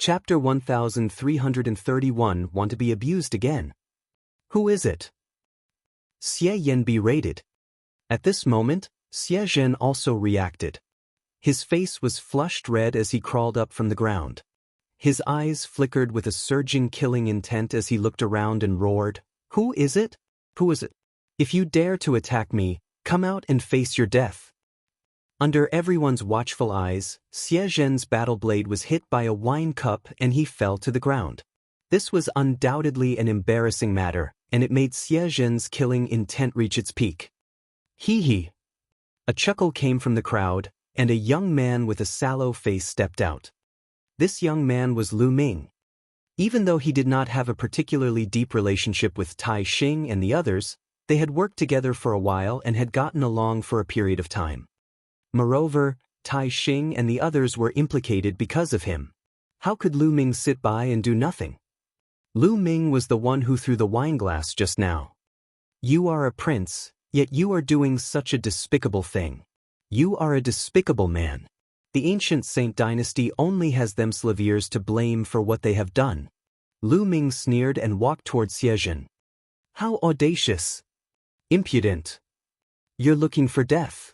Chapter 1331. Want to be abused again? Who is it? Xie Yan berated. At this moment, Xie Zhen also reacted. His face was flushed red as he crawled up from the ground. His eyes flickered with a surging killing intent as he looked around and roared, "Who is it? Who is it? If you dare to attack me, come out and face your death." Under everyone's watchful eyes, Xie Zhen's battle blade was hit by a wine cup and he fell to the ground. This was undoubtedly an embarrassing matter, and it made Xie Zhen's killing intent reach its peak. Hee hee. A chuckle came from the crowd, and a young man with a sallow face stepped out. This young man was Lu Ming. Even though he did not have a particularly deep relationship with Tai Xing and the others, they had worked together for a while and had gotten along for a period of time. Moreover, Tai Xing and the others were implicated because of him. How could Lu Ming sit by and do nothing? Lu Ming was the one who threw the wineglass just now. You are a prince, yet you are doing such a despicable thing. You are a despicable man. The ancient Saint dynasty only has them Slaviers to blame for what they have done. Lu Ming sneered and walked toward Xie Zhen. How audacious! Impudent! You're looking for death.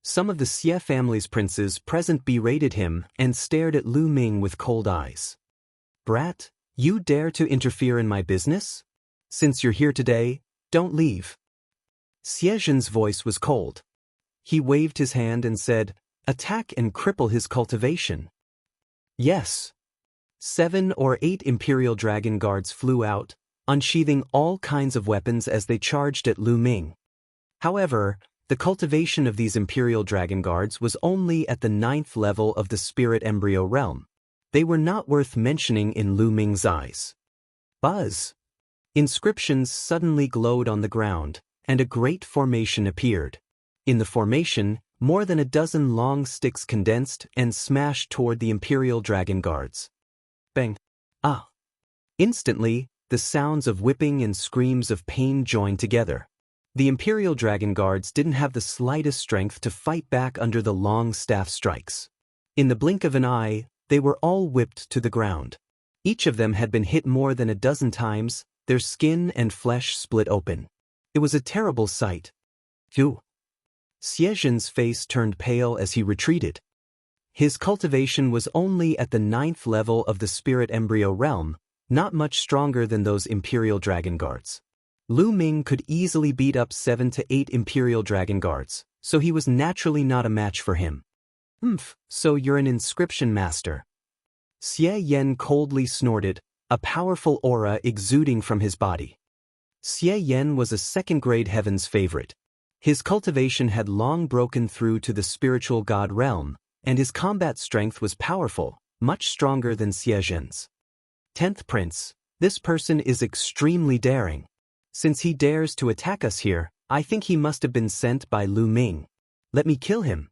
Some of the Xie family's princes present berated him and stared at Lu Ming with cold eyes. Brat, you dare to interfere in my business? Since you're here today, don't leave. Xie Zhen's voice was cold. He waved his hand and said, attack and cripple his cultivation. Yes. 7 or 8 Imperial Dragon Guards flew out, unsheathing all kinds of weapons as they charged at Lu Ming. However, the cultivation of these Imperial Dragon Guards was only at the 9th level of the Spirit Embryo realm. They were not worth mentioning in Lu Ming's eyes. Buzz! Inscriptions suddenly glowed on the ground, and a great formation appeared. In the formation, more than a dozen long sticks condensed and smashed toward the Imperial Dragon Guards. Bang! Ah! Instantly, the sounds of whipping and screams of pain joined together. The Imperial Dragon Guards didn't have the slightest strength to fight back under the long staff strikes. In the blink of an eye, they were all whipped to the ground. Each of them had been hit more than a dozen times, their skin and flesh split open. It was a terrible sight. Phew! Xie Zhen's face turned pale as he retreated. His cultivation was only at the 9th level of the Spirit Embryo realm, not much stronger than those Imperial Dragon Guards. Lu Ming could easily beat up 7 to 8 Imperial Dragon Guards, so he was naturally not a match for him. So you're an inscription master. Xie Yan coldly snorted, a powerful aura exuding from his body. Xie Yan was a second-grade heaven's favorite. His cultivation had long broken through to the spiritual god realm, and his combat strength was powerful, much stronger than Xie Zhen's. 10th Prince, this person is extremely daring. Since he dares to attack us here, I think he must have been sent by Lu Ming. Let me kill him.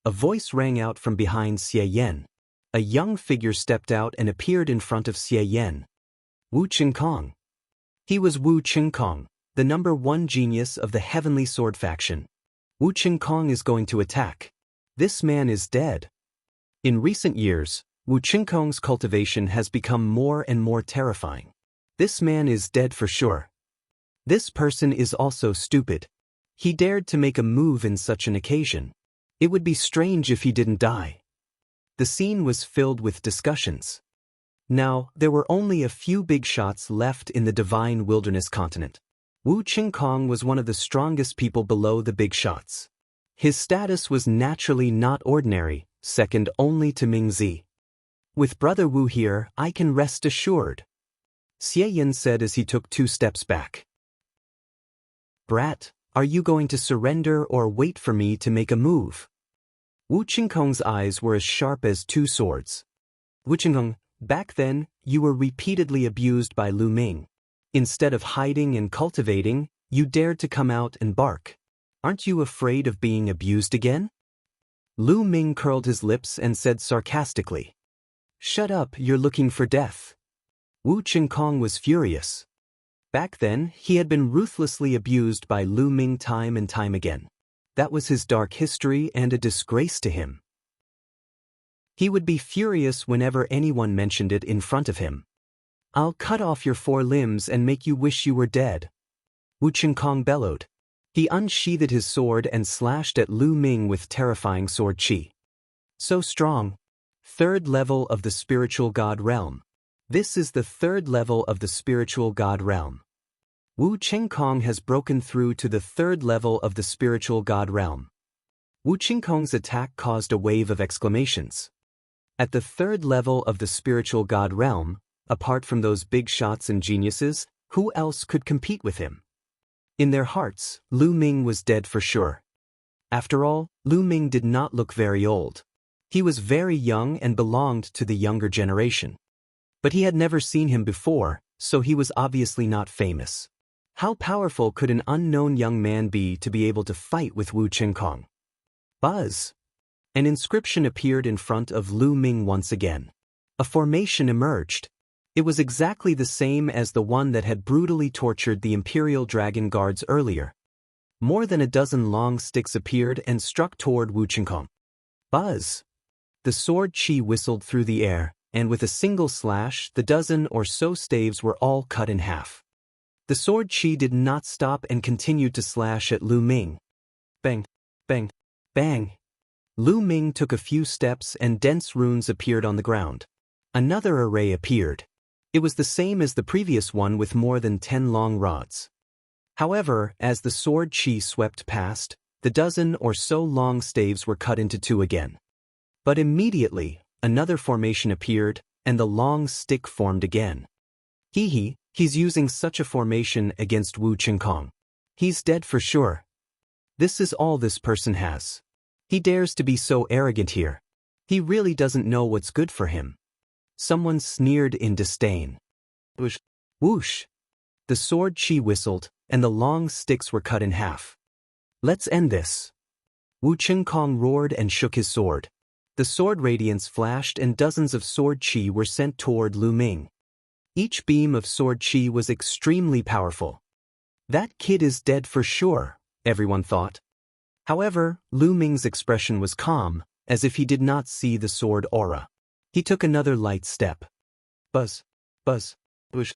A voice rang out from behind Xie Yan. A young figure stepped out and appeared in front of Xie Yan. Wu Qingkong. He was Wu Qingkong, the #1 genius of the Heavenly Sword faction. Wu Qingkong is going to attack. This man is dead. In recent years, Wu Qingkong's cultivation has become more and more terrifying. This man is dead for sure. This person is also stupid. He dared to make a move in such an occasion. It would be strange if he didn't die. The scene was filled with discussions. Now, there were only a few big shots left in the Divine Wilderness continent. Wu Qingkong was one of the strongest people below the big shots. His status was naturally not ordinary, second only to Mingzi. With Brother Wu here, I can rest assured, Xie Yan said as he took 2 steps back. Brat, are you going to surrender or wait for me to make a move? Wu Qingkong's eyes were as sharp as 2 swords. Wu Qingkong, back then, you were repeatedly abused by Lu Ming. Instead of hiding and cultivating, you dared to come out and bark. Aren't you afraid of being abused again? Lu Ming curled his lips and said sarcastically. Shut up, you're looking for death. Wu Qingkong was furious. Back then, he had been ruthlessly abused by Lu Ming time and time again. That was his dark history and a disgrace to him. He would be furious whenever anyone mentioned it in front of him. "I'll cut off your 4 limbs and make you wish you were dead," Wu Qinkong bellowed. He unsheathed his sword and slashed at Lu Ming with terrifying sword chi. So strong. 3rd level of the spiritual god realm. This is the 3rd level of the spiritual god realm. Wu Qinkong has broken through to the 3rd level of the spiritual god realm. Wu Qinkong's attack caused a wave of exclamations. At the 3rd level of the spiritual god realm, apart from those big shots and geniuses, who else could compete with him? In their hearts, Lu Ming was dead for sure. After all, Lu Ming did not look very old. He was very young and belonged to the younger generation. But he had never seen him before, so he was obviously not famous. How powerful could an unknown young man be to be able to fight with Wu Qinkong? Buzz! An inscription appeared in front of Lu Ming once again. A formation emerged. It was exactly the same as the one that had brutally tortured the Imperial Dragon Guards earlier. More than a dozen long sticks appeared and struck toward Wu Qinkong. Buzz! The sword chi whistled through the air, and with a single slash, the dozen or so staves were all cut in half. The sword chi did not stop and continued to slash at Lu Ming. Bang! Bang! Bang! Lu Ming took a few steps and dense runes appeared on the ground. Another array appeared. It was the same as the previous one with more than 10 long rods. However, as the sword chi swept past, the dozen or so long staves were cut into 2 again. But immediately, another formation appeared, and the long stick formed again. He's using such a formation against Wu Qinkong. He's dead for sure. This is all this person has. He dares to be so arrogant here. He really doesn't know what's good for him. Someone sneered in disdain. Whoosh! Whoosh! The sword chi whistled, and the long sticks were cut in half. Let's end this. Wu Qinkong roared and shook his sword. The sword radiance flashed and dozens of sword chi were sent toward Lu Ming. Each beam of sword chi was extremely powerful. That kid is dead for sure, everyone thought. However, Lu Ming's expression was calm, as if he did not see the sword aura. He took another light step. Buzz, buzz, whoosh.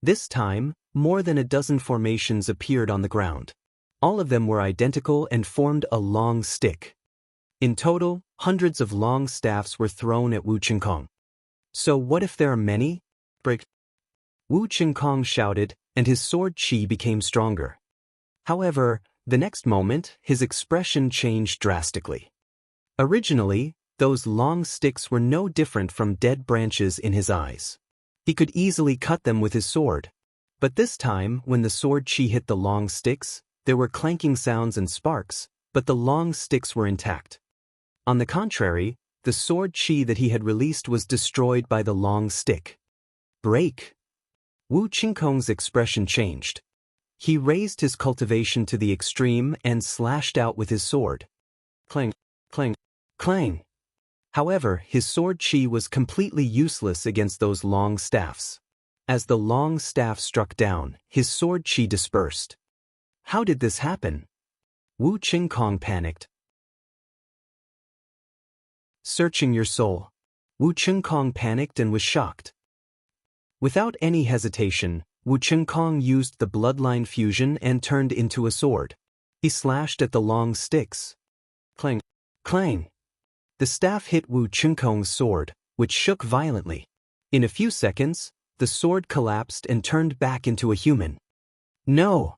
This time, more than a dozen formations appeared on the ground. All of them were identical and formed a long stick. In total, hundreds of long staffs were thrown at Wu Qinkong. So what if there are many? Break! Wu Qinkong shouted, and his sword chi became stronger. However, the next moment, his expression changed drastically. Originally, those long sticks were no different from dead branches in his eyes. He could easily cut them with his sword. But this time, when the sword chi hit the long sticks, there were clanking sounds and sparks, but the long sticks were intact. On the contrary, the sword chi that he had released was destroyed by the long stick. Break! Wu Qinkong's expression changed. He raised his cultivation to the extreme and slashed out with his sword. Clang, clang, clang! However, his sword chi was completely useless against those long staffs. As the long staff struck down, his sword chi dispersed. How did this happen? Wu Qinkong panicked. Searching your soul. Wu Qinkong panicked and was shocked. Without any hesitation, Wu Qinkong used the bloodline fusion and turned into a sword. He slashed at the long sticks. Clang, clang! The staff hit Wu Qinkong's sword, which shook violently. In a few seconds, the sword collapsed and turned back into a human. No!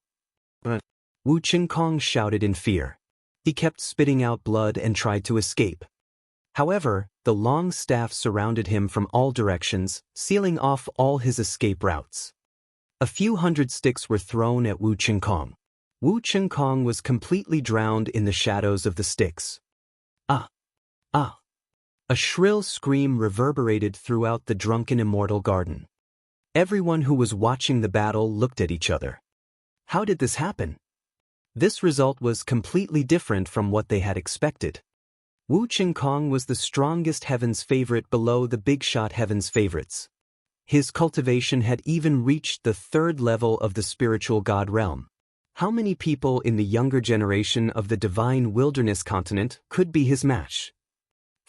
Wu Qinkong shouted in fear. He kept spitting out blood and tried to escape. However, the long staff surrounded him from all directions, sealing off all his escape routes. A few hundred sticks were thrown at Wu Qinkong. Wu Qinkong was completely drowned in the shadows of the sticks. Ah! Ah! A shrill scream reverberated throughout the drunken immortal garden. Everyone who was watching the battle looked at each other. How did this happen? This result was completely different from what they had expected. Wu Qinkong was the strongest heaven's favorite below the big shot heaven's favorites. His cultivation had even reached the 3rd level of the spiritual god realm. How many people in the younger generation of the divine wilderness continent could be his match?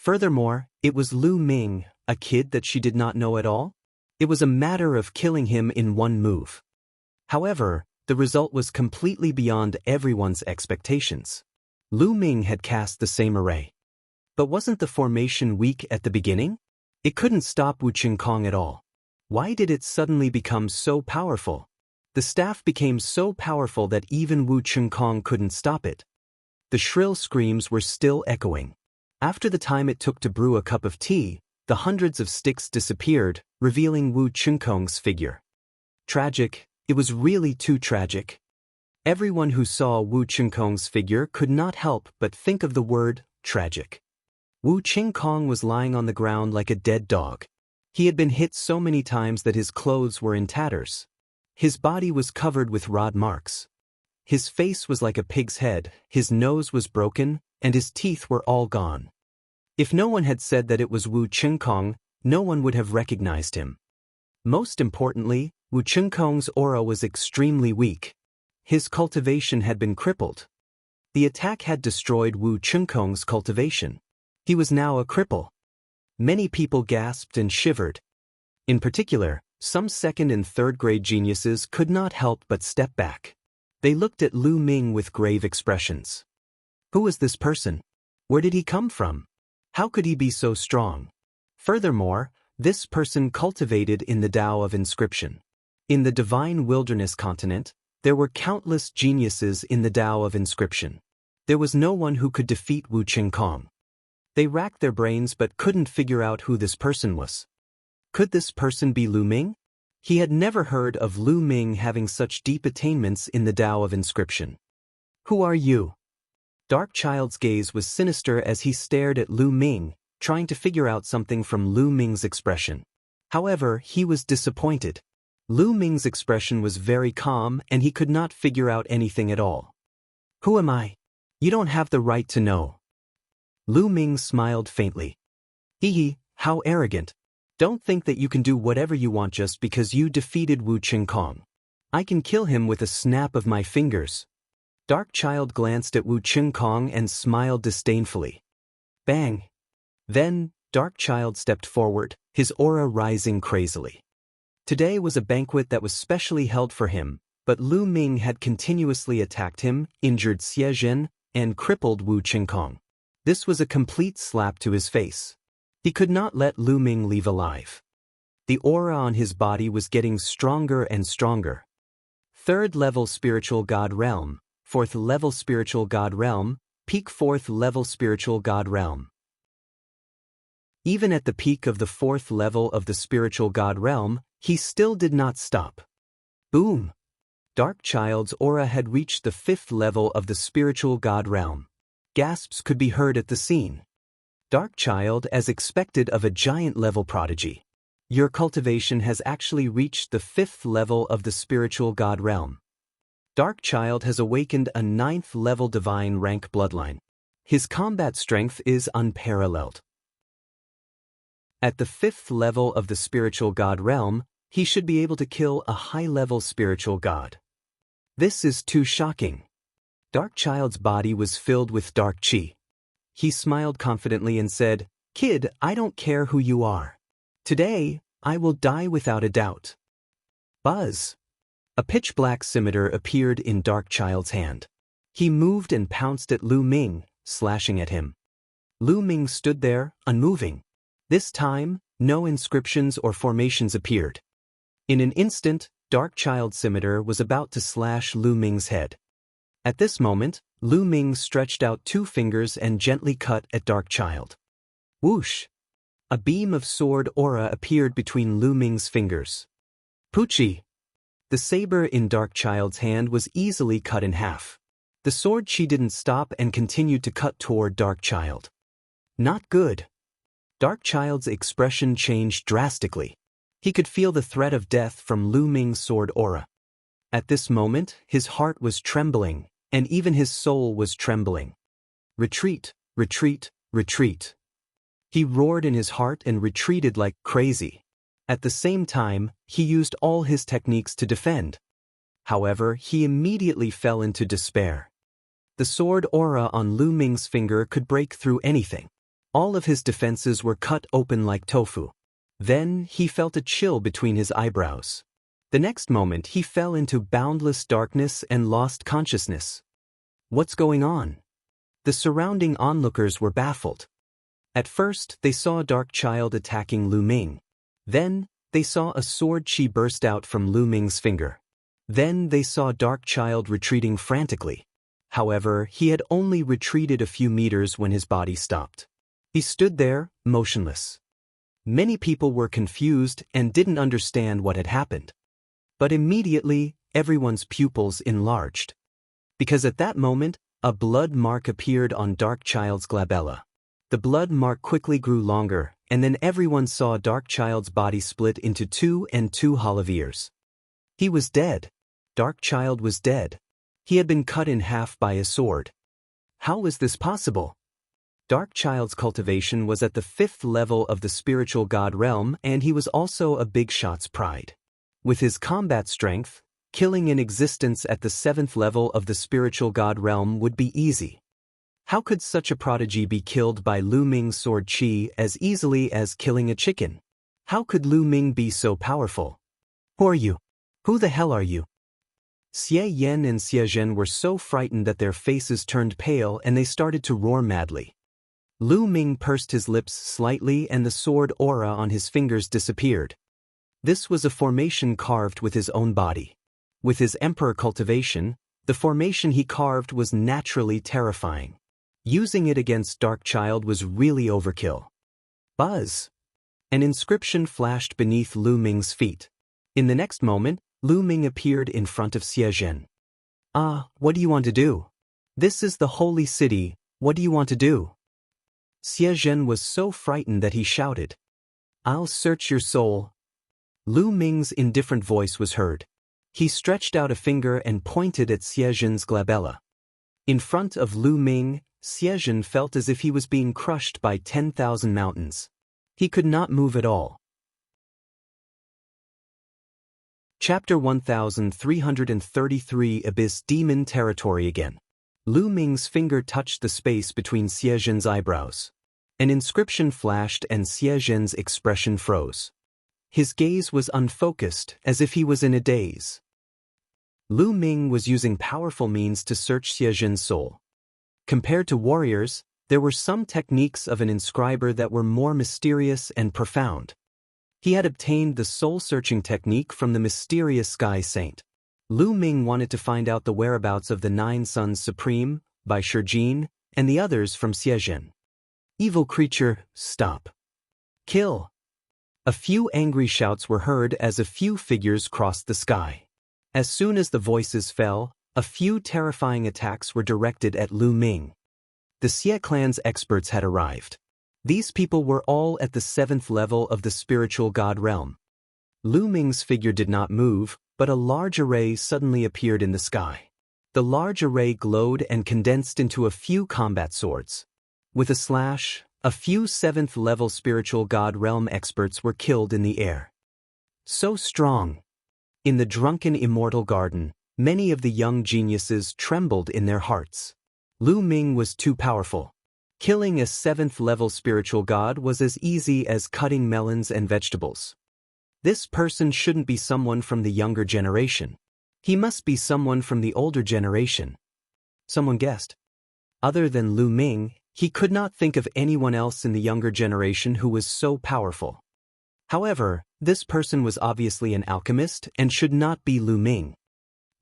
Furthermore, it was Lu Ming, a kid that she did not know at all? It was a matter of killing him in one move. However, the result was completely beyond everyone's expectations. Lu Ming had cast the same array. But wasn't the formation weak at the beginning? It couldn't stop Wu Qingkong at all. Why did it suddenly become so powerful? The staff became so powerful that even Wu Qingkong couldn't stop it. The shrill screams were still echoing. After the time it took to brew a cup of tea, the hundreds of sticks disappeared, revealing Wu Qingkong's figure. Tragic, it was really too tragic. Everyone who saw Wu Qingkong's figure could not help but think of the word tragic. Wu Qingkong was lying on the ground like a dead dog. He had been hit so many times that his clothes were in tatters. His body was covered with rod marks. His face was like a pig's head, his nose was broken, and his teeth were all gone. If no one had said that it was Wu Qingkong, no one would have recognized him. Most importantly, Wu Qingkong's aura was extremely weak. His cultivation had been crippled. The attack had destroyed Wu Qingkong's cultivation. He was now a cripple. Many people gasped and shivered. In particular, some second and third grade geniuses could not help but step back. They looked at Lu Ming with grave expressions. Who was this person? Where did he come from? How could he be so strong? Furthermore, this person cultivated in the Tao of inscription. In the divine wilderness continent, there were countless geniuses in the Tao of inscription. There was no one who could defeat Wu Qingkong. They racked their brains but couldn't figure out who this person was. Could this person be Lu Ming? He had never heard of Lu Ming having such deep attainments in the Tao of inscription. Who are you? Dark Child's gaze was sinister as he stared at Lu Ming, trying to figure out something from Lu Ming's expression. However, he was disappointed. Lu Ming's expression was very calm and he could not figure out anything at all. Who am I? You don't have the right to know. Lu Ming smiled faintly. Hee, how arrogant. Don't think that you can do whatever you want just because you defeated Wu Qingkong. I can kill him with a snap of my fingers. Dark Child glanced at Wu Qingkong and smiled disdainfully. Bang! Then, Dark Child stepped forward, his aura rising crazily. Today was a banquet that was specially held for him, but Lu Ming had continuously attacked him, injured Xie Zhen, and crippled Wu Qingkong. This was a complete slap to his face. He could not let Lu Ming leave alive. The aura on his body was getting stronger and stronger. 3rd level spiritual god realm, 4th level spiritual god realm, peak 4th level spiritual god realm. Even at the peak of the 4th level of the spiritual god realm, he still did not stop. Boom! Dark Child's aura had reached the 5th level of the spiritual god realm. Gasps could be heard at the scene. Dark Child, as expected of a giant-level prodigy. Your cultivation has actually reached the 5th level of the spiritual god realm. Dark Child has awakened a 9th-level divine rank bloodline. His combat strength is unparalleled. At the 5th level of the spiritual god realm, he should be able to kill a high-level spiritual god. This is too shocking. Dark Child's body was filled with dark chi. He smiled confidently and said, "Kid, I don't care who you are. Today, I will die without a doubt." Buzz! A pitch-black scimitar appeared in Dark Child's hand. He moved and pounced at Lu Ming, slashing at him. Lu Ming stood there, unmoving. This time, no inscriptions or formations appeared. In an instant, Dark Child's scimitar was about to slash Lu Ming's head. At this moment, Lu Ming stretched out 2 fingers and gently cut at Dark Child. Whoosh! A beam of sword aura appeared between Lu Ming's fingers. Poochie! The saber in Dark Child's hand was easily cut in half. The sword chi didn't stop and continued to cut toward Dark Child. Not good. Dark Child's expression changed drastically. He could feel the threat of death from Lu Ming's sword aura. At this moment, his heart was trembling, and even his soul was trembling. Retreat, retreat, retreat. He roared in his heart and retreated like crazy. At the same time, he used all his techniques to defend. However, he immediately fell into despair. The sword aura on Lu Ming's finger could break through anything. All of his defenses were cut open like tofu. Then he felt a chill between his eyebrows. The next moment he fell into boundless darkness and lost consciousness. What's going on? The surrounding onlookers were baffled. At first, they saw a dark child attacking Lu Ming. Then, they saw a sword chi burst out from Lu Ming's finger. Then they saw a dark child retreating frantically. However, he had only retreated a few meters when his body stopped. He stood there, motionless. Many people were confused and didn't understand what had happened. But immediately, everyone's pupils enlarged. Because at that moment, a blood mark appeared on Dark Child's glabella. The blood mark quickly grew longer, and then everyone saw Dark Child's body split into 2 and 2 hollow ears. He was dead. Dark Child was dead. He had been cut in half by a sword. How was this possible? Dark Child's cultivation was at the 5th level of the spiritual god realm, and he was also a big shot's pride. With his combat strength, killing an existence at the 7th level of the spiritual god realm would be easy. How could such a prodigy be killed by Lu Ming's sword chi as easily as killing a chicken? How could Lu Ming be so powerful? Who are you? Who the hell are you? Xie Yan and Xie Zhen were so frightened that their faces turned pale and they started to roar madly. Lu Ming pursed his lips slightly and the sword aura on his fingers disappeared. This was a formation carved with his own body. With his emperor cultivation, the formation he carved was naturally terrifying. Using it against Dark Child was really overkill. Buzz! An inscription flashed beneath Lu Ming's feet. In the next moment, Lu Ming appeared in front of Xie Zhen. What do you want to do? This is the holy city, what do you want to do? Xie Zhen was so frightened that he shouted. I'll search your soul. Lu Ming's indifferent voice was heard. He stretched out a finger and pointed at Xie Zhen's glabella. In front of Lu Ming, Xie Zhen felt as if he was being crushed by 10,000 mountains. He could not move at all. Chapter 1333 Abyss Demon Territory again. Lu Ming's finger touched the space between Xie Zhen's eyebrows. An inscription flashed and Xie Zhen's expression froze. His gaze was unfocused, as if he was in a daze. Lu Ming was using powerful means to search Xie Zhen's soul. Compared to warriors, there were some techniques of an inscriber that were more mysterious and profound. He had obtained the soul-searching technique from the mysterious Sky Saint. Lu Ming wanted to find out the whereabouts of the 9 Sons Supreme, by Shijin, and the others from Xie Zhen. Evil creature, stop. Kill. A few angry shouts were heard as a few figures crossed the sky. As soon as the voices fell, a few terrifying attacks were directed at Lu Ming. The Xie clan's experts had arrived. These people were all at the 7th level of the spiritual god realm. Lu Ming's figure did not move, but a large array suddenly appeared in the sky. The large array glowed and condensed into a few combat swords. With a slash, a few 7th level spiritual god realm experts were killed in the air. So strong. In the drunken immortal garden, many of the young geniuses trembled in their hearts. Lu Ming was too powerful. Killing a 7th level spiritual god was as easy as cutting melons and vegetables. This person shouldn't be someone from the younger generation. He must be someone from the older generation. Someone guessed. Other than Lu Ming, he could not think of anyone else in the younger generation who was so powerful. However, this person was obviously an alchemist and should not be Lu Ming.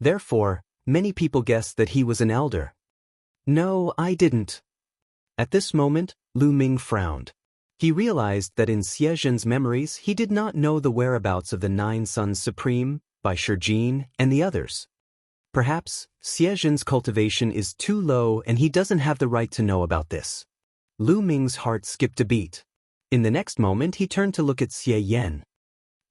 Therefore, many people guessed that he was an elder. No, I didn't. At this moment, Lu Ming frowned. He realized that in Xie Zhen's memories he did not know the whereabouts of the 9 Sons Supreme, by Shijin, and the others. Perhaps, Xie Zhen's cultivation is too low and he doesn't have the right to know about this. Lu Ming's heart skipped a beat. In the next moment he turned to look at Xie Yan.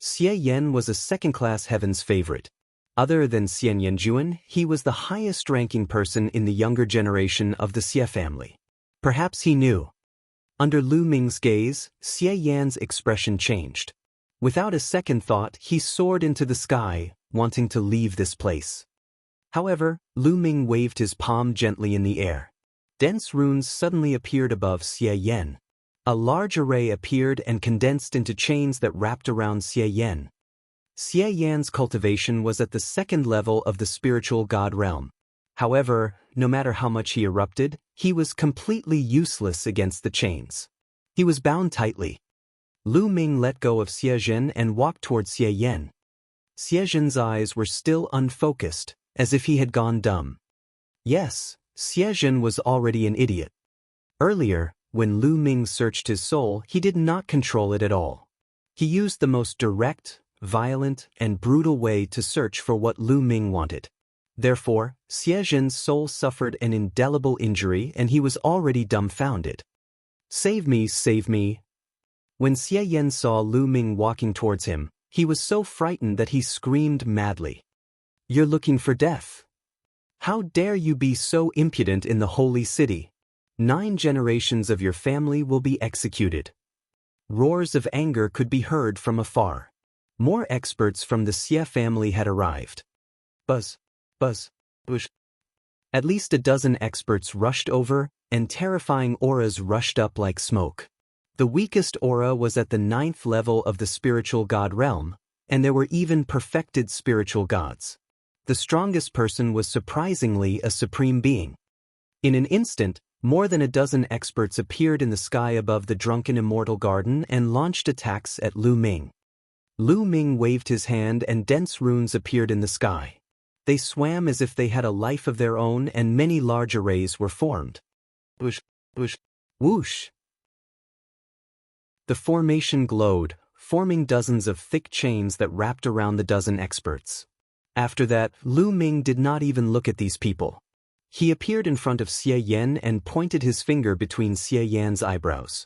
Xie Yan was a second-class heaven's favorite. Other than Xian Yanjuan, he was the highest-ranking person in the younger generation of the Xie family. Perhaps he knew. Under Lu Ming's gaze, Xie Yan's expression changed. Without a second thought, he soared into the sky, wanting to leave this place. However, Lu Ming waved his palm gently in the air. Dense runes suddenly appeared above Xie Yan. A large array appeared and condensed into chains that wrapped around Xie Yan. Xie Yan's cultivation was at the second level of the spiritual god realm. However, no matter how much he erupted, he was completely useless against the chains. He was bound tightly. Lu Ming let go of Xie Zhen and walked towards Xie Yan. Xie Zhen's eyes were still unfocused, as if he had gone dumb. Yes, Xie Zhen was already an idiot. Earlier, when Lu Ming searched his soul, he did not control it at all. He used the most direct, violent, and brutal way to search for what Lu Ming wanted. Therefore, Xie Zhen's soul suffered an indelible injury and he was already dumbfounded. Save me, save me. When Xie Yan saw Lu Ming walking towards him, he was so frightened that he screamed madly. You're looking for death. How dare you be so impudent in the holy city? 9 generations of your family will be executed. Roars of anger could be heard from afar. More experts from the Xie family had arrived. Buzz, buzz, bush. At least a dozen experts rushed over, and terrifying auras rushed up like smoke. The weakest aura was at the 9th level of the spiritual god realm, and there were even perfected spiritual gods. The strongest person was surprisingly a supreme being. In an instant, more than a dozen experts appeared in the sky above the drunken immortal garden and launched attacks at Lu Ming. Lu Ming waved his hand and dense runes appeared in the sky. They swam as if they had a life of their own and many large arrays were formed. Whoosh, whoosh, whoosh. The formation glowed, forming dozens of thick chains that wrapped around the dozen experts. After that, Lu Ming did not even look at these people. He appeared in front of Xie Yan and pointed his finger between Xie Yan's eyebrows.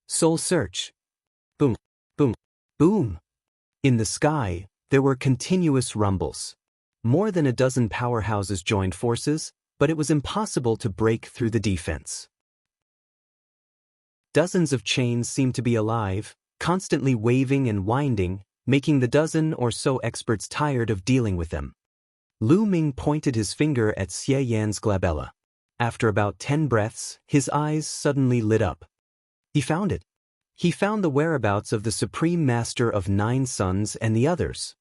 Soul search. Boom, boom, boom. In the sky, there were continuous rumbles. More than a dozen powerhouses joined forces, but it was impossible to break through the defense. Dozens of chains seemed to be alive, constantly waving and winding, making the dozen or so experts tired of dealing with them. Lu Ming pointed his finger at Xie Yan's glabella. After about 10 breaths, his eyes suddenly lit up. He found it. He found the whereabouts of the Supreme Master of 9 Sons and the others.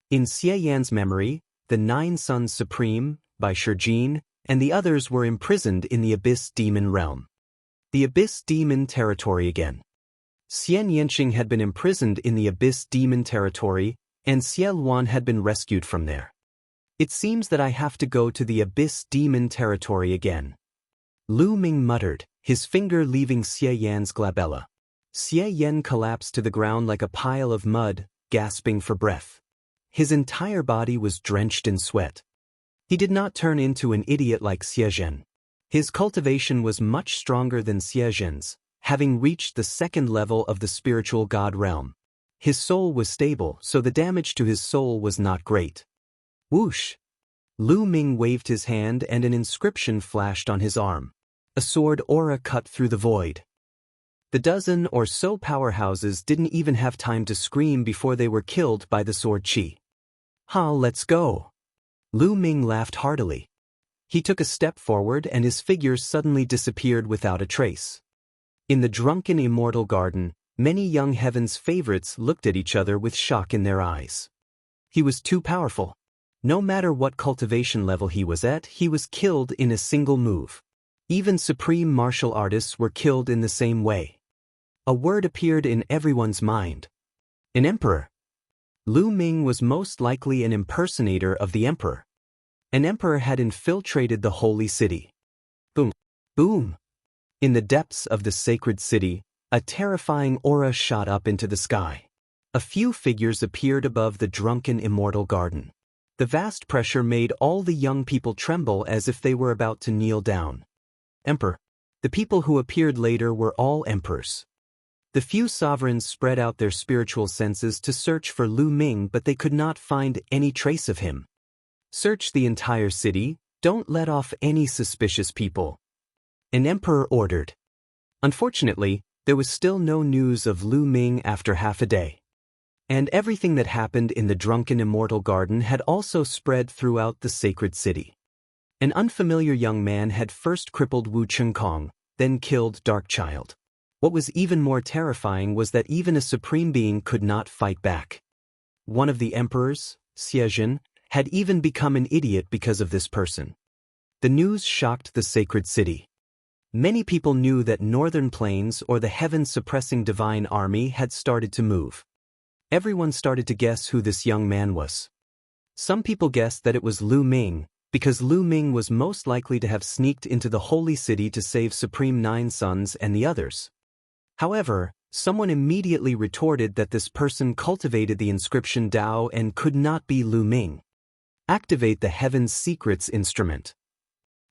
In Xie Yan's memory, the 9 Sons Supreme, by Shijin, and the others were imprisoned in the Abyss Demon realm. The Abyss Demon territory again. Xian Yanqing had been imprisoned in the Abyss Demon territory, and Xie Luan had been rescued from there. It seems that I have to go to the Abyss Demon territory again. Lu Ming muttered, his finger leaving Xie Yan's glabella. Xie Yan collapsed to the ground like a pile of mud, gasping for breath. His entire body was drenched in sweat. He did not turn into an idiot like Xie Zhen. His cultivation was much stronger than Xie Zhen's, having reached the 2nd level of the spiritual god realm. His soul was stable, so the damage to his soul was not great. Whoosh! Lu Ming waved his hand and an inscription flashed on his arm. A sword aura cut through the void. The dozen or so powerhouses didn't even have time to scream before they were killed by the sword chi. Ha, let's go! Lu Ming laughed heartily. He took a step forward and his figure suddenly disappeared without a trace. In the drunken immortal garden, many young heaven's favorites looked at each other with shock in their eyes. He was too powerful. No matter what cultivation level he was at, he was killed in a single move. Even supreme martial artists were killed in the same way. A word appeared in everyone's mind. An emperor. Lu Ming was most likely an impersonator of the emperor. An emperor had infiltrated the holy city. Boom, boom. In the depths of the sacred city, a terrifying aura shot up into the sky. A few figures appeared above the drunken immortal garden. The vast pressure made all the young people tremble as if they were about to kneel down. Emperor. The people who appeared later were all emperors. The few sovereigns spread out their spiritual senses to search for Lu Ming, but they could not find any trace of him. Search the entire city, don't let off any suspicious people. An emperor ordered. Unfortunately, there was still no news of Lu Ming after half a day. And everything that happened in the drunken immortal garden had also spread throughout the sacred city. An unfamiliar young man had first crippled Wu Chengkong, then killed Darkchild. What was even more terrifying was that even a supreme being could not fight back. One of the emperors, Xie had even become an idiot because of this person. The news shocked the sacred city. Many people knew that Northern Plains or the heaven-suppressing divine army had started to move. Everyone started to guess who this young man was. Some people guessed that it was Lu Ming, because Lu Ming was most likely to have sneaked into the holy city to save Supreme Nine Sons and the others. However, someone immediately retorted that this person cultivated the inscription Dao and could not be Lu Ming. Activate the Heaven's Secrets instrument.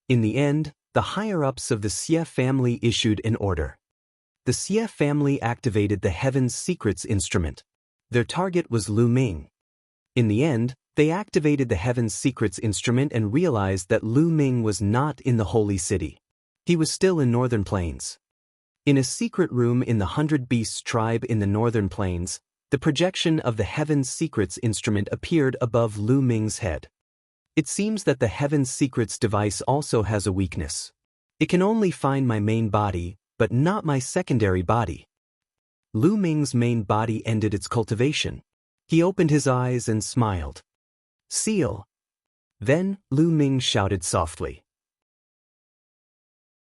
In the end, the higher-ups of the Xie family issued an order. The Xie family activated the Heaven's Secrets instrument. Their target was Lu Ming. In the end, they activated the Heaven's Secrets instrument and realized that Lu Ming was not in the Holy City. He was still in Northern Plains. In a secret room in the 100 Beasts tribe in the Northern Plains, the projection of the Heaven's Secrets instrument appeared above Lu Ming's head. It seems that the Heaven's Secrets device also has a weakness. It can only find my main body, but not my secondary body. Lu Ming's main body ended its cultivation. He opened his eyes and smiled. Seal. Then, Lu Ming shouted softly.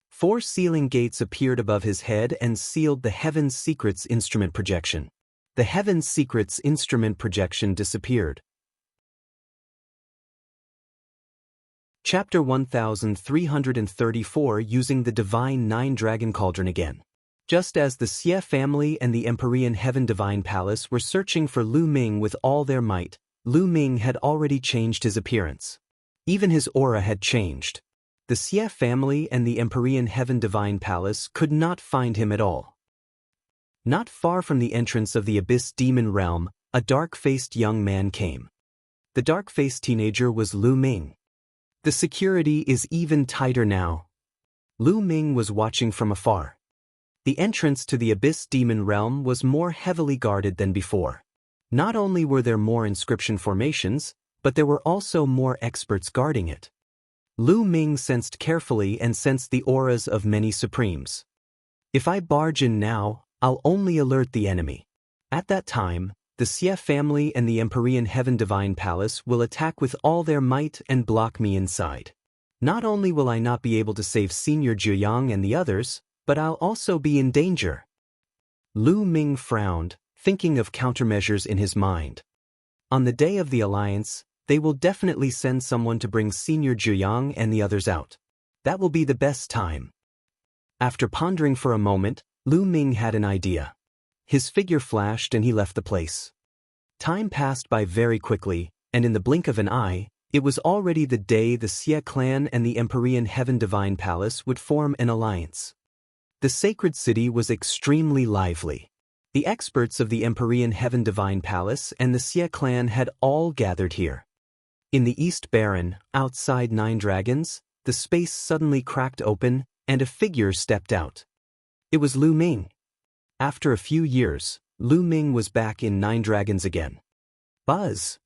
4 sealing gates appeared above his head and sealed the Heaven's Secrets instrument projection. The Heaven's Secrets instrument projection disappeared. Chapter 1334 Using the Divine Nine Dragon Cauldron again. Just as the Xie family and the Empyrean Heaven Divine Palace were searching for Lu Ming with all their might, Lu Ming had already changed his appearance. Even his aura had changed. The Xie family and the Empyrean Heaven Divine Palace could not find him at all. Not far from the entrance of the Abyss Demon Realm, a dark-faced young man came. The dark-faced teenager was Lu Ming. The security is even tighter now. Lu Ming was watching from afar. The entrance to the Abyss Demon Realm was more heavily guarded than before. Not only were there more inscription formations, but there were also more experts guarding it. Lu Ming sensed carefully and sensed the auras of many supremes. If I barge in now, I'll only alert the enemy. At that time, the Xie family and the Empyrean Heaven Divine Palace will attack with all their might and block me inside. Not only will I not be able to save Senior Zhuyang and the others, but I'll also be in danger. Lu Ming frowned, thinking of countermeasures in his mind. On the day of the alliance, they will definitely send someone to bring Senior Zhuyang and the others out. That will be the best time. After pondering for a moment, Lu Ming had an idea. His figure flashed and he left the place. Time passed by very quickly, and in the blink of an eye, it was already the day the Xie clan and the Empyrean Heaven Divine Palace would form an alliance. The sacred city was extremely lively. The experts of the Empyrean Heaven Divine Palace and the Xie clan had all gathered here. In the East Baron, outside Nine Dragons, the space suddenly cracked open, and a figure stepped out. It was Lu Ming. After a few years, Lu Ming was back in Nine Dragons again. Buzz!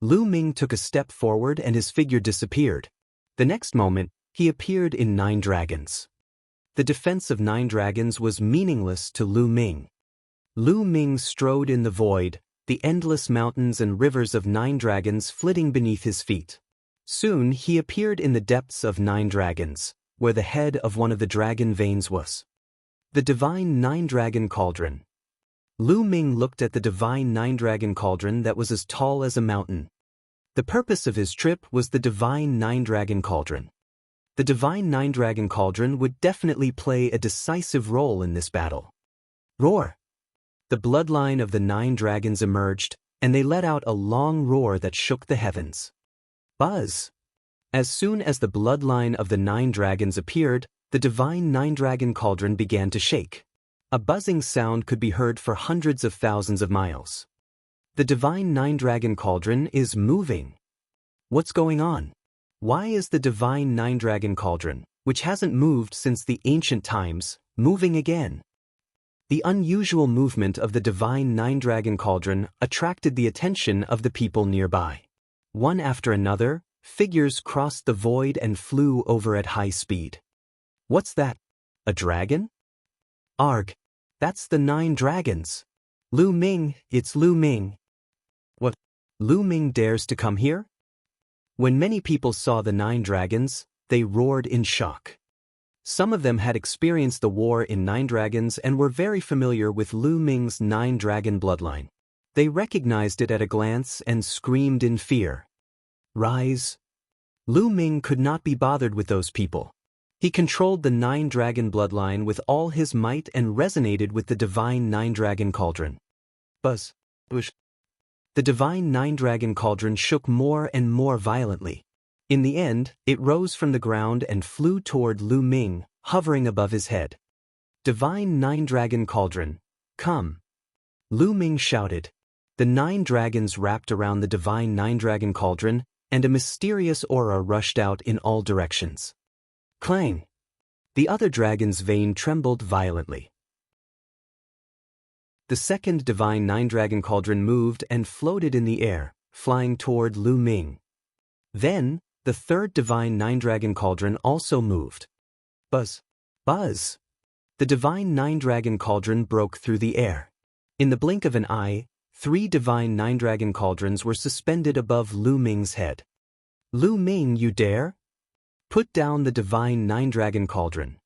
Lu Ming took a step forward and his figure disappeared. The next moment, he appeared in Nine Dragons. The defense of Nine Dragons was meaningless to Lu Ming. Lu Ming strode in the void, the endless mountains and rivers of Nine Dragons flitting beneath his feet. Soon he appeared in the depths of Nine Dragons, where the head of one of the dragon veins was. The Divine Nine Dragon Cauldron. Lu Ming looked at the Divine Nine Dragon Cauldron that was as tall as a mountain. The purpose of his trip was the Divine Nine Dragon Cauldron. The Divine Nine Dragon Cauldron would definitely play a decisive role in this battle. Roar! The bloodline of the Nine Dragons emerged, and they let out a long roar that shook the heavens. Buzz! As soon as the bloodline of the Nine Dragons appeared, the Divine Nine Dragon Cauldron began to shake. A buzzing sound could be heard for hundreds of thousands of miles. The Divine Nine Dragon Cauldron is moving. What's going on? Why is the Divine Nine Dragon Cauldron, which hasn't moved since the ancient times, moving again? The unusual movement of the Divine Nine Dragon Cauldron attracted the attention of the people nearby. One after another, figures crossed the void and flew over at high speed. What's that? A dragon? Arg! That's the 9 dragons. Lu Ming, it's Lu Ming. What? Lu Ming dares to come here? When many people saw the 9 dragons, they roared in shock. Some of them had experienced the war in 9 dragons and were very familiar with Lu Ming's 9 dragon bloodline. They recognized it at a glance and screamed in fear. Rise! Lu Ming could not be bothered with those people. He controlled the 9 dragon bloodline with all his might and resonated with the divine 9 dragon cauldron. Buzz! Whoosh! The divine 9 dragon cauldron shook more and more violently. In the end, it rose from the ground and flew toward Lu Ming, hovering above his head. Divine 9 dragon cauldron, come! Lu Ming shouted. The 9 dragons wrapped around the divine 9 dragon cauldron, and a mysterious aura rushed out in all directions. Clang! The other dragon's vein trembled violently. The second divine 9 dragon cauldron moved and floated in the air, flying toward Lu Ming. Then, the third divine 9 dragon cauldron also moved. Buzz! Buzz! The divine 9 dragon cauldron broke through the air. In the blink of an eye, 3 divine 9 dragon cauldrons were suspended above Lu Ming's head. Lu Ming, you dare? Put down the divine 9 dragon cauldron.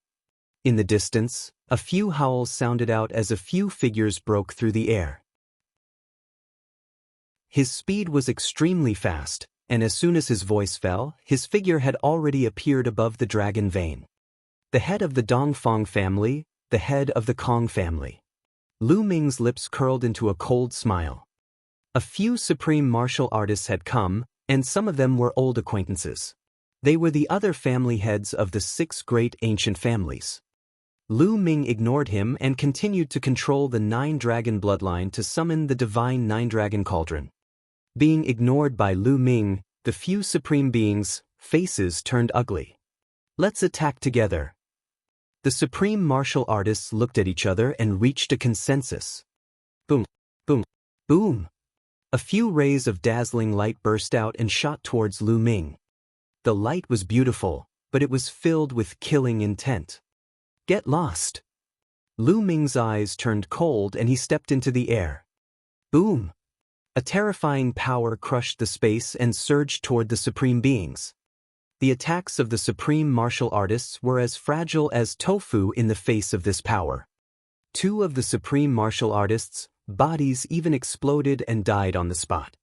In the distance, a few howls sounded out as a few figures broke through the air. His speed was extremely fast, and as soon as his voice fell, his figure had already appeared above the dragon vein. The head of the Dongfang family, the head of the Kong family. Lu Ming's lips curled into a cold smile. A few supreme martial artists had come, and some of them were old acquaintances. They were the other family heads of the 6 great ancient families. Lu Ming ignored him and continued to control the 9 dragon bloodline to summon the divine 9 dragon cauldron. Being ignored by Lu Ming, the few supreme beings' faces turned ugly. Let's attack together. The supreme martial artists looked at each other and reached a consensus. Boom, boom, boom. A few rays of dazzling light burst out and shot towards Lu Ming. The light was beautiful, but it was filled with killing intent. Get lost. Lu Ming's eyes turned cold and he stepped into the air. Boom. A terrifying power crushed the space and surged toward the supreme beings. The attacks of the supreme martial artists were as fragile as tofu in the face of this power. 2 of the supreme martial artists' bodies even exploded and died on the spot.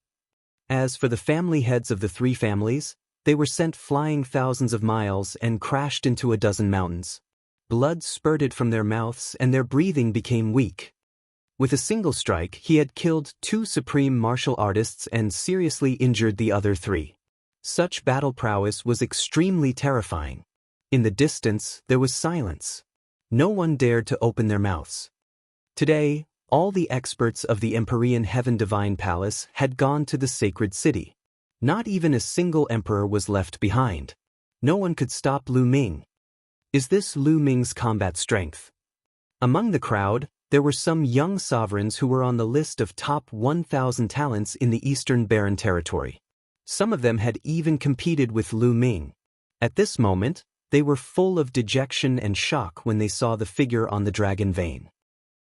As for the family heads of the 3 families, they were sent flying thousands of miles and crashed into a dozen mountains. Blood spurted from their mouths and their breathing became weak. With a single strike, he had killed 2 supreme martial artists and seriously injured the other 3. Such battle prowess was extremely terrifying. In the distance, there was silence. No one dared to open their mouths. Today, all the experts of the Empyrean Heaven Divine Palace had gone to the sacred city. Not even a single emperor was left behind. No one could stop Lu Ming. Is this Lu Ming's combat strength? Among the crowd, there were some young sovereigns who were on the list of top 1,000 talents in the Eastern Barren Territory. Some of them had even competed with Lu Ming. At this moment, they were full of dejection and shock when they saw the figure on the dragon vein.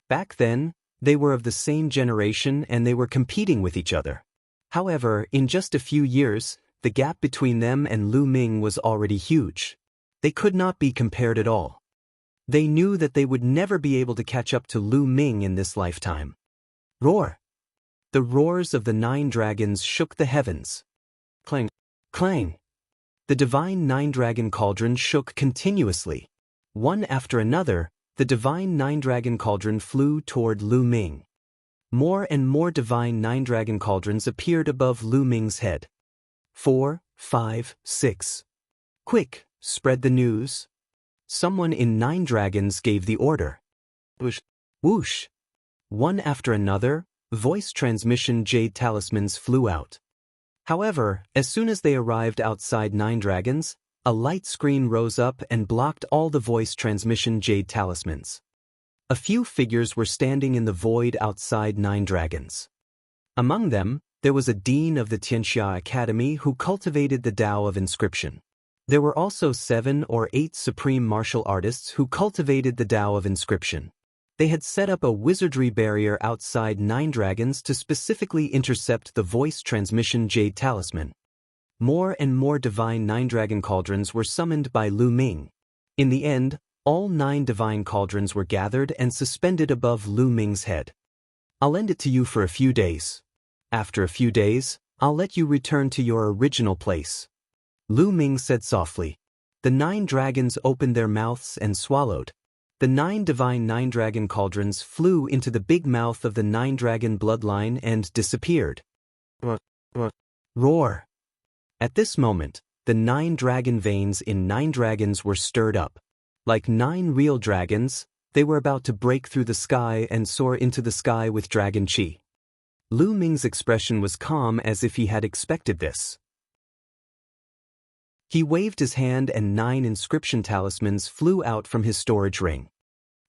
Back then, they were of the same generation and they were competing with each other. However, in just a few years, the gap between them and Lu Ming was already huge. They could not be compared at all. They knew that they would never be able to catch up to Lu Ming in this lifetime. Roar! The roars of the 9 dragons shook the heavens. Clang! Clang! The divine 9 dragon cauldron shook continuously. One after another, the divine 9 dragon cauldron flew toward Lu Ming. More and more divine 9 dragon cauldrons appeared above Lu Ming's head. 4, 5, 6. Quick, spread the news. Someone in 9 dragons gave the order. Whoosh! Whoosh! One after another, voice transmission jade talismans flew out. However, as soon as they arrived outside 9 dragons, a light screen rose up and blocked all the voice transmission jade talismans. A few figures were standing in the void outside 9 dragons. Among them, there was a dean of the Tianxia Academy who cultivated the Tao of Inscription. There were also 7 or 8 supreme martial artists who cultivated the Tao of Inscription. They had set up a wizardry barrier outside 9 dragons to specifically intercept the voice transmission jade talisman. More and more divine 9-dragon cauldrons were summoned by Lu Ming. In the end, all 9 divine cauldrons were gathered and suspended above Lu Ming's head. I'll lend it to you for a few days. After a few days, I'll let you return to your original place. Lu Ming said softly. The 9 dragons opened their mouths and swallowed. The 9 divine 9-dragon cauldrons flew into the big mouth of the 9-dragon bloodline and disappeared. Roar! At this moment, the 9 dragon veins in 9 dragons were stirred up. Like 9 real dragons, they were about to break through the sky and soar into the sky with dragon chi. Lu Ming's expression was calm as if he had expected this. He waved his hand and 9 inscription talismans flew out from his storage ring.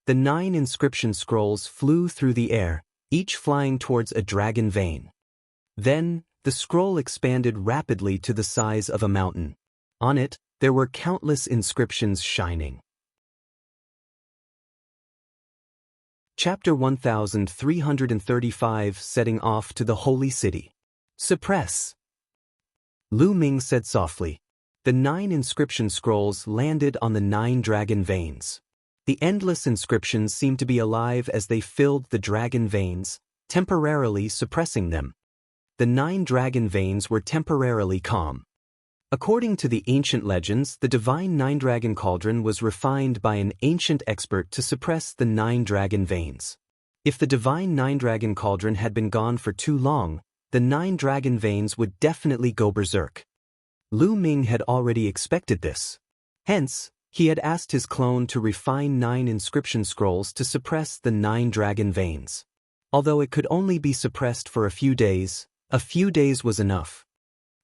The 9 inscription scrolls flew through the air, each flying towards a dragon vein. Then, the scroll expanded rapidly to the size of a mountain. On it, there were countless inscriptions shining. Chapter 1335 Setting Off to the Holy City. Suppress. Lu Ming said softly. The 9 inscription scrolls landed on the 9 dragon veins. The endless inscriptions seemed to be alive as they filled the dragon veins, temporarily suppressing them. The 9 dragon veins were temporarily calm. According to the ancient legends, the divine 9-dragon cauldron was refined by an ancient expert to suppress the 9 dragon veins. If the divine 9-dragon cauldron had been gone for too long, the 9 dragon veins would definitely go berserk. Lu Ming had already expected this. Hence, he had asked his clone to refine 9 inscription scrolls to suppress the 9 dragon veins. Although it could only be suppressed for a few days was enough.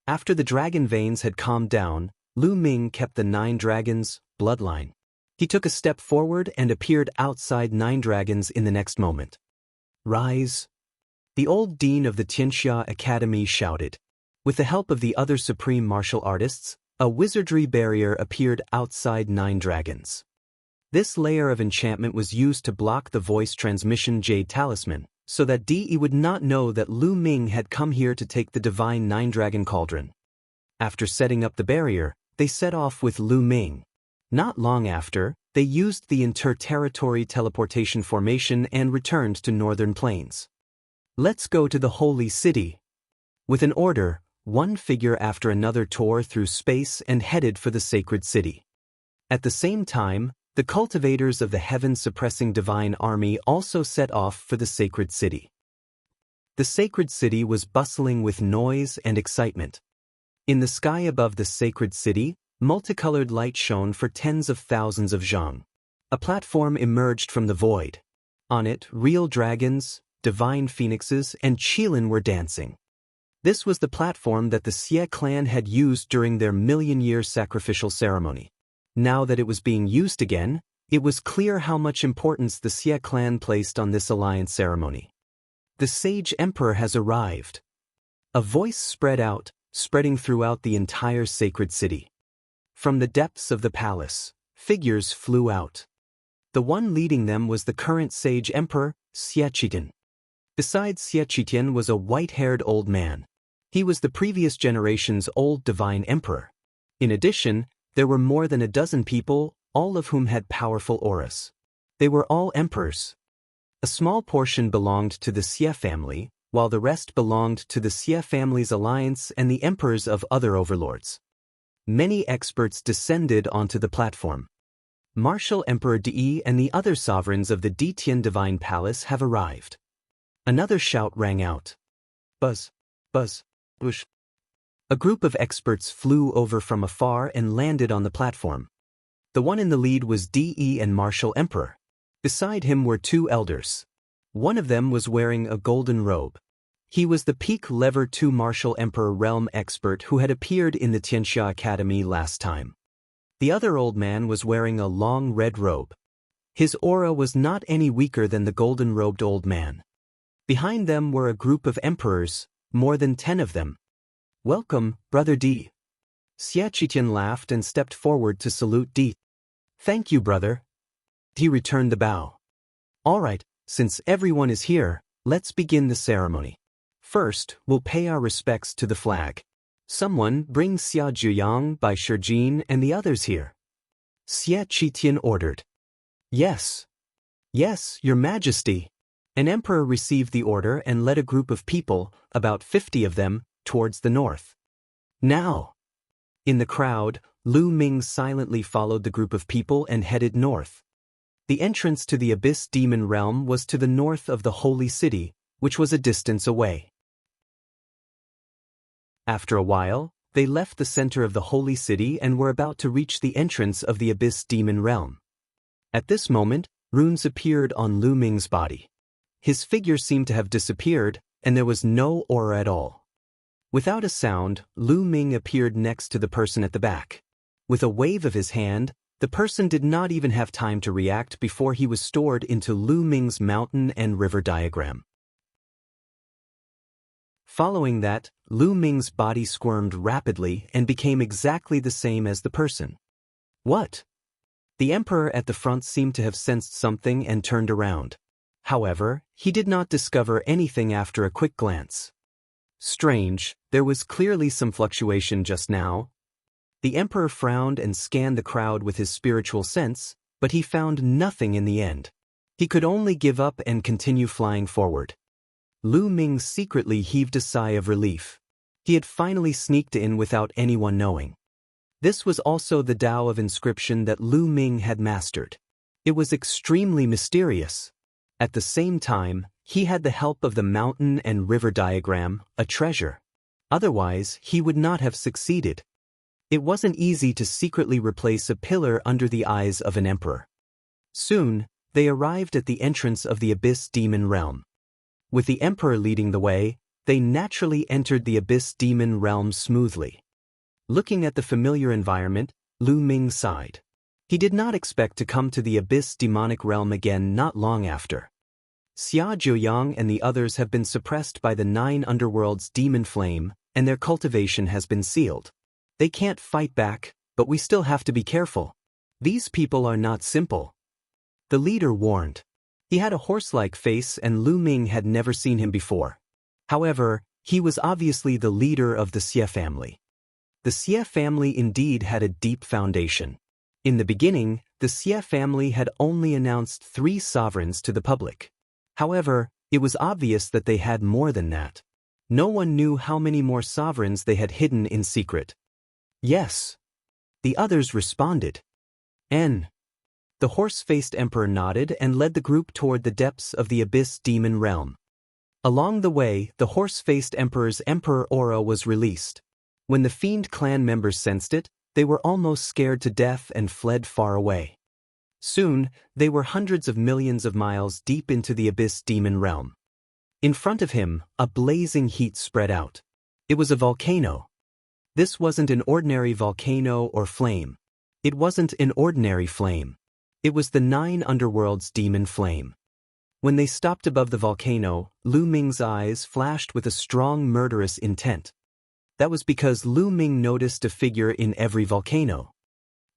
After the dragon veins had calmed down, Lu Ming kept the 9 dragons' bloodline. He took a step forward and appeared outside 9 dragons in the next moment. Rise! The old dean of the Tianxia Academy shouted. With the help of the other supreme martial artists, a wizardry barrier appeared outside 9 dragons. This layer of enchantment was used to block the voice transmission jade talisman, so that De would not know that Lu Ming had come here to take the divine 9-dragon cauldron. After setting up the barrier, they set off with Lu Ming. Not long after, they used the inter-territory teleportation formation and returned to northern plains. Let's go to the holy city. With an order, one figure after another tore through space and headed for the sacred city. At the same time, the cultivators of the heaven-suppressing divine army also set off for the sacred city. The sacred city was bustling with noise and excitement. In the sky above the sacred city, multicolored light shone for tens of thousands of zhang. A platform emerged from the void. On it, real dragons, divine phoenixes, and qilin were dancing. This was the platform that the Xie clan had used during their million-year sacrificial ceremony. Now that it was being used again, it was clear how much importance the Xie clan placed on this alliance ceremony. The Sage Emperor has arrived. A voice spread out, spreading throughout the entire sacred city. From the depths of the palace, figures flew out. The one leading them was the current Sage Emperor, Xie Qitian. Beside Xie Qitian was a white-haired old man. He was the previous generation's old divine emperor. In addition, there were more than a dozen people, all of whom had powerful auras. They were all emperors. A small portion belonged to the Xie family, while the rest belonged to the Xie family's alliance and the emperors of other overlords. Many experts descended onto the platform. Martial Emperor Di and the other sovereigns of the Ditian Divine Palace have arrived. Another shout rang out. Buzz, buzz, whoosh. A group of experts flew over from afar and landed on the platform. The one in the lead was Di and Martial Emperor. Beside him were 2 elders. One of them was wearing a golden robe. He was the Peak Lever 2 Martial Emperor realm expert who had appeared in the Tianxia Academy last time. The other old man was wearing a long red robe. His aura was not any weaker than the golden-robed old man. Behind them were a group of emperors, more than 10 of them. Welcome, Brother Di. Xie Qitian laughed and stepped forward to salute Di. Thank you, brother. Di returned the bow. Alright, since everyone is here, let's begin the ceremony. First, we'll pay our respects to the flag. Someone bring Xia Zhuyang by Shijin and the others here. Xie Qitian ordered. Yes. Yes, Your Majesty. An emperor received the order and led a group of people, about 50 of them, towards the north. Now. In the crowd, Lu Ming silently followed the group of people and headed north. The entrance to the Abyss Demon Realm was to the north of the Holy City, which was a distance away. After a while, they left the center of the Holy City and were about to reach the entrance of the Abyss Demon Realm. At this moment, runes appeared on Lu Ming's body. His figure seemed to have disappeared, and there was no aura at all. Without a sound, Lu Ming appeared next to the person at the back. With a wave of his hand, the person did not even have time to react before he was stored into Lu Ming's mountain and river diagram. Following that, Lu Ming's body squirmed rapidly and became exactly the same as the person. What? The emperor at the front seemed to have sensed something and turned around. However, he did not discover anything after a quick glance. Strange, there was clearly some fluctuation just now. The emperor frowned and scanned the crowd with his spiritual sense, but he found nothing in the end. He could only give up and continue flying forward. Lu Ming secretly heaved a sigh of relief. He had finally sneaked in without anyone knowing. This was also the Tao of inscription that Lu Ming had mastered. It was extremely mysterious. At the same time, he had the help of the mountain and river diagram, a treasure. Otherwise, he would not have succeeded. It wasn't easy to secretly replace a pillar under the eyes of an emperor. Soon, they arrived at the entrance of the Abyss Demon Realm. With the emperor leading the way, they naturally entered the Abyss Demon Realm smoothly. Looking at the familiar environment, Lu Ming sighed. He did not expect to come to the Abyss Demonic Realm again not long after. Xia Zhuyang and the others have been suppressed by the 9 underworld's demon flame, and their cultivation has been sealed. They can't fight back, but we still have to be careful. These people are not simple. The leader warned. He had a horse-like face and Lu Ming had never seen him before. However, he was obviously the leader of the Xie family. The Xie family indeed had a deep foundation. In the beginning, the Xie family had only announced 3 sovereigns to the public. However, it was obvious that they had more than that. No one knew how many more sovereigns they had hidden in secret. Yes. The others responded. N. The horse-faced emperor nodded and led the group toward the depths of the Abyss Demon Realm. Along the way, the horse-faced emperor's emperor aura was released. When the Fiend clan members sensed it, they were almost scared to death and fled far away. Soon, they were hundreds of millions of miles deep into the Abyss Demon Realm. In front of him, a blazing heat spread out. It was a volcano. This wasn't an ordinary volcano or flame. It wasn't an ordinary flame. It was the 9 underworld's demon flame. When they stopped above the volcano, Lu Ming's eyes flashed with a strong murderous intent. That was because Lu Ming noticed a figure in every volcano.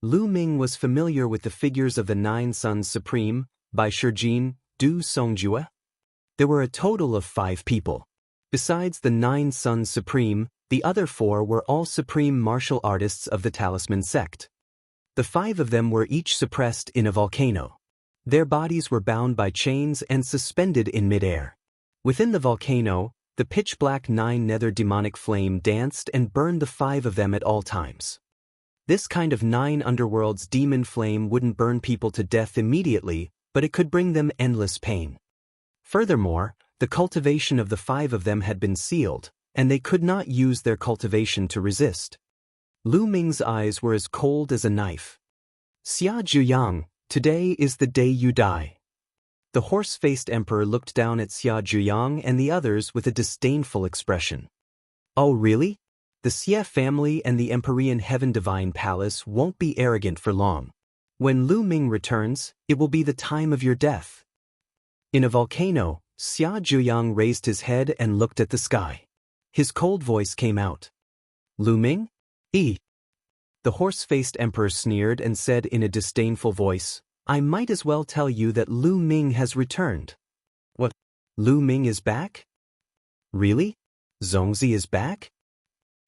Lu Ming was familiar with the figures of the 9 Suns Supreme, by Shijin, Du Songjue. There were a total of 5 people. Besides the 9 Suns Supreme, the other 4 were all supreme martial artists of the Talisman sect. The 5 of them were each suppressed in a volcano. Their bodies were bound by chains and suspended in midair. Within the volcano, the pitch-black 9 nether demonic flame danced and burned the 5 of them at all times. This kind of 9 underworld's demon flame wouldn't burn people to death immediately, but it could bring them endless pain. Furthermore, the cultivation of the 5 of them had been sealed, and they could not use their cultivation to resist. Lu Ming's eyes were as cold as a knife. Xia Zhuyang, today is the day you die. The horse-faced emperor looked down at Xia Zhuyang and the others with a disdainful expression. Oh really? The Xie family and the Empyrean Heaven Divine Palace won't be arrogant for long. When Lu Ming returns, it will be the time of your death. In a volcano, Xia Zhuyang raised his head and looked at the sky. His cold voice came out. Lu Ming? The horse-faced emperor sneered and said in a disdainful voice, I might as well tell you that Lu Ming has returned. What? Lu Ming is back? Really? Zongzi is back?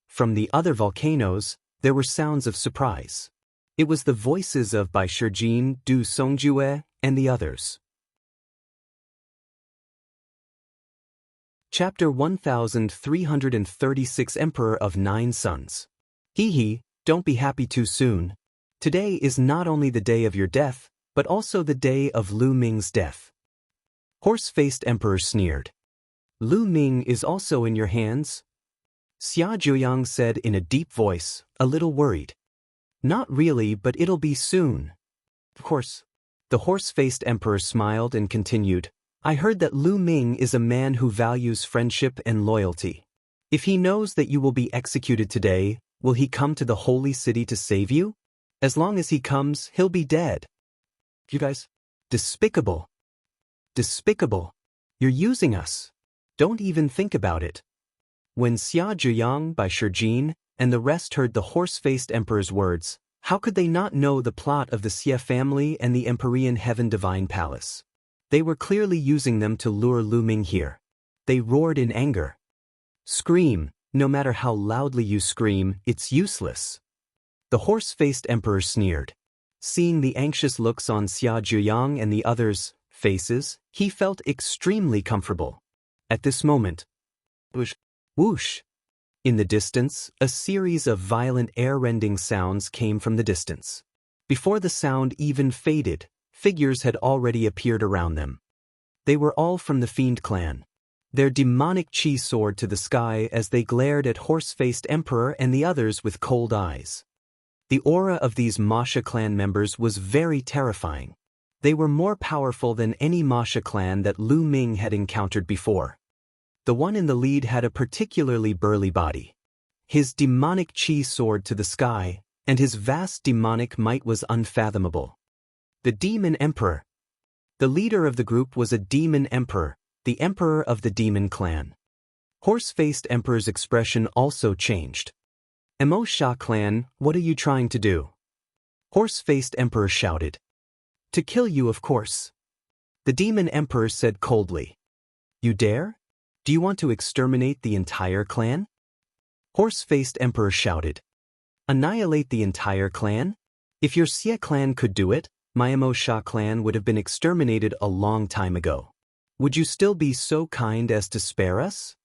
From the other volcanoes, there were sounds of surprise. It was the voices of Bai Shijin, Du Songjue, and the others. Chapter 1336 Emperor of Nine Suns. Hee, don't be happy too soon. Today is not only the day of your death, but also the day of Lu Ming's death. Horse-faced Emperor sneered. Lu Ming is also in your hands? Xia Zhuoyang said in a deep voice, a little worried. Not really, but it'll be soon. Of course. The horse-faced Emperor smiled and continued, I heard that Lu Ming is a man who values friendship and loyalty. If he knows that you will be executed today, will he come to the holy city to save you? As long as he comes, he'll be dead. You guys? Despicable. Despicable. You're using us. Don't even think about it. When Xia Zhuoyang, Bai Shijin, and the rest heard the horse-faced Emperor's words, how could they not know the plot of the Xie family and the Empyrean Heaven Divine Palace? They were clearly using them to lure Lu Ming here. They roared in anger. Scream, no matter how loudly you scream, it's useless. The horse-faced Emperor sneered. Seeing the anxious looks on Xia Zhuoyang and the others' faces, he felt extremely comfortable. At this moment, whoosh, whoosh. In the distance, a series of violent air-rending sounds came from the distance. Before the sound even faded, figures had already appeared around them. They were all from the Fiend clan. Their demonic chi soared to the sky as they glared at horse-faced Emperor and the others with cold eyes. The aura of these Masha clan members was very terrifying. They were more powerful than any Masha clan that Lu Ming had encountered before. The one in the lead had a particularly burly body. His demonic chi soared to the sky, and his vast demonic might was unfathomable. The Demon Emperor. The leader of the group was a Demon Emperor, the Emperor of the Demon Clan. Horse-faced Emperor's expression also changed. Emo Sha clan, what are you trying to do? Horse-faced Emperor shouted. To kill you, of course. The Demon Emperor said coldly. You dare? Do you want to exterminate the entire clan? Horse-faced Emperor shouted. Annihilate the entire clan? If your Xie clan could do it, my Emo Sha clan would have been exterminated a long time ago. Would you still be so kind as to spare us?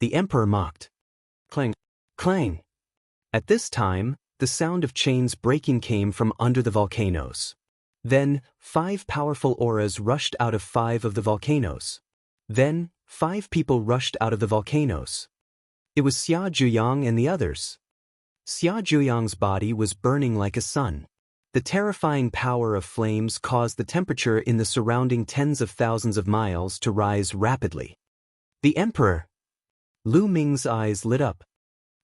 The Emperor mocked. Clang, clang. At this time, the sound of chains breaking came from under the volcanoes. Then, 5 powerful auras rushed out of 5 of the volcanoes. Then, 5 people rushed out of the volcanoes. It was Xia Zhuoyang and the others. Xia Zhuoyang's body was burning like a sun. The terrifying power of flames caused the temperature in the surrounding tens of thousands of miles to rise rapidly. The Emperor. Lu Ming's eyes lit up.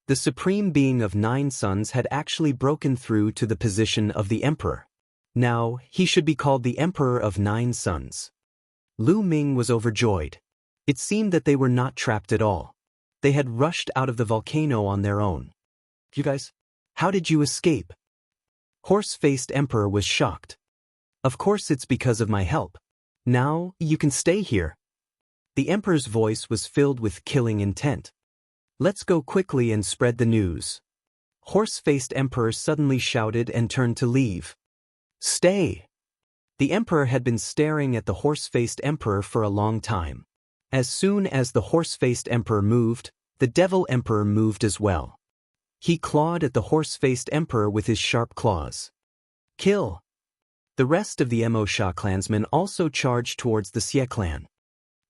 The Supreme Being of 9 Suns had actually broken through to the position of the Emperor. Now, he should be called the Emperor of 9 Suns. Lu Ming was overjoyed. It seemed that they were not trapped at all. They had rushed out of the volcano on their own. You guys, how did you escape? Horse-faced Emperor was shocked. Of course it's because of my help. Now, you can stay here. The Emperor's voice was filled with killing intent. Let's go quickly and spread the news. Horse-faced Emperor suddenly shouted and turned to leave. Stay! The Emperor had been staring at the horse-faced Emperor for a long time. As soon as the horse-faced Emperor moved, the Devil Emperor moved as well. He clawed at the horse-faced Emperor with his sharp claws. Kill! The rest of the Emo Sha clansmen also charged towards the Xie clan.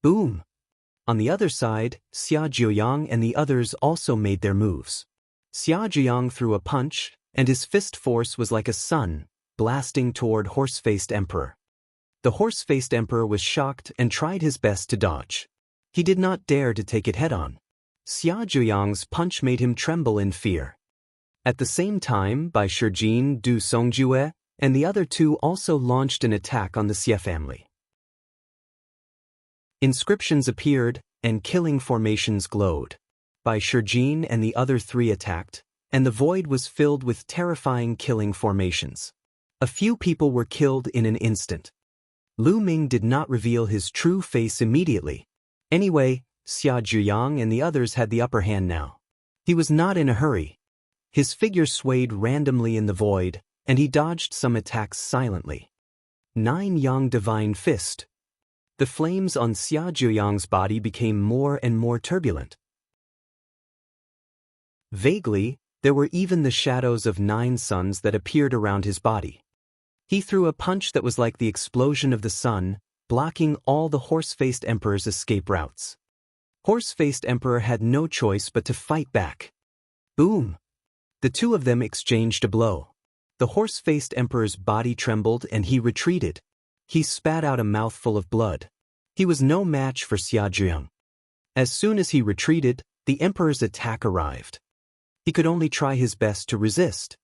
Boom! On the other side, Xia Zhuoyang and the others also made their moves. Xia Zhuoyang threw a punch, and his fist force was like a sun, blasting toward horse-faced Emperor. The horse-faced Emperor was shocked and tried his best to dodge. He did not dare to take it head-on. Xia Zhuoyang's punch made him tremble in fear. At the same time, Bai Shijin, Du Songjue, and the other 2 also launched an attack on the Xie family. Inscriptions appeared, and killing formations glowed. Bai Shijin and the other 3 attacked, and the void was filled with terrifying killing formations. A few people were killed in an instant. Lu Ming did not reveal his true face immediately. Anyway, Xia Zhiyang and the others had the upper hand now. He was not in a hurry. His figure swayed randomly in the void, and he dodged some attacks silently. 9 Yang Divine Fist. The flames on Xia Zhiyang's body became more and more turbulent. Vaguely, there were even the shadows of 9 suns that appeared around his body. He threw a punch that was like the explosion of the sun, blocking all the horse-faced emperor's escape routes. Horse-faced emperor had no choice but to fight back. Boom! The two of them exchanged a blow. The horse-faced emperor's body trembled and he retreated. He spat out a mouthful of blood. He was no match for Xia Zhiyang. As soon as he retreated, the emperor's attack arrived. He could only try his best to resist.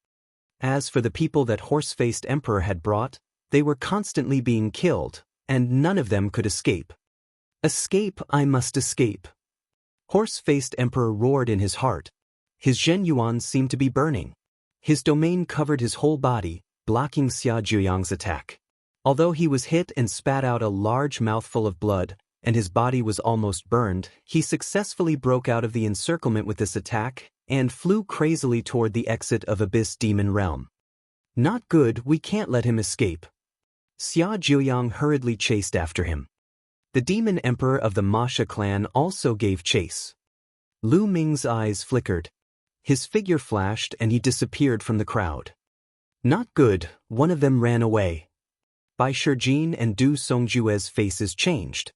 As for the people that horse-faced emperor had brought, they were constantly being killed, and none of them could escape. Escape, I must escape. Horse-faced emperor roared in his heart. His Zhenyuan seemed to be burning. His domain covered his whole body, blocking Xia Zhiyang's attack. Although he was hit and spat out a large mouthful of blood, and his body was almost burned, he successfully broke out of the encirclement with this attack, and flew crazily toward the exit of Abyss Demon Realm. Not good, we can't let him escape. Xia Zhiyang hurriedly chased after him. The demon emperor of the Masha clan also gave chase. Lu Ming's eyes flickered. His figure flashed and he disappeared from the crowd. Not good, one of them ran away. Bai Shijin and Du Songjue's faces changed.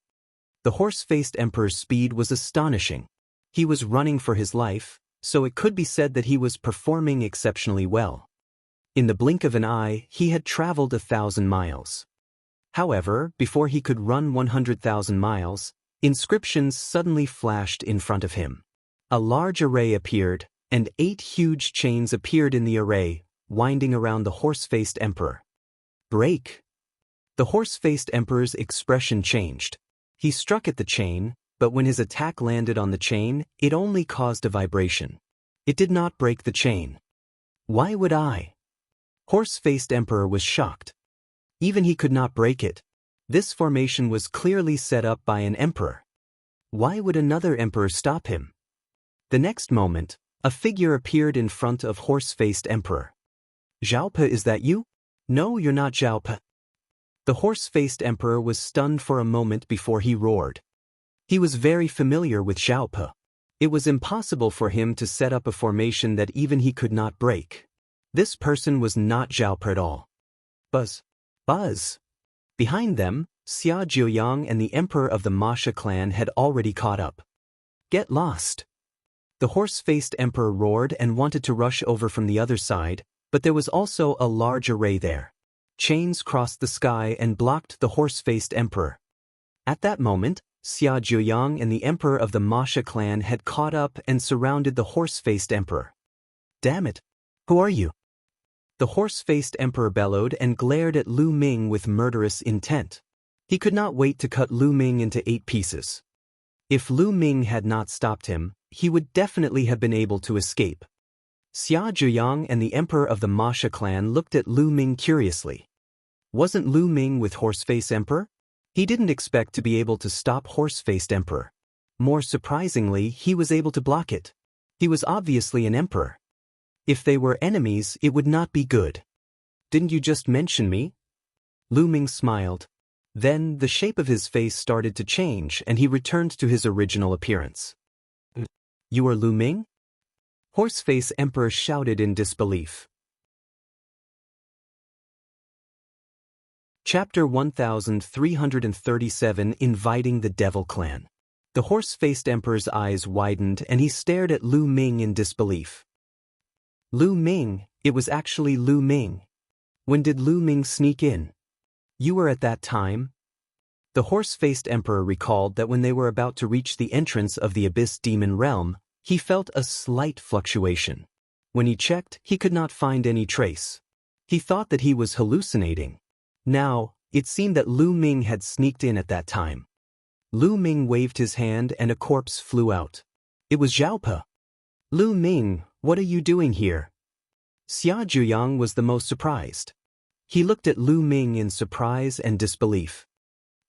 The horse-faced emperor's speed was astonishing. He was running for his life, so it could be said that he was performing exceptionally well. In the blink of an eye, he had traveled 1,000 miles. However, before he could run 100,000 miles, inscriptions suddenly flashed in front of him. A large array appeared, and 8 huge chains appeared in the array, winding around the horse-faced emperor. Break! The horse-faced emperor's expression changed. He struck at the chain, but when his attack landed on the chain, it only caused a vibration. It did not break the chain. Why would I? Horse-faced emperor was shocked. Even he could not break it. This formation was clearly set up by an emperor. Why would another emperor stop him? The next moment, a figure appeared in front of horse-faced emperor. Zhaope, is that you? No, you're not Zhaope. The horse-faced emperor was stunned for a moment before he roared. He was very familiar with Zhaope. It was impossible for him to set up a formation that even he could not break. This person was not Zhaope at all. Buzz. Buzz. Behind them, Xia Zhiyang and the emperor of the Masha clan had already caught up. Get lost. The horse-faced emperor roared and wanted to rush over from the other side, but there was also a large array there. Chains crossed the sky and blocked the horse-faced emperor. At that moment, Xia Zhiyang and the emperor of the Masha clan had caught up and surrounded the horse-faced emperor. Damn it! Who are you? The horse-faced emperor bellowed and glared at Lu Ming with murderous intent. He could not wait to cut Lu Ming into 8 pieces. If Lu Ming had not stopped him, he would definitely have been able to escape. Xia Zhiyang and the emperor of the Masha clan looked at Lu Ming curiously. Wasn't Lu Ming with Horseface Emperor? He didn't expect to be able to stop Horsefaced Emperor. More surprisingly, he was able to block it. He was obviously an emperor. If they were enemies, it would not be good. Didn't you just mention me? Lu Ming smiled. Then, the shape of his face started to change and he returned to his original appearance. You are Lu Ming? Horseface Emperor shouted in disbelief. Chapter 1337 Inviting the Devil Clan. The horse-faced emperor's eyes widened and he stared at Lu Ming in disbelief. Lu Ming, it was actually Lu Ming. When did Lu Ming sneak in? You were at that time? The horse-faced emperor recalled that when they were about to reach the entrance of the Abyss Demon Realm, he felt a slight fluctuation. When he checked, he could not find any trace. He thought that he was hallucinating. Now, it seemed that Lu Ming had sneaked in at that time. Lu Ming waved his hand and a corpse flew out. It was Zhaope. Lu Ming, what are you doing here? Xia Zhiyang was the most surprised. He looked at Lu Ming in surprise and disbelief.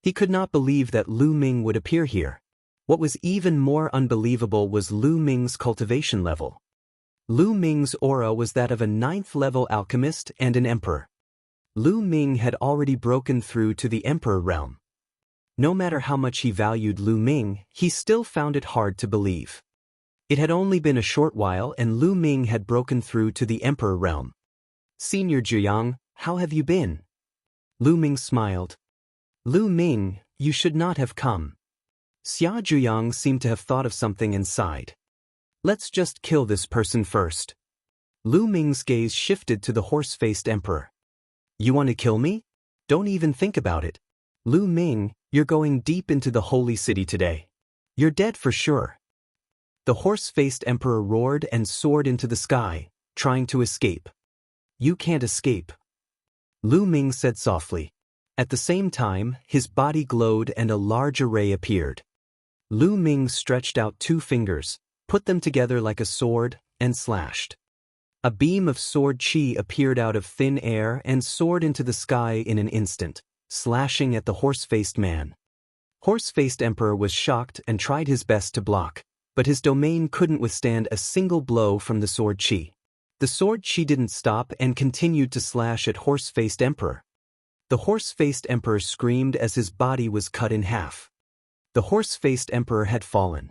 He could not believe that Lu Ming would appear here. What was even more unbelievable was Lu Ming's cultivation level. Lu Ming's aura was that of a 9th-level alchemist and an emperor. Lu Ming had already broken through to the emperor realm. No matter how much he valued Lu Ming, he still found it hard to believe. It had only been a short while and Lu Ming had broken through to the emperor realm. "Senior Zhuyang, how have you been?" Lu Ming smiled. "Lu Ming, you should not have come." Xia Zhuyang seemed to have thought of something and sighed. "Let's just kill this person first." Lu Ming's gaze shifted to the horse-faced emperor. "You want to kill me? Don't even think about it. Lu Ming, you're going deep into the holy city today. You're dead for sure." The horse-faced emperor roared and soared into the sky, trying to escape. "You can't escape," Lu Ming said softly. At the same time, his body glowed and a large array appeared. Lu Ming stretched out 2 fingers, put them together like a sword, and slashed. A beam of sword chi appeared out of thin air and soared into the sky in an instant, slashing at the horse-faced man. Horse-faced emperor was shocked and tried his best to block, but his domain couldn't withstand a single blow from the sword chi. The sword chi didn't stop and continued to slash at horse-faced emperor. The horse-faced emperor screamed as his body was cut in half. The horse-faced emperor had fallen.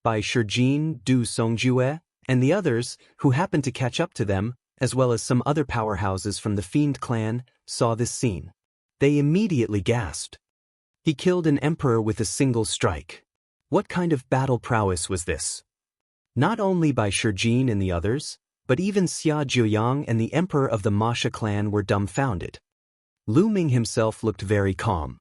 Bai Shijin, Du Songjue, and the others, who happened to catch up to them, as well as some other powerhouses from the Fiend clan, saw this scene. They immediately gasped. He killed an emperor with a single strike. What kind of battle prowess was this? Not only Bai Shijin and the others, but even Xia Zhuyang and the emperor of the Masha clan were dumbfounded. Lu Ming himself looked very calm.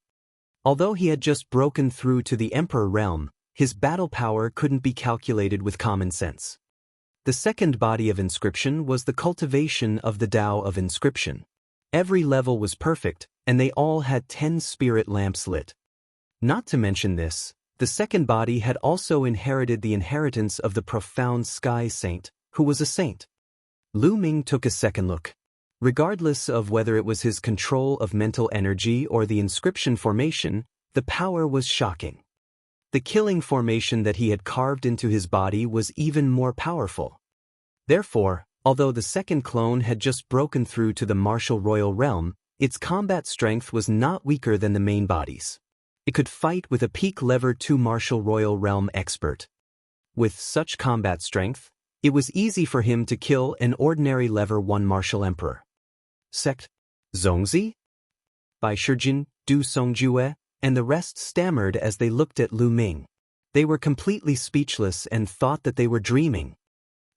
Although he had just broken through to the emperor realm, his battle power couldn't be calculated with common sense. The second body of inscription was the cultivation of the Tao of inscription. Every level was perfect, and they all had 10 spirit lamps lit. Not to mention this, the second body had also inherited the inheritance of the profound sky saint, who was a saint. Lu Ming took a second look. Regardless of whether it was his control of mental energy or the inscription formation, the power was shocking. The killing formation that he had carved into his body was even more powerful. Therefore, although the second clone had just broken through to the martial royal realm, its combat strength was not weaker than the main bodies. It could fight with a peak level 2 martial royal realm expert. With such combat strength, it was easy for him to kill an ordinary level 1 martial emperor. Sect Zongzi? Bai Shijin, Du Songjue, and the rest stammered as they looked at Lu Ming. They were completely speechless and thought that they were dreaming.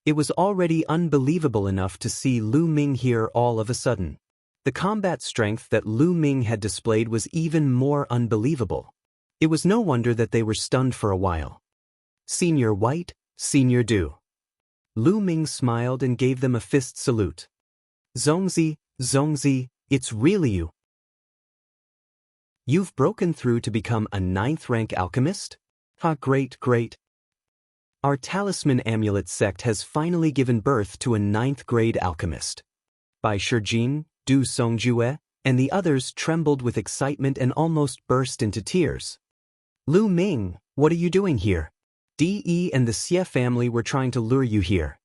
It was already unbelievable enough to see Lu Ming here all of a sudden. The combat strength that Lu Ming had displayed was even more unbelievable. It was no wonder that they were stunned for a while. "Senior White, Senior Du." Lu Ming smiled and gave them a fist salute. "Zongzi, Zongzi, it's really you. You've broken through to become a 9th-rank alchemist? Ha, great, great. Our talisman amulet sect has finally given birth to a 9th-grade alchemist." Bai Shijin, Du Songjue, and the others trembled with excitement and almost burst into tears. "Lu Ming, what are you doing here? De and the Xie family were trying to lure you here."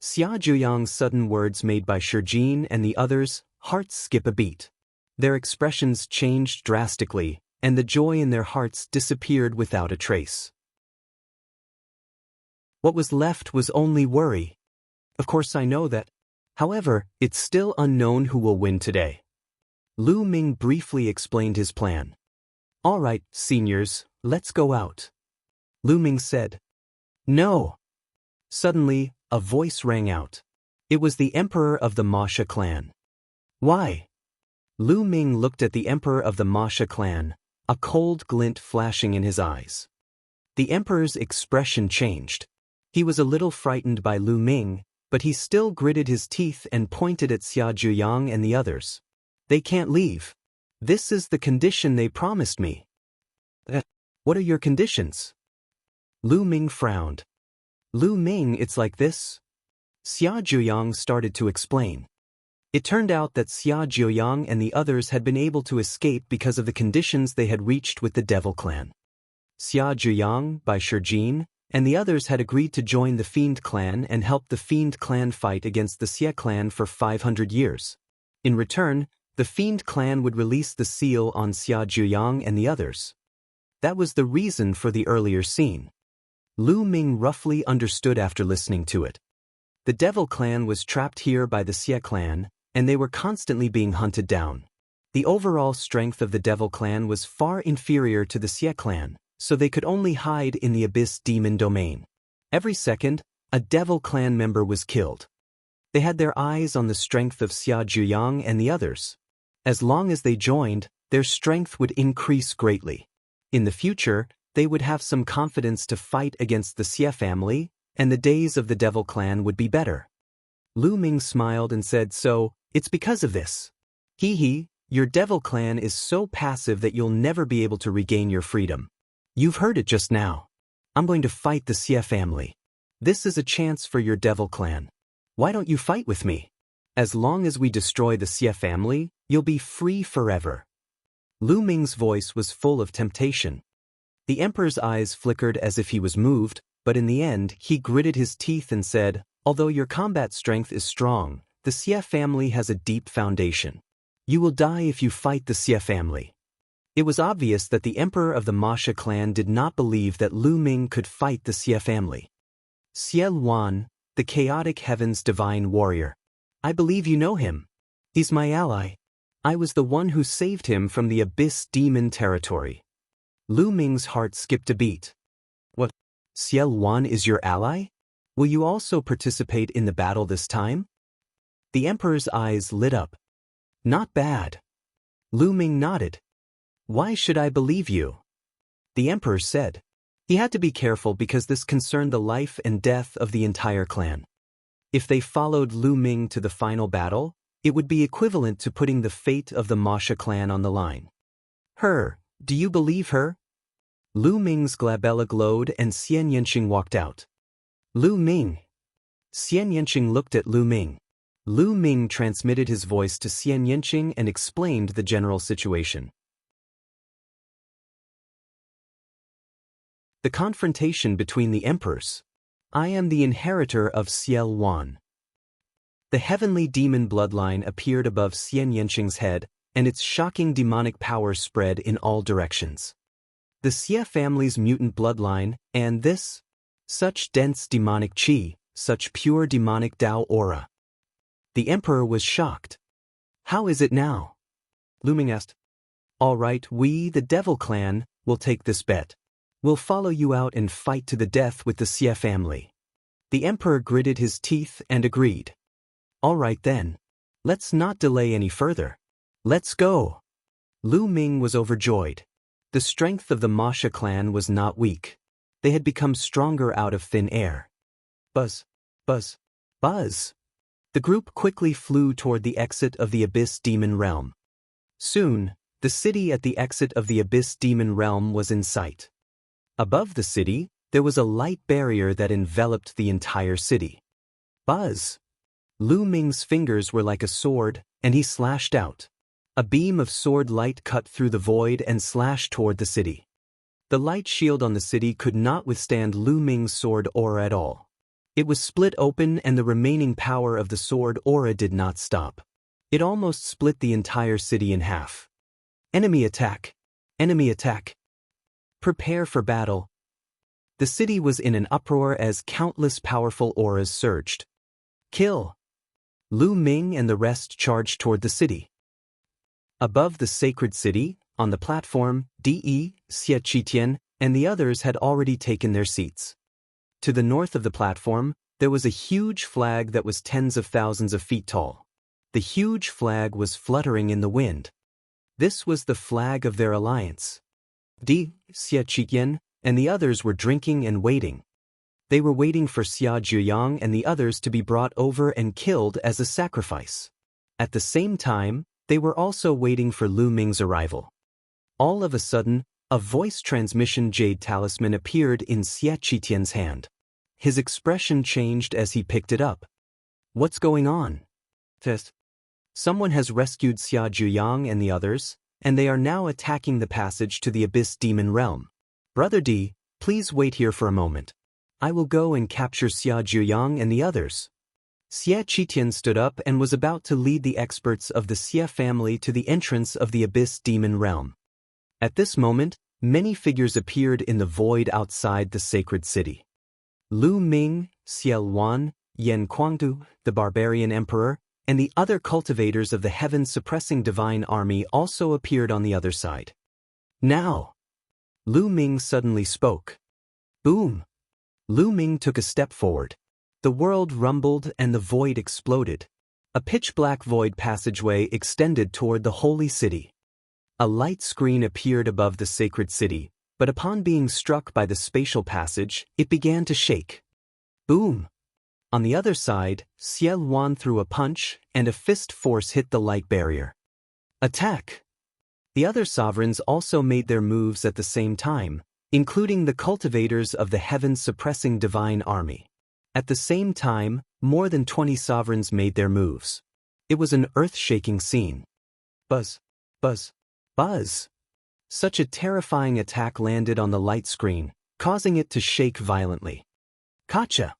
Xia Zhuyang's sudden words made Bai Shijin and the others' hearts skip a beat. Their expressions changed drastically, and the joy in their hearts disappeared without a trace. What was left was only worry. Of course I know that. However, it's still unknown who will win today. Lu Ming briefly explained his plan. "All right, seniors, let's go out." Lu Ming said. "No." Suddenly, a voice rang out. It was the emperor of the Masha clan. "Why?" Lu Ming looked at the emperor of the Masha clan, a cold glint flashing in his eyes. The emperor's expression changed. He was a little frightened by Lu Ming, but he still gritted his teeth and pointed at Xia Zhuyang and the others. "They can't leave. This is the condition they promised me." "What are your conditions?" Lu Ming frowned. "Lu Ming, it's like this." Xia Zhuyang started to explain. It turned out that Xia Jiuyang and the others had been able to escape because of the conditions they had reached with the Devil Clan. Xia Jiuyang, Bai Shijin, and the others had agreed to join the Fiend Clan and help the Fiend Clan fight against the Xia Clan for 500 years. In return, the Fiend Clan would release the seal on Xia Jiuyang and the others. That was the reason for the earlier scene. Lu Ming roughly understood after listening to it. The Devil Clan was trapped here by the Xia Clan, and they were constantly being hunted down. The overall strength of the Devil Clan was far inferior to the Xia Clan, so they could only hide in the Abyss Demon domain. Every second, a Devil Clan member was killed. They had their eyes on the strength of Xia Jiuyang and the others. As long as they joined, their strength would increase greatly. In the future, they would have some confidence to fight against the Xia family, and the days of the Devil Clan would be better. Lu Ming smiled and said, "So, it's because of this. Hee, your Devil Clan is so passive that you'll never be able to regain your freedom. You've heard it just now. I'm going to fight the Xia family. This is a chance for your Devil Clan. Why don't you fight with me? As long as we destroy the Xia family, you'll be free forever." Lu Ming's voice was full of temptation. The Emperor's eyes flickered as if he was moved, but in the end, he gritted his teeth and said, "Although your combat strength is strong, the Xia family has a deep foundation. You will die if you fight the Xia family." It was obvious that the Emperor of the Masha clan did not believe that Lu Ming could fight the Xia family. "Xie Luan, the Chaotic Heaven's divine warrior. I believe you know him. He's my ally. I was the one who saved him from the Abyss Demon territory." Lu Ming's heart skipped a beat. "What? Xie Luan is your ally? Will you also participate in the battle this time?" The Emperor's eyes lit up. "Not bad." Lu Ming nodded. "Why should I believe you?" The Emperor said. He had to be careful because this concerned the life and death of the entire clan. If they followed Lu Ming to the final battle, it would be equivalent to putting the fate of the Masha clan on the line. "Her, do you believe her?" Lu Ming's glabella glowed and Xian Yanqing walked out. "Lu Ming." Xian Yanqing looked at Lu Ming. Lu Ming transmitted his voice to Xian Yanqing and explained the general situation. The confrontation between the emperors. "I am the inheritor of Xie Luan." The heavenly demon bloodline appeared above Xian Yanqing's head, and its shocking demonic power spread in all directions. The Xie family's mutant bloodline, and this? Such dense demonic qi, such pure demonic Dao aura. The emperor was shocked. "How is it now?" Lu Ming asked. "All right, we, the Devil Clan, will take this bet. We'll follow you out and fight to the death with the Xie family." The emperor gritted his teeth and agreed. "All right then. Let's not delay any further. Let's go." Lu Ming was overjoyed. The strength of the Masha clan was not weak. They had become stronger out of thin air. Buzz, buzz, buzz. The group quickly flew toward the exit of the Abyss Demon Realm. Soon, the city at the exit of the Abyss Demon Realm was in sight. Above the city, there was a light barrier that enveloped the entire city. Buzz! Lu Ming's fingers were like a sword, and he slashed out. A beam of sword light cut through the void and slashed toward the city. The light shield on the city could not withstand Lu Ming's sword aura at all. It was split open and the remaining power of the sword aura did not stop. It almost split the entire city in half. Enemy attack! Enemy attack! Prepare for battle. The city was in an uproar as countless powerful auras surged. Kill! Lu Ming and the rest charged toward the city. Above the sacred city, on the platform, De, Xie Qitian, and the others had already taken their seats. To the north of the platform, there was a huge flag that was tens of thousands of feet tall. The huge flag was fluttering in the wind. This was the flag of their alliance. De, Xie Qitian, and the others were drinking and waiting. They were waiting for Xia Jiuyang and the others to be brought over and killed as a sacrifice. At the same time, they were also waiting for Lu Ming's arrival. All of a sudden, a voice transmission jade talisman appeared in Xie Qitian's hand. His expression changed as he picked it up. What's going on? Test. Someone has rescued Xia Zhuyang and the others, and they are now attacking the passage to the Abyss Demon Realm. Brother D, please wait here for a moment. I will go and capture Xia Zhuyang and the others. Xie Qitian stood up and was about to lead the experts of the Xie family to the entrance of the Abyss Demon Realm. At this moment, many figures appeared in the void outside the sacred city. Lu Ming, Xie Wan, Yan Kuangdu, the barbarian emperor, and the other cultivators of the heaven-suppressing divine army also appeared on the other side. Now! Lu Ming suddenly spoke. Boom! Lu Ming took a step forward. The world rumbled and the void exploded. A pitch-black void passageway extended toward the holy city. A light screen appeared above the sacred city, but upon being struck by the spatial passage, it began to shake. Boom! On the other side, Xie Wan threw a punch, and a fist force hit the light barrier. Attack! The other sovereigns also made their moves at the same time, including the cultivators of the heaven-suppressing divine army. At the same time, more than 20 sovereigns made their moves. It was an earth-shaking scene. Buzz! Buzz! Buzz! Such a terrifying attack landed on the light screen, causing it to shake violently. Gotcha!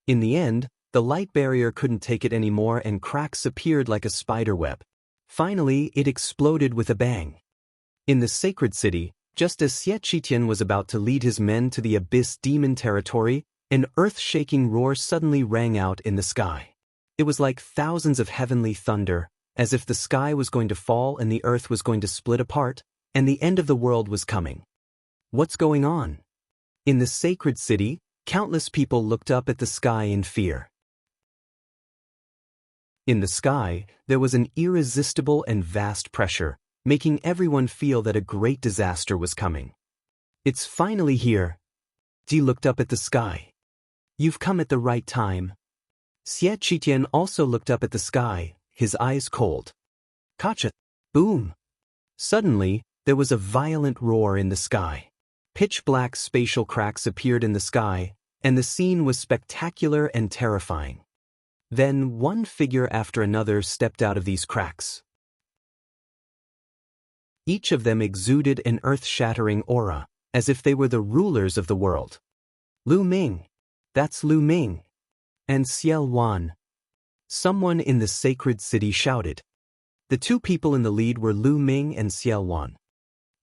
In the end, the light barrier couldn't take it anymore and cracks appeared like a spider web. Finally, it exploded with a bang. In the sacred city, just as Xie Qitian was about to lead his men to the Abyss Demon territory, an earth-shaking roar suddenly rang out in the sky. It was like thousands of heavenly thunder, as if the sky was going to fall and the earth was going to split apart, and the end of the world was coming. What's going on? In the sacred city, countless people looked up at the sky in fear. In the sky, there was an irresistible and vast pressure, making everyone feel that a great disaster was coming. It's finally here. Ji looked up at the sky. You've come at the right time. Xie Qitian also looked up at the sky, his eyes cold. Gotcha! Boom! Suddenly, there was a violent roar in the sky. Pitch-black spatial cracks appeared in the sky, and the scene was spectacular and terrifying. Then one figure after another stepped out of these cracks. Each of them exuded an earth-shattering aura, as if they were the rulers of the world. Lu Ming. That's Lu Ming. And Xie Wan. Someone in the sacred city shouted. The two people in the lead were Lu Ming and Xie Wan.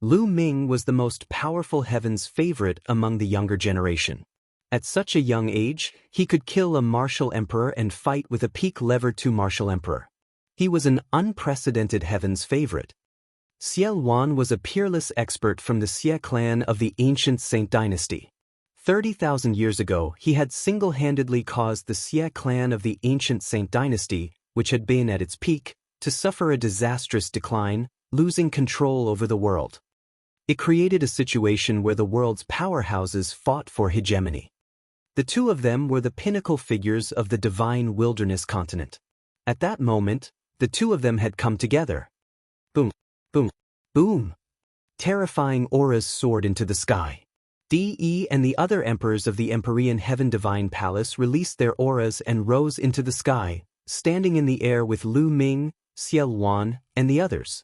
Lu Ming was the most powerful heaven's favorite among the younger generation. At such a young age, he could kill a martial emperor and fight with a peak lever 2 martial emperor. He was an unprecedented heaven's favorite. Xie Wan was a peerless expert from the Xie clan of the ancient Saint dynasty. 30,000 years ago, he had single-handedly caused the Xie clan of the ancient Saint dynasty, which had been at its peak, to suffer a disastrous decline, losing control over the world. It created a situation where the world's powerhouses fought for hegemony. The two of them were the pinnacle figures of the divine wilderness continent. At that moment, the two of them had come together. Boom, boom, boom. Terrifying auras soared into the sky. De and the other emperors of the Empyrean Heaven Divine Palace released their auras and rose into the sky, standing in the air with Lu Ming, Xie Wan, and the others.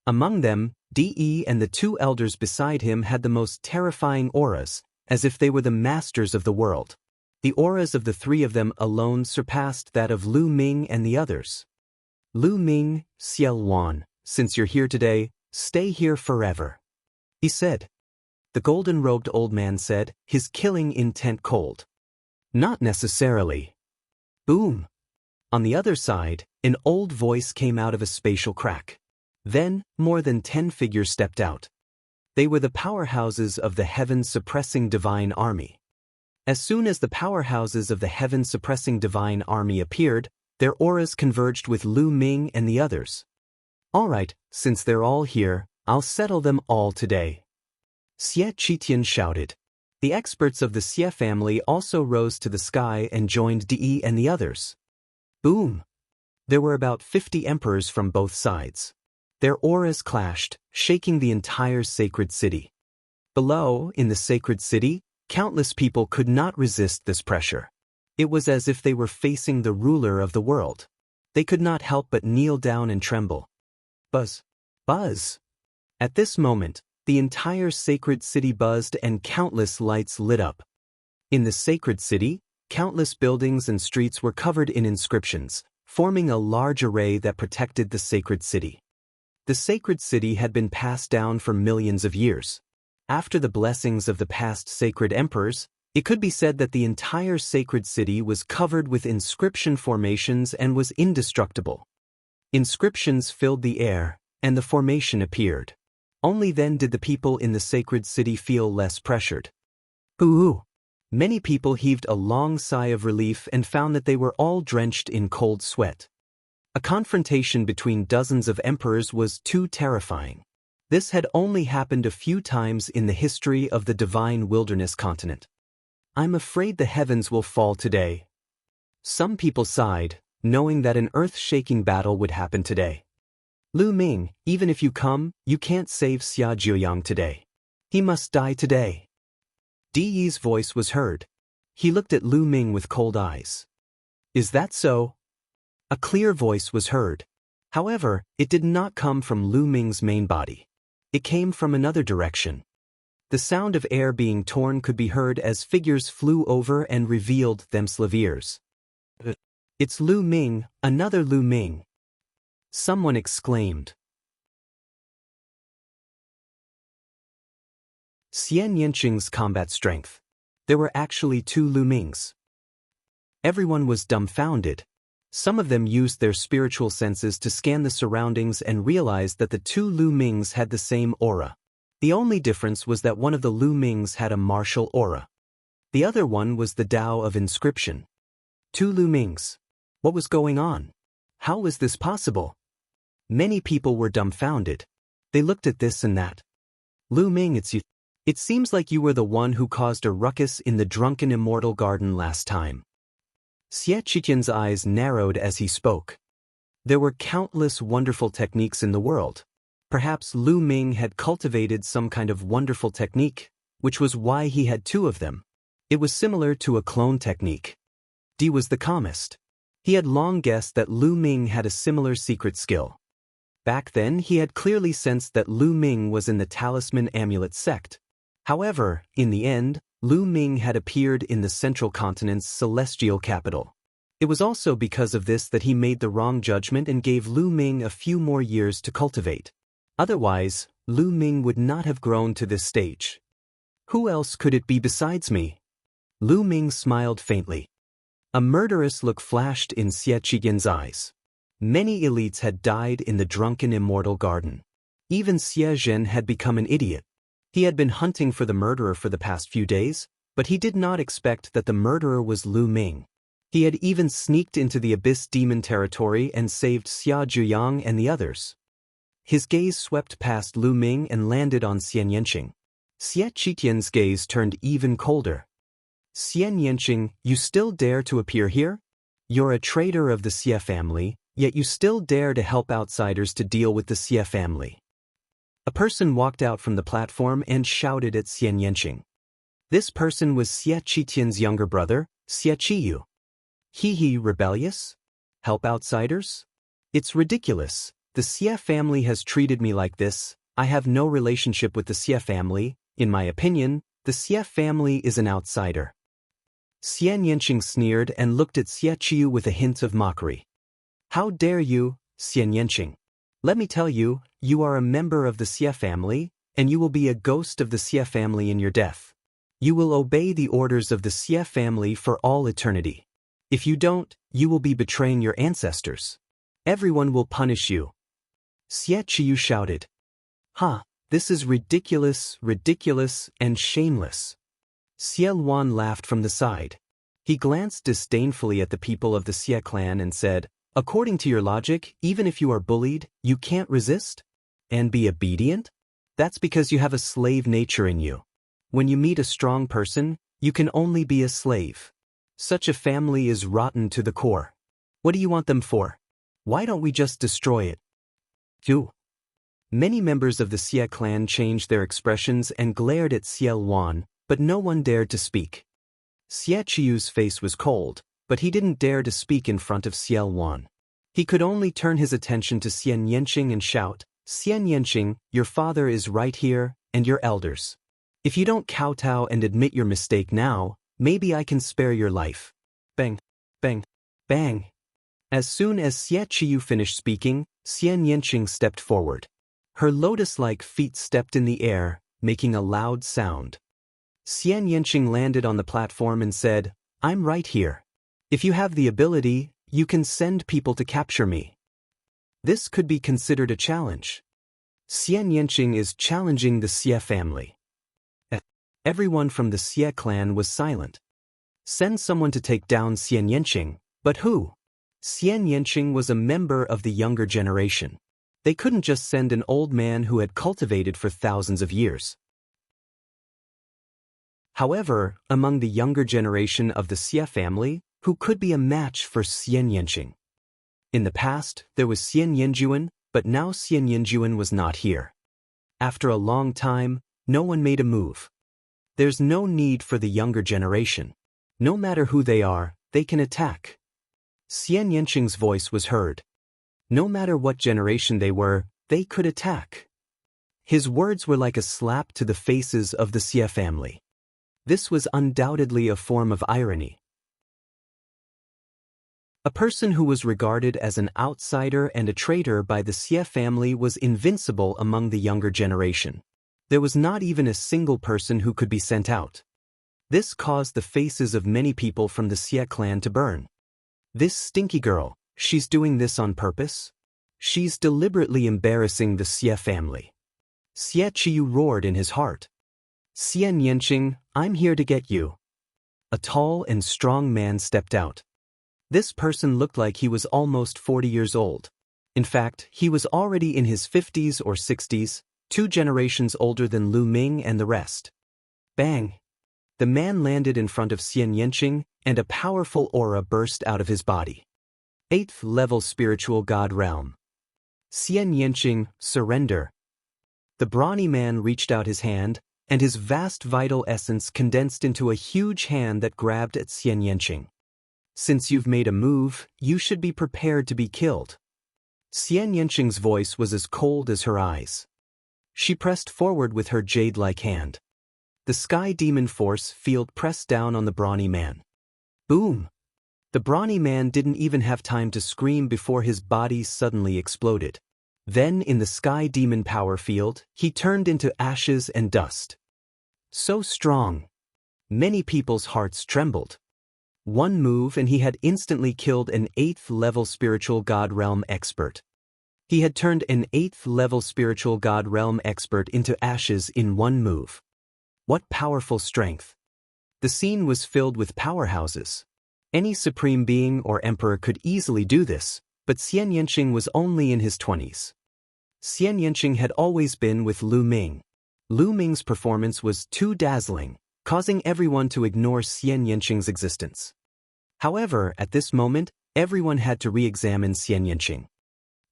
Among them, De and the two elders beside him had the most terrifying auras, as if they were the masters of the world. The auras of the three of them alone surpassed that of Lu Ming and the others. Lu Ming, Xie Wan, since you're here today, stay here forever, he said. The golden-robed old man said, his killing intent cold. Not necessarily. Boom! On the other side, an old voice came out of a spatial crack. Then, more than 10 figures stepped out. They were the powerhouses of the heaven-suppressing divine army. As soon as the powerhouses of the heaven-suppressing divine army appeared, their auras converged with Lu Ming and the others. All right, since they're all here, I'll settle them all today. Xie Qitian shouted. The experts of the Xie family also rose to the sky and joined De and the others. Boom! There were about 50 emperors from both sides. Their auras clashed, shaking the entire sacred city. Below, in the sacred city, countless people could not resist this pressure. It was as if they were facing the ruler of the world. They could not help but kneel down and tremble. Buzz! Buzz! At this moment, the entire sacred city buzzed and countless lights lit up. In the sacred city, countless buildings and streets were covered in inscriptions, forming a large array that protected the sacred city. The sacred city had been passed down for millions of years. After the blessings of the past sacred emperors, it could be said that the entire sacred city was covered with inscription formations and was indestructible. Inscriptions filled the air, and the formation appeared. Only then did the people in the sacred city feel less pressured. Ooh! Many people heaved a long sigh of relief and found that they were all drenched in cold sweat. A confrontation between dozens of emperors was too terrifying. This had only happened a few times in the history of the divine wilderness continent. I'm afraid the heavens will fall today. Some people sighed, knowing that an earth-shaking battle would happen today. Lu Ming, even if you come, you can't save Xia Jiuyang today. He must die today. Di Yi's voice was heard. He looked at Lu Ming with cold eyes. Is that so? A clear voice was heard. However, it did not come from Lu Ming's main body. It came from another direction. The sound of air being torn could be heard as figures flew over and revealed themselves ears. It's Lu Ming, another Lu Ming. Someone exclaimed. Xian Yanqing's combat strength. There were actually two Lu Mings. Everyone was dumbfounded. Some of them used their spiritual senses to scan the surroundings and realized that the two Lu Mings had the same aura. The only difference was that one of the Lu Mings had a martial aura. The other one was the Tao of inscription. Two Lu Mings. What was going on? How was this possible? Many people were dumbfounded. They looked at this and that. Lu Ming, it's you. It seems like you were the one who caused a ruckus in the drunken immortal garden last time. Xie Qitian's eyes narrowed as he spoke. There were countless wonderful techniques in the world. Perhaps Lu Ming had cultivated some kind of wonderful technique, which was why he had two of them. It was similar to a clone technique. Di was the calmest. He had long guessed that Lu Ming had a similar secret skill. Back then he had clearly sensed that Lu Ming was in the Talisman Amulet sect. However, in the end, Lu Ming had appeared in the central continent's celestial capital. It was also because of this that he made the wrong judgment and gave Lu Ming a few more years to cultivate. Otherwise, Lu Ming would not have grown to this stage. Who else could it be besides me? Lu Ming smiled faintly. A murderous look flashed in Xie Qigen's eyes. Many elites had died in the drunken immortal garden. Even Xie Zhen had become an idiot. He had been hunting for the murderer for the past few days, but he did not expect that the murderer was Lu Ming. He had even sneaked into the Abyss Demon territory and saved Xia Jiuyang and the others. His gaze swept past Lu Ming and landed on Xian Yanqing. Xie Qitian's gaze turned even colder. Xian Yanqing, you still dare to appear here? You're a traitor of the Xie family, yet you still dare to help outsiders to deal with the Xie family. A person walked out from the platform and shouted at Xian Yanqing. This person was Xie Qitian's younger brother, Xie Qiyu. He rebellious? Help outsiders? It's ridiculous. The Xie family has treated me like this. I have no relationship with the Xie family. In my opinion, the Xie family is an outsider. Xian Yanqing sneered and looked at Xie Qiyu with a hint of mockery. How dare you, Xian Yanqing? Let me tell you, you are a member of the Xie family, and you will be a ghost of the Xie family in your death. You will obey the orders of the Xie family for all eternity. If you don't, you will be betraying your ancestors. Everyone will punish you. Xie Qiyu shouted. This is ridiculous, and shameless. Xie Luan laughed from the side. He glanced disdainfully at the people of the Xie clan and said, according to your logic, even if you are bullied, you can't resist? And be obedient? That's because you have a slave nature in you. When you meet a strong person, you can only be a slave. Such a family is rotten to the core. What do you want them for? Why don't we just destroy it? Many members of the Xie clan changed their expressions and glared at Xie Luan, but no one dared to speak. Xie Qiyu's face was cold, but he didn't dare to speak in front of Xie Luan. He could only turn his attention to Xian Yanqing and shout, "Xian Yanqing, your father is right here, and your elders. If you don't kowtow and admit your mistake now, maybe I can spare your life." Bang, bang, bang. As soon as Xie Qiyu finished speaking, Xian Yanqing stepped forward. Her lotus-like feet stepped in the air, making a loud sound. Xian Yanqing landed on the platform and said, "I'm right here. If you have the ability, you can send people to capture me." This could be considered a challenge. Xian Yanqing is challenging the Xie family. Everyone from the Xie clan was silent. Send someone to take down Xian Yanqing, but who? Xian Yanqing was a member of the younger generation. They couldn't just send an old man who had cultivated for thousands of years. However, among the younger generation of the Xie family, who could be a match for Xian Yanqing? In the past, there was Xian Yanjuan, but now Xian Yanjuan was not here. After a long time, no one made a move. There's no need for the younger generation. No matter who they are, they can attack. Xian Yanqing's voice was heard. No matter what generation they were, they could attack. His words were like a slap to the faces of the Xie family. This was undoubtedly a form of irony. A person who was regarded as an outsider and a traitor by the Xie family was invincible among the younger generation. There was not even a single person who could be sent out. This caused the faces of many people from the Xie clan to burn. This stinky girl, she's doing this on purpose? She's deliberately embarrassing the Xie family. Xie Qiyu roared in his heart. "Xian Yanqing, I'm here to get you." A tall and strong man stepped out. This person looked like he was almost 40 years old. In fact, he was already in his 50s or 60s, 2 generations older than Lu Ming and the rest. Bang! The man landed in front of Xian Yanqing, and a powerful aura burst out of his body. 8th level spiritual god realm. Xian Yanqing, surrender. The brawny man reached out his hand, and his vast vital essence condensed into a huge hand that grabbed at Xian Yanqing. "Since you've made a move, you should be prepared to be killed." Xian Yanqing's voice was as cold as her eyes. She pressed forward with her jade-like hand. The sky demon force field pressed down on the brawny man. Boom! The brawny man didn't even have time to scream before his body suddenly exploded. Then, in the sky demon power field, he turned into ashes and dust. So strong. Many people's hearts trembled. One move and he had instantly killed an 8th level spiritual god realm expert. He had turned an 8th level spiritual god realm expert into ashes in one move. What powerful strength! The scene was filled with powerhouses. Any supreme being or emperor could easily do this, but Xian Yanqing was only in his 20s. Xian Yanqing had always been with Lu Ming. Lu Ming's performance was too dazzling, causing everyone to ignore Xian Yanqing's existence. However, at this moment, everyone had to re-examine Xian Yanqing.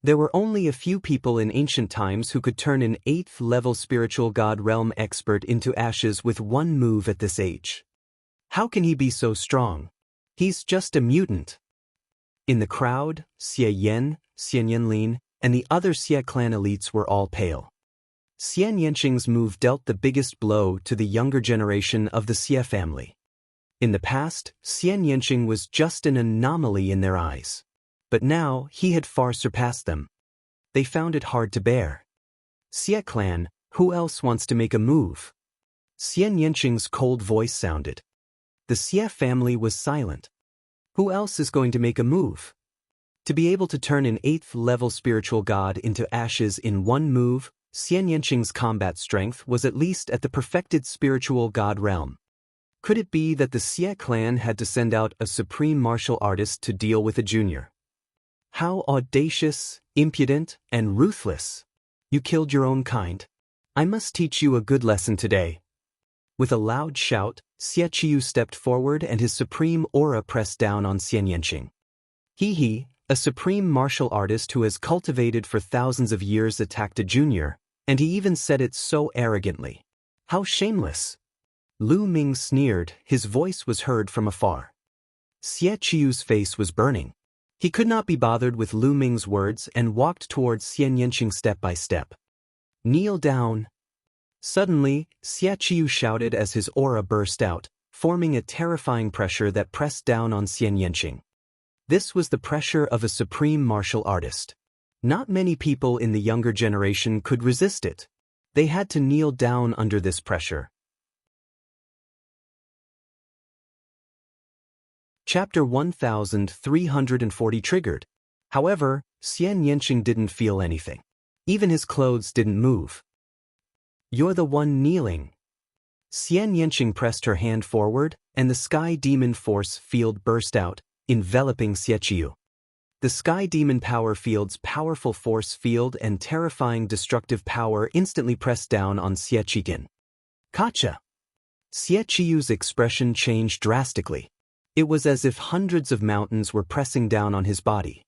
There were only a few people in ancient times who could turn an 8th level spiritual god realm expert into ashes with one move at this age. How can he be so strong? He's just a mutant. In the crowd, Xie Yan, Xian Yanlin, and the other Xie clan elites were all pale. Xian Yanqing's move dealt the biggest blow to the younger generation of the Xie family. In the past, Xian Yanqing was just an anomaly in their eyes. But now, he had far surpassed them. They found it hard to bear. "Xie clan, who else wants to make a move?" Xian Yanqing's cold voice sounded. The Xie family was silent. Who else is going to make a move? To be able to turn an 8th level spiritual god into ashes in one move, Xian Yanqing's combat strength was at least at the perfected spiritual god realm. Could it be that the Xie clan had to send out a supreme martial artist to deal with a junior? How audacious, impudent, and ruthless! You killed your own kind. I must teach you a good lesson today. With a loud shout, Xie Qiyu stepped forward and his supreme aura pressed down on Xian Yanqing. He, a supreme martial artist who has cultivated for thousands of years, attacked a junior, and he even said it so arrogantly. How shameless! Lu Ming sneered, his voice was heard from afar. Xie Qiyu's face was burning. He could not be bothered with Lu Ming's words and walked towards Xian Yanqing step by step. Kneel down. Suddenly, Xie Qiu shouted as his aura burst out, forming a terrifying pressure that pressed down on Xian Yanqing. This was the pressure of a supreme martial artist. Not many people in the younger generation could resist it. They had to kneel down under this pressure. Chapter 1340 triggered. However, Xian Yanqing didn't feel anything. Even his clothes didn't move. You're the one kneeling. Xian Yanqing pressed her hand forward, and the sky demon force field burst out, enveloping Xie Qiu. The sky demon power field's powerful force field and terrifying destructive power instantly pressed down on Xie Qiu. Kacha! Xie Qiu's expression changed drastically. It was as if hundreds of mountains were pressing down on his body.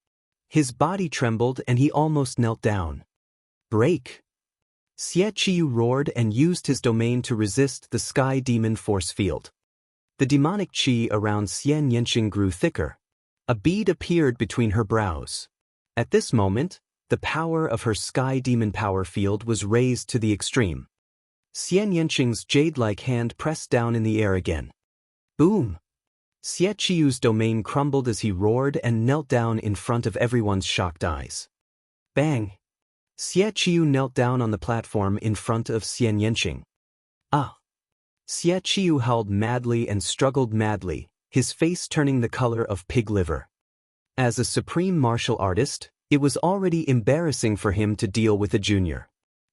His body trembled and he almost knelt down. Break! Xie Qiu roared and used his domain to resist the sky demon force field. The demonic qi around Xian Yanqing grew thicker. A bead appeared between her brows. At this moment, the power of her sky demon power field was raised to the extreme. Xian Yanqing's jade-like hand pressed down in the air again. Boom! Xie Qiu's domain crumbled as he roared and knelt down in front of everyone's shocked eyes. Bang! Xie Qiu knelt down on the platform in front of Xian Yanqing. Ah! Xie Qiu howled madly and struggled madly, his face turning the color of pig liver. As a supreme martial artist, it was already embarrassing for him to deal with a junior.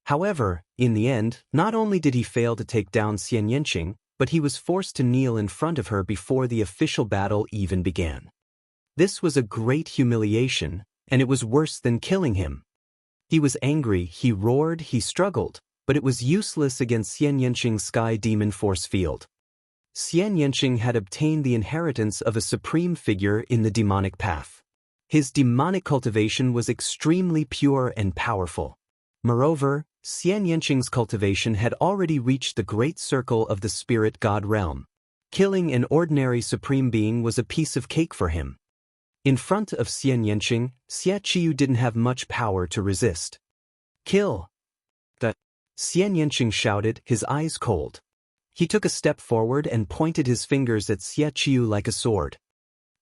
However, in the end, not only did he fail to take down Xian Yanqing, but he was forced to kneel in front of her before the official battle even began. This was a great humiliation, and it was worse than killing him. He was angry, he roared, he struggled, but it was useless against Xian Yanqing's sky demon force field. Xian Yanqing had obtained the inheritance of a supreme figure in the demonic path. His demonic cultivation was extremely pure and powerful. Moreover, Xian Yanqing's cultivation had already reached the great circle of the spirit god realm. Killing an ordinary supreme being was a piece of cake for him. In front of Xian Yanqing, Xie Qiu didn't have much power to resist. Kill! Xian Yanqing shouted, his eyes cold. He took a step forward and pointed his fingers at Xie Qiu like a sword.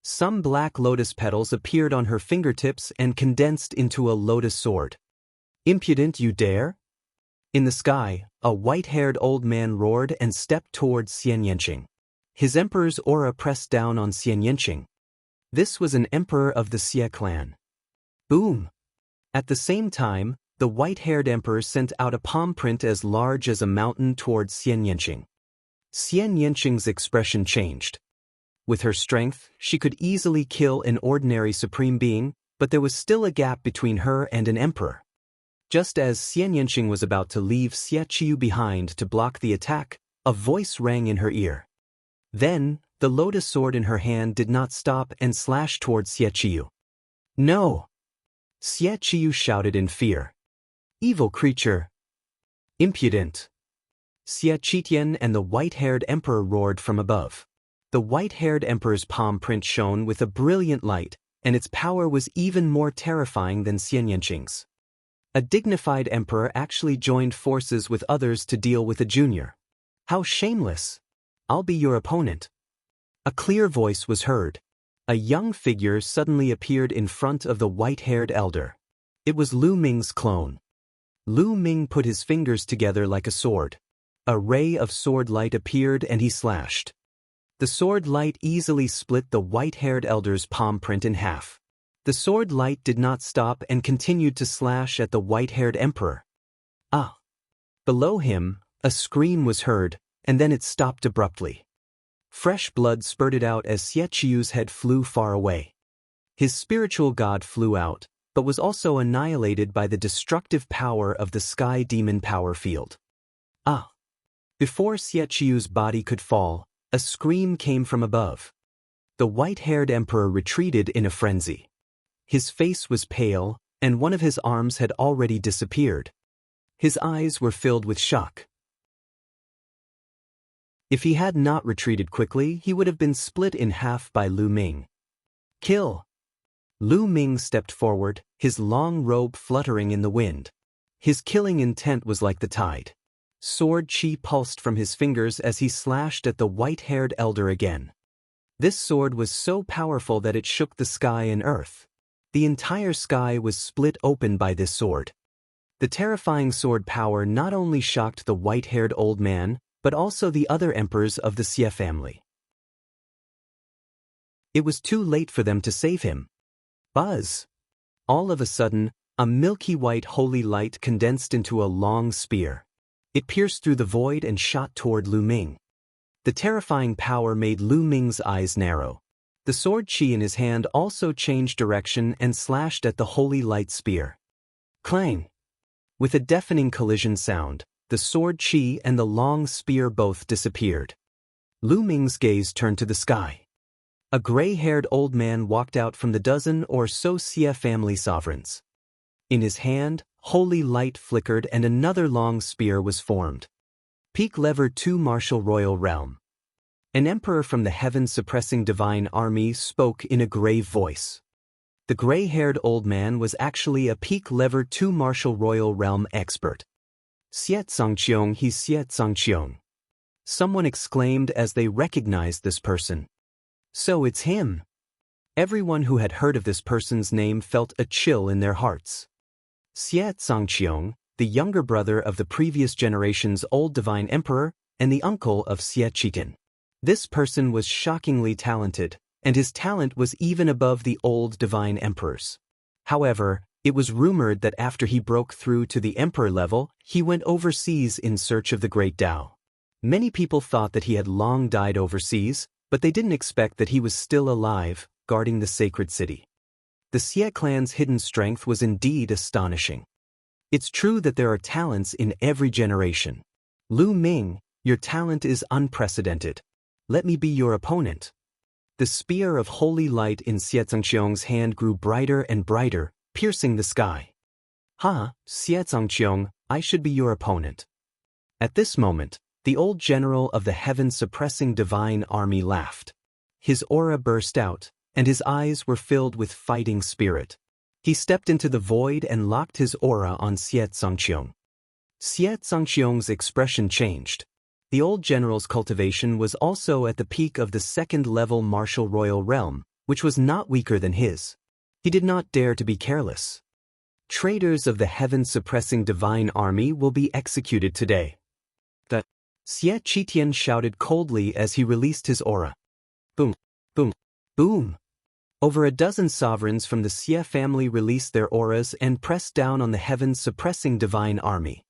Some black lotus petals appeared on her fingertips and condensed into a lotus sword. Impudent, you dare? In the sky, a white-haired old man roared and stepped towards Xian Yanqing. His emperor's aura pressed down on Xian Yanqing. This was an emperor of the Xie clan. Boom! At the same time, the white-haired emperor sent out a palm print as large as a mountain towards Xian Yanqing. Xian Yanqing's expression changed. With her strength, she could easily kill an ordinary supreme being, but there was still a gap between her and an emperor. Just as Xian Yanqing was about to leave Xie Qiu behind to block the attack, a voice rang in her ear. Then, the lotus sword in her hand did not stop and slashed towards Xie Qiu. No! Xie Qiu shouted in fear. Evil creature! Impudent! Xie Qitian and the white-haired emperor roared from above. The white-haired emperor's palm print shone with a brilliant light, and its power was even more terrifying than Xian Yanqing's. A dignified emperor actually joined forces with others to deal with a junior. How shameless! I'll be your opponent. A clear voice was heard. A young figure suddenly appeared in front of the white-haired elder. It was Lu Ming's clone. Lu Ming put his fingers together like a sword. A ray of sword light appeared and he slashed. The sword light easily split the white-haired elder's palm print in half. The sword light did not stop and continued to slash at the white-haired emperor. Ah! Below him, a scream was heard, and then it stopped abruptly. Fresh blood spurted out as Xie Qiu's head flew far away. His spiritual god flew out, but was also annihilated by the destructive power of the sky demon power field. Ah! Before Xie Qiu's body could fall, a scream came from above. The white-haired emperor retreated in a frenzy. His face was pale, and one of his arms had already disappeared. His eyes were filled with shock. If he had not retreated quickly, he would have been split in half by Lu Ming. Kill! Lu Ming stepped forward, his long robe fluttering in the wind. His killing intent was like the tide. Sword chi pulsed from his fingers as he slashed at the white-haired elder again. This sword was so powerful that it shook the sky and earth. The entire sky was split open by this sword. The terrifying sword power not only shocked the white-haired old man, but also the other emperors of the Xie family. It was too late for them to save him. Buzz! All of a sudden, a milky white holy light condensed into a long spear. It pierced through the void and shot toward Lu Ming. The terrifying power made Lu Ming's eyes narrow. The sword chi in his hand also changed direction and slashed at the holy light spear. Clang! With a deafening collision sound, the sword chi and the long spear both disappeared. Lu Ming's gaze turned to the sky. A gray-haired old man walked out from the dozen or so Xie family sovereigns. In his hand, holy light flickered and another long spear was formed. Peak lever 2 Martial Royal Realm. An emperor from the heaven-suppressing divine army spoke in a grave voice. The gray-haired old man was actually a peak lever 2 Martial Royal Realm expert. Xiet Zongqiong, he's Xiet Zongqiong. Someone exclaimed as they recognized this person. So it's him. Everyone who had heard of this person's name felt a chill in their hearts. Xiet Zongqiong, the younger brother of the previous generation's old divine emperor, and the uncle of Xie Chitin. This person was shockingly talented, and his talent was even above the old divine emperors. However, it was rumored that after he broke through to the emperor level, he went overseas in search of the great Tao. Many people thought that he had long died overseas, but they didn't expect that he was still alive, guarding the sacred city. The Xie clan's hidden strength was indeed astonishing. It's true that there are talents in every generation. Lu Ming, your talent is unprecedented. Let me be your opponent. The spear of holy light in Xiet Zongqiong's hand grew brighter and brighter, piercing the sky. Xiet Zongqiong, I should be your opponent. At this moment, the old general of the heaven-suppressing divine army laughed. His aura burst out, and his eyes were filled with fighting spirit. He stepped into the void and locked his aura on Xiet Zongqiong. Xiet Zongqiong's expression changed. The old general's cultivation was also at the peak of the second-level martial royal realm, which was not weaker than his. He did not dare to be careless. Traitors of the heaven-suppressing divine army will be executed today. The Xie Qitian shouted coldly as he released his aura. Boom, boom, boom. Over a dozen sovereigns from the Xie family released their auras and pressed down on the heaven-suppressing divine army.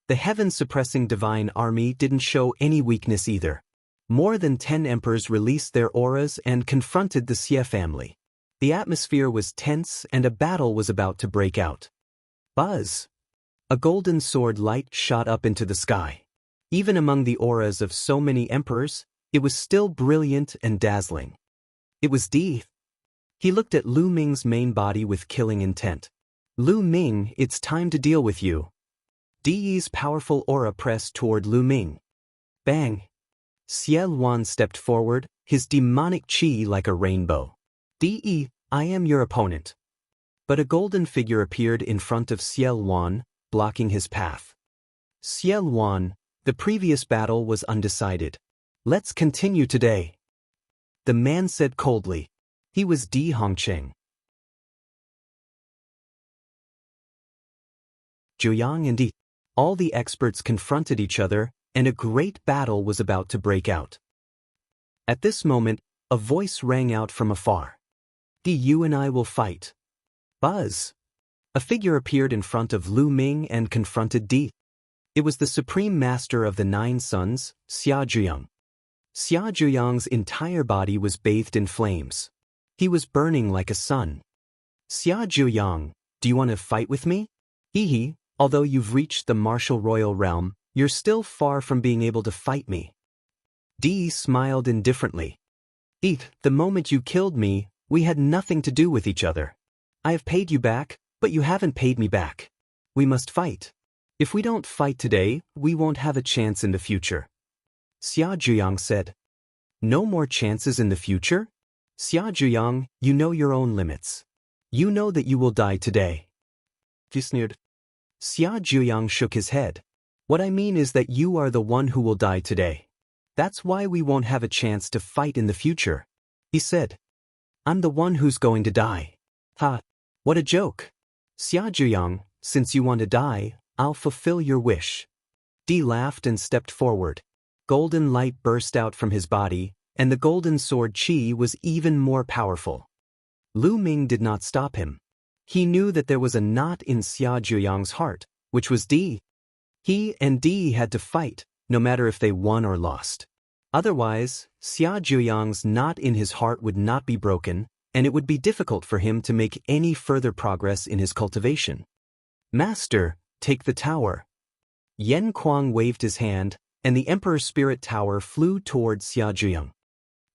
The heaven-suppressing divine army didn't show any weakness either. More than 10 emperors released their auras and confronted the Xie family. The atmosphere was tense and a battle was about to break out. Buzz! A golden sword light shot up into the sky. Even among the auras of so many emperors, it was still brilliant and dazzling. It was Di. He looked at Lu Ming's main body with killing intent. Lu Ming, it's time to deal with you. Di's powerful aura pressed toward Lu Ming. Bang! Xie Luan stepped forward, his demonic chi like a rainbow. Di, I am your opponent. But a golden figure appeared in front of Xie Luan, blocking his path. Xie Luan, the previous battle was undecided. Let's continue today. The man said coldly. He was Di Hongcheng. Zhuyang and Di. All the experts confronted each other, and a great battle was about to break out. At this moment, a voice rang out from afar. Di, you and I will fight. Buzz! A figure appeared in front of Lu Ming and confronted Di. It was the supreme master of the 9 sons, Xia Zhuyang. Xia Zhuyang's entire body was bathed in flames. He was burning like a sun. Xia Zhuyang, do you want to fight with me? Hehe, although you've reached the martial royal realm, you're still far from being able to fight me. Di smiled indifferently. The moment you killed me, we had nothing to do with each other. I have paid you back, but you haven't paid me back. We must fight. If we don't fight today, we won't have a chance in the future. Xia Zhuyang said. No more chances in the future? Xia Zhuyang, you know your own limits. You know that you will die today. He sneered. Xia Zhuyang shook his head. What I mean is that you are the one who will die today. That's why we won't have a chance to fight in the future, he said. I'm the one who's going to die. Ha! What a joke. Xia Zhuyang, since you want to die, I'll fulfill your wish. Di laughed and stepped forward. Golden light burst out from his body, and the golden sword qi was even more powerful. Lu Ming did not stop him. He knew that there was a knot in Xia Zhuyang's heart, which was Di. He and Di had to fight, no matter if they won or lost. Otherwise, Xia Zhuyang's knot in his heart would not be broken, and it would be difficult for him to make any further progress in his cultivation. Master, take the tower. Yen Kuang waved his hand, and the Emperor's Spirit Tower flew toward Xia Zhuyang.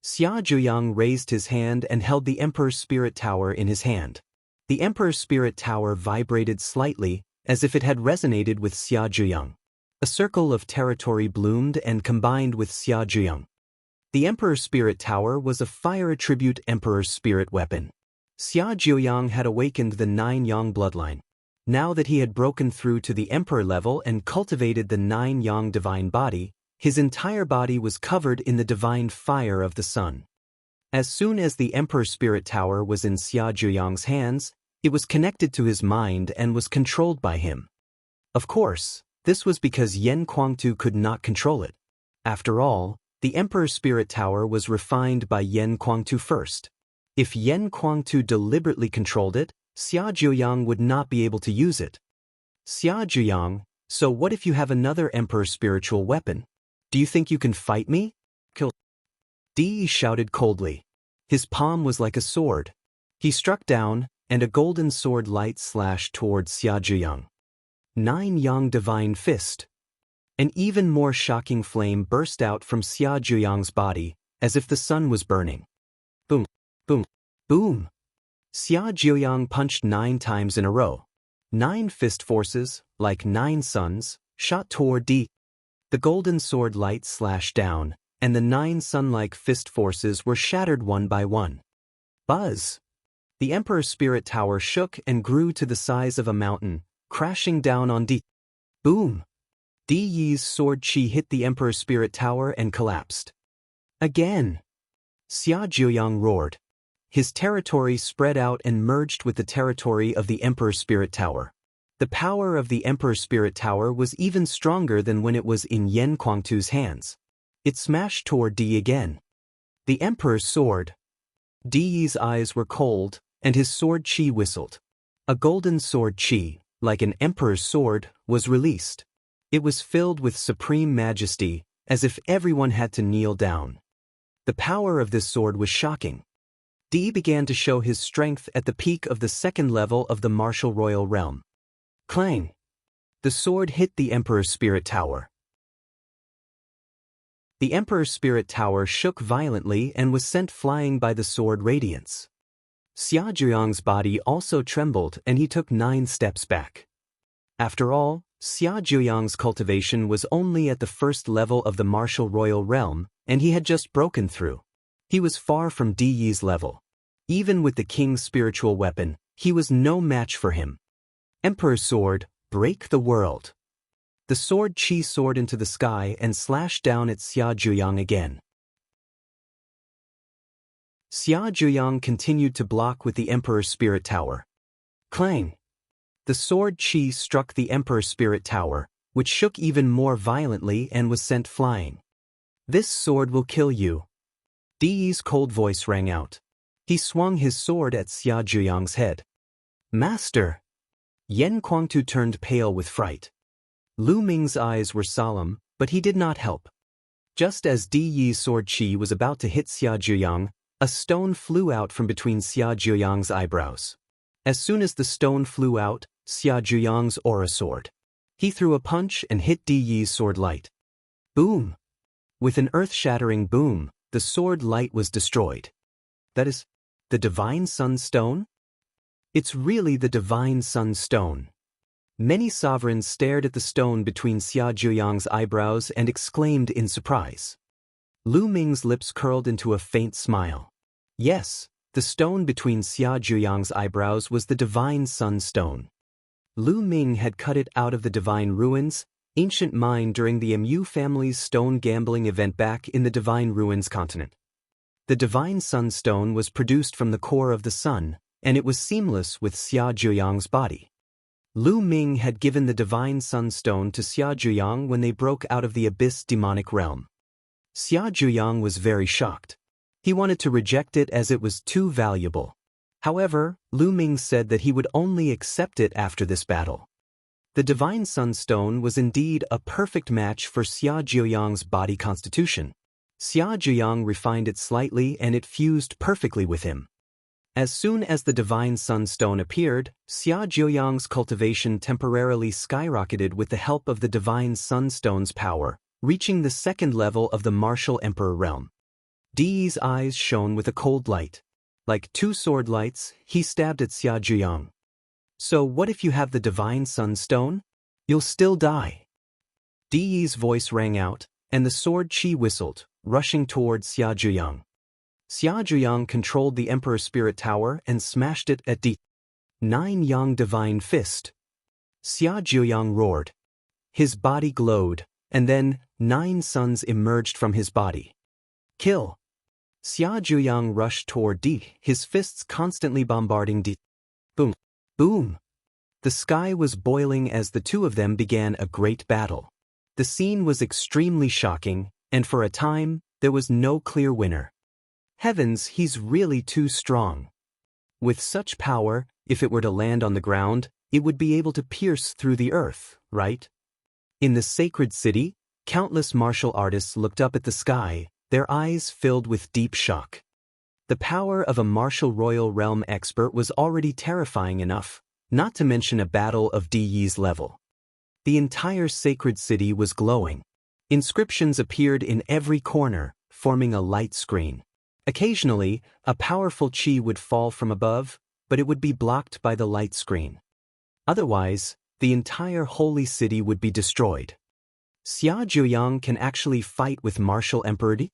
Xia Zhuyang raised his hand and held the Emperor's Spirit Tower in his hand. The Emperor's Spirit Tower vibrated slightly, as if it had resonated with Xia Zhuyang. A circle of territory bloomed and combined with Xia Zhuyang. The Emperor's Spirit Tower was a fire attribute Emperor's Spirit weapon. Xia Zhuyang had awakened the 9 Yang bloodline. Now that he had broken through to the Emperor level and cultivated the 9 Yang divine body, his entire body was covered in the divine fire of the sun. As soon as the Emperor's Spirit Tower was in Xia Zhuyang's hands, it was connected to his mind and was controlled by him. Of course, this was because Yen Kuangtu could not control it. After all, the Emperor's Spirit Tower was refined by Yen Kuangtu first. If Yen Kuangtu deliberately controlled it, Xia Zhuyang would not be able to use it. Xia Zhuyang, so what if you have another Emperor's spiritual weapon? Do you think you can fight me? Kill. Di shouted coldly. His palm was like a sword. He struck down, and a golden sword light slashed towards Xia Zhuyang. 9 Yang divine fist. An even more shocking flame burst out from Xia Zhuyang's body, as if the sun was burning. Boom, boom, boom. Xia Zhuyang punched 9 times in a row. 9 fist forces, like 9 suns, shot toward Di. The golden sword light slashed down, and the 9 sun-like fist forces were shattered one by one. Buzz! The Emperor's Spirit Tower shook and grew to the size of a mountain, crashing down on Di. Boom! Di Yi's sword qi hit the Emperor's Spirit Tower and collapsed. Again! Xia Zhuyang roared. His territory spread out and merged with the territory of the Emperor's Spirit Tower. The power of the Emperor's Spirit Tower was even stronger than when it was in Yen Kuangtu's hands. It smashed toward Di again. The Emperor's sword. Di Yi's eyes were cold, and his sword qi whistled. A golden sword qi, like an emperor's sword, was released. It was filled with supreme majesty, as if everyone had to kneel down. The power of this sword was shocking. Di began to show his strength at the peak of the 2nd level of the martial royal realm. Clang! The sword hit the Emperor's Spirit Tower. The Emperor's Spirit Tower shook violently and was sent flying by the sword radiance. Xia Zhuyang's body also trembled and he took 9 steps back. After all, Xia Zhuyang's cultivation was only at the 1st level of the martial royal realm, and he had just broken through. He was far from Di Yi's level. Even with the king's spiritual weapon, he was no match for him. Emperor's sword, break the world. The sword qi soared into the sky and slashed down at Xia Zhuyang again. Xia Zhuyang continued to block with the Emperor's Spirit Tower. Clang! The sword qi struck the Emperor's Spirit Tower, which shook even more violently and was sent flying. This sword will kill you. Di Yi's cold voice rang out. He swung his sword at Xia Zhuyang's head. Master! Yen Kuangtu turned pale with fright. Lu Ming's eyes were solemn, but he did not help. Just as Di Yi's sword qi was about to hit Xia Zhuyang, a stone flew out from between Xia Zhuyang's eyebrows. As soon as the stone flew out, Xia Zhuyang's aura soared. He threw a punch and hit Di Yi's sword light. Boom! With an earth-shattering boom, the sword light was destroyed. That is, the Divine Sun Stone? It's really the Divine Sun Stone. Many sovereigns stared at the stone between Xia Zhuyang's eyebrows and exclaimed in surprise. Lu Ming's lips curled into a faint smile. Yes, The stone between Xia Zhuyang's eyebrows was the Divine Sun Stone. Lu Ming had cut it out of the Divine Ruins, ancient mine during the Mu family's stone gambling event back in the Divine Ruins continent. The Divine Sunstone was produced from the core of the sun, and it was seamless with Xia Zhuyang's body. Lu Ming had given the Divine Sunstone to Xia Zhuyang when they broke out of the Abyss demonic realm. Xia Zhuyang was very shocked. He wanted to reject it as it was too valuable. However, Lu Ming said that he would only accept it after this battle. The Divine Sunstone was indeed a perfect match for Xia Zhuyang's body constitution. Xia Zhuyang refined it slightly and it fused perfectly with him. As soon as the Divine Sunstone appeared, Xia Zhuyang's cultivation temporarily skyrocketed with the help of the Divine Sunstone's power, reaching the second level of the Martial Emperor realm. Di's eyes shone with a cold light. Like two sword lights, he stabbed at Xia Zhuyang. So what if you have the Divine Sunstone? You'll still die. Di's voice rang out, and the sword chi whistled, rushing toward Xia Zhuyang. Xia Zhuyang controlled the Emperor's Spirit Tower and smashed it at Nine Yang Divine Fist. Xia Zhuyang roared. His body glowed, and then 9 suns emerged from his body. Kill! Xia Zhuyang rushed toward Di, his fists constantly bombarding Di. Boom! Boom! The sky was boiling as the two of them began a great battle. The scene was extremely shocking, and for a time, there was no clear winner. Heavens, he's really too strong. With such power, if it were to land on the ground, it would be able to pierce through the earth, right? In the sacred city, countless martial artists looked up at the sky, their eyes filled with deep shock. The power of a martial royal realm expert was already terrifying enough, not to mention a battle of Di's level. The entire sacred city was glowing. Inscriptions appeared in every corner, forming a light screen. Occasionally, a powerful chi would fall from above, but it would be blocked by the light screen. Otherwise, the entire holy city would be destroyed. Xia Zhuyang can actually fight with Martial Emperor Di?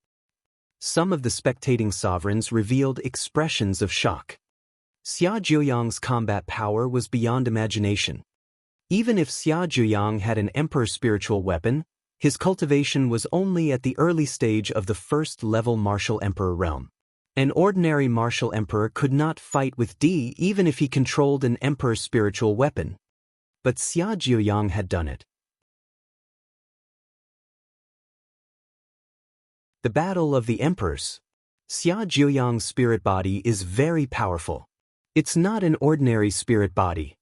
Some of the spectating sovereigns revealed expressions of shock. Xia Zhuyang's combat power was beyond imagination. Even if Xia Zhuyang had an Emperor spiritual weapon, his cultivation was only at the early stage of the first-level Martial Emperor realm. An ordinary Martial Emperor could not fight with Di even if he controlled an Emperor spiritual weapon. But Xia Zhuyang had done it. The Battle of the Emperors. Xia Zhuyang's spirit body is very powerful. It's not an ordinary spirit body.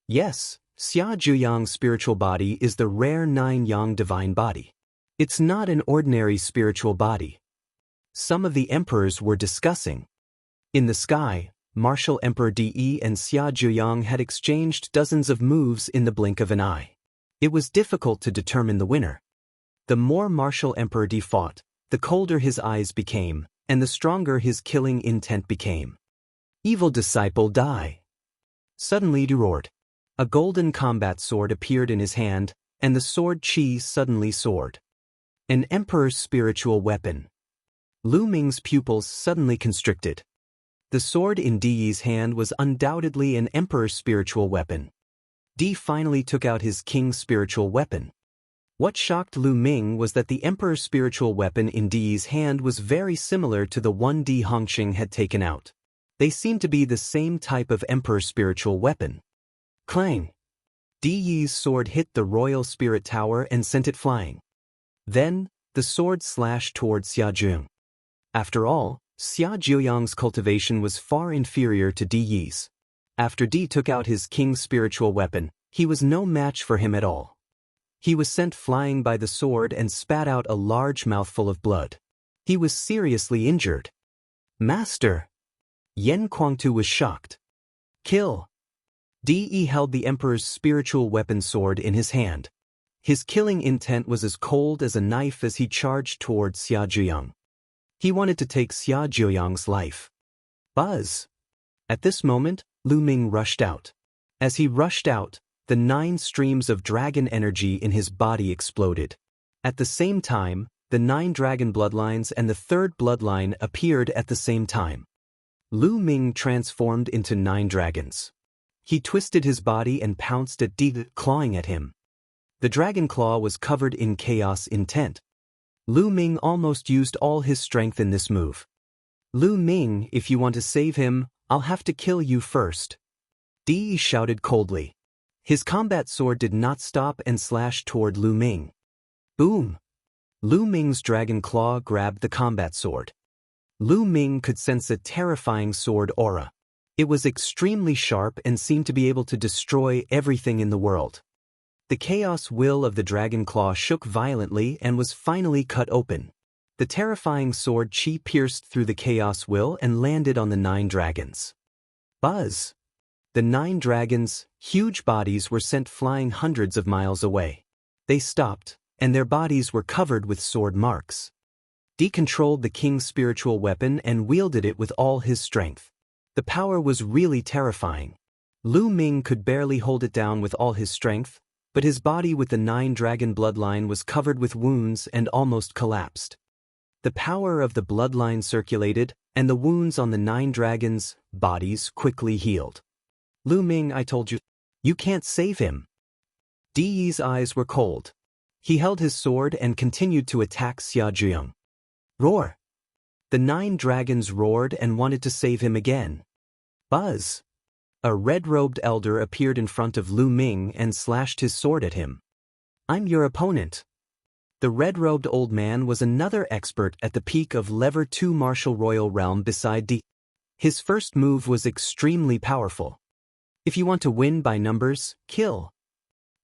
Yes, Xia Zhuyang's spiritual body is the rare 9 Yang divine body. It's not an ordinary spiritual body. Some of the emperors were discussing. In the sky, Martial Emperor Di and Xia Zhuyang had exchanged dozens of moves in the blink of an eye. It was difficult to determine the winner. The more Martial Emperor Di fought, the colder his eyes became, and the stronger his killing intent became. Evil disciple die! Suddenly Di roared. A golden combat sword appeared in his hand, and the sword chi suddenly soared. An emperor's spiritual weapon. Lu Ming's pupils suddenly constricted. The sword in Di's hand was undoubtedly an emperor's spiritual weapon. Di finally took out his king's spiritual weapon. What shocked Lu Ming was that the emperor's spiritual weapon in Di's hand was very similar to the one Di Hongqing had taken out. They seemed to be the same type of emperor's spiritual weapon. Clang! Di's sword hit the royal spirit tower and sent it flying. Then, the sword slashed toward Xia Zhuyang. After all, Xia Zhuyang's cultivation was far inferior to Di's. After Di took out his king's spiritual weapon, he was no match for him at all. He was sent flying by the sword and spat out a large mouthful of blood. He was seriously injured. Master! Yen Kuangtu was shocked. Kill! Di held the emperor's spiritual weapon sword in his hand. His killing intent was as cold as a knife as he charged toward Xia Zhuyang. He wanted to take Xia Zhuyang's life. Buzz! At this moment, Lu Ming rushed out. As he rushed out, the 9 streams of dragon energy in his body exploded. At the same time, the 9 dragon bloodlines and the 3rd bloodline appeared at the same time. Lu Ming transformed into 9 dragons. He twisted his body and pounced at Di, clawing at him. The dragon claw was covered in chaos intent. Lu Ming almost used all his strength in this move. Lu Ming, if you want to save him, I'll have to kill you first. Di shouted coldly. His combat sword did not stop and slashed toward Lu Ming. Boom! Lu Ming's dragon claw grabbed the combat sword. Lu Ming could sense a terrifying sword aura. It was extremely sharp and seemed to be able to destroy everything in the world. The chaos will of the dragon claw shook violently and was finally cut open. The terrifying sword chi pierced through the chaos will and landed on the 9 dragons. Buzz! The 9 dragons' huge bodies were sent flying hundreds of miles away. They stopped, and their bodies were covered with sword marks. Di controlled the king's spiritual weapon and wielded it with all his strength. The power was really terrifying. Lu Ming could barely hold it down with all his strength, but his body with the 9 dragon bloodline was covered with wounds and almost collapsed. The power of the bloodline circulated, and the wounds on the 9 dragons' bodies quickly healed. Lu Ming, I told you, you can't save him. Di's eyes were cold. He held his sword and continued to attack Xia Zhiyang. Roar! The 9 dragons roared and wanted to save him again. Buzz! A red-robed elder appeared in front of Lu Ming and slashed his sword at him. I'm your opponent. The red-robed old man was another expert at the peak of Lever 2 martial royal realm beside Di. His first move was extremely powerful. If you want to win by numbers, kill.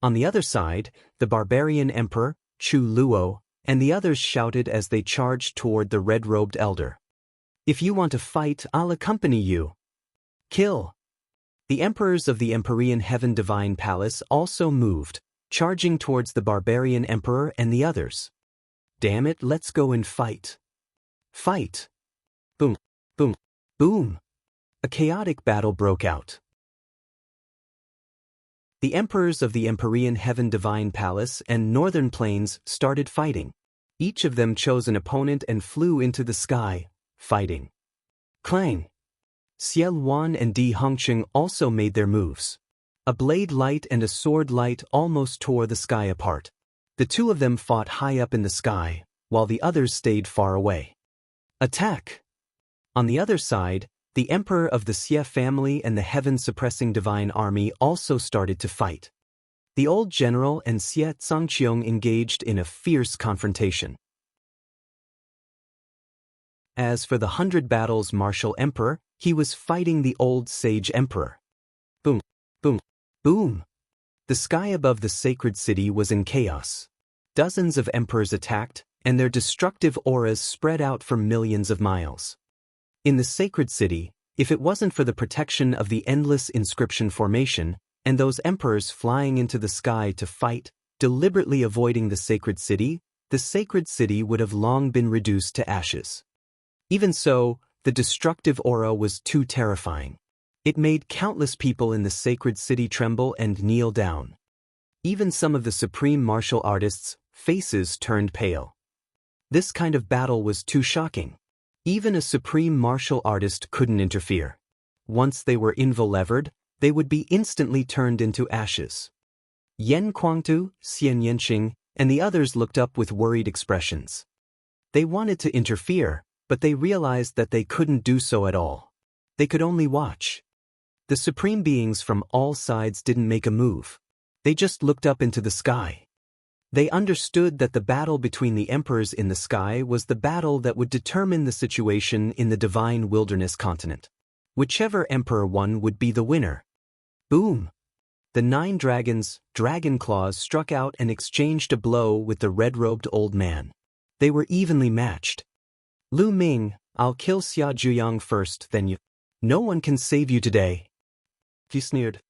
On the other side, the barbarian emperor, Chu Luo, and the others shouted as they charged toward the red-robed elder. If you want to fight, I'll accompany you. Kill. The emperors of the Empyrean Heaven Divine Palace also moved, charging towards the barbarian emperor and the others. Damn it, let's go and fight. Fight. Boom, boom, boom. A chaotic battle broke out. The emperors of the Empyrean Heaven Divine Palace and Northern Plains started fighting. Each of them chose an opponent and flew into the sky, fighting. Clang! Xie Luan and Di Hongqing also made their moves. A blade light and a sword light almost tore the sky apart. The 2 of them fought high up in the sky, while the others stayed far away. Attack! On the other side, the emperor of the Xie family and the heaven-suppressing divine army also started to fight. The old general and Xie Zhangqiong engaged in a fierce confrontation. As for the 100 Battles martial emperor, he was fighting the old sage emperor. Boom, boom, boom. The sky above the sacred city was in chaos. Dozens of emperors attacked, and their destructive auras spread out for millions of miles. In the sacred city, if it wasn't for the protection of the endless inscription formation, and those emperors flying into the sky to fight, deliberately avoiding the sacred city would have long been reduced to ashes. Even so, the destructive aura was too terrifying. It made countless people in the sacred city tremble and kneel down. Even some of the supreme martial artists' faces turned pale. This kind of battle was too shocking. Even a supreme martial artist couldn't interfere. Once they were involevered, they would be instantly turned into ashes. Yan Kuangtu, Xian Yanqing, and the others looked up with worried expressions. They wanted to interfere, but they realized that they couldn't do so at all. They could only watch. The supreme beings from all sides didn't make a move. They just looked up into the sky. They understood that the battle between the emperors in the sky was the battle that would determine the situation in the divine wilderness continent. Whichever emperor won would be the winner. Boom! The 9 dragons, dragon claws, struck out and exchanged a blow with the red-robed old man. They were evenly matched. Lu Ming, I'll kill Xia Zhiyang first, then you. No one can save you today. He sneered.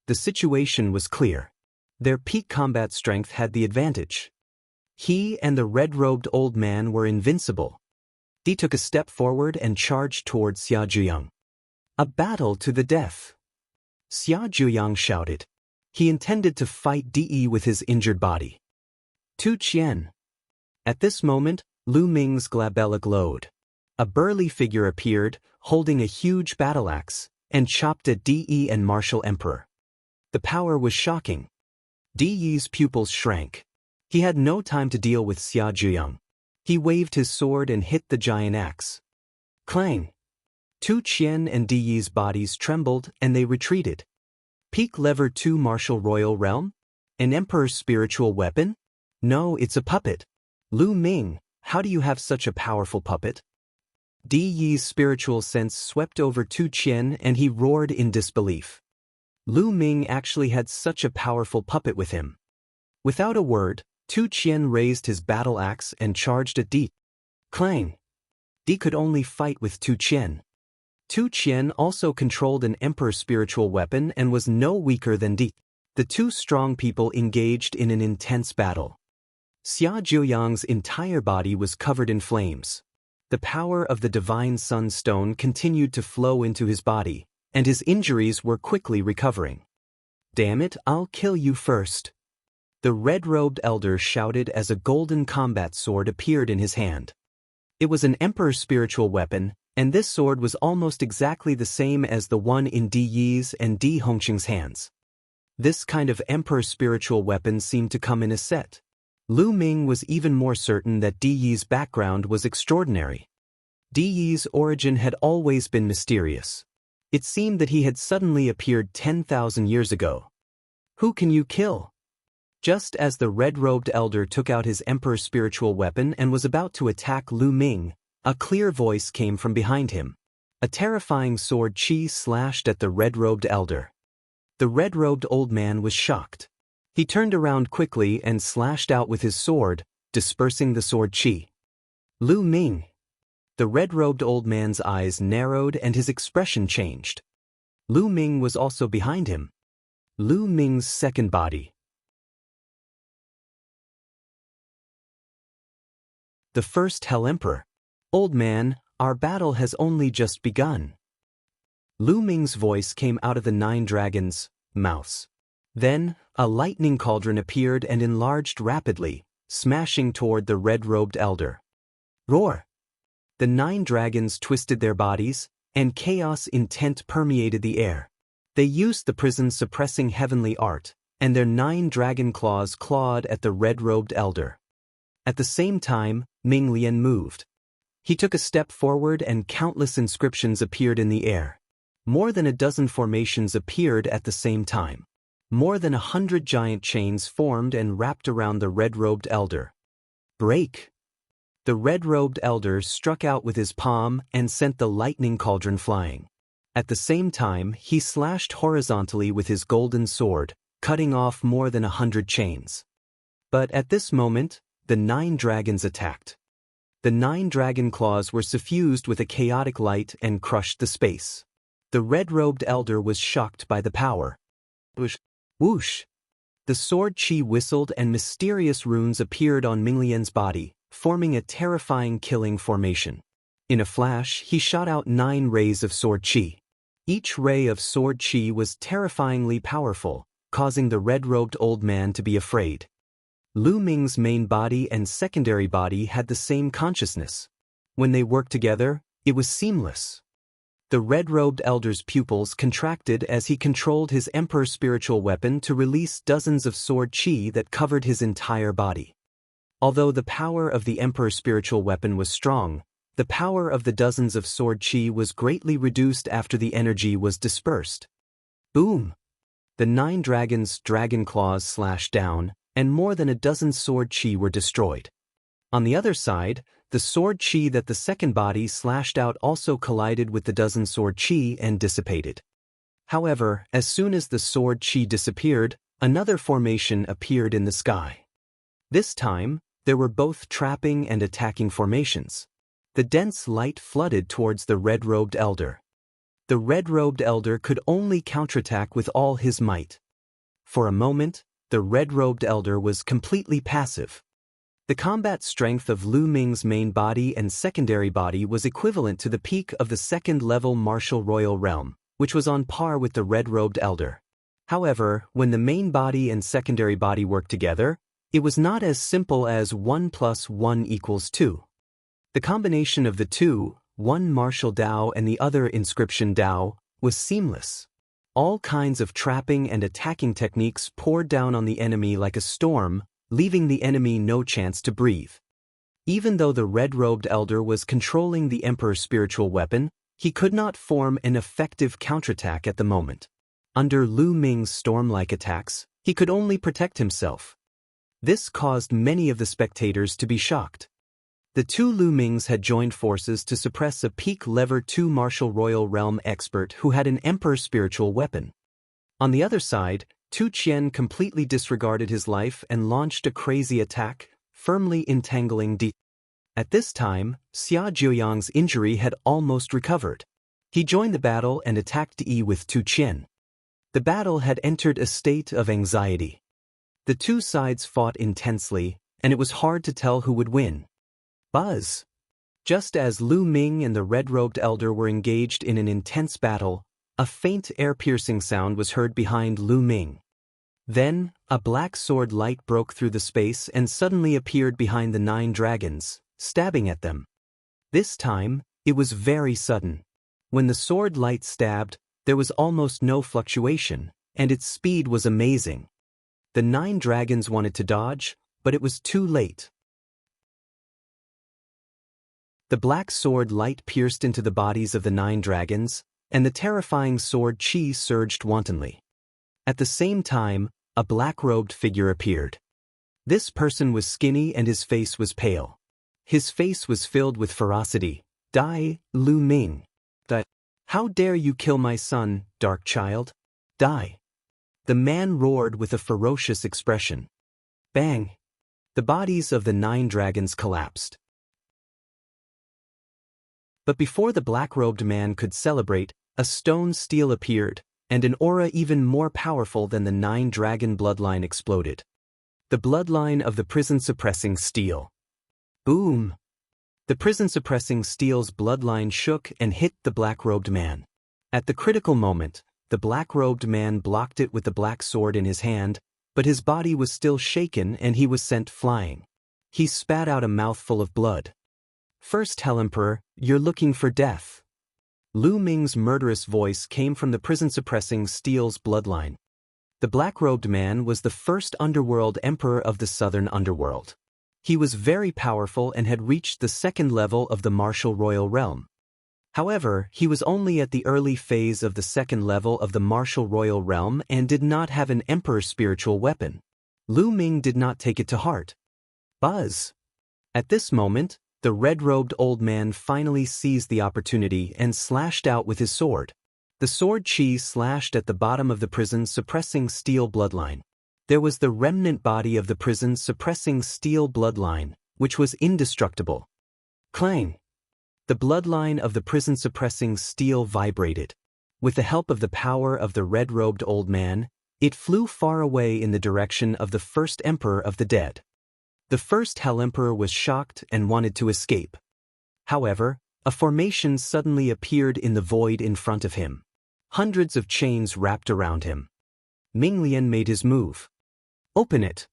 The situation was clear. Their peak combat strength had the advantage. He and the red-robed old man were invincible. Di took a step forward and charged toward Xia Zhiyang. A battle to the death. Xia Zhiyang shouted. He intended to fight Di with his injured body. Tu Qian. At this moment, Lu Ming's glabella glowed. A burly figure appeared, holding a huge battle axe, and chopped at De and martial emperor. The power was shocking. De's pupils shrank. He had no time to deal with Xia Zhiyang. He waved his sword and hit the giant axe. Clang! Tu Qian and De's bodies trembled and they retreated. Peak lever 2 martial royal realm? An emperor's spiritual weapon? No, it's a puppet. Lu Ming, how do you have such a powerful puppet? De's spiritual sense swept over Tu Qian and he roared in disbelief. Lu Ming actually had such a powerful puppet with him. Without a word, Tu Qian raised his battle axe and charged at De. Clang! De could only fight with Tu Qian. Tu Qian also controlled an emperor's spiritual weapon and was no weaker than De. The two strong people engaged in an intense battle. Xia Zhiyang's entire body was covered in flames. The power of the divine sunstone continued to flow into his body, and his injuries were quickly recovering. Damn it, I'll kill you first. The red-robed elder shouted as a golden combat sword appeared in his hand. It was an emperor's spiritual weapon, and this sword was almost exactly the same as the one in Di Yi's and Di Hongqing's hands. This kind of emperor's spiritual weapon seemed to come in a set. Lu Ming was even more certain that Di Yi's background was extraordinary. Di Yi's origin had always been mysterious. It seemed that he had suddenly appeared 10,000 years ago. Who can you kill? Just as the red-robed elder took out his emperor's spiritual weapon and was about to attack Lu Ming, a clear voice came from behind him. A terrifying sword chi slashed at the red-robed elder. The red-robed old man was shocked. He turned around quickly and slashed out with his sword, dispersing the sword chi. Lu Ming. The red-robed old man's eyes narrowed and his expression changed. Lu Ming was also behind him. Lu Ming's second body. The first Hell Emperor. Old man, our battle has only just begun. Lu Ming's voice came out of the 9 dragons' mouths. Then, a lightning cauldron appeared and enlarged rapidly, smashing toward the red-robed elder. Roar! The 9 dragons twisted their bodies, and chaos intent permeated the air. They used the prison-suppressing heavenly art, and their 9 dragon claws clawed at the red-robed elder. At the same time, Ming Lian moved. He took a step forward and countless inscriptions appeared in the air. More than a dozen formations appeared at the same time. More than 100 giant chains formed and wrapped around the red-robed elder. Break! The red-robed elder struck out with his palm and sent the lightning cauldron flying. At the same time, he slashed horizontally with his golden sword, cutting off more than 100 chains. But at this moment, the 9 dragons attacked. The 9 dragon claws were suffused with a chaotic light and crushed the space. The red-robed elder was shocked by the power. Whoosh! The sword chi whistled and mysterious runes appeared on Minglian's body, forming a terrifying killing formation. In a flash, he shot out 9 rays of sword chi. Each ray of sword chi was terrifyingly powerful, causing the red-robed old man to be afraid. Lu Ming's main body and secondary body had the same consciousness. When they worked together, it was seamless. The red-robed elder's pupils contracted as he controlled his emperor's spiritual weapon to release dozens of sword chi that covered his entire body. Although the power of the emperor's spiritual weapon was strong, the power of the dozens of sword chi was greatly reduced after the energy was dispersed. Boom! The 9 dragons' dragon claws slashed down, and more than a dozen sword chi were destroyed. On the other side, the sword chi that the second body slashed out also collided with the dozen sword chi and dissipated. However, as soon as the sword chi disappeared, another formation appeared in the sky. This time, there were both trapping and attacking formations. The dense light flooded towards the red-robed elder. The red-robed elder could only counterattack with all his might. For a moment, the red-robed elder was completely passive. The combat strength of Lu Ming's main body and secondary body was equivalent to the peak of the 2nd-level martial royal realm, which was on par with the red-robed elder. However, when the main body and secondary body worked together, it was not as simple as 1 + 1 = 2. The combination of the two, one martial Dao and the other inscription Dao, was seamless. All kinds of trapping and attacking techniques poured down on the enemy like a storm, leaving the enemy no chance to breathe. Even though the red-robed elder was controlling the emperor's spiritual weapon, he could not form an effective counterattack at the moment. Under Lu Ming's storm-like attacks, he could only protect himself. This caused many of the spectators to be shocked. The two Lu Mings had joined forces to suppress a peak level 2 martial royal realm expert who had an emperor's spiritual weapon. On the other side, Tu Qian completely disregarded his life and launched a crazy attack, firmly entangling Di. At this time, Xia Jiuyang's injury had almost recovered. He joined the battle and attacked Yi with Tu Qian. The battle had entered a state of anxiety. The two sides fought intensely, and it was hard to tell who would win. Buzz! Just as Lu Ming and the red-robed elder were engaged in an intense battle, a faint air-piercing sound was heard behind Lu Ming. Then, a black sword light broke through the space and suddenly appeared behind the 9 dragons, stabbing at them. This time, it was very sudden. When the sword light stabbed, there was almost no fluctuation, and its speed was amazing. The 9 dragons wanted to dodge, but it was too late. The black sword light pierced into the bodies of the 9 dragons, and the terrifying sword chi surged wantonly. At the same time, a black-robed figure appeared. This person was skinny and his face was pale. His face was filled with ferocity. Die, Lu Ming. Die. How dare you kill my son, dark child? Die. The man roared with a ferocious expression. Bang! The bodies of the 9 dragons collapsed. But before the black-robed man could celebrate, a stone steel appeared, and an aura even more powerful than the 9-dragon bloodline exploded. The bloodline of the prison-suppressing steel. Boom! The prison-suppressing steel's bloodline shook and hit the black-robed man. At the critical moment, the black-robed man blocked it with the black sword in his hand, but his body was still shaken and he was sent flying. He spat out a mouthful of blood. First Hell Emperor, you're looking for death. Lu Ming's murderous voice came from the prison-suppressing steel's bloodline. The black-robed man was the first underworld emperor of the southern underworld. He was very powerful and had reached the 2nd level of the martial royal realm. However, he was only at the early phase of the 2nd level of the martial royal realm and did not have an emperor's spiritual weapon. Lu Ming did not take it to heart. Buzz! At this moment, the red-robed old man finally seized the opportunity and slashed out with his sword. The sword chi slashed at the bottom of the prison's suppressing steel bloodline. There was the remnant body of the prison's suppressing steel bloodline, which was indestructible. Clang! The bloodline of the prison suppressing steel vibrated. With the help of the power of the red-robed old man, it flew far away in the direction of the first emperor of the dead. The first Hell Emperor was shocked and wanted to escape. However, a formation suddenly appeared in the void in front of him. Hundreds of chains wrapped around him. Ming Lian made his move. Open it!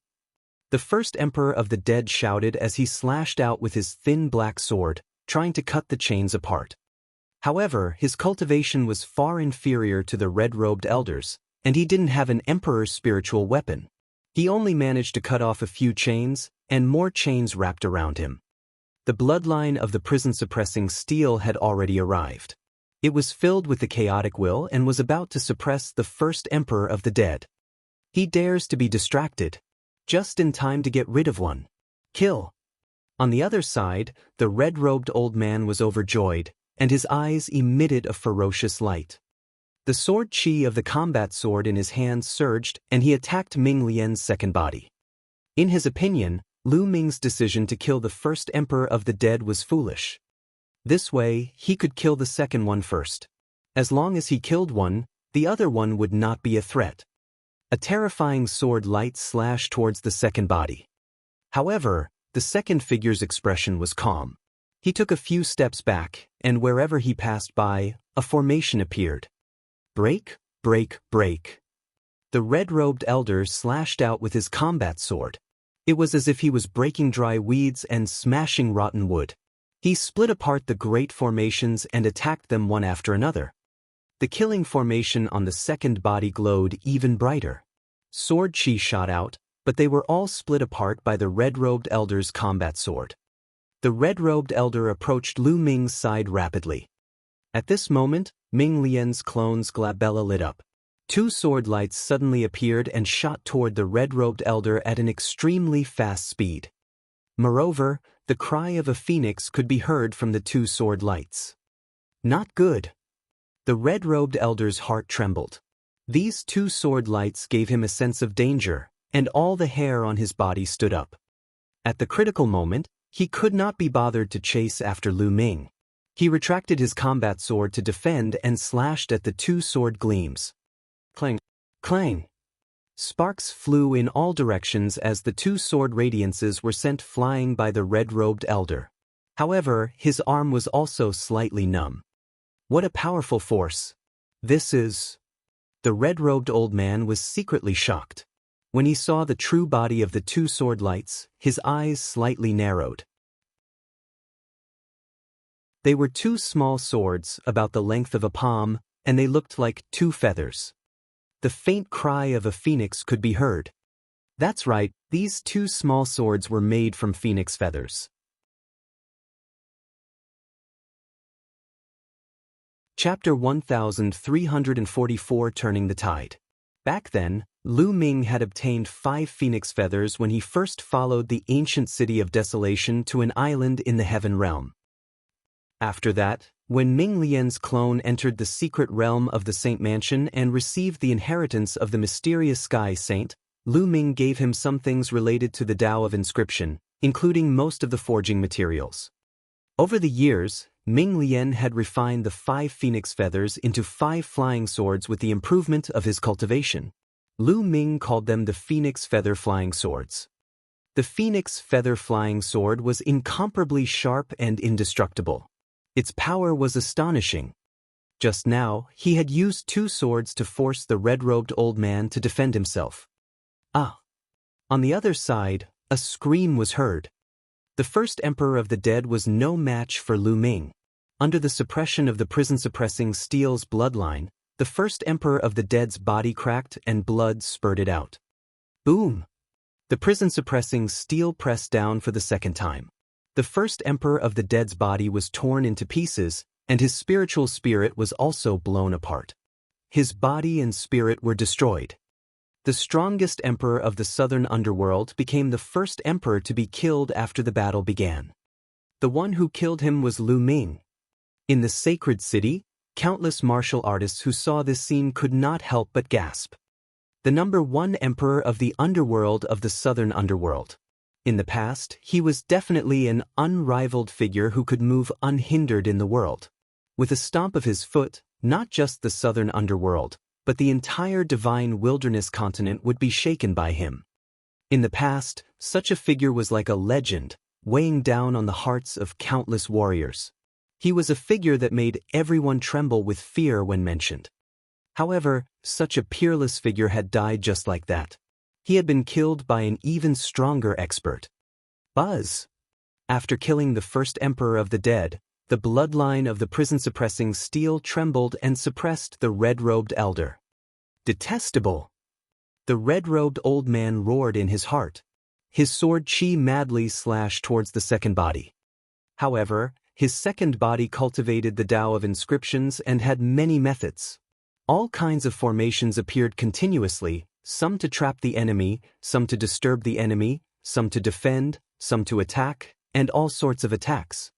The first Emperor of the dead shouted as he slashed out with his thin black sword, trying to cut the chains apart. However, his cultivation was far inferior to the red-robed elders, and he didn't have an emperor's spiritual weapon. He only managed to cut off a few chains, and more chains wrapped around him. The bloodline of the prison-suppressing steel had already arrived. It was filled with the chaotic will and was about to suppress the first emperor of the dead. He dares to be distracted. Just in time to get rid of one. Kill! On the other side, the red-robed old man was overjoyed, and his eyes emitted a ferocious light. The sword chi of the combat sword in his hand surged, and he attacked Ming Lian's second body. In his opinion, Lu Ming's decision to kill the first emperor of the dead was foolish. This way, he could kill the second one first. As long as he killed one, the other one would not be a threat. A terrifying sword light slashed towards the second body. However, the second figure's expression was calm. He took a few steps back, and wherever he passed by, a formation appeared. Break, break, break. The red-robed elder slashed out with his combat sword. It was as if he was breaking dry weeds and smashing rotten wood. He split apart the great formations and attacked them one after another. The killing formation on the second body glowed even brighter. Sword chi shot out, but they were all split apart by the red-robed elder's combat sword. The red-robed elder approached Lu Ming's side rapidly. At this moment, Ming Lian's clone's glabella lit up. Two sword lights suddenly appeared and shot toward the red-robed elder at an extremely fast speed. Moreover, the cry of a phoenix could be heard from the two sword lights. Not good. The red-robed elder's heart trembled. These two sword lights gave him a sense of danger, and all the hair on his body stood up. At the critical moment, he could not be bothered to chase after Lu Ming. He retracted his combat sword to defend and slashed at the two sword gleams. Clang! Clang! Sparks flew in all directions as the two sword radiances were sent flying by the red-robed elder. However, his arm was also slightly numb. What a powerful force! This is... The red-robed old man was secretly shocked. When he saw the true body of the two sword lights, his eyes slightly narrowed. They were two small swords about the length of a palm, and they looked like two feathers. The faint cry of a phoenix could be heard. That's right, these two small swords were made from phoenix feathers. Chapter 1344 Turning the Tide. Back then, Lu Ming had obtained 5 phoenix feathers when he first followed the ancient city of desolation to an island in the heaven realm. After that, when Ming Lian's clone entered the secret realm of the Saint Mansion and received the inheritance of the mysterious Sky Saint, Lu Ming gave him some things related to the Tao of Inscription, including most of the forging materials. Over the years, Ming Lian had refined the 5 phoenix feathers into 5 flying swords with the improvement of his cultivation. Lu Ming called them the Phoenix Feather Flying Swords. The Phoenix Feather Flying Sword was incomparably sharp and indestructible. Its power was astonishing. Just now, he had used 2 swords to force the red-robed old man to defend himself. Ah! On the other side, a scream was heard. The first emperor of the dead was no match for Lu Ming. Under the suppression of the prison-suppressing steel's bloodline, the first emperor of the dead's body cracked and blood spurted out. Boom! The prison-suppressing steel pressed down for the second time. The first emperor of the dead's body was torn into pieces, and his spiritual spirit was also blown apart. His body and spirit were destroyed. The strongest emperor of the southern underworld became the first emperor to be killed after the battle began. The one who killed him was Lu Ming. In the sacred city, countless martial artists who saw this scene could not help but gasp. The number 1 emperor of the underworld of the southern underworld. In the past, he was definitely an unrivaled figure who could move unhindered in the world. With a stomp of his foot, not just the southern underworld, but the entire divine wilderness continent would be shaken by him. In the past, such a figure was like a legend, weighing down on the hearts of countless warriors. He was a figure that made everyone tremble with fear when mentioned. However, such a peerless figure had died just like that. He had been killed by an even stronger expert. Buzz! After killing the first emperor of the dead, the bloodline of the prison-suppressing steel trembled and suppressed the red-robed elder. Detestable! The red-robed old man roared in his heart. His sword chi madly slashed towards the second body. However, his second body cultivated the Tao of Inscriptions and had many methods. All kinds of formations appeared continuously, some to trap the enemy, some to disturb the enemy, some to defend, some to attack, and all sorts of attacks.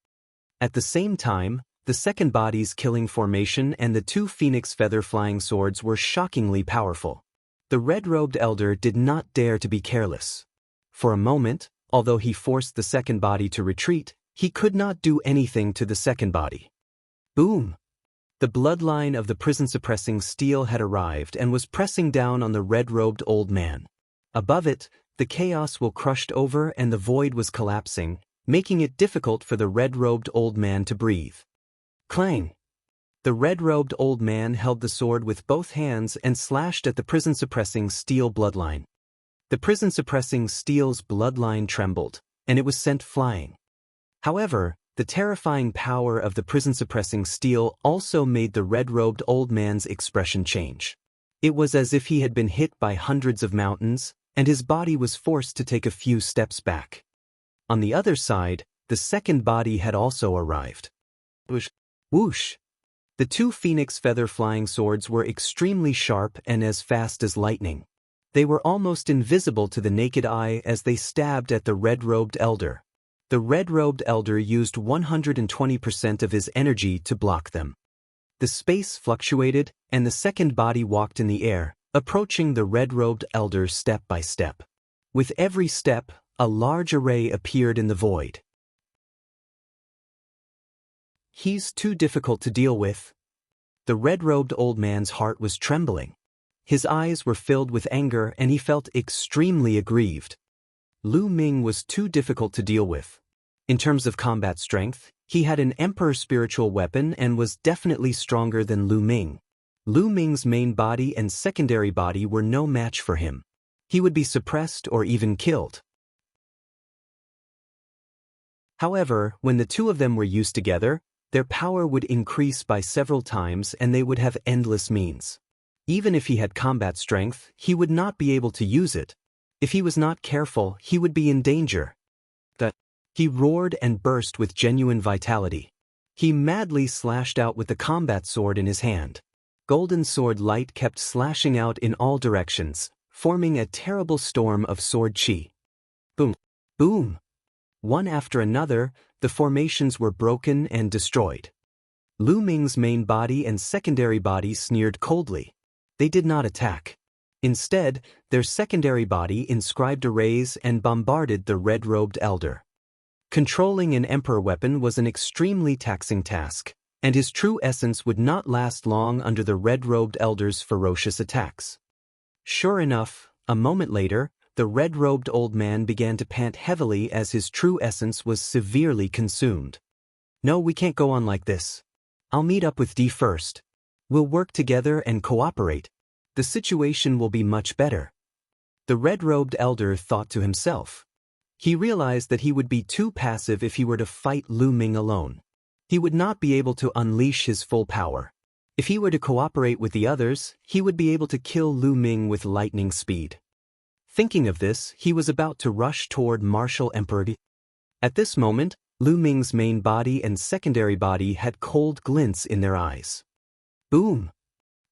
At the same time, the second body's killing formation and the 2 phoenix feather flying swords were shockingly powerful. The red-robed elder did not dare to be careless. For a moment, although he forced the second body to retreat, he could not do anything to the second body. Boom! The bloodline of the prison-suppressing steel had arrived and was pressing down on the red-robed old man. Above it, the chaos was crushed over and the void was collapsing, making it difficult for the red-robed old man to breathe. Clang! The red-robed old man held the sword with both hands and slashed at the prison-suppressing steel bloodline. The prison-suppressing steel's bloodline trembled, and it was sent flying. However, The terrifying power of the prison-suppressing steel also made the red-robed old man's expression change. It was as if he had been hit by hundreds of mountains, and his body was forced to take a few steps back. On the other side, the second body had also arrived. Whoosh! Whoosh! The two phoenix feather flying swords were extremely sharp and as fast as lightning. They were almost invisible to the naked eye as they stabbed at the red-robed elder. The red-robed elder used 120% of his energy to block them. The space fluctuated, and the second body walked in the air, approaching the red-robed elder step by step. With every step, a large array appeared in the void. He's too difficult to deal with. The red-robed old man's heart was trembling. His eyes were filled with anger and he felt extremely aggrieved. Lu Ming was too difficult to deal with. In terms of combat strength, he had an emperor spiritual weapon and was definitely stronger than Lu Ming. Lu Ming's main body and secondary body were no match for him. He would be suppressed or even killed. However, when the two of them were used together, their power would increase by several times and they would have endless means. Even if he had combat strength, he would not be able to use it. If he was not careful, he would be in danger. He roared and burst with genuine vitality. He madly slashed out with the combat sword in his hand. Golden sword light kept slashing out in all directions, forming a terrible storm of sword chi. Boom! Boom! One after another, the formations were broken and destroyed. Lu Ming's main body and secondary body sneered coldly. They did not attack. Instead, their secondary body inscribed arrays and bombarded the red-robed elder. Controlling an emperor weapon was an extremely taxing task, and his true essence would not last long under the red-robed elder's ferocious attacks. Sure enough, a moment later, the red-robed old man began to pant heavily as his true essence was severely consumed. No, we can't go on like this. I'll meet up with D first. We'll work together and cooperate. The situation will be much better. The red-robed elder thought to himself. He realized that he would be too passive if he were to fight Lu Ming alone. He would not be able to unleash his full power. If he were to cooperate with the others, he would be able to kill Lu Ming with lightning speed. Thinking of this, he was about to rush toward Martial Emperor D. At this moment, Lu Ming's main body and secondary body had cold glints in their eyes. Boom!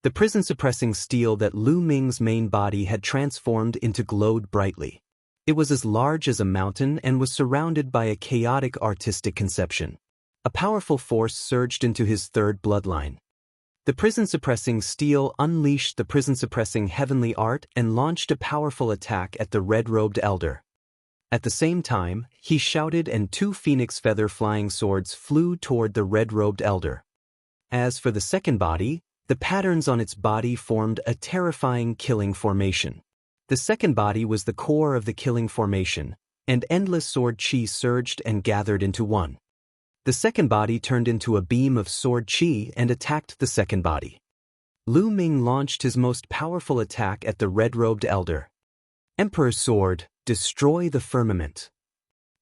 The prison-suppressing steel that Lu Ming's main body had transformed into glowed brightly. It was as large as a mountain and was surrounded by a chaotic artistic conception. A powerful force surged into his third bloodline. The prison-suppressing steel unleashed the prison-suppressing heavenly art and launched a powerful attack at the red-robed elder. At the same time, he shouted and two phoenix feather flying swords flew toward the red-robed elder. As for the second body, the patterns on its body formed a terrifying killing formation. The second body was the core of the killing formation, and endless sword chi surged and gathered into one. The second body turned into a beam of sword chi and attacked the second body. Lu Ming launched his most powerful attack at the red-robed elder. Emperor's sword, destroy the firmament.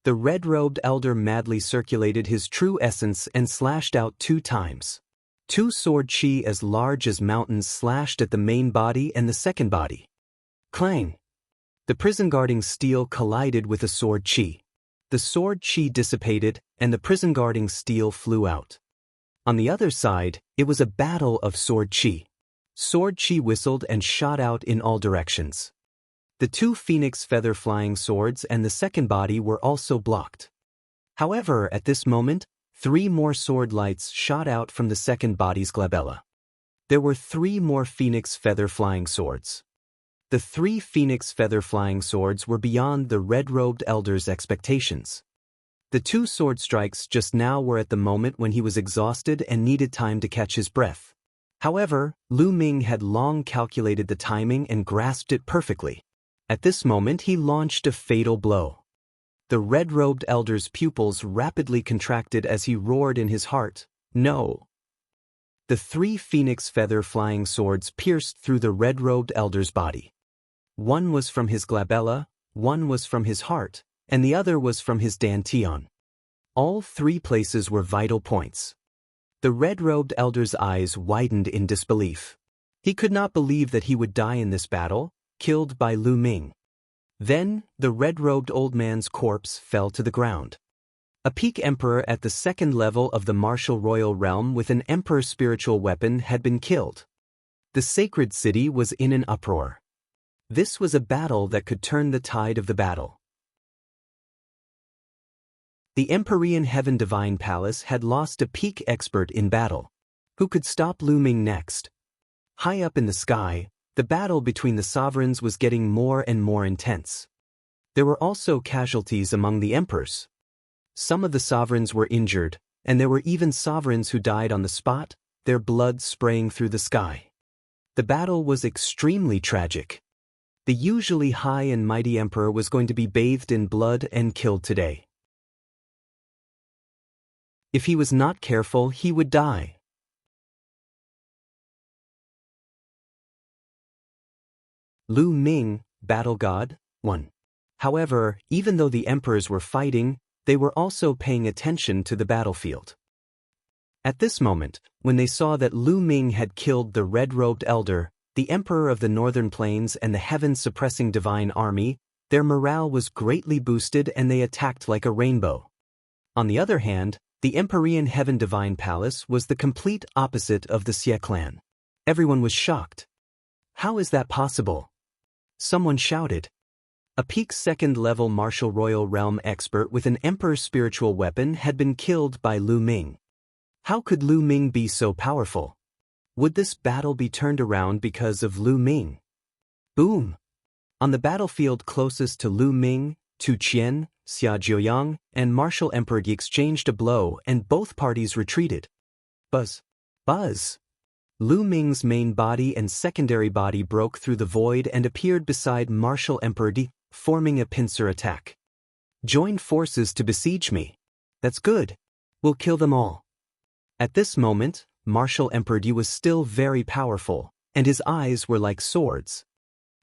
The red-robed elder madly circulated his true essence and slashed out 2 times. 2 sword chi as large as mountains slashed at the main body and the second body. Clang! The prison-guarding steel collided with a sword chi. The sword chi dissipated, and the prison-guarding steel flew out. On the other side, it was a battle of sword chi. Sword chi whistled and shot out in all directions. The 2 phoenix feather flying swords and the second body were also blocked. However, at this moment, 3 more sword lights shot out from the second body's glabella. There were 3 more phoenix feather flying swords. The 3 phoenix feather flying swords were beyond the red-robed elder's expectations. The 2 sword strikes just now were at the moment when he was exhausted and needed time to catch his breath. However, Lu Ming had long calculated the timing and grasped it perfectly. At this moment he launched a fatal blow. The red-robed elder's pupils rapidly contracted as he roared in his heart, "No!" The 3 phoenix feather flying swords pierced through the red-robed elder's body. One was from his glabella, one was from his heart, and the other was from his dantian. All three places were vital points. The red-robed elder's eyes widened in disbelief. He could not believe that he would die in this battle, killed by Lu Ming. Then, the red-robed old man's corpse fell to the ground. A peak emperor at the second level of the martial royal realm with an emperor's spiritual weapon had been killed. The sacred city was in an uproar. This was a battle that could turn the tide of the battle. The Empyrean Heaven Divine Palace had lost a peak expert in battle. Who could stop Lu Ming next? High up in the sky, the battle between the sovereigns was getting more and more intense. There were also casualties among the emperors. Some of the sovereigns were injured, and there were even sovereigns who died on the spot, their blood spraying through the sky. The battle was extremely tragic. The usually high and mighty emperor was going to be bathed in blood and killed today. If he was not careful, he would die. Lu Ming, Battle God, 1. However, even though the emperors were fighting, they were also paying attention to the battlefield. At this moment, when they saw that Lu Ming had killed the red-robed elder, the emperor of the northern plains and the heaven-suppressing divine army, their morale was greatly boosted and they attacked like a rainbow. On the other hand, the Empyrean Heaven Divine Palace was the complete opposite of the Xie clan. Everyone was shocked. How is that possible? Someone shouted. A peak second-level martial royal realm expert with an emperor's spiritual weapon had been killed by Lu Ming. How could Lu Ming be so powerful? Would this battle be turned around because of Lu Ming? Boom! On the battlefield closest to Lu Ming, Tu Qian, Xia Jiuyang, and Martial Emperor Yi exchanged a blow and both parties retreated. Buzz! Buzz! Lu Ming's main body and secondary body broke through the void and appeared beside Martial Emperor Di, forming a pincer attack. Join forces to besiege me. That's good. We'll kill them all. At this moment, Martial Emperor Di was still very powerful, and his eyes were like swords.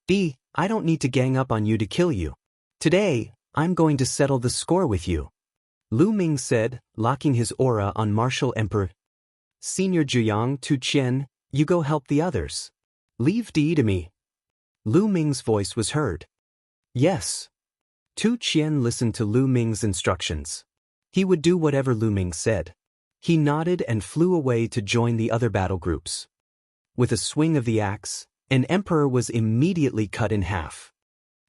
Di, I don't need to gang up on you to kill you. Today, I'm going to settle the score with you. Lu Ming said, locking his aura on Martial Emperor. Senior Jiuyang, Tu Qian, you go help the others. Leave Di to me. Lu Ming's voice was heard. Yes. Tu Qian listened to Lu Ming's instructions. He would do whatever Lu Ming said. He nodded and flew away to join the other battle groups. With a swing of the axe, an emperor was immediately cut in half.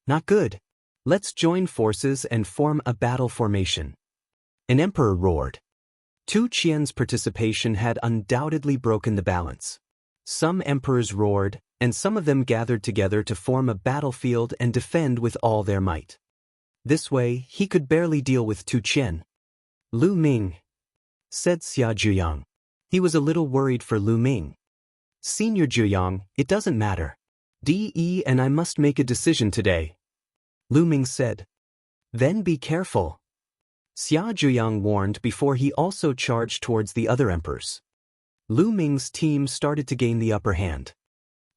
Not good. Let's join forces and form a battle formation. An emperor roared. Tu Qian's participation had undoubtedly broken the balance. Some emperors roared, and some of them gathered together to form a battlefield and defend with all their might. This way, he could barely deal with Tu Qian. Lu Ming, said Xia Jiuyang. He was a little worried for Lu Ming. Senior Jiuyang, it doesn't matter. Di and I must make a decision today. Lu Ming said. Then be careful. Xia Jiuyang warned before he also charged towards the other emperors. Lu Ming's team started to gain the upper hand.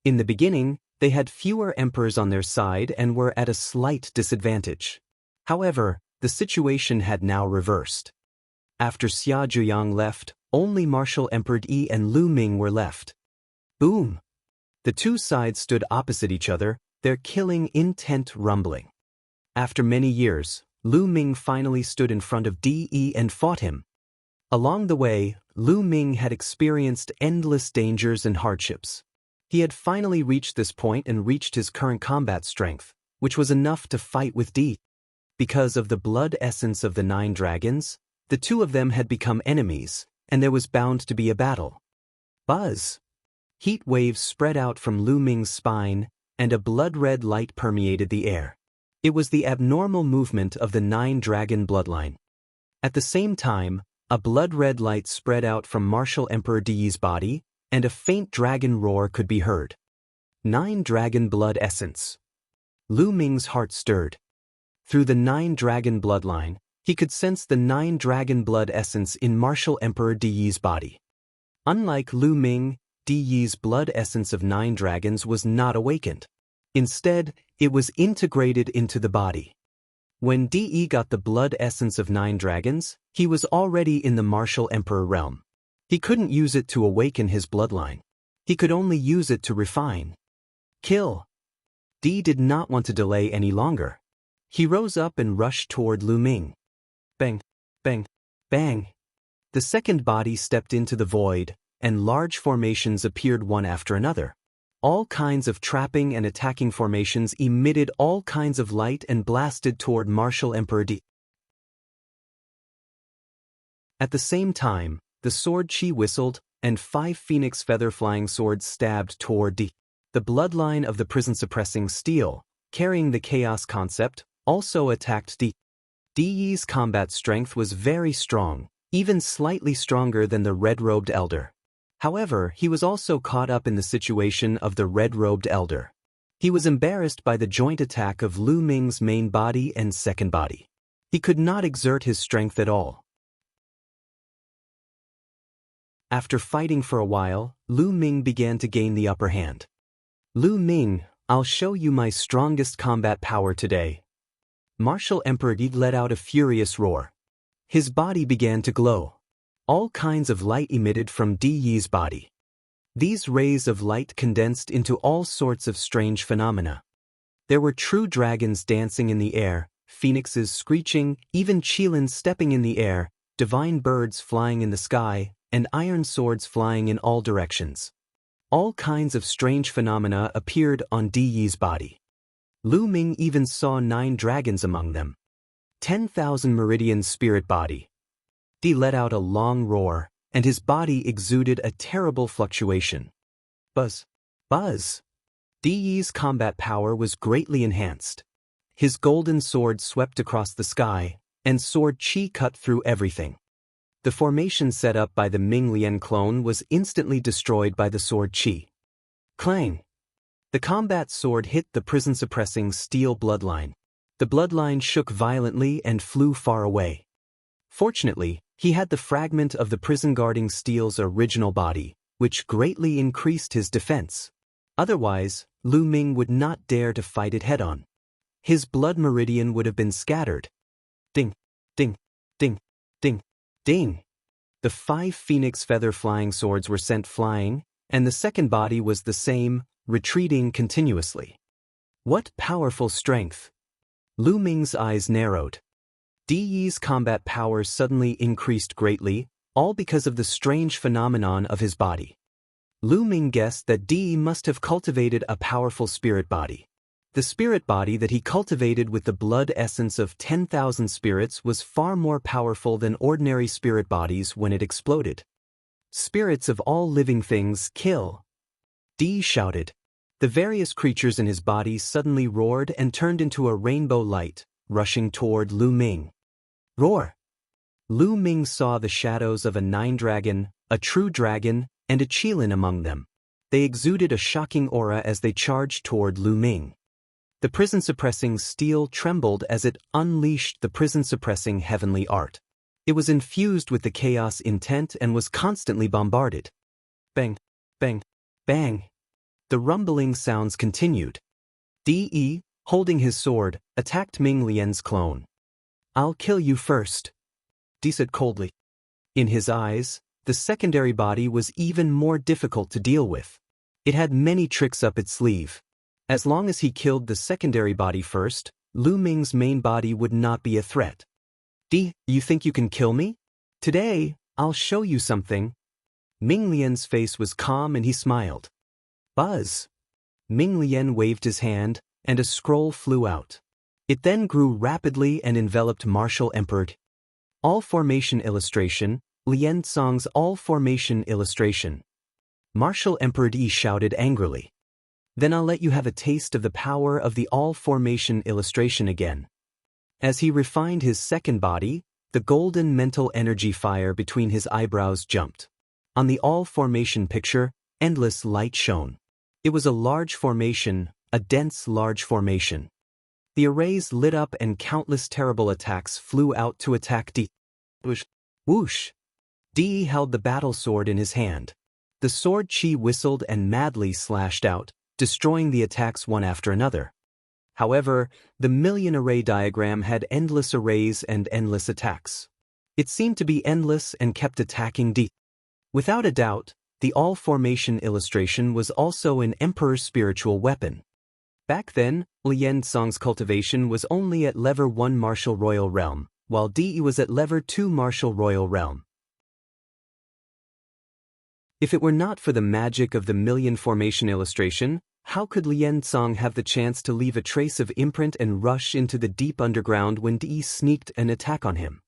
In the beginning, they had fewer emperors on their side and were at a slight disadvantage. However, the situation had now reversed. After Xia Jiuyang left, only Martial Emperor Yi and Lu Ming were left. Boom! The two sides stood opposite each other, their killing intent rumbling. After many years, Lu Ming finally stood in front of Di and fought him. Along the way, Lu Ming had experienced endless dangers and hardships. He had finally reached this point and reached his current combat strength, which was enough to fight with Di. Because of the blood essence of the 9 dragons, the two of them had become enemies, and there was bound to be a battle. Buzz! Heat waves spread out from Lu Ming's spine, and a blood-red light permeated the air. It was the abnormal movement of the 9 dragon bloodline. At the same time, a blood-red light spread out from Martial Emperor Di's body, and a faint dragon roar could be heard. 9 dragon blood essence. Lu Ming's heart stirred. Through the 9 dragon bloodline, he could sense the 9 dragon blood essence in Martial Emperor Di's body. Unlike Lu Ming, Di's blood essence of 9 dragons was not awakened. Instead, it was integrated into the body. When Di got the blood essence of 9 dragons, He was already in the martial emperor realm. He couldn't use it to awaken his bloodline. He could only use it to refine. Kill. Di did not want to delay any longer. He rose up and rushed toward Lu Ming. Bang, bang, bang. The second body stepped into the void, and large formations appeared one after another. All kinds of trapping and attacking formations emitted all kinds of light and blasted toward Martial Emperor Di. At the same time, the sword Qi whistled, and 5 phoenix feather flying swords stabbed toward Di. The bloodline of the prison-suppressing steel, carrying the chaos concept, also attacked Di. Di's combat strength was very strong, even slightly stronger than the red-robed elder. However, he was also caught up in the situation of the red-robed elder. He was embarrassed by the joint attack of Lu Ming's main body and second body. He could not exert his strength at all. After fighting for a while, Lu Ming began to gain the upper hand. Lu Ming, I'll show you my strongest combat power today. Martial Emperor Di let out a furious roar. His body began to glow. All kinds of light emitted from Di Yi's body. These rays of light condensed into all sorts of strange phenomena. There were true dragons dancing in the air, phoenixes screeching, even qilins stepping in the air, divine birds flying in the sky, and iron swords flying in all directions. All kinds of strange phenomena appeared on Di Yi's body. Lu Ming even saw 9 dragons among them. 10,000 meridian spirit body. Di let out a long roar, and his body exuded a terrible fluctuation. Buzz. Buzz. Di Yi's combat power was greatly enhanced. His golden sword swept across the sky, and sword Qi cut through everything. The formation set up by the Ming Lian clone was instantly destroyed by the sword Qi. Clang! The combat sword hit the prison-suppressing steel bloodline. The bloodline shook violently and flew far away. Fortunately, he had the fragment of the prison-guarding steel's original body, which greatly increased his defense. Otherwise, Lu Ming would not dare to fight it head-on. His blood meridian would have been scattered. Ding, ding, ding, ding, ding. The 5 phoenix feather flying swords were sent flying, and the second body was the same, retreating continuously. What powerful strength! Lu Ming's eyes narrowed. Di Yi's combat powers suddenly increased greatly, all because of the strange phenomenon of his body. Lu Ming guessed that Di must have cultivated a powerful spirit body. The spirit body that he cultivated with the blood essence of 10,000 spirits was far more powerful than ordinary spirit bodies when it exploded. Spirits of all living things kill. Di shouted. The various creatures in his body suddenly roared and turned into a rainbow light, rushing toward Lu Ming. Roar! Lu Ming saw the shadows of a 9-dragon, a true dragon, and a qilin among them. They exuded a shocking aura as they charged toward Lu Ming. The prison-suppressing steel trembled as it unleashed the prison-suppressing heavenly art. It was infused with the chaos intent and was constantly bombarded. Bang, bang, bang. The rumbling sounds continued. Di, holding his sword, attacked Ming Lian's clone. I'll kill you first, Di said coldly. In his eyes, the secondary body was even more difficult to deal with. It had many tricks up its sleeve. As long as he killed the secondary body first, Lu Ming's main body would not be a threat. Di, you think you can kill me? Today, I'll show you something. Ming Lian's face was calm and he smiled. Buzz! Ming Lian waved his hand, and a scroll flew out. It then grew rapidly and enveloped Martial Emperor. All Formation Illustration, Lian Song's All Formation Illustration. Martial Emperor Di shouted angrily. Then I'll let you have a taste of the power of the All Formation Illustration again. As he refined his second body, the golden mental energy fire between his eyebrows jumped. On the All Formation picture, endless light shone. It was a large formation, a dense large formation. The arrays lit up and countless terrible attacks flew out to attack Di. Whoosh! Whoosh! Di held the battle sword in his hand. The sword Qi whistled and madly slashed out, destroying the attacks one after another. However, the million array diagram had endless arrays and endless attacks. It seemed to be endless and kept attacking D. Without a doubt, the all-formation illustration was also an emperor's spiritual weapon. Back then, Lien Song's cultivation was only at level 1 martial royal realm, while De was at level 2 martial royal realm. If it were not for the magic of the million formation illustration, how could Lien Song have the chance to leave a trace of imprint and rush into the deep underground when De sneaked an attack on him?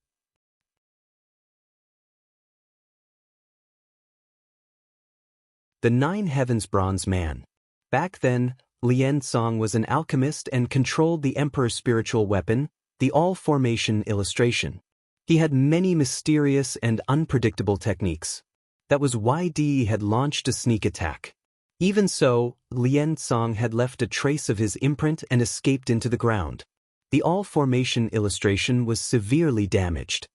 The Nine Heavens Bronze Man. Back then, Lien Song was an alchemist and controlled the emperor's spiritual weapon, the all-formation illustration. He had many mysterious and unpredictable techniques. That was why De had launched a sneak attack. Even so, Lien Song had left a trace of his imprint and escaped into the ground. The all-formation illustration was severely damaged.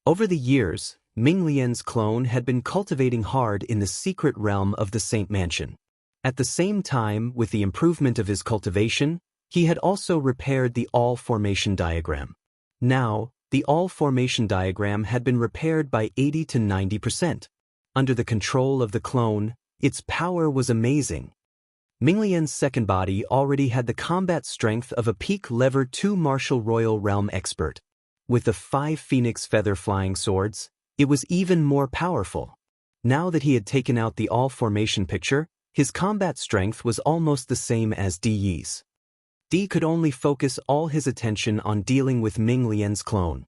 Over the years, Ming Lian's clone had been cultivating hard in the secret realm of the Saint Mansion. At the same time, with the improvement of his cultivation, he had also repaired the all-formation diagram. Now, the all-formation diagram had been repaired by 80 to 90%. Under the control of the clone, its power was amazing. Ming Lian's second body already had the combat strength of a peak level 2 martial royal realm expert. With the 5 phoenix feather flying swords, it was even more powerful. Now that he had taken out the all-formation picture, his combat strength was almost the same as De's. De could only focus all his attention on dealing with Ming Lian's clone.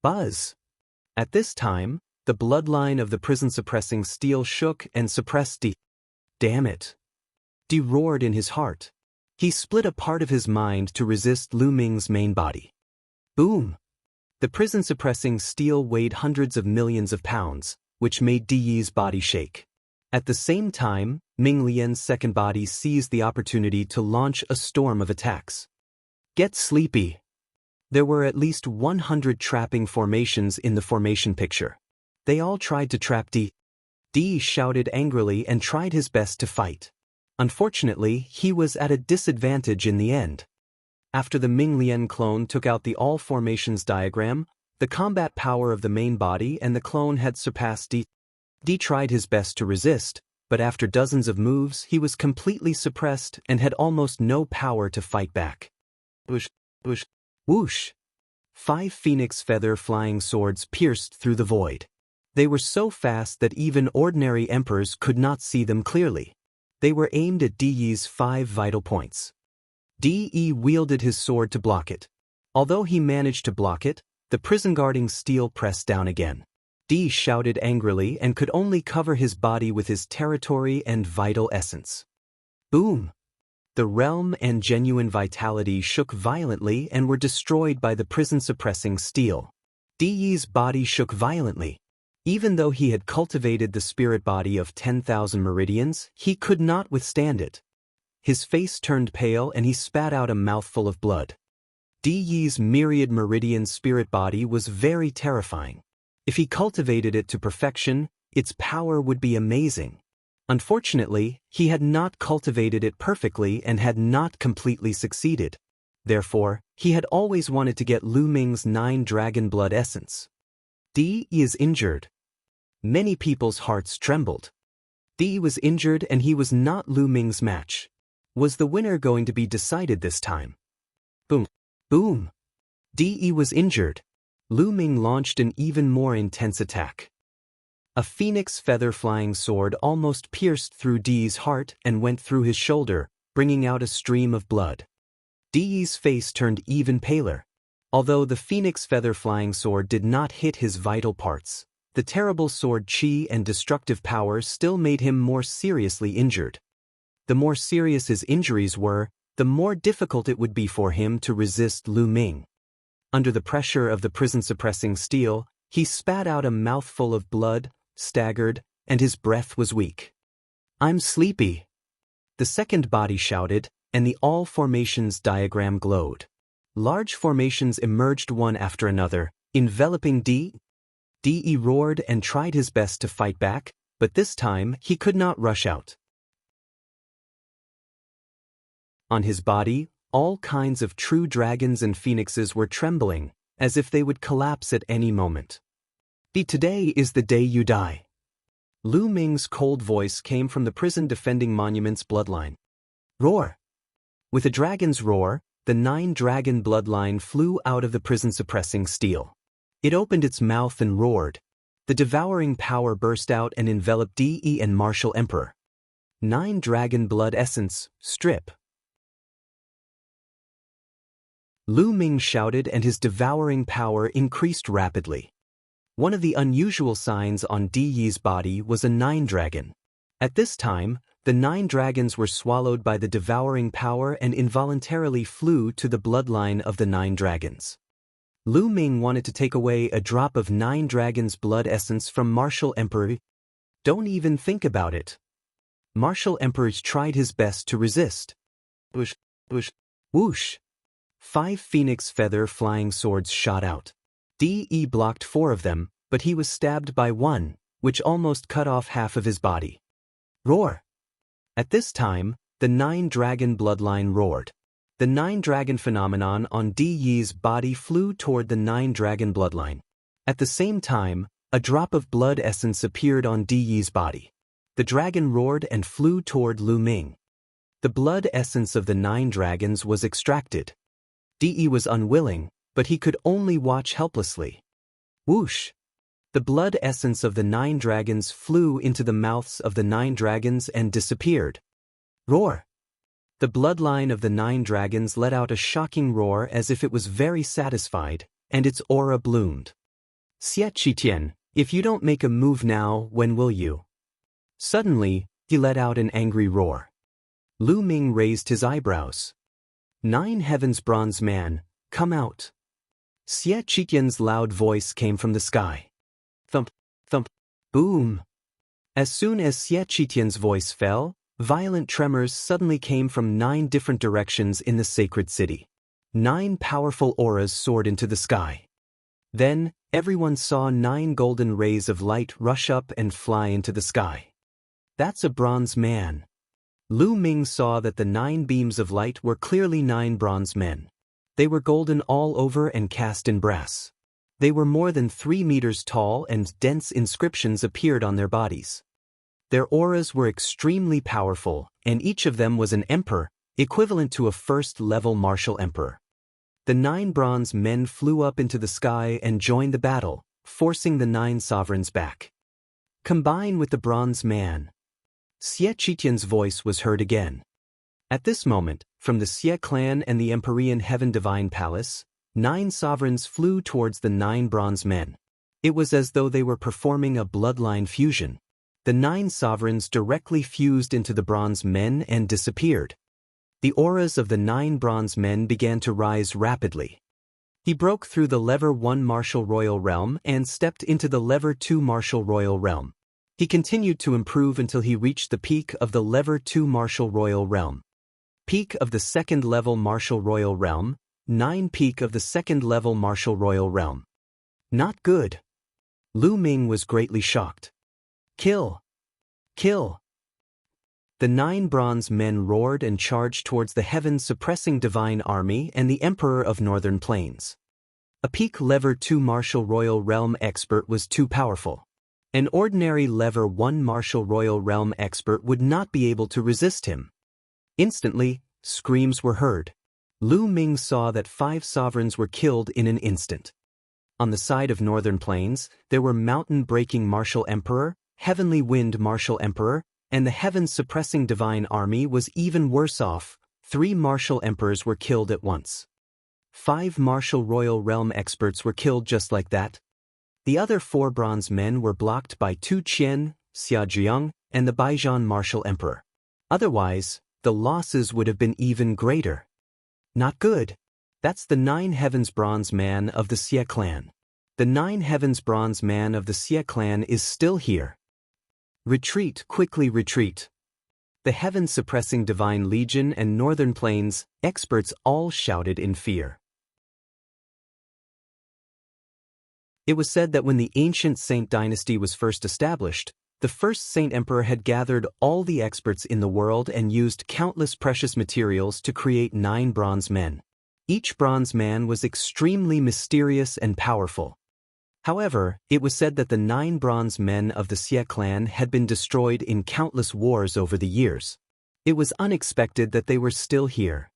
Buzz! At this time, the bloodline of the prison-suppressing steel shook and suppressed De. Damn it! De roared in his heart. He split a part of his mind to resist Lu Ming's main body. Boom! The prison-suppressing steel weighed hundreds of millions of pounds, which made De's body shake. At the same time, Ming Lian's second body seized the opportunity to launch a storm of attacks. Get sleepy! There were at least 100 trapping formations in the formation picture. They all tried to trap De. De shouted angrily and tried his best to fight. Unfortunately, he was at a disadvantage in the end. After the Ming Lian clone took out the all formations diagram, the combat power of the main body and the clone had surpassed De. De tried his best to resist, but after dozens of moves he was completely suppressed and had almost no power to fight back. Whoosh, whoosh, whoosh! 5 phoenix feather flying swords pierced through the void. They were so fast that even ordinary emperors could not see them clearly. They were aimed at De's 5 vital points. De wielded his sword to block it. Although he managed to block it, the prison-guarding steel pressed down again. De shouted angrily and could only cover his body with his territory and vital essence. Boom! The realm and genuine vitality shook violently and were destroyed by the prison-suppressing steel. De's body shook violently. Even though he had cultivated the spirit body of 10,000 meridians, he could not withstand it. His face turned pale and he spat out a mouthful of blood. De's myriad meridian spirit body was very terrifying. If he cultivated it to perfection, its power would be amazing. Unfortunately, he had not cultivated it perfectly and had not completely succeeded. Therefore, he had always wanted to get Lu Ming's 9 dragon blood essence. De is injured. Many people's hearts trembled. De was injured and he was not Lu Ming's match. Was the winner going to be decided this time? Boom! Boom! De was injured. Lu Ming launched an even more intense attack. A phoenix feather flying sword almost pierced through De's heart and went through his shoulder, bringing out a stream of blood. De's face turned even paler. Although the phoenix feather flying sword did not hit his vital parts, the terrible sword chi and destructive power still made him more seriously injured. The more serious his injuries were, the more difficult it would be for him to resist Lu Ming. Under the pressure of the prison-suppressing steel, he spat out a mouthful of blood, staggered, and his breath was weak. I'm sleepy. The second body shouted, and the all formations diagram glowed. Large formations emerged one after another, enveloping De. De roared and tried his best to fight back, but this time he could not rush out. On his body, all kinds of true dragons and phoenixes were trembling, as if they would collapse at any moment. Today is the day you die. Lu Ming's cold voice came from the prison defending monument's bloodline. Roar! With a dragon's roar, the 9-dragon bloodline flew out of the prison suppressing steel. It opened its mouth and roared. The devouring power burst out and enveloped De and Martial Emperor. 9-dragon blood essence, strip. Lu Ming shouted and his devouring power increased rapidly. One of the unusual signs on De's body was a 9-dragon. At this time, the 9 dragons were swallowed by the devouring power and involuntarily flew to the bloodline of the 9 dragons. Lu Ming wanted to take away a drop of 9 dragons' blood essence from Martial Emperor. Don't even think about it. Martial Emperor tried his best to resist. Whoosh, whoosh, whoosh. 5 phoenix feather flying swords shot out. De blocked 4 of them, but he was stabbed by 1, which almost cut off half of his body. Roar! At this time, the 9-dragon bloodline roared. The 9-dragon phenomenon on De's body flew toward the 9-dragon bloodline. At the same time, a drop of blood essence appeared on De's body. The dragon roared and flew toward Lu Ming. The blood essence of the 9 dragons was extracted. De was unwilling, but he could only watch helplessly. Whoosh! The blood essence of the 9 dragons flew into the mouths of the 9 dragons and disappeared. Roar! The bloodline of the 9 dragons let out a shocking roar as if it was very satisfied, and its aura bloomed. Xie Qitian, if you don't make a move now, when will you? Suddenly, he let out an angry roar. Lu Ming raised his eyebrows. 9 heavens bronze man, come out. Xie Qitian's loud voice came from the sky. Thump, thump, boom. As soon as Xie Qitian's voice fell, violent tremors suddenly came from 9 different directions in the sacred city. 9 powerful auras soared into the sky. Then, everyone saw 9 golden rays of light rush up and fly into the sky. That's a bronze man. Lu Ming saw that the 9 beams of light were clearly 9 bronze men. They were golden all over and cast in brass. They were more than 3 meters tall and dense inscriptions appeared on their bodies. Their auras were extremely powerful, and each of them was an emperor, equivalent to a first-level martial emperor. The 9 bronze men flew up into the sky and joined the battle, forcing the 9 sovereigns back. Combine with the bronze man. Xie Qitian's voice was heard again. At this moment, from the Xie clan and the Empyrean Heaven Divine Palace, 9 sovereigns flew towards the 9 bronze men. It was as though they were performing a bloodline fusion. The 9 sovereigns directly fused into the bronze men and disappeared. The auras of the 9 bronze men began to rise rapidly. He broke through the Lever 1 Martial Royal Realm and stepped into the Lever 2 Martial Royal Realm. He continued to improve until he reached the peak of the Lever 2 Martial Royal Realm. Peak of the 2nd level Martial Royal Realm, 9 peak of the 2nd level Martial Royal Realm. Not good. Lu Ming was greatly shocked. Kill! Kill! The 9 bronze men roared and charged towards the heaven-suppressing divine army and the Emperor of Northern Plains. A peak Lever 2 Martial Royal Realm expert was too powerful. An ordinary Lever 1 Martial Royal Realm expert would not be able to resist him. Instantly, screams were heard. Lu Ming saw that 5 sovereigns were killed in an instant. On the side of Northern Plains, there were mountain-breaking Martial Emperor, Heavenly Wind Martial Emperor, and the heaven-suppressing divine army was even worse off. 3 Martial Emperors were killed at once. 5 Martial Royal Realm experts were killed just like that. The other 4 bronze men were blocked by Tu Qian, Xia Jiang, and the Baijian Martial Emperor. Otherwise, the losses would have been even greater. Not good. That's the 9 heavens bronze man of the Xie clan. The 9 heavens bronze man of the Xie clan is still here. Retreat, quickly retreat. The heaven-suppressing divine legion and Northern Plains experts all shouted in fear. It was said that when the ancient Saint dynasty was first established, the first Saint Emperor had gathered all the experts in the world and used countless precious materials to create 9 bronze men. Each bronze man was extremely mysterious and powerful. However, it was said that the 9 bronze men of the Xie clan had been destroyed in countless wars over the years. It was unexpected that they were still here.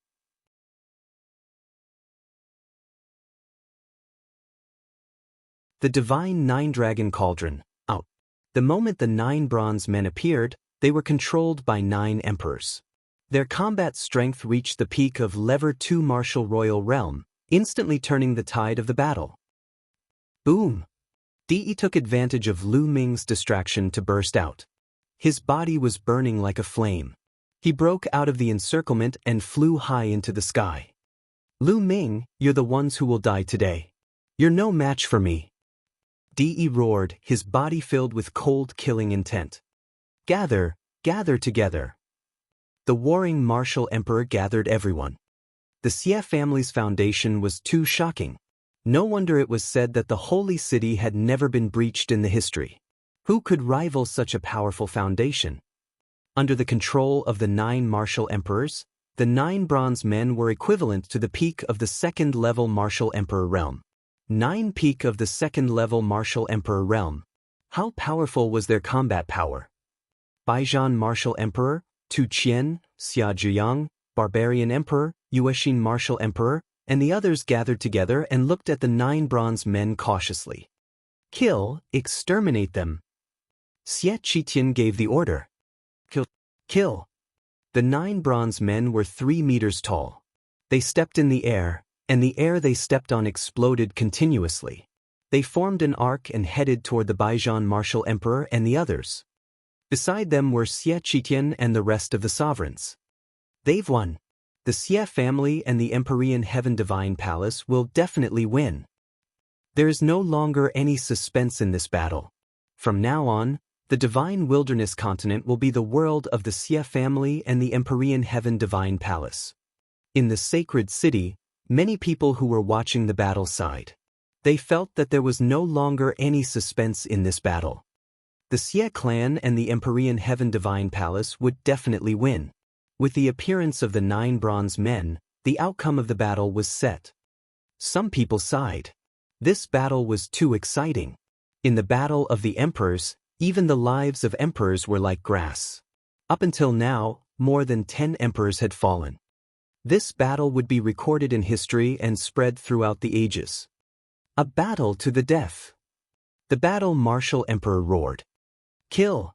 The divine 9-dragon cauldron. Out. The moment the 9 bronze men appeared, they were controlled by 9 emperors. Their combat strength reached the peak of Level 2 martial royal realm, instantly turning the tide of the battle. Boom! Di took advantage of Lu Ming's distraction to burst out. His body was burning like a flame. He broke out of the encirclement and flew high into the sky. Lu Ming, you're the ones who will die today. You're no match for me. Di roared, his body filled with cold killing intent. Gather together. The warring martial emperor gathered everyone. The Xie family's foundation was too shocking. No wonder it was said that the holy city had never been breached in the history. Who could rival such a powerful foundation? Under the control of the 9 martial emperors, the 9 bronze men were equivalent to the peak of the 2nd level martial emperor realm. 9 peak of the 2nd level martial emperor realm. How powerful was their combat power? Baizhan martial emperor, Tu Qian, Xia Zhiyang, barbarian emperor, Yuexin martial emperor, and the others gathered together and looked at the 9 bronze men cautiously. Kill, exterminate them. Xie Qitian gave the order. Kill. The 9 bronze men were 3 meters tall. They stepped in the air, and the air they stepped on exploded continuously. They formed an arc and headed toward the Baizhan martial emperor and the others. Beside them were Xie Qitian and the rest of the sovereigns. They've won. The Xie family and the Empyrean Heaven Divine Palace will definitely win. There is no longer any suspense in this battle. From now on, the Divine Wilderness continent will be the world of the Xie family and the Empyrean Heaven Divine Palace. In the sacred city, many people who were watching the battle sighed. They felt that there was no longer any suspense in this battle. The Xie clan and the Empyrean Heaven Divine Palace would definitely win. With the appearance of the 9 bronze men, the outcome of the battle was set. Some people sighed. This battle was too exciting. In the battle of the emperors, even the lives of emperors were like grass. Up until now, more than 10 emperors had fallen. This battle would be recorded in history and spread throughout the ages. A battle to the death. The battle martial emperor roared. Kill!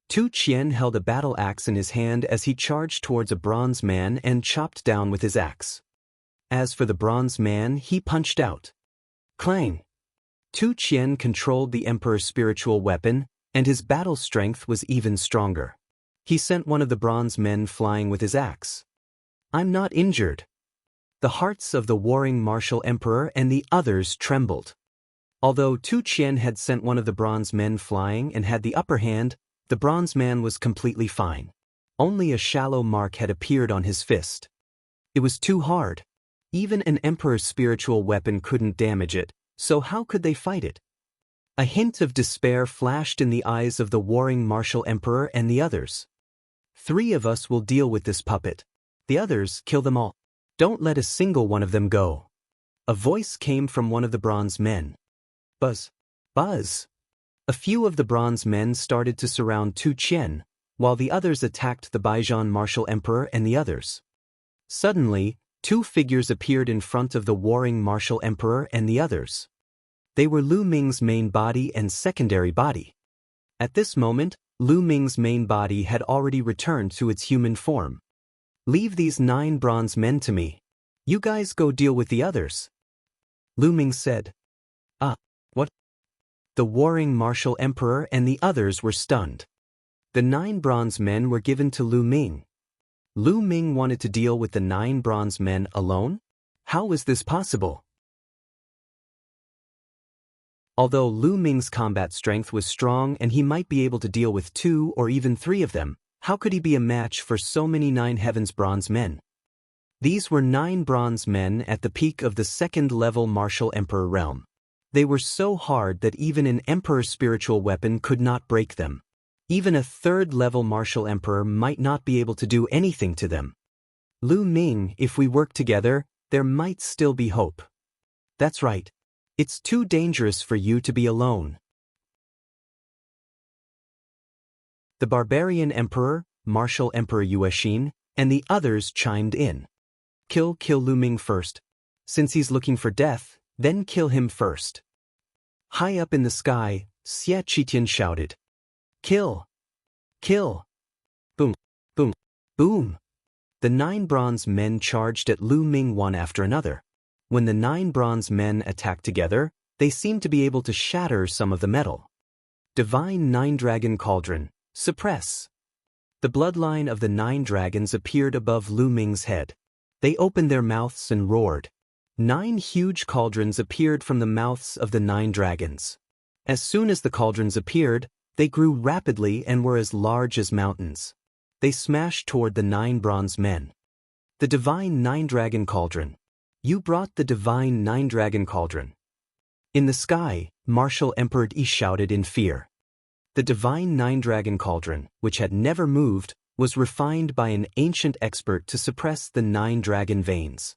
Tu Qian held a battle axe in his hand as he charged towards a bronze man and chopped down with his axe. As for the bronze man, he punched out. Clang! Tu Qian controlled the emperor's spiritual weapon, and his battle strength was even stronger. He sent one of the bronze men flying with his axe. I'm not injured. The hearts of the warring martial emperor and the others trembled. Although Tu Qian had sent one of the bronze men flying and had the upper hand, the bronze man was completely fine. Only a shallow mark had appeared on his fist. It was too hard. Even an emperor's spiritual weapon couldn't damage it, so how could they fight it? A hint of despair flashed in the eyes of the warring martial emperor and the others. 3 of us will deal with this puppet. The others, kill them all. Don't let a single one of them go. A voice came from one of the bronze men. Buzz. Buzz. A few of the bronze men started to surround Tu Qian, while the others attacked the Baizhan martial emperor and the others. Suddenly, 2 figures appeared in front of the warring martial emperor and the others. They were Lu Ming's main body and secondary body. At this moment, Lu Ming's main body had already returned to its human form. Leave these 9 bronze men to me. You guys go deal with the others. Lu Ming said. What? The warring martial emperor and the others were stunned. The 9 bronze men were given to Lu Ming. Lu Ming wanted to deal with the 9 bronze men alone? How was this possible? Although Lu Ming's combat strength was strong and he might be able to deal with 2 or even 3 of them, how could he be a match for so many 9 heavens bronze men? These were 9 bronze men at the peak of the 2nd level martial emperor realm. They were so hard that even an emperor's spiritual weapon could not break them. Even a 3rd level martial emperor might not be able to do anything to them. Lu Ming, if we work together, there might still be hope. That's right. It's too dangerous for you to be alone. The barbarian emperor, martial emperor Yuexin, and the others chimed in. Kill Lu Ming first. Since he's looking for death, then kill him first. High up in the sky, Xie Qitian shouted. Kill! Kill! Boom! Boom! Boom! The 9 bronze men charged at Lu Ming one after another. When the 9 bronze men attacked together, they seemed to be able to shatter some of the metal. Divine 9 Dragon Cauldron, suppress! The bloodline of the 9 dragons appeared above Lu Ming's head. They opened their mouths and roared. 9 huge cauldrons appeared from the mouths of the 9 dragons. As soon as the cauldrons appeared, they grew rapidly and were as large as mountains. They smashed toward the 9 bronze men. The divine 9 Dragon Cauldron. You brought the divine 9 Dragon Cauldron. In the sky, Martial Emperor Yi shouted in fear. The divine 9 Dragon Cauldron, which had never moved, was refined by an ancient expert to suppress the 9 dragon veins.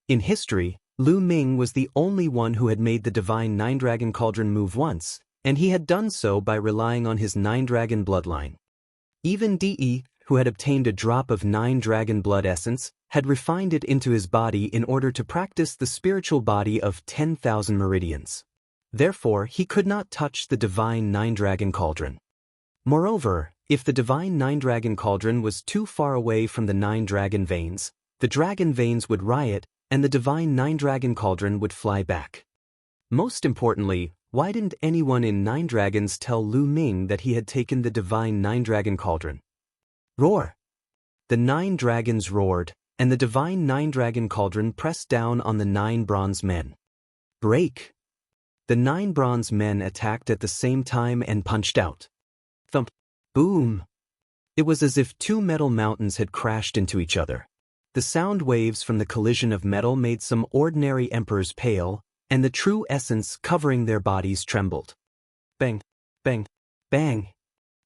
In history, Lu Ming was the only one who had made the divine 9 Dragon Cauldron move once, and he had done so by relying on his 9 dragon bloodline. Even Di, who had obtained a drop of 9 dragon blood essence, had refined it into his body in order to practice the spiritual body of 10,000 meridians. Therefore, he could not touch the divine 9 Dragon Cauldron. Moreover, if the divine 9 Dragon Cauldron was too far away from the 9 dragon veins, the dragon veins would riot, and the divine 9 Dragon Cauldron would fly back. Most importantly, why didn't anyone in 9 Dragons tell Lu Ming that he had taken the divine 9 Dragon Cauldron? Roar! The 9 dragons roared, and the divine 9 Dragon Cauldron pressed down on the 9 bronze men. Break! The 9 bronze men attacked at the same time and punched out. Thump! Boom! It was as if 2 metal mountains had crashed into each other. The sound waves from the collision of metal made some ordinary emperors pale, and the true essence covering their bodies trembled. Bang! Bang! Bang!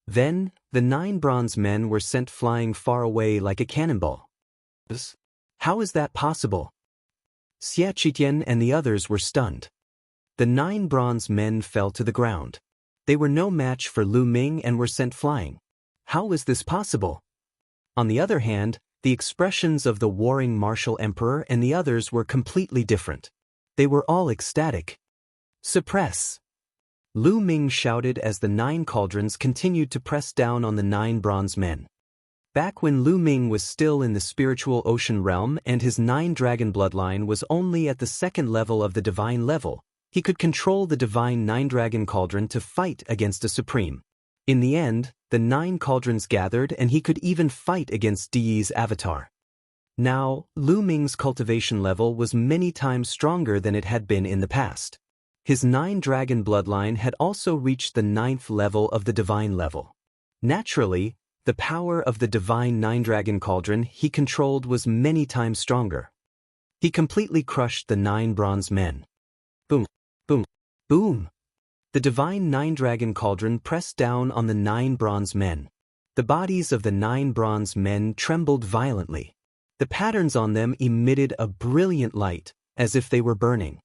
Then, the 9 bronze men were sent flying far away like a cannonball. How is that possible? Xie Qitian and the others were stunned. The 9 bronze men fell to the ground. They were no match for Lu Ming and were sent flying. How was this possible? On the other hand, the expressions of the warring martial emperor and the others were completely different. They were all ecstatic. Suppress! Lu Ming shouted as the 9 cauldrons continued to press down on the 9 bronze men. Back when Lu Ming was still in the spiritual ocean realm and his 9 dragon bloodline was only at the 2nd level of the divine level, he could control the divine 9 dragon cauldron to fight against a supreme. In the end, the 9 cauldrons gathered and he could even fight against Di's avatar. Now, Lu Ming's cultivation level was many times stronger than it had been in the past. His 9 dragon bloodline had also reached the 9th level of the divine level. Naturally, the power of the divine 9 dragon cauldron he controlled was many times stronger. He completely crushed the 9 bronze men. Boom, boom, boom. The divine 9 dragon cauldron pressed down on the 9 bronze men. The bodies of the 9 bronze men trembled violently. The patterns on them emitted a brilliant light, as if they were burning.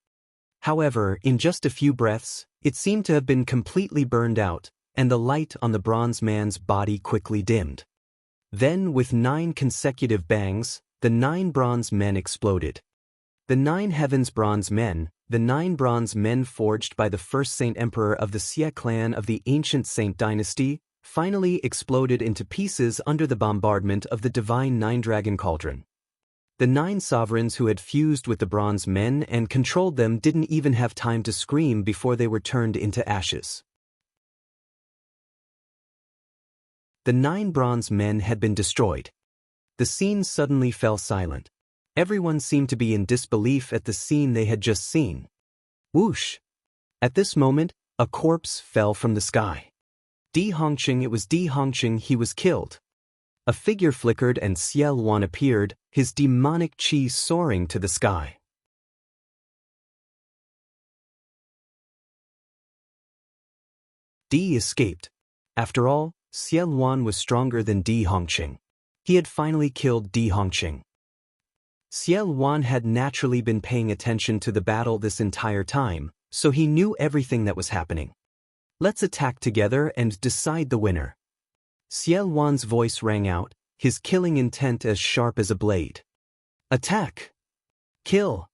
However, in just a few breaths, it seemed to have been completely burned out, and the light on the bronze man's body quickly dimmed. Then, with 9 consecutive bangs, the 9 bronze men exploded. The 9 heavens bronze men, the 9 bronze men forged by the first Saint Emperor of the Xie clan of the ancient Saint dynasty, finally exploded into pieces under the bombardment of the divine 9 dragon cauldron. The 9 sovereigns who had fused with the bronze men and controlled them didn't even have time to scream before they were turned into ashes. The 9 bronze men had been destroyed. The scene suddenly fell silent. Everyone seemed to be in disbelief at the scene they had just seen. Whoosh! At this moment, a corpse fell from the sky. Di Hongqing, it was Di Hongqing, he was killed. A figure flickered and Xie Luan appeared, his demonic qi soaring to the sky. Di escaped. After all, Xie Luan was stronger than Di Hongqing. He had finally killed Di Hongqing. Xie Wan had naturally been paying attention to the battle this entire time, so he knew everything that was happening. Let's attack together and decide the winner. Xie Wan's voice rang out, his killing intent as sharp as a blade. Attack! Kill!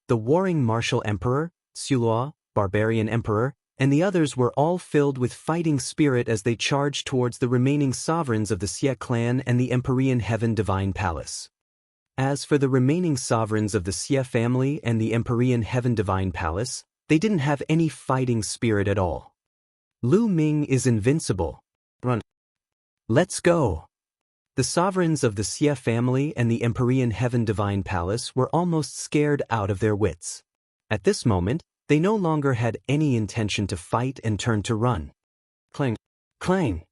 The warring martial emperor, Sulua, barbarian emperor, and the others were all filled with fighting spirit as they charged towards the remaining sovereigns of the Xie clan and the Empyrean Heaven Divine Palace. As for the remaining sovereigns of the Xie family and the Empyrean Heaven Divine Palace, they didn't have any fighting spirit at all. Lu Ming is invincible. Run. Let's go. The sovereigns of the Xie family and the Empyrean Heaven Divine Palace were almost scared out of their wits. At this moment, they no longer had any intention to fight and turned to run. Clang! Clang!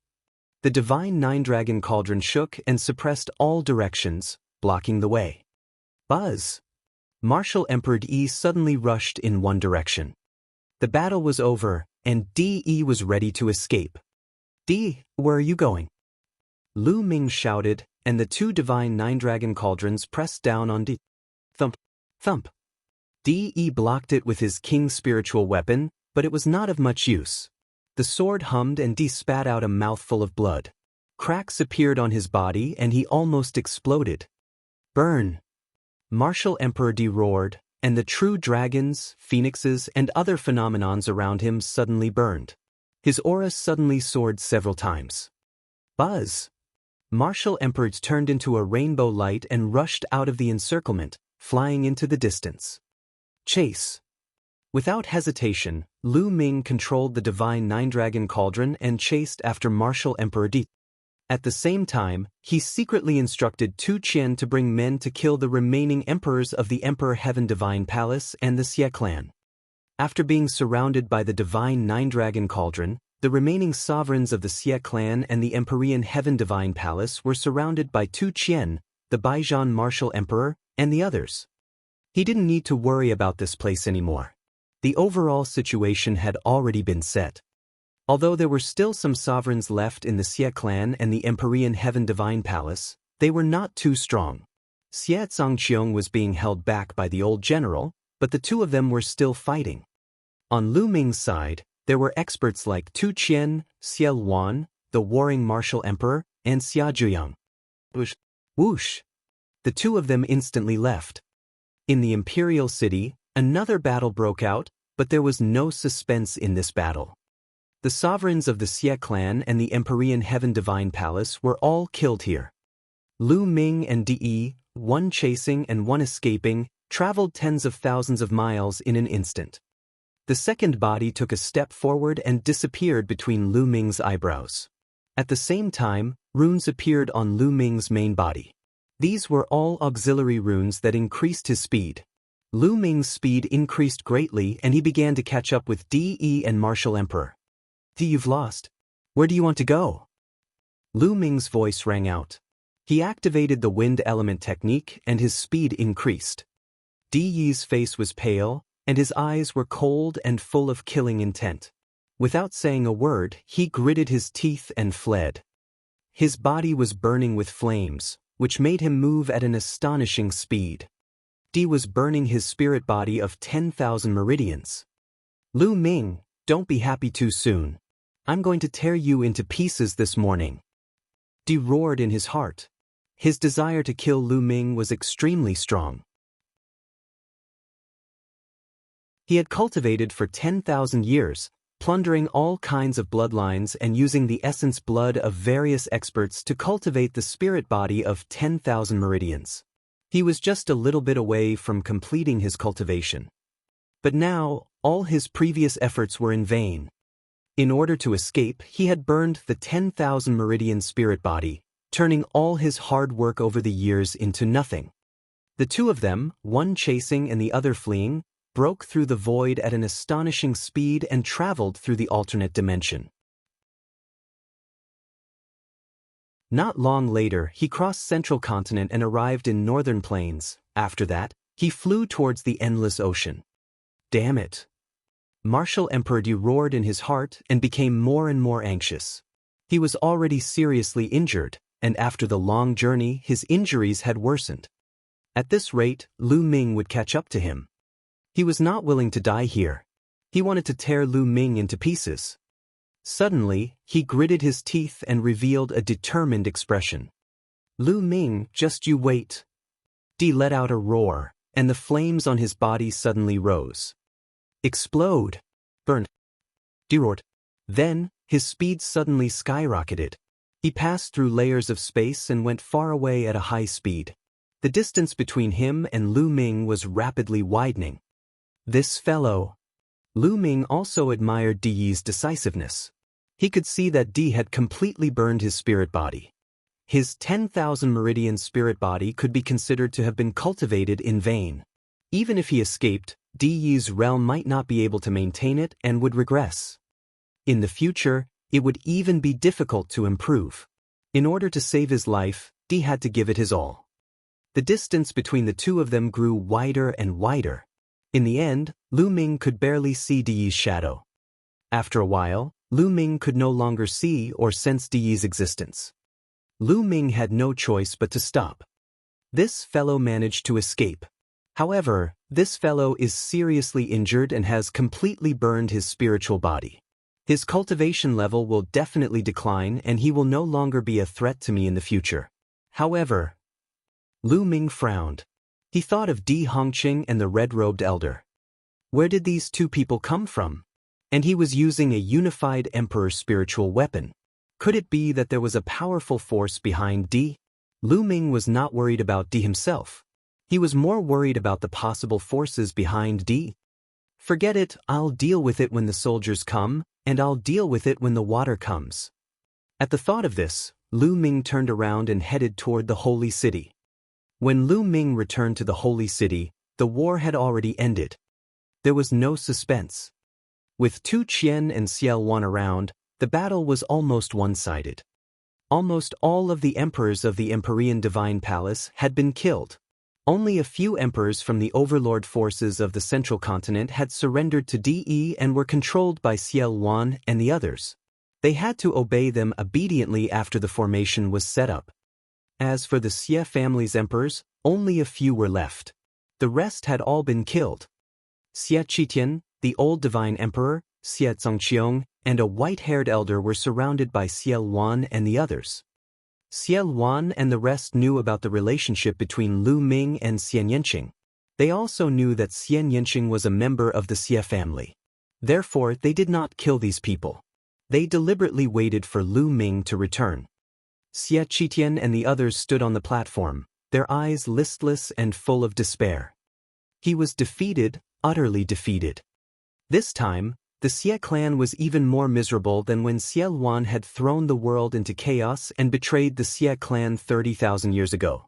The divine nine-dragon cauldron shook and suppressed all directions, blocking the way. Buzz! Martial Emperor Di suddenly rushed in one direction. The battle was over, and Di was ready to escape. Di, where are you going? Lu Ming shouted, and the two divine nine-dragon cauldrons pressed down on Di. Thump! Thump! Di blocked it with his king's spiritual weapon, but it was not of much use. The sword hummed and Di spat out a mouthful of blood. Cracks appeared on his body and he almost exploded. Burn! Martial Emperor Di roared, and the true dragons, phoenixes, and other phenomenons around him suddenly burned. His aura suddenly soared several times. Buzz! Martial Emperors turned into a rainbow light and rushed out of the encirclement, flying into the distance. Chase! Without hesitation, Lu Ming controlled the divine nine-dragon cauldron and chased after Martial Emperor Di. At the same time, he secretly instructed Tu Qian to bring men to kill the remaining emperors of the Emperor Heaven Divine Palace and the Xie clan. After being surrounded by the divine nine-dragon cauldron, the remaining sovereigns of the Xie clan and the Empyrean Heaven Divine Palace were surrounded by Tu Qian, the Baijian Martial Emperor, and the others. He didn't need to worry about this place anymore. The overall situation had already been set. Although there were still some sovereigns left in the Xie clan and the Empyrean Heaven Divine Palace, they were not too strong. Xie Zhangqiong was being held back by the old general, but the two of them were still fighting. On Lu Ming's side, there were experts like Tu Qian, Xie Wan, the warring martial emperor, and Xia Zhuyang. Whoosh! Whoosh! The two of them instantly left. In the imperial city, another battle broke out, but there was no suspense in this battle. The sovereigns of the Xie clan and the Empyrean Heaven Divine Palace were all killed here. Lu Ming and Di, one chasing and one escaping, traveled tens of thousands of miles in an instant. The second body took a step forward and disappeared between Lu Ming's eyebrows. At the same time, runes appeared on Lu Ming's main body. These were all auxiliary runes that increased his speed. Lu Ming's speed increased greatly and he began to catch up with Di and Martial Emperor. Di, you've lost. Where do you want to go? Lu Ming's voice rang out. He activated the wind element technique and his speed increased. Di's face was pale, and his eyes were cold and full of killing intent. Without saying a word, he gritted his teeth and fled. His body was burning with flames, which made him move at an astonishing speed. Di was burning his spirit body of 10,000 meridians. Lu Ming, don't be happy too soon. I'm going to tear you into pieces this morning. Di roared in his heart. His desire to kill Lu Ming was extremely strong. He had cultivated for 10,000 years, plundering all kinds of bloodlines and using the essence blood of various experts to cultivate the spirit body of 10,000 meridians. He was just a little bit away from completing his cultivation. But now, all his previous efforts were in vain. In order to escape, he had burned the 10,000 meridian spirit body, turning all his hard work over the years into nothing. The two of them, one chasing and the other fleeing, broke through the void at an astonishing speed and traveled through the alternate dimension. Not long later, he crossed Central Continent and arrived in Northern Plains. After that, he flew towards the endless ocean. Damn it! Martial Emperor Di roared in his heart and became more and more anxious. He was already seriously injured, and after the long journey, his injuries had worsened. At this rate, Lu Ming would catch up to him. He was not willing to die here. He wanted to tear Lu Ming into pieces. Suddenly, he gritted his teeth and revealed a determined expression. Lu Ming, just you wait. Di let out a roar, and the flames on his body suddenly rose. Explode! Burn! Di roared. Then, his speed suddenly skyrocketed. He passed through layers of space and went far away at a high speed. The distance between him and Lu Ming was rapidly widening. This fellow. Lu Ming also admired Di Yi's decisiveness. He could see that Di had completely burned his spirit body. His 10,000 meridian spirit body could be considered to have been cultivated in vain. Even if he escaped, Di Yi's realm might not be able to maintain it and would regress. In the future, it would even be difficult to improve. In order to save his life, Di had to give it his all. The distance between the two of them grew wider and wider. In the end, Lu Ming could barely see Di Yi's shadow. After a while, Lu Ming could no longer see or sense Di Yi's existence. Lu Ming had no choice but to stop. This fellow managed to escape. However, this fellow is seriously injured and has completely burned his spiritual body. His cultivation level will definitely decline and he will no longer be a threat to me in the future. However, Lu Ming frowned. He thought of Di Hongqing and the red-robed elder. Where did these two people come from? And he was using a unified emperor's spiritual weapon. Could it be that there was a powerful force behind Di? Lu Ming was not worried about Di himself. He was more worried about the possible forces behind Di. Forget it, I'll deal with it when the soldiers come, and I'll deal with it when the water comes. At the thought of this, Lu Ming turned around and headed toward the holy city. When Lu Ming returned to the holy city, the war had already ended. There was no suspense. With Tu Qian and Xiao Wan around, the battle was almost one-sided. Almost all of the emperors of the Empyrean Divine Palace had been killed. Only a few emperors from the overlord forces of the central continent had surrendered to Di and were controlled by Xiao Wan and the others. They had to obey them obediently after the formation was set up. As for the Xie family's emperors, only a few were left. The rest had all been killed. Xie Qitian, the old divine emperor, Xie Zongqiong, and a white-haired elder were surrounded by Xiao Wan and the others. Xiao Wan and the rest knew about the relationship between Lu Ming and Xian Yanqing. They also knew that Xian Yanqing was a member of the Xie family. Therefore, they did not kill these people. They deliberately waited for Lu Ming to return. Xie Qitian and the others stood on the platform, their eyes listless and full of despair. He was defeated, utterly defeated. This time, the Xie clan was even more miserable than when Xiao Wan had thrown the world into chaos and betrayed the Xie clan 30,000 years ago.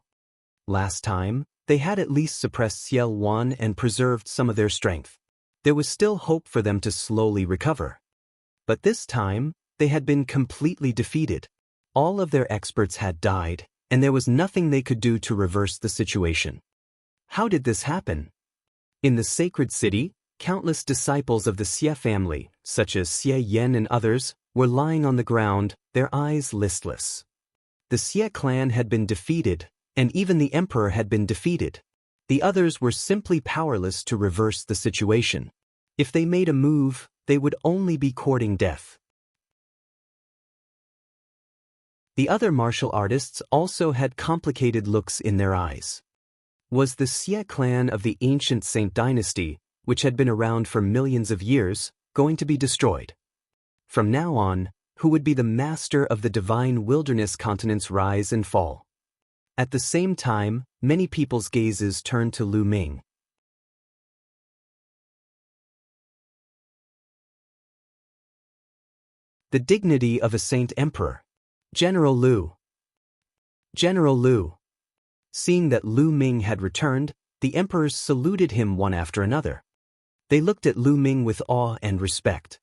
Last time, they had at least suppressed Xiao Wan and preserved some of their strength. There was still hope for them to slowly recover. But this time, they had been completely defeated. All of their experts had died, and there was nothing they could do to reverse the situation. How did this happen? In the sacred city, countless disciples of the Xie family, such as Xie Yan and others, were lying on the ground, their eyes listless. The Xie clan had been defeated, and even the emperor had been defeated. The others were simply powerless to reverse the situation. If they made a move, they would only be courting death. The other martial artists also had complicated looks in their eyes. Was the Xie clan of the ancient Saint dynasty, which had been around for millions of years, going to be destroyed? From now on, who would be the master of the divine wilderness continent's rise and fall? At the same time, many people's gazes turned to Lu Ming. The dignity of a saint emperor. General Lu. General Lu. Seeing that Lu Ming had returned, the emperors saluted him one after another. They looked at Lu Ming with awe and respect.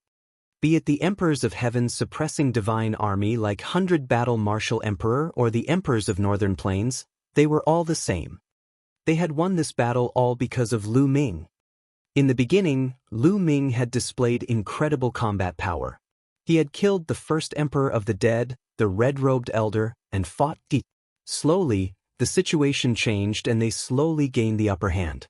Be it the emperors of heaven suppressing divine army like 100 Battle Martial Emperor or the emperors of northern plains, they were all the same. They had won this battle all because of Lu Ming. In the beginning, Lu Ming had displayed incredible combat power. He had killed the first emperor of the dead, the red-robed elder, and fought Di. Slowly, the situation changed and they slowly gained the upper hand.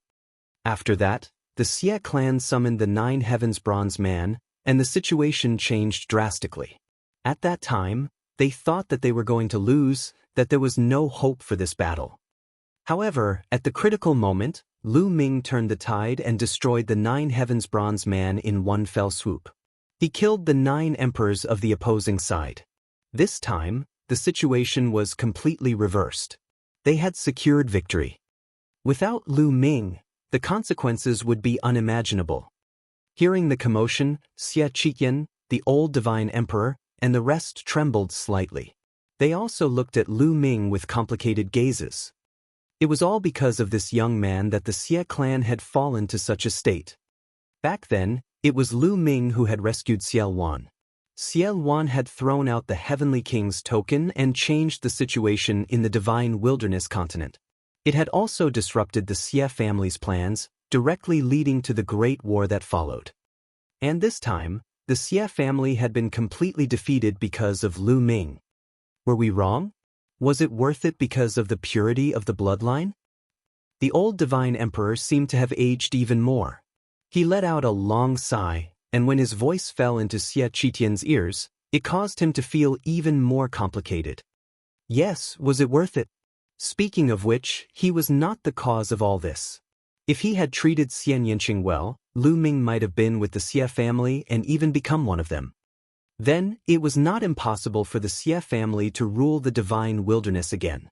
After that, the Xie clan summoned the 9 Heavens Bronze Man, and the situation changed drastically. At that time, they thought that they were going to lose, that there was no hope for this battle. However, at the critical moment, Lu Ming turned the tide and destroyed the 9 Heavens Bronze Man in one fell swoop. He killed the 9 emperors of the opposing side. This time, the situation was completely reversed. They had secured victory. Without Lu Ming, the consequences would be unimaginable. Hearing the commotion, Xie Qitian, the old divine emperor, and the rest trembled slightly. They also looked at Lu Ming with complicated gazes. It was all because of this young man that the Xie clan had fallen to such a state. Back then, it was Lu Ming who had rescued Ciel Wan. Ciel Wan had thrown out the Heavenly King's token and changed the situation in the Divine Wilderness continent. It had also disrupted the Xie family's plans, directly leading to the Great War that followed. And this time, the Xie family had been completely defeated because of Lu Ming. Were we wrong? Was it worth it because of the purity of the bloodline? The old divine emperor seemed to have aged even more. He let out a long sigh, and when his voice fell into Xie Qitian's ears, it caused him to feel even more complicated. Yes, was it worth it? Speaking of which, he was not the cause of all this. If he had treated Xian Yanqing well, Lu Ming might have been with the Xie family and even become one of them. Then, it was not impossible for the Xie family to rule the Divine Wilderness again.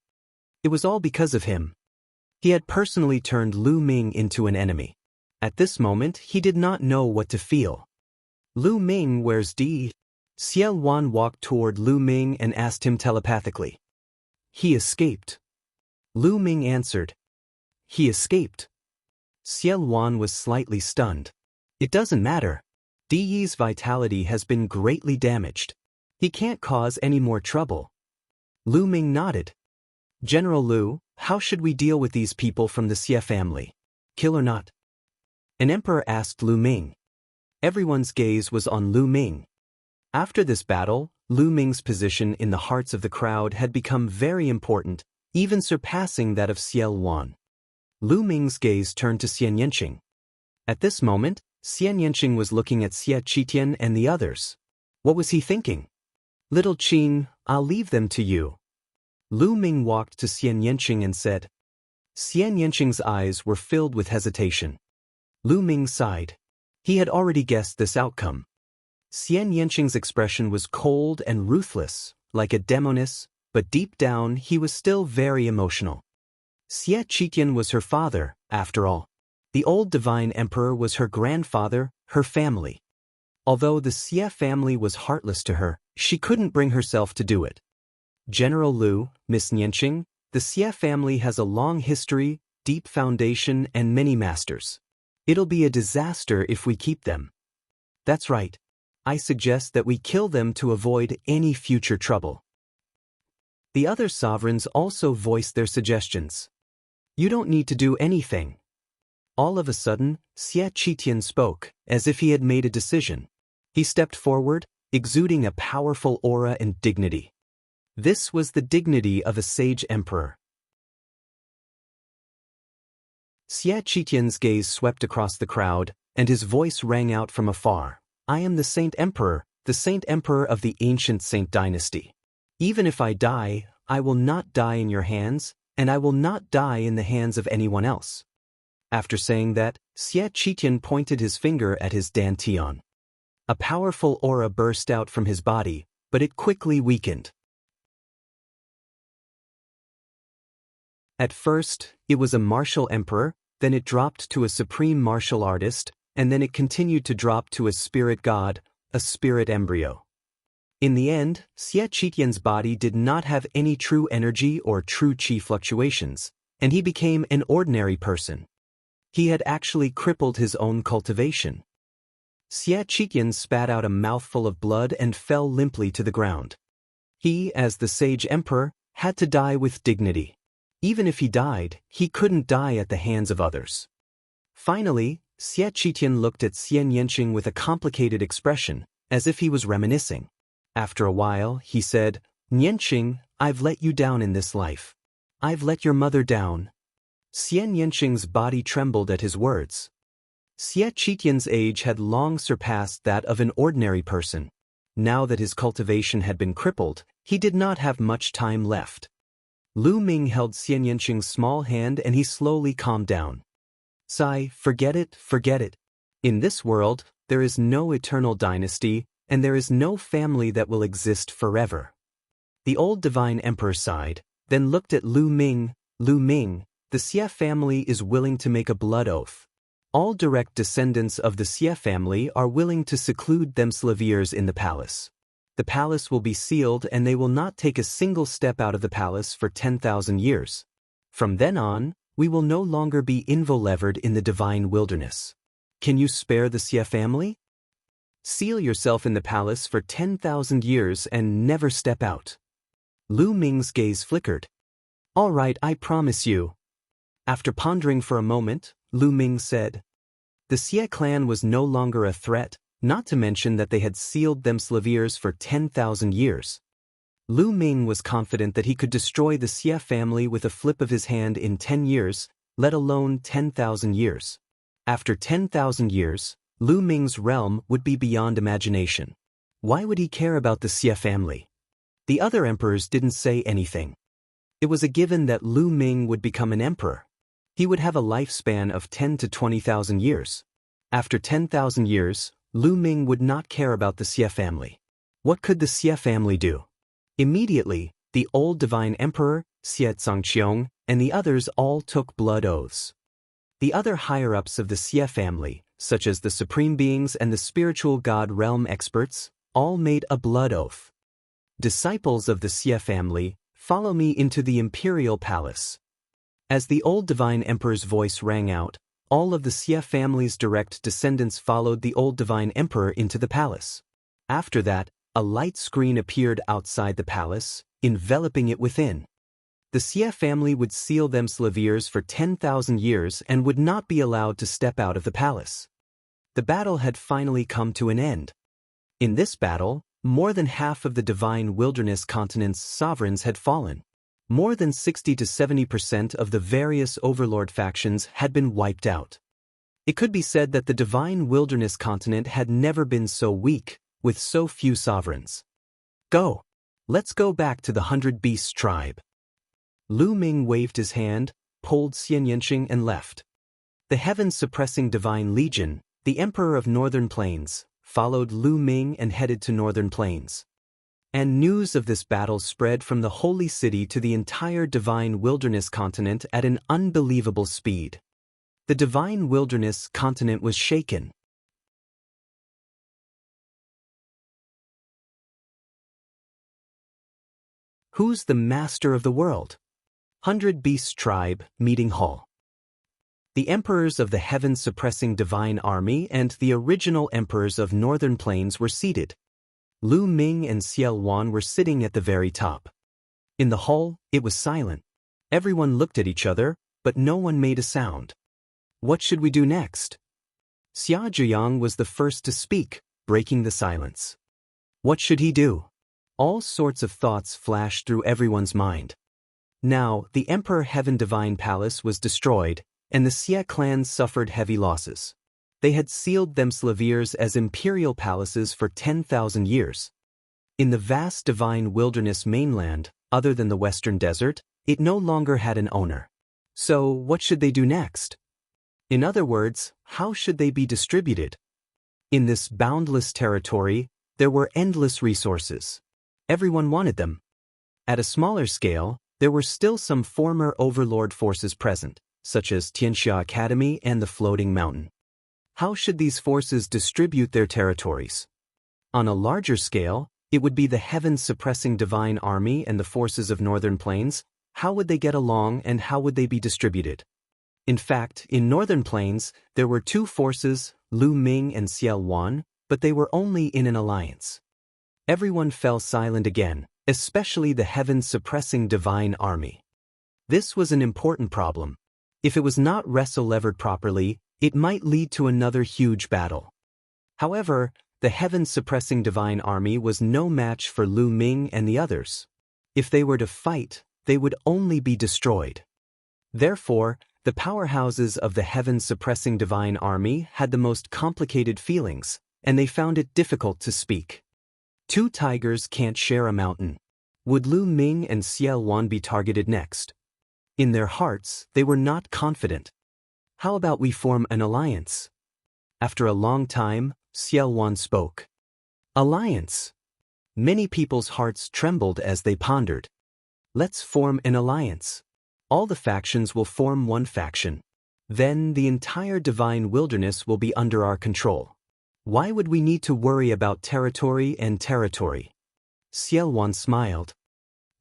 It was all because of him. He had personally turned Lu Ming into an enemy. At this moment, he did not know what to feel. Lu Ming, where's D? Ciel Wan walked toward Lu Ming and asked him telepathically. He escaped. Lu Ming answered. He escaped. Ciel Wan was slightly stunned. It doesn't matter. Di Yi's vitality has been greatly damaged. He can't cause any more trouble. Lu Ming nodded. General Lu, how should we deal with these people from the Xie family? Kill or not? An emperor asked Lu Ming. Everyone's gaze was on Lu Ming. After this battle, Lu Ming's position in the hearts of the crowd had become very important, even surpassing that of Ciel Wan. Lu Ming's gaze turned to Xian Yanqing. At this moment, Xian Yanqing was looking at Xie Qitian and the others. What was he thinking? Little Qin, I'll leave them to you. Lu Ming walked to Xian Yanqing and said. Xian Yanqing's eyes were filled with hesitation. Lu Ming sighed. He had already guessed this outcome. Xian Yanqing's expression was cold and ruthless, like a demoness, but deep down he was still very emotional. Xie Qitian was her father, after all. The old divine emperor was her grandfather, her family. Although the Xie family was heartless to her, she couldn't bring herself to do it. General Lu, Miss Yanqing, the Xie family has a long history, deep foundation, and many masters. It'll be a disaster if we keep them. That's right. I suggest that we kill them to avoid any future trouble. The other sovereigns also voiced their suggestions. You don't need to do anything. All of a sudden, Xie Qitian spoke, as if he had made a decision. He stepped forward, exuding a powerful aura and dignity. This was the dignity of a sage emperor. Xie Qitian's gaze swept across the crowd, and his voice rang out from afar. I am the Saint Emperor of the ancient Saint dynasty. Even if I die, I will not die in your hands, and I will not die in the hands of anyone else. After saying that, Xie Qitian pointed his finger at his dantian. A powerful aura burst out from his body, but it quickly weakened. At first, it was a martial emperor, then it dropped to a supreme martial artist, and then it continued to drop to a spirit god, a spirit embryo. In the end, Xie Qitian's body did not have any true energy or true qi fluctuations, and he became an ordinary person. He had actually crippled his own cultivation. Xie Qitian spat out a mouthful of blood and fell limply to the ground. He, as the sage emperor, had to die with dignity. Even if he died, he couldn't die at the hands of others. Finally, Xie Qitian looked at Xian Yanqing with a complicated expression, as if he was reminiscing. After a while, he said, Yanqing, I've let you down in this life. I've let your mother down. Xie Yanqing's body trembled at his words. Xie Qitian's age had long surpassed that of an ordinary person. Now that his cultivation had been crippled, he did not have much time left. Lu Ming held Xie Yanqing's small hand and he slowly calmed down. Sai, forget it, forget it. In this world, there is no eternal dynasty, and there is no family that will exist forever. The old divine emperor sighed, then looked at Lu Ming. Lu Ming, the Xie family is willing to make a blood oath. All direct descendants of the Xie family are willing to seclude themselves in the palace. The palace will be sealed and they will not take a single step out of the palace for 10,000 years. From then on, we will no longer be involvered in the divine wilderness. Can you spare the Xie family? Seal yourself in the palace for 10,000 years and never step out. Lu Ming's gaze flickered. All right, I promise you. After pondering for a moment, Lu Ming said, the Xie clan was no longer a threat, not to mention that they had sealed themselves for 10,000 years. Lu Ming was confident that he could destroy the Xie family with a flip of his hand in 10 years, let alone 10,000 years. After 10,000 years, Lu Ming's realm would be beyond imagination. Why would he care about the Xie family? The other emperors didn't say anything. It was a given that Lu Ming would become an emperor. He would have a lifespan of 10 to 20,000 years. After 10,000 years, Lu Ming would not care about the Xie family. What could the Xie family do? Immediately, the old divine emperor, Xie Zongqiong, and the others all took blood oaths. The other higher-ups of the Xie family, such as the supreme beings and the spiritual god realm experts, all made a blood oath. Disciples of the Xie family, follow me into the imperial palace. As the old divine emperor's voice rang out, all of the Xie family's direct descendants followed the old divine emperor into the palace. After that, a light screen appeared outside the palace, enveloping it within. The Xie family would seal themselves for 10,000 years and would not be allowed to step out of the palace. The battle had finally come to an end. In this battle, more than half of the divine wilderness continent's sovereigns had fallen. More than 60 to 70% of the various overlord factions had been wiped out. It could be said that the divine wilderness continent had never been so weak, with so few sovereigns. Go! Let's go back to the 100 Beasts tribe. Lu Ming waved his hand, pulled Xie Yanqing and left. The heaven-suppressing divine legion, the emperor of Northern Plains, followed Lu Ming and headed to Northern Plains. And news of this battle spread from the holy city to the entire divine wilderness continent at an unbelievable speed. The divine wilderness continent was shaken. Who's the master of the world? 100 Beasts Tribe, Meeting Hall. The emperors of the heaven-suppressing divine army and the original emperors of Northern Plains were seated. Lu Ming and Xiao Wan were sitting at the very top. In the hall, it was silent. Everyone looked at each other, but no one made a sound. What should we do next? Xia Zhiyang was the first to speak, breaking the silence. What should he do? All sorts of thoughts flashed through everyone's mind. Now, the Emperor Heaven Divine Palace was destroyed, and the Xie clan suffered heavy losses. They had sealed themselves as imperial palaces for 10,000 years. In the vast divine wilderness mainland, other than the western desert, it no longer had an owner. So, what should they do next? In other words, how should they be distributed? In this boundless territory, there were endless resources. Everyone wanted them. At a smaller scale, there were still some former overlord forces present, such as Tianxia Academy and the Floating Mountain. How should these forces distribute their territories? On a larger scale, it would be the heaven-suppressing divine army and the forces of Northern Plains. How would they get along and how would they be distributed? In fact, in Northern Plains, there were two forces, Lu Ming and Xiao Wan, but they were only in an alliance. Everyone fell silent again, especially the heaven-suppressing divine army. This was an important problem. If it was not wrestle-levered properly, it might lead to another huge battle. However, the heaven-suppressing divine army was no match for Lu Ming and the others. If they were to fight, they would only be destroyed. Therefore, the powerhouses of the heaven-suppressing divine army had the most complicated feelings, and they found it difficult to speak. Two tigers can't share a mountain. Would Lu Ming and Xie Wan be targeted next? In their hearts, they were not confident. How about we form an alliance? After a long time, Xie Wan spoke. Alliance. Many people's hearts trembled as they pondered. Let's form an alliance. All the factions will form one faction. Then the entire divine wilderness will be under our control. Why would we need to worry about territory and territory? Xie Wan smiled.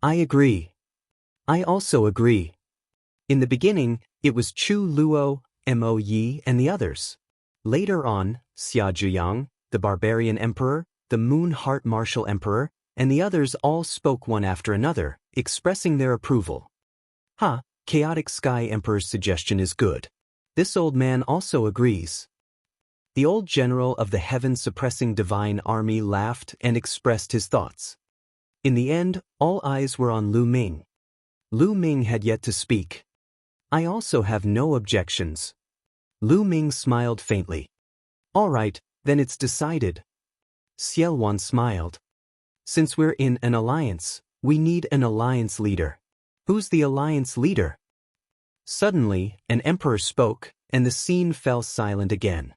I agree. I also agree. In the beginning, it was Chu Luo, Mo Yi, and the others. Later on, Xia Zhiyang, the barbarian emperor, the Moon Heart martial emperor, and the others all spoke one after another, expressing their approval. Chaotic Sky Emperor's suggestion is good. This old man also agrees. The old general of the heaven-suppressing divine army laughed and expressed his thoughts. In the end, all eyes were on Lu Ming. Lu Ming had yet to speak. I also have no objections. Lu Ming smiled faintly. All right, then it's decided. Xie Wan smiled. Since we're in an alliance, we need an alliance leader. Who's the alliance leader? Suddenly, an emperor spoke, and the scene fell silent again.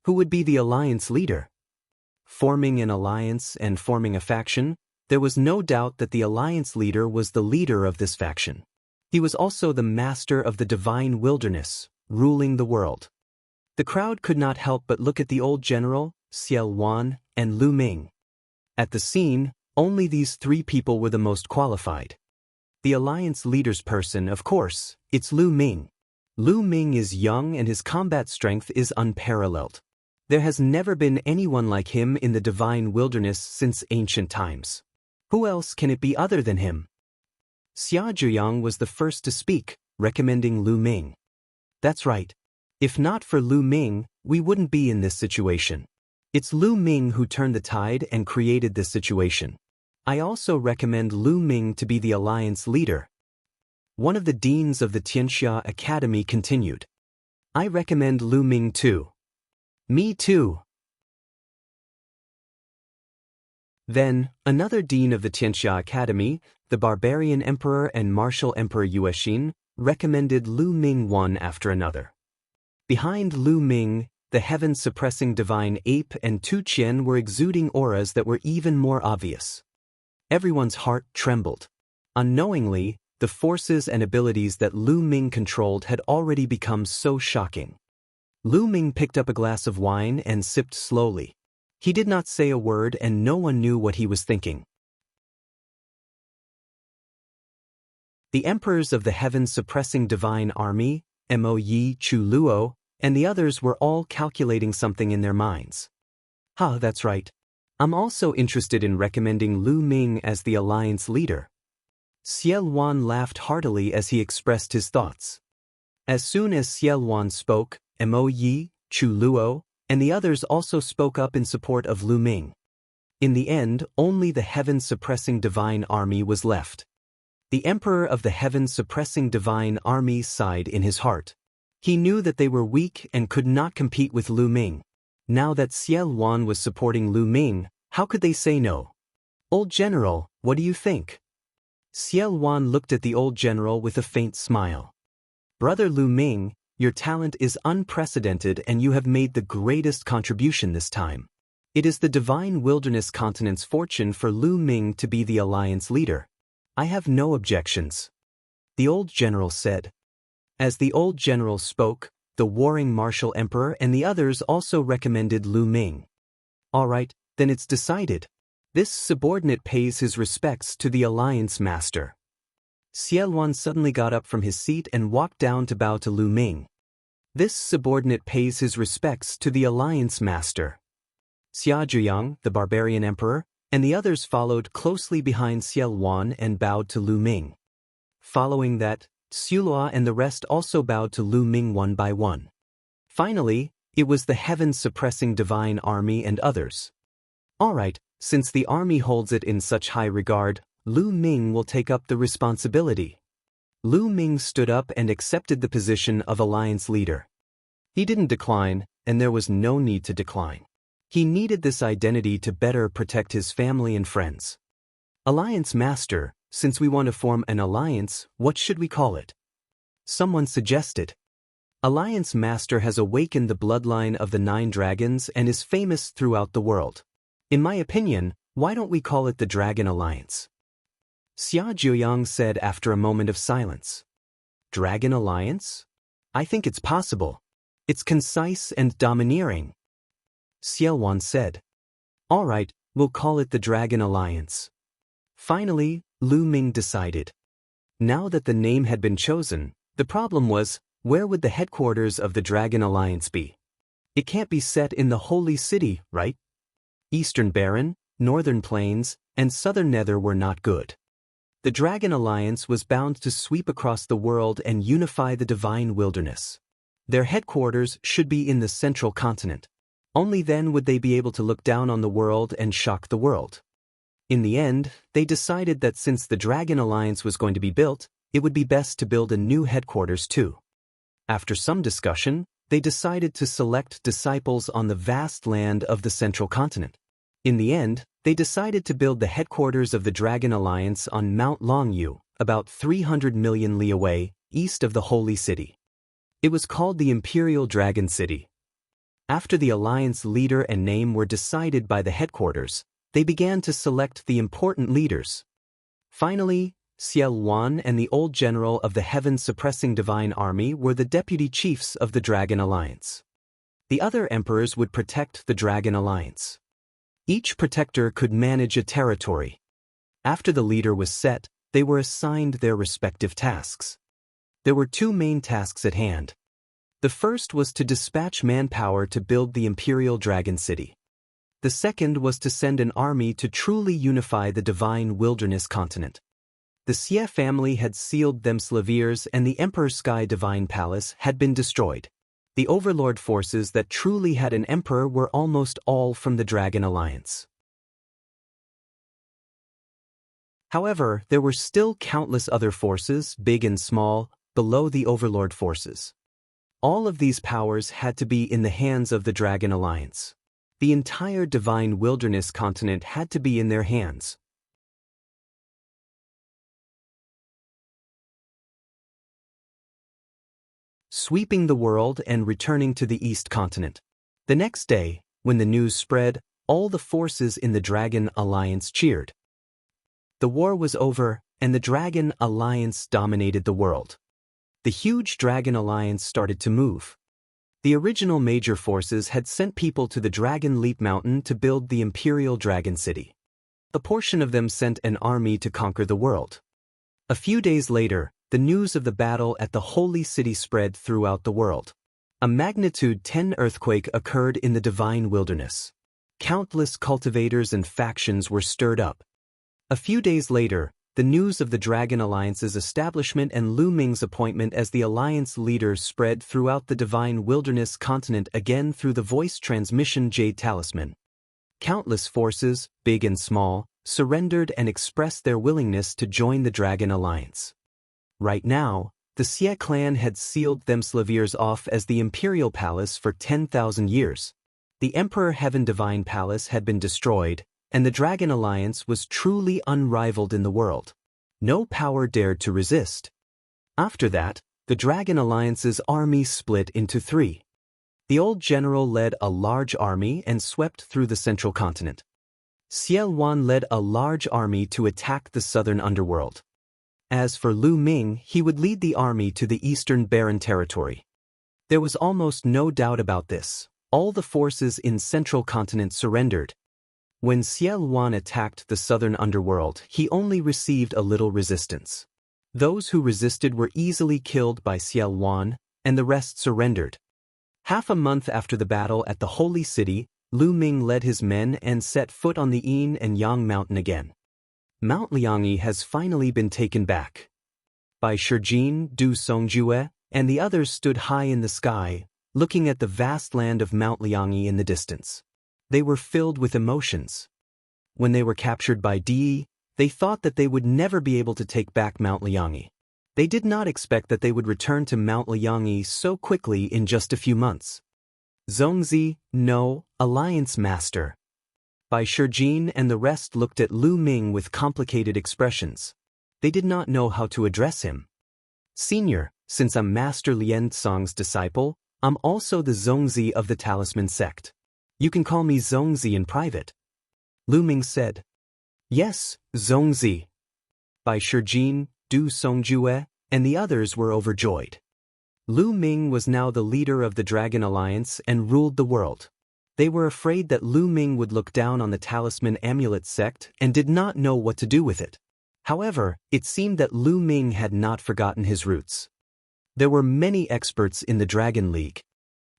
Who would be the alliance leader? Forming an alliance and forming a faction, there was no doubt that the alliance leader was the leader of this faction. He was also the master of the divine wilderness, ruling the world. The crowd could not help but look at the old general, Xie Wan, and Lu Ming. At the scene, only these three people were the most qualified. The alliance leader's person, of course, it's Lu Ming. Lu Ming is young and his combat strength is unparalleled. There has never been anyone like him in the divine wilderness since ancient times. Who else can it be other than him? Xia Zhiyang was the first to speak, recommending Lu Ming. That's right. If not for Lu Ming, we wouldn't be in this situation. It's Lu Ming who turned the tide and created this situation. I also recommend Lu Ming to be the alliance leader. One of the deans of the Tianxia Academy continued. I recommend Lu Ming too. Me too. Then, another dean of the Tianxia Academy, the barbarian emperor and martial emperor Yuexin, recommended Lu Ming one after another. Behind Lu Ming, the heaven-suppressing divine ape and Tu Qian were exuding auras that were even more obvious. Everyone's heart trembled. Unknowingly, the forces and abilities that Lu Ming controlled had already become so shocking. Lu Ming picked up a glass of wine and sipped slowly. He did not say a word and no one knew what he was thinking. The emperors of the heaven-suppressing divine army, Mo Yi, Chu Luo, and the others were all calculating something in their minds. That's right. I'm also interested in recommending Lu Ming as the alliance leader. Xie Wan laughed heartily as he expressed his thoughts. As soon as Xie Wan spoke, Mo Yi, Chu Luo, and the others also spoke up in support of Lu Ming. In the end, only the heaven-suppressing divine army was left. The emperor of the heaven-suppressing divine army sighed in his heart. He knew that they were weak and could not compete with Lu Ming. Now that Xie Wan was supporting Lu Ming, how could they say no? Old General, what do you think? Xie Wan looked at the old general with a faint smile. Brother Lu Ming, your talent is unprecedented and you have made the greatest contribution this time. It is the divine wilderness continent's fortune for Lu Ming to be the alliance leader. I have no objections. The old general said. As the old general spoke, the warring martial emperor and the others also recommended Lu Ming. All right, then it's decided. This subordinate pays his respects to the alliance master. Xie Wan suddenly got up from his seat and walked down to bow to Lu Ming. This subordinate pays his respects to the alliance master. Xia Zhiyang, the barbarian emperor, and the others followed closely behind Xie Wan and bowed to Lu Ming. Following that, Xulua and the rest also bowed to Lu Ming one by one. Finally, it was the heaven-suppressing divine army and others. All right, since the army holds it in such high regard, Lu Ming will take up the responsibility. Lu Ming stood up and accepted the position of alliance leader. He didn't decline, and there was no need to decline. He needed this identity to better protect his family and friends. Alliance Master, since we want to form an alliance, what should we call it? Someone suggested. Alliance Master has awakened the bloodline of the 9 dragons and is famous throughout the world. In my opinion, why don't we call it the Dragon Alliance? Xia Jiuyang said after a moment of silence. Dragon Alliance? I think it's possible. It's concise and domineering. Xiaowan said. All right, we'll call it the Dragon Alliance. Finally, Lu Ming decided. Now that the name had been chosen, the problem was, where would the headquarters of the Dragon Alliance be? It can't be set in the Holy City, right? Eastern Baron, Northern Plains, and Southern Nether were not good. The Dragon Alliance was bound to sweep across the world and unify the divine wilderness. Their headquarters should be in the central continent. Only then would they be able to look down on the world and shock the world. In the end, they decided that since the Dragon Alliance was going to be built, it would be best to build a new headquarters too. After some discussion, they decided to select disciples on the vast land of the central continent. In the end, they decided to build the headquarters of the Dragon Alliance on Mount Longyu, about 300 million li away, east of the Holy City. It was called the Imperial Dragon City. After the alliance leader and name were decided by the headquarters, they began to select the important leaders. Finally, Xiao Wan and the old general of the heaven-suppressing divine army were the deputy chiefs of the Dragon Alliance. The other emperors would protect the Dragon Alliance. Each protector could manage a territory. After the leader was set, they were assigned their respective tasks. There were 2 main tasks at hand. The first was to dispatch manpower to build the Imperial Dragon City. The second was to send an army to truly unify the divine wilderness continent. The Xie family had sealed Themslaviers and the Emperor Sky Divine Palace had been destroyed. The overlord forces that truly had an emperor were almost all from the Dragon Alliance. However, there were still countless other forces, big and small, below the overlord forces. All of these powers had to be in the hands of the Dragon Alliance. The entire divine wilderness continent had to be in their hands. Sweeping the world and returning to the East continent. The next day, when the news spread, all the forces in the Dragon Alliance cheered. The war was over, and the Dragon Alliance dominated the world. The huge Dragon Alliance started to move. The original major forces had sent people to the Dragon Leap Mountain to build the Imperial Dragon City. A portion of them sent an army to conquer the world. A few days later, the news of the battle at the Holy City spread throughout the world. A magnitude 10 earthquake occurred in the divine wilderness. Countless cultivators and factions were stirred up. A few days later, the news of the Dragon Alliance's establishment and Lu Ming's appointment as the alliance leader spread throughout the divine wilderness continent again through the voice transmission Jade Talisman. Countless forces, big and small, surrendered and expressed their willingness to join the Dragon Alliance. Right now, the Xie clan had sealed Themslaviers off as the Imperial Palace for 10,000 years. The Emperor Heaven Divine Palace had been destroyed, and the Dragon Alliance was truly unrivaled in the world. No power dared to resist. After that, the Dragon Alliance's army split into 3. The old general led a large army and swept through the central continent. Xiao Wan led a large army to attack the southern underworld. As for Lu Ming, he would lead the army to the eastern barren territory. There was almost no doubt about this. All the forces in central continent surrendered. When Xiao Wan attacked the southern underworld, he only received a little resistance. Those who resisted were easily killed by Xiao Wan, and the rest surrendered. Half a month after the battle at the Holy City, Lu Ming led his men and set foot on the Yin and Yang mountain again. Mount Liangyi has finally been taken back. Bai Shijin, Du Songjue, and the others stood high in the sky, looking at the vast land of Mount Liangyi in the distance. They were filled with emotions. When they were captured by Di, They thought that they would never be able to take back Mount Liangyi. They did not expect that they would return to Mount Liangyi so quickly in just a few months. Zhongzi, no, Alliance Master. Bai Shijin and the rest looked at Lu Ming with complicated expressions. They did not know how to address him. Senior, since I'm Master Lian Cong's disciple, I'm also the Zhongzi of the Talisman sect. You can call me Zhongzi in private. Lu Ming said. Yes, Zhongzi. Bai Shijin, Du Songjue, and the others were overjoyed. Lu Ming was now the leader of the Dragon Alliance and ruled the world. They were afraid that Lu Ming would look down on the Talisman Amulet sect and did not know what to do with it. However, it seemed that Lu Ming had not forgotten his roots. There were many experts in the Dragon League.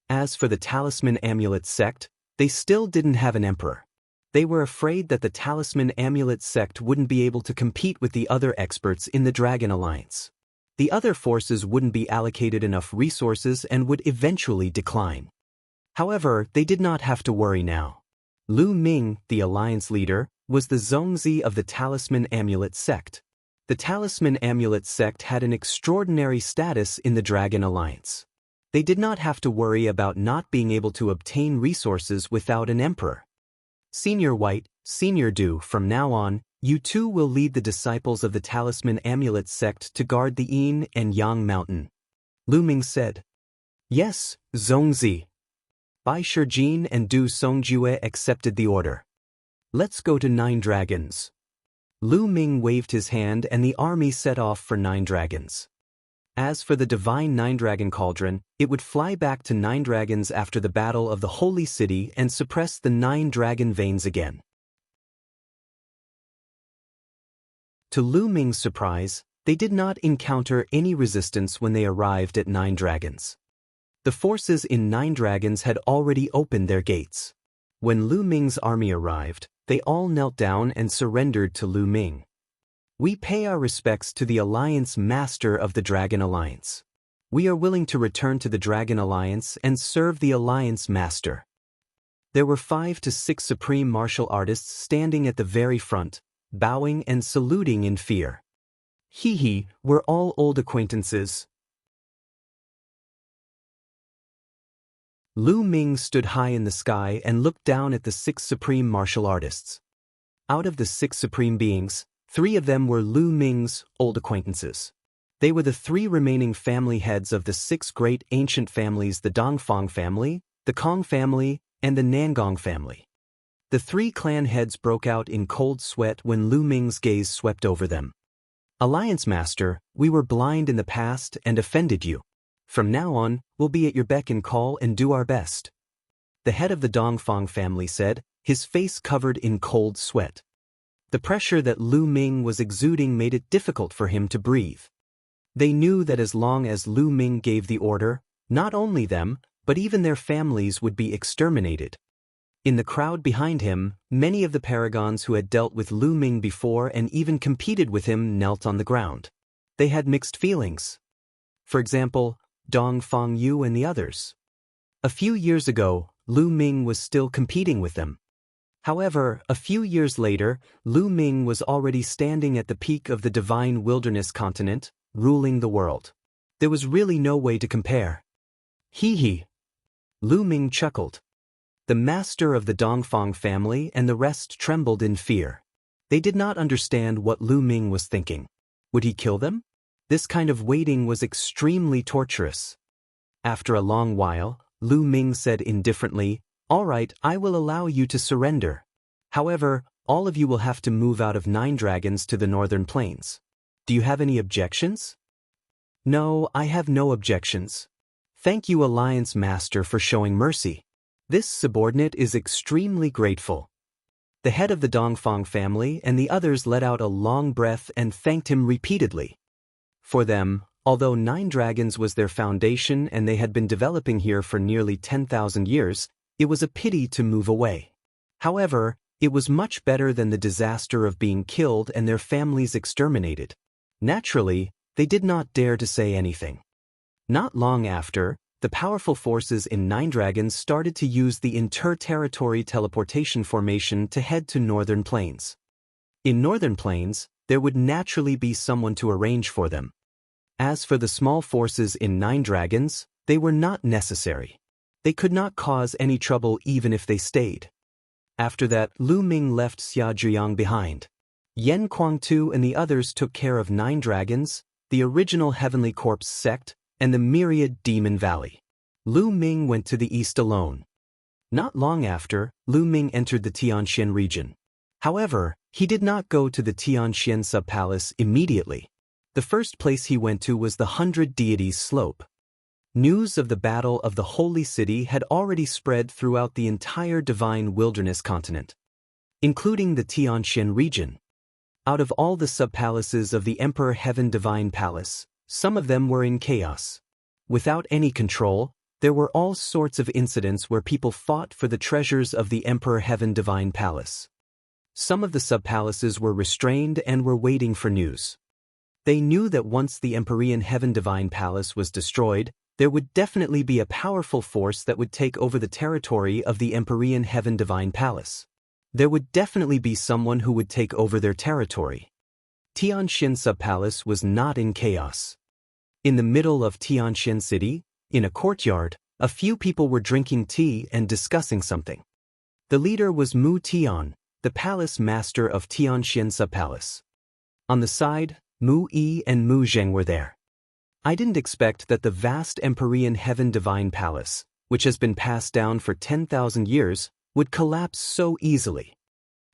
As for the Talisman Amulet sect, they still didn't have an emperor. They were afraid that the Talisman Amulet sect wouldn't be able to compete with the other experts in the Dragon Alliance. The other forces wouldn't be allocated enough resources and would eventually decline. However, they did not have to worry now. Lu Ming, the alliance leader, was the Zhongzi of the Talisman Amulet sect. The Talisman Amulet sect had an extraordinary status in the Dragon Alliance. They did not have to worry about not being able to obtain resources without an emperor. Senior White, Senior Du, from now on, you two will lead the disciples of the Talisman Amulet sect to guard the Yin and Yang Mountain. Lu Ming said. Yes, Zhongzi. Bai Shijin and Du Songjue accepted the order. Let's go to Nine Dragons. Lu Ming waved his hand and the army set off for Nine Dragons. As for the divine Nine-Dragon Cauldron, it would fly back to Nine Dragons after the Battle of the Holy City and suppress the Nine Dragon Veins again. To Lu Ming's surprise, they did not encounter any resistance when they arrived at Nine Dragons. The forces in Nine Dragons had already opened their gates. When Lu Ming's army arrived, they all knelt down and surrendered to Lu Ming. We pay our respects to the Alliance Master of the Dragon Alliance. We are willing to return to the Dragon Alliance and serve the Alliance Master. There were 5 to 6 supreme martial artists standing at the very front, bowing and saluting in fear. Hee, we're all old acquaintances. Lu Ming stood high in the sky and looked down at the 6 supreme martial artists. Out of the 6 supreme beings, 3 of them were Lu Ming's old acquaintances. They were the 3 remaining family heads of the 6 great ancient families: the Dongfang family, the Kong family, and the Nangong family. The 3 clan heads broke out in cold sweat when Lu Ming's gaze swept over them. Alliance Master, we were blind in the past and offended you. From now on, we'll be at your beck and call and do our best. The head of the Dongfang family said, his face covered in cold sweat. The pressure that Lu Ming was exuding made it difficult for him to breathe. They knew that as long as Lu Ming gave the order, not only them, but even their families would be exterminated. In the crowd behind him, many of the paragons who had dealt with Lu Ming before and even competed with him knelt on the ground. They had mixed feelings. For example, Dong Fang Yu and the others. A few years ago, Lu Ming was still competing with them. However, a few years later, Lu Ming was already standing at the peak of the divine wilderness continent, ruling the world. There was really no way to compare. Hee. Lu Ming chuckled. The master of the Dongfang family and the rest trembled in fear. They did not understand what Lu Ming was thinking. Would he kill them? This kind of waiting was extremely torturous. After a long while, Lu Ming said indifferently, "All right, I will allow you to surrender. However, all of you will have to move out of Nine Dragons to the northern plains. Do you have any objections?" "No, I have no objections. Thank you, Alliance Master, for showing mercy. This subordinate is extremely grateful." The head of the Dongfang family and the others let out a long breath and thanked him repeatedly. For them, although Nine Dragons was their foundation and they had been developing here for nearly 10,000 years, it was a pity to move away. However, it was much better than the disaster of being killed and their families exterminated. Naturally, they did not dare to say anything. Not long after, the powerful forces in Nine Dragons started to use the inter-territory teleportation formation to head to northern plains. In northern plains, there would naturally be someone to arrange for them. As for the small forces in Nine Dragons, they were not necessary. They could not cause any trouble even if they stayed. After that, Lu Ming left Xia Zhiyang behind. Yan Kuangtu and the others took care of Nine Dragons, the original Heavenly Corpse sect, and the myriad Demon Valley. Lu Ming went to the east alone. Not long after, Lu Ming entered the Tianxian region. However, he did not go to the Tianxian sub-palace immediately. The first place he went to was the 100 Deities Slope. News of the Battle of the Holy City had already spread throughout the entire Divine Wilderness continent, including the Tianxian region. Out of all the sub-palaces of the Emperor Heaven Divine Palace, some of them were in chaos. Without any control, there were all sorts of incidents where people fought for the treasures of the Emperor Heaven Divine Palace. Some of the sub-palaces were restrained and were waiting for news. They knew that once the Empyrean Heaven Divine Palace was destroyed, there would definitely be a powerful force that would take over the territory of the Empyrean Heaven Divine Palace. There would definitely be someone who would take over their territory. Tianxian Sub-Palace was not in chaos. In the middle of Tianxian City, in a courtyard, a few people were drinking tea and discussing something. The leader was Mu Tian, the palace master of Tianxian Sub-Palace. On the side, Mu Yi and Mu Zheng were there. I didn't expect that the vast Empyrean Heaven Divine Palace, which has been passed down for 10,000 years, would collapse so easily.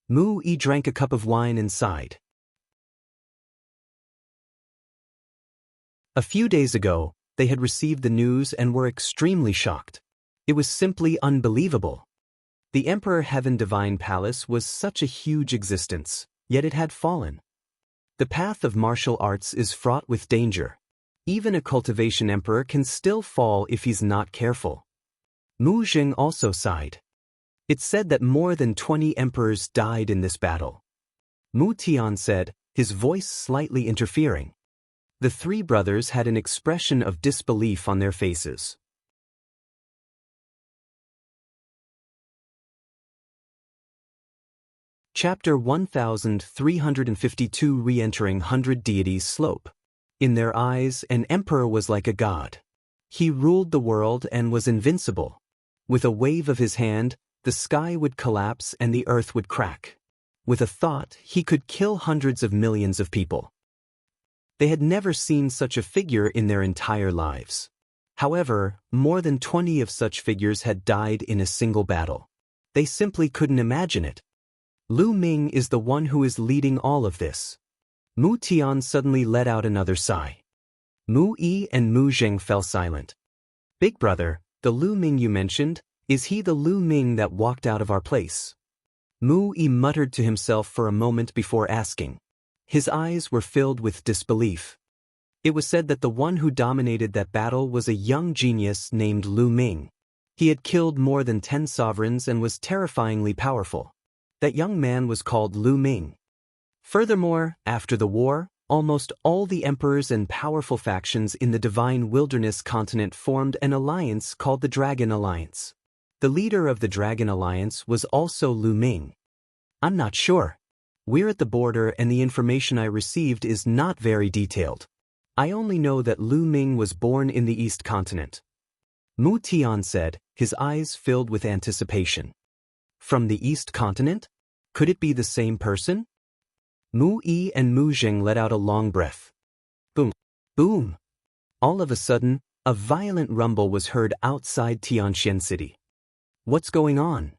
Mu Yi drank a cup of wine and sighed. A few days ago, they had received the news and were extremely shocked. It was simply unbelievable. The Emperor Heaven Divine Palace was such a huge existence, yet it had fallen. The path of martial arts is fraught with danger. Even a cultivation emperor can still fall if he's not careful. Mu Zheng also sighed. It's said that more than 20 emperors died in this battle. Mu Tian said, his voice slightly interfering. The three brothers had an expression of disbelief on their faces. Chapter 1352 Re-entering 100 Deities Slope. In their eyes, an emperor was like a god. He ruled the world and was invincible. With a wave of his hand, the sky would collapse and the earth would crack. With a thought, he could kill hundreds of millions of people. They had never seen such a figure in their entire lives. However, more than 20 of such figures had died in a single battle. They simply couldn't imagine it. Lu Ming is the one who is leading all of this. Mu Tian suddenly let out another sigh. Mu Yi and Mu Zheng fell silent. Big brother, the Lu Ming you mentioned, is he the Lu Ming that walked out of our place? Mu Yi muttered to himself for a moment before asking. His eyes were filled with disbelief. It was said that the one who dominated that battle was a young genius named Lu Ming. He had killed more than 10 sovereigns and was terrifyingly powerful. That young man was called Lu Ming. Furthermore, after the war, almost all the emperors and powerful factions in the Divine Wilderness continent formed an alliance called the Dragon Alliance. The leader of the Dragon Alliance was also Lu Ming. I'm not sure. We're at the border and the information I received is not very detailed. I only know that Lu Ming was born in the East Continent. Mu Tian said, his eyes filled with anticipation. From the East Continent? Could it be the same person? Mu Yi and Mu Zheng let out a long breath. Boom! Boom! All of a sudden, a violent rumble was heard outside Tianxian City. What's going on?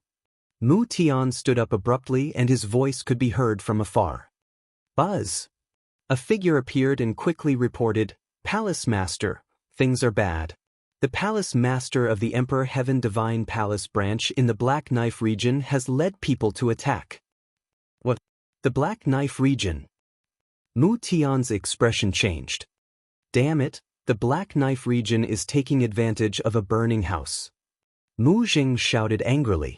Mu Tian stood up abruptly and his voice could be heard from afar. Buzz! A figure appeared and quickly reported, Palace Master, things are bad. The Palace Master of the Emperor Heaven Divine Palace branch in the Black Knife region has led people to attack. What? The Black Knife region? Mu Tian's expression changed. Damn it, the Black Knife region is taking advantage of a burning house. Mu Zheng shouted angrily.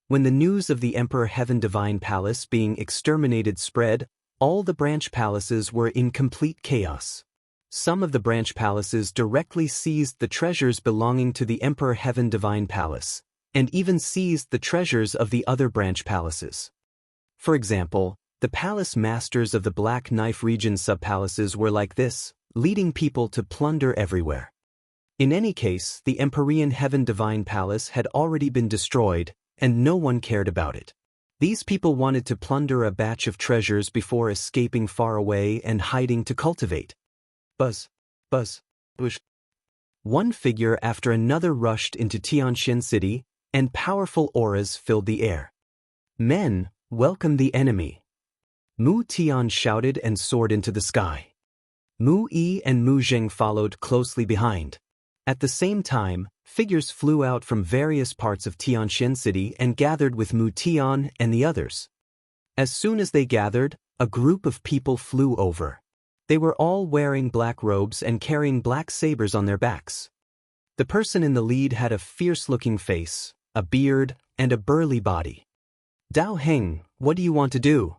When the news of the Emperor Heaven Divine Palace being exterminated spread, all the branch palaces were in complete chaos. Some of the branch palaces directly seized the treasures belonging to the Emperor Heaven Divine Palace, and even seized the treasures of the other branch palaces. For example, The palace masters of the Black Knife region subpalaces were like this, leading people to plunder everywhere. In any case, the Empyrean Heaven Divine Palace had already been destroyed, and no one cared about it. These people wanted to plunder a batch of treasures before escaping far away and hiding to cultivate. Buzz, buzz, bush. One figure after another rushed into Tianxian City, and powerful auras filled the air. Men, welcome the enemy. Mu Tian shouted and soared into the sky. Mu Yi and Mu Zheng followed closely behind. At the same time, figures flew out from various parts of Tianxian City and gathered with Mu Tian and the others. As soon as they gathered, a group of people flew over. They were all wearing black robes and carrying black sabers on their backs. The person in the lead had a fierce-looking face, a beard, and a burly body. Dao Heng, what do you want to do?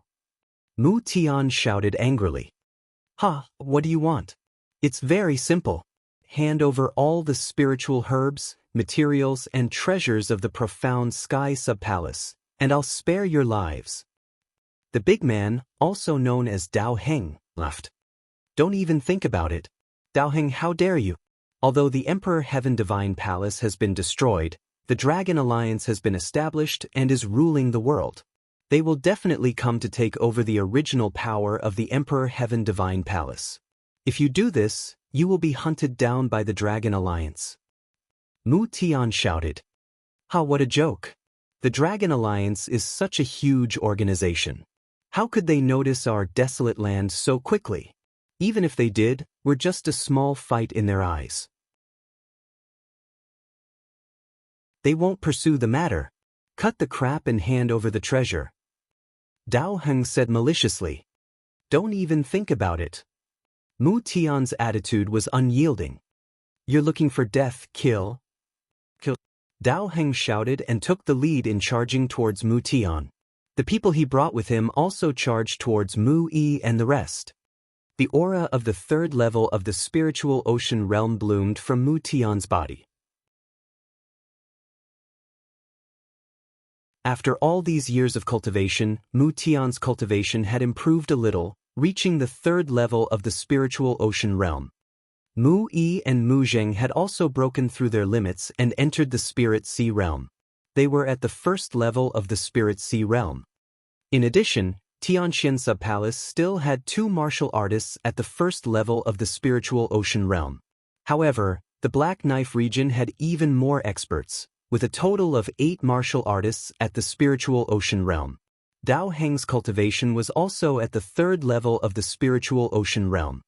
Mu Tian shouted angrily. Ha, what do you want? It's very simple. Hand over all the spiritual herbs, materials, and treasures of the profound sky subpalace, and I'll spare your lives. The big man, also known as Dao Heng, laughed. Don't even think about it. Dao Heng, how dare you? Although the Emperor Heaven Divine Palace has been destroyed, the Dragon Alliance has been established and is ruling the world. They will definitely come to take over the original power of the Emperor Heaven Divine Palace. If you do this, you will be hunted down by the Dragon Alliance. Mu Tian shouted. Ha, what a joke. The Dragon Alliance is such a huge organization. How could they notice our desolate land so quickly? Even if they did, we're just a small fight in their eyes. They won't pursue the matter. Cut the crap and hand over the treasure. Dao Heng said maliciously. Don't even think about it. Mu Tian's attitude was unyielding. You're looking for death, kill. Kill. Dao Heng shouted and took the lead in charging towards Mu Tian. The people he brought with him also charged towards Mu Yi and the rest. The aura of the third level of the spiritual ocean realm bloomed from Mu Tian's body. After all these years of cultivation, Mu Tian's cultivation had improved a little, reaching the third level of the spiritual ocean realm. Mu Yi and Mu Zheng had also broken through their limits and entered the Spirit Sea realm. They were at the first level of the Spirit Sea realm. In addition, Tianxian Subpalace still had 2 martial artists at the first level of the spiritual ocean realm. However, the Black Knife region had even more experts, with a total of 8 martial artists at the spiritual ocean realm. Dao Heng's cultivation was also at the third level of the spiritual ocean realm.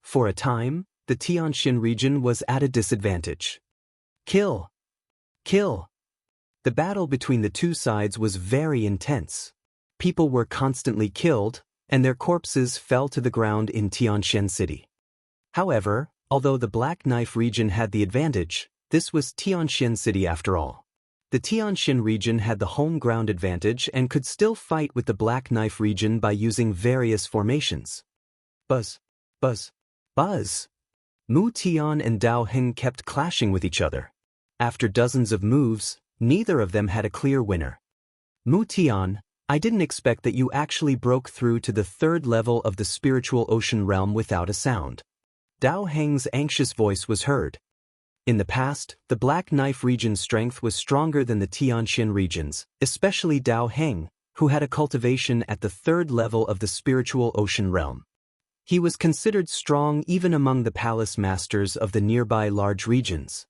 For a time, the Tianxian region was at a disadvantage. Kill! Kill! The battle between the two sides was very intense. People were constantly killed, and their corpses fell to the ground in Tianxian City. However, although the Black Knife region had the advantage, this was Tianxian City after all. The Tianxian region had the home ground advantage and could still fight with the Black Knife region by using various formations. Buzz, buzz, buzz. Mu Tian and Dao Heng kept clashing with each other. After dozens of moves, neither of them had a clear winner. Mu Tian, I didn't expect that you actually broke through to the third level of the spiritual ocean realm without a sound. Dao Heng's anxious voice was heard. In the past, the Black Knife region's strength was stronger than the Tianxian region's, especially Dao Heng, who had a cultivation at the third level of the spiritual ocean realm. He was considered strong even among the palace masters of the nearby large regions.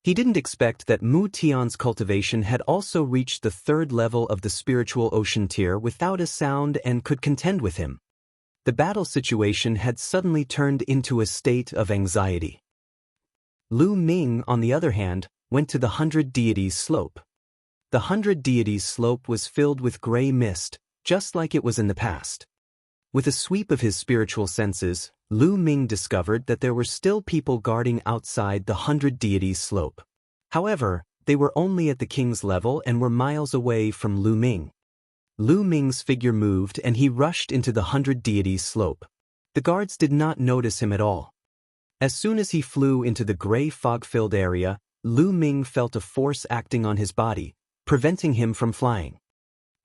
He didn't expect that Mu Tian's cultivation had also reached the third level of the spiritual ocean tier without a sound and could contend with him. The battle situation had suddenly turned into a state of anxiety. Lu Ming, on the other hand, went to the 100 Deities slope. The 100 Deities slope was filled with gray mist, just like it was in the past. With a sweep of his spiritual senses, Lu Ming discovered that there were still people guarding outside the 100 Deities slope. However, they were only at the king's level and were miles away from Lu Ming. Lu Ming's figure moved and he rushed into the 100 Deities slope. The guards did not notice him at all. As soon as he flew into the gray fog-filled area, Lu Ming felt a force acting on his body, preventing him from flying.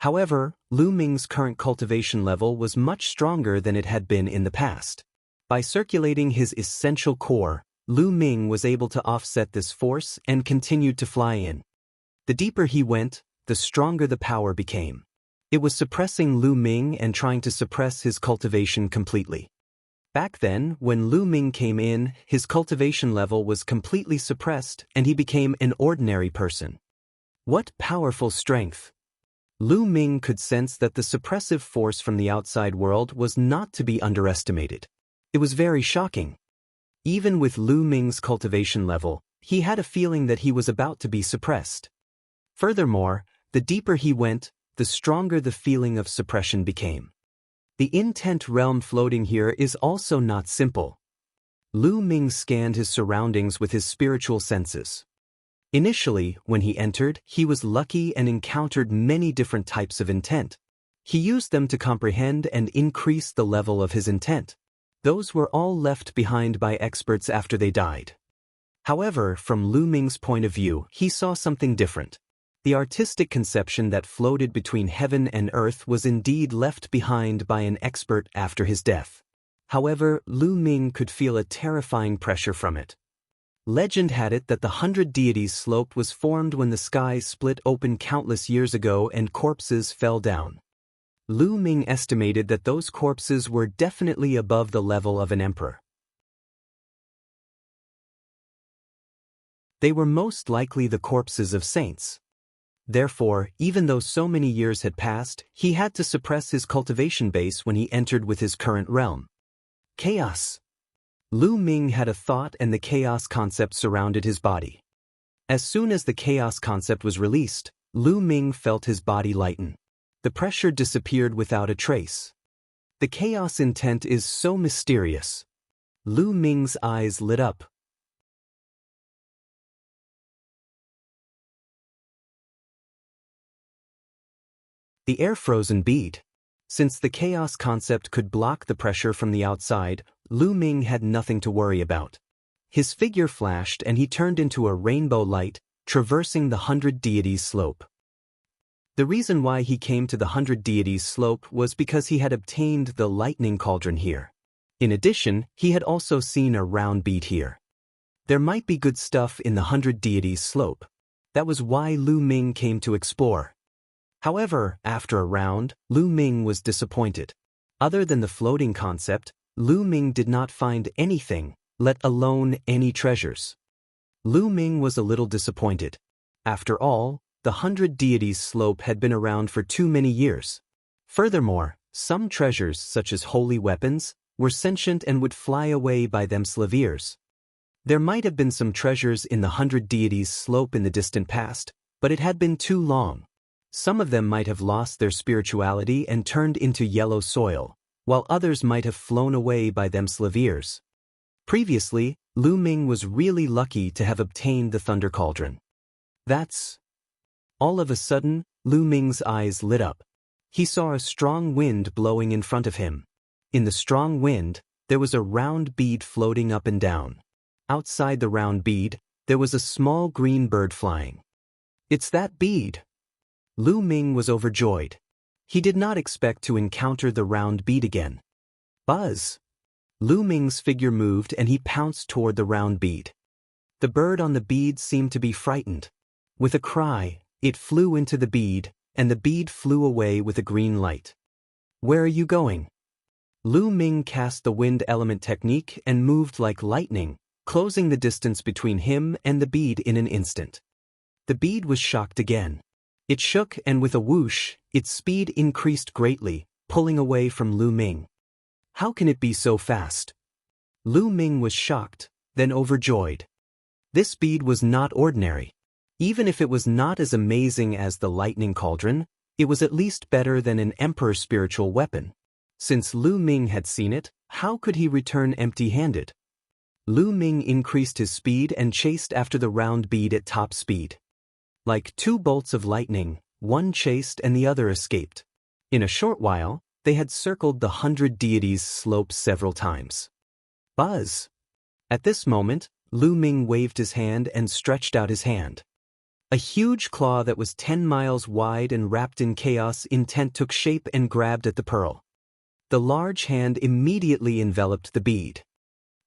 However, Lu Ming's current cultivation level was much stronger than it had been in the past. By circulating his essential core, Lu Ming was able to offset this force and continued to fly in. The deeper he went, the stronger the power became. It was suppressing Lu Ming and trying to suppress his cultivation completely. Back then, when Lu Ming came in, his cultivation level was completely suppressed and he became an ordinary person. What powerful strength! Lu Ming could sense that the suppressive force from the outside world was not to be underestimated. It was very shocking. Even with Lu Ming's cultivation level, he had a feeling that he was about to be suppressed. Furthermore, the deeper he went, the stronger the feeling of suppression became. The intent realm floating here is also not simple. Lu Ming scanned his surroundings with his spiritual senses. Initially, when he entered, he was lucky and encountered many different types of intent. He used them to comprehend and increase the level of his intent. Those were all left behind by experts after they died. However, from Lu Ming's point of view, he saw something different. The artistic conception that floated between heaven and earth was indeed left behind by an expert after his death. However, Lu Ming could feel a terrifying pressure from it. Legend had it that the 100 Deities slope was formed when the sky split open countless years ago and corpses fell down. Lu Ming estimated that those corpses were definitely above the level of an emperor. They were most likely the corpses of saints. Therefore, even though so many years had passed, he had to suppress his cultivation base when he entered with his current realm. Chaos. Lu Ming had a thought and the chaos concept surrounded his body. As soon as the chaos concept was released, Lu Ming felt his body lighten. The pressure disappeared without a trace. The chaos intent is so mysterious. Lu Ming's eyes lit up. The air-frozen bead. Since the chaos concept could block the pressure from the outside, Lu Ming had nothing to worry about. His figure flashed and he turned into a rainbow light, traversing the 100 Deities slope. The reason why he came to the 100 Deities slope was because he had obtained the lightning cauldron here. In addition, he had also seen a round bead here. There might be good stuff in the 100 Deities slope. That was why Lu Ming came to explore. However, after a round, Lu Ming was disappointed. Other than the floating concept, Lu Ming did not find anything, let alone any treasures. Lu Ming was a little disappointed. After all, the 100 Deities slope had been around for too many years. Furthermore, some treasures such as holy weapons were sentient and would fly away by themselves. There might have been some treasures in the 100 Deities slope in the distant past, but it had been too long. Some of them might have lost their spirituality and turned into yellow soil, while others might have flown away by themselves. Previously, Lu Ming was really lucky to have obtained the Thunder Cauldron. All of a sudden, Lu Ming's eyes lit up. He saw a strong wind blowing in front of him. In the strong wind, there was a round bead floating up and down. Outside the round bead, there was a small green bird flying. It's that bead! Lu Ming was overjoyed. He did not expect to encounter the round bead again. Buzz! Lu Ming's figure moved and he pounced toward the round bead. The bird on the bead seemed to be frightened. With a cry, it flew into the bead, and the bead flew away with a green light. Where are you going? Lu Ming cast the wind element technique and moved like lightning, closing the distance between him and the bead in an instant. The bead was shocked again. It shook and with a whoosh, its speed increased greatly, pulling away from Lu Ming. How can it be so fast? Lu Ming was shocked, then overjoyed. This bead was not ordinary. Even if it was not as amazing as the lightning cauldron, it was at least better than an emperor's spiritual weapon. Since Lu Ming had seen it, how could he return empty-handed? Lu Ming increased his speed and chased after the round bead at top speed. Like two bolts of lightning, one chased and the other escaped. In a short while, they had circled the 100 Deities slope several times. Buzz! At this moment, Lu Ming waved his hand and stretched out his hand. A huge claw that was 10 miles wide and wrapped in chaos intent took shape and grabbed at the pearl. The large hand immediately enveloped the bead.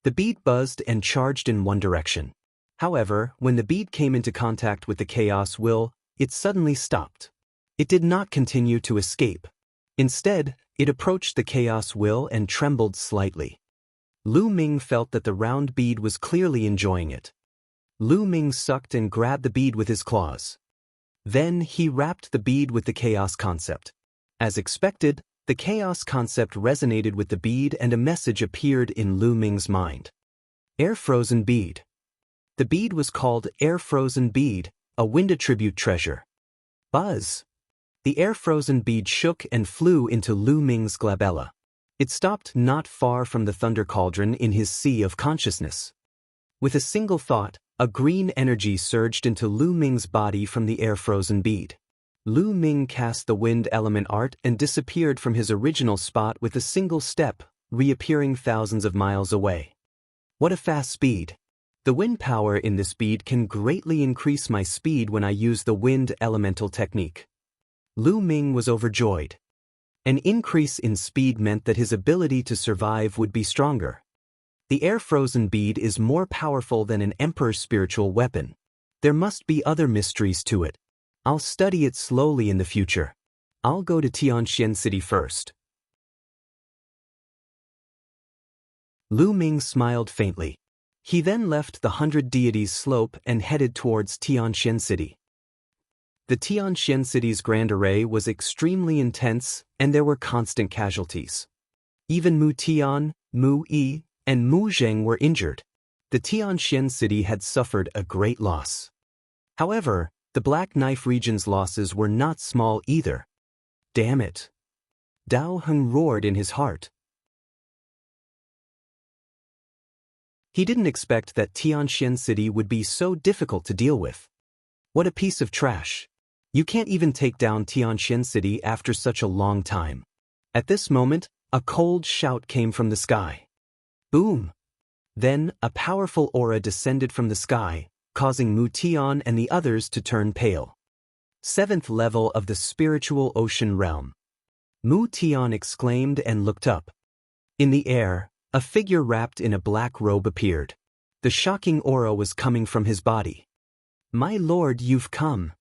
The bead buzzed and charged in one direction. However, when the bead came into contact with the chaos will, it suddenly stopped. It did not continue to escape. Instead, it approached the chaos will and trembled slightly. Lu Ming felt that the round bead was clearly enjoying it. Lu Ming sucked and grabbed the bead with his claws. Then he wrapped the bead with the chaos concept. As expected, the chaos concept resonated with the bead and a message appeared in Lu Ming's mind. Air-frozen bead. The bead was called Air-frozen bead, a wind attribute treasure. Buzz. The air-frozen bead shook and flew into Lu Ming's glabella. It stopped not far from the thunder cauldron in his sea of consciousness. With a single thought, a green energy surged into Lu Ming's body from the air-frozen bead. Lu Ming cast the wind element art and disappeared from his original spot with a single step, reappearing thousands of miles away. What a fast speed! The wind power in this bead can greatly increase my speed when I use the wind elemental technique. Lu Ming was overjoyed. An increase in speed meant that his ability to survive would be stronger. The air-frozen bead is more powerful than an emperor's spiritual weapon. There must be other mysteries to it. I'll study it slowly in the future. I'll go to Tianxian City first. Lu Ming smiled faintly. He then left the 100 Deities slope and headed towards Tianxian City. The Tianxian City's grand array was extremely intense, and there were constant casualties. Even Mu Tian, Mu Yi, and Mu Zheng were injured. The Tianxian City had suffered a great loss. However, the Black Knife region's losses were not small either. Damn it! Dao Heng roared in his heart. He didn't expect that Tianxian City would be so difficult to deal with. What a piece of trash! You can't even take down Tianxian City after such a long time. At this moment, a cold shout came from the sky. Boom! Then, a powerful aura descended from the sky, causing Mu Tian and the others to turn pale. 7th level of the spiritual ocean realm. Mu Tian exclaimed and looked up. In the air, a figure wrapped in a black robe appeared. The shocking aura was coming from his body. My lord, you've come.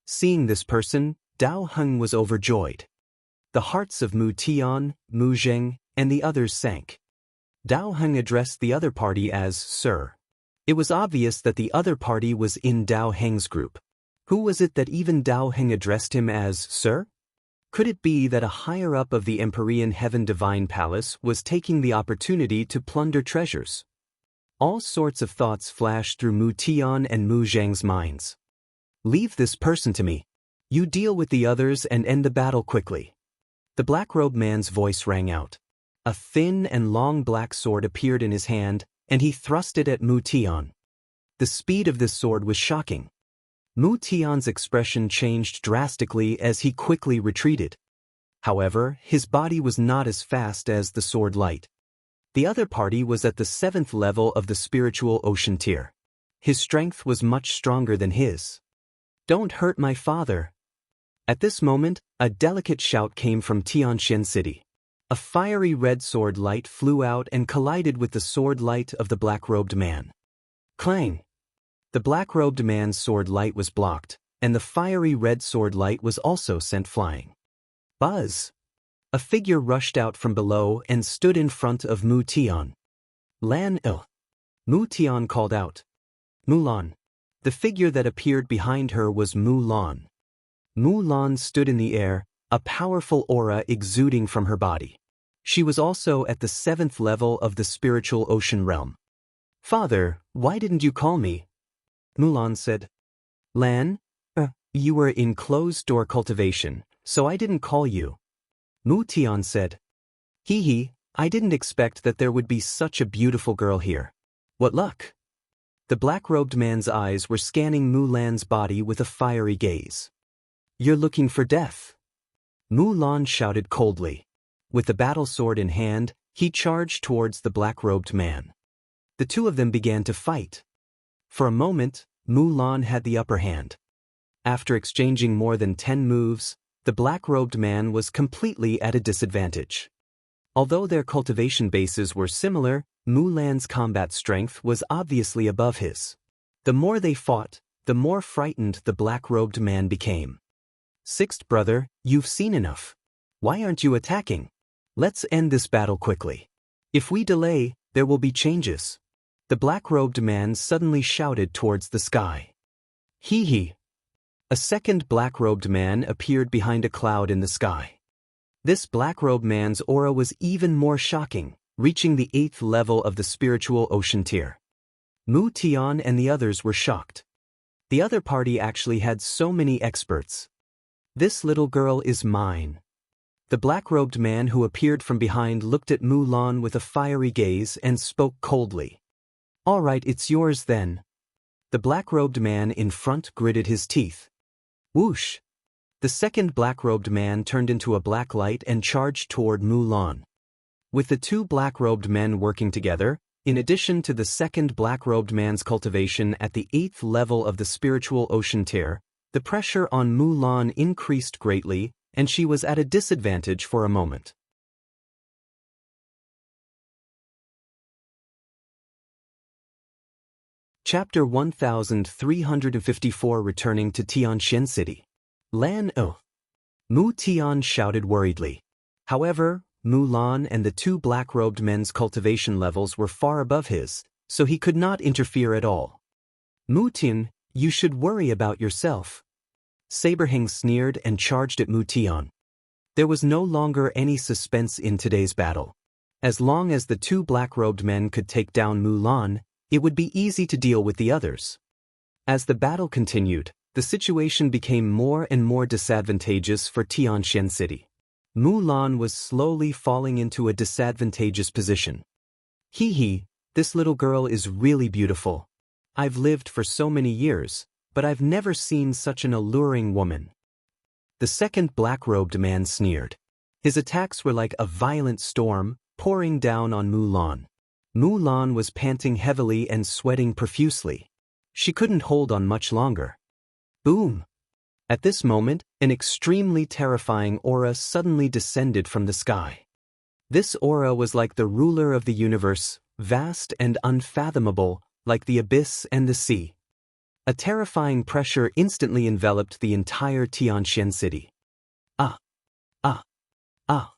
Seeing this person, Dao Heng was overjoyed. The hearts of Mu Tian, Mu Zheng, and the others sank. Dao Heng addressed the other party as Sir. It was obvious that the other party was in Dao Heng's group. Who was it that even Dao Heng addressed him as Sir? Could it be that a higher-up of the Empyrean Heaven Divine Palace was taking the opportunity to plunder treasures? All sorts of thoughts flashed through Mu Tian and Mu Zheng's minds. Leave this person to me. You deal with the others and end the battle quickly. The black-robed man's voice rang out. A thin and long black sword appeared in his hand, and he thrust it at Mu Tian. The speed of this sword was shocking. Mu Tian's expression changed drastically as he quickly retreated. However, his body was not as fast as the sword light. The other party was at the 7th level of the spiritual ocean tier. His strength was much stronger than his. Don't hurt my father. At this moment, a delicate shout came from Tianxian City. A fiery red sword light flew out and collided with the sword light of the black-robed man. Clang! The black-robed man's sword light was blocked, and the fiery red sword light was also sent flying. Buzz! A figure rushed out from below and stood in front of Mu Tian. Lan Il. Mu Tian called out. Mulan. The figure that appeared behind her was Mulan. Mulan stood in the air, a powerful aura exuding from her body. She was also at the 7th level of the spiritual ocean realm. Father, why didn't you call me? Mulan said. Lan, you were in closed-door cultivation, so I didn't call you. Mu Tian said. Hee, I didn't expect that there would be such a beautiful girl here. What luck? The black-robed man's eyes were scanning Mulan's body with a fiery gaze. You're looking for death. Mulan shouted coldly. With the battle sword in hand, he charged towards the black-robed man. The two of them began to fight. For a moment, Mulan had the upper hand. After exchanging more than 10 moves, the black-robed man was completely at a disadvantage. Although their cultivation bases were similar, Mulan's combat strength was obviously above his. The more they fought, the more frightened the black-robed man became. "Sixth brother, you've seen enough. Why aren't you attacking? Let's end this battle quickly. If we delay, there will be changes." The black-robed man suddenly shouted towards the sky. "Hee hee." A second black-robed man appeared behind a cloud in the sky. This black-robed man's aura was even more shocking, reaching the 8th level of the spiritual ocean tier. Mu Tian and the others were shocked. The other party actually had so many experts. "This little girl is mine." The black-robed man who appeared from behind looked at Mulan with a fiery gaze and spoke coldly. "All right, it's yours then." The black-robed man in front gritted his teeth. Whoosh! The second black-robed man turned into a black light and charged toward Mulan. With the two black-robed men working together, in addition to the second black-robed man's cultivation at the 8th level of the spiritual ocean tier, the pressure on Mulan increased greatly, and she was at a disadvantage for a moment. Chapter 1354 Returning to Tianxian City. Lan O. Mu Tian shouted worriedly. However, Mulan and the two black-robed men's cultivation levels were far above his, so he could not interfere at all. "Mu Tian, you should worry about yourself." Saberhing sneered and charged at Mu Tian. There was no longer any suspense in today's battle. As long as the two black-robed men could take down Mulan, it would be easy to deal with the others. As the battle continued, the situation became more and more disadvantageous for Tianxian City. Mulan was slowly falling into a disadvantageous position. "Hee hee, this little girl is really beautiful. I've lived for so many years, but I've never seen such an alluring woman." The second black-robed man sneered. His attacks were like a violent storm, pouring down on Mulan. Mulan was panting heavily and sweating profusely. She couldn't hold on much longer. Boom! At this moment, an extremely terrifying aura suddenly descended from the sky. This aura was like the ruler of the universe, vast and unfathomable, like the abyss and the sea. A terrifying pressure instantly enveloped the entire Tianxian city. Ah! Ah! Ah!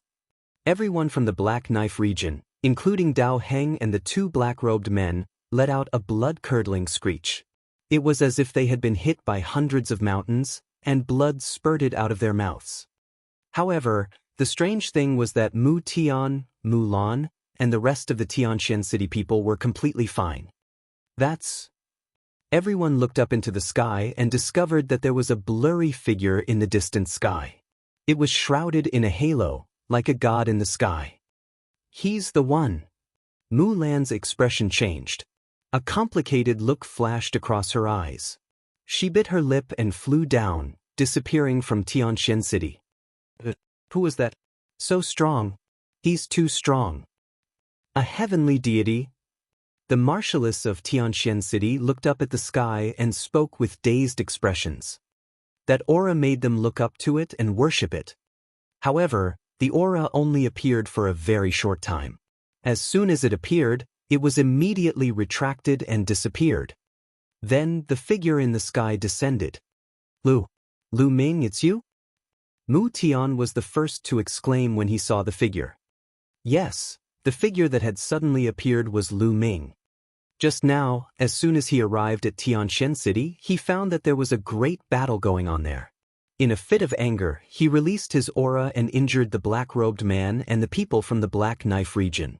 Everyone from the Black Knife region, including Dao Heng and the two black-robed men, let out a blood-curdling screech. It was as if they had been hit by hundreds of mountains, and blood spurted out of their mouths. However, the strange thing was that Mu Tian, Mulan, and the rest of the Tianxian city people were completely fine. Everyone looked up into the sky and discovered that there was a blurry figure in the distant sky. It was shrouded in a halo, like a god in the sky. "He's the one." Mulan's expression changed. A complicated look flashed across her eyes. She bit her lip and flew down, disappearing from Tianxian City. Who was that? So strong. He's too strong. A heavenly deity? The marshalless of Tianxian City looked up at the sky and spoke with dazed expressions. That aura made them look up to it and worship it. However, the aura only appeared for a very short time. As soon as it appeared, it was immediately retracted and disappeared. Then the figure in the sky descended. Lu Ming, it's you?" Mu Tian was the first to exclaim when he saw the figure. Yes, the figure that had suddenly appeared was Lu Ming. Just now, as soon as he arrived at Tianxian City, he found that there was a great battle going on there. In a fit of anger, he released his aura and injured the black-robed man and the people from the Black Knife region.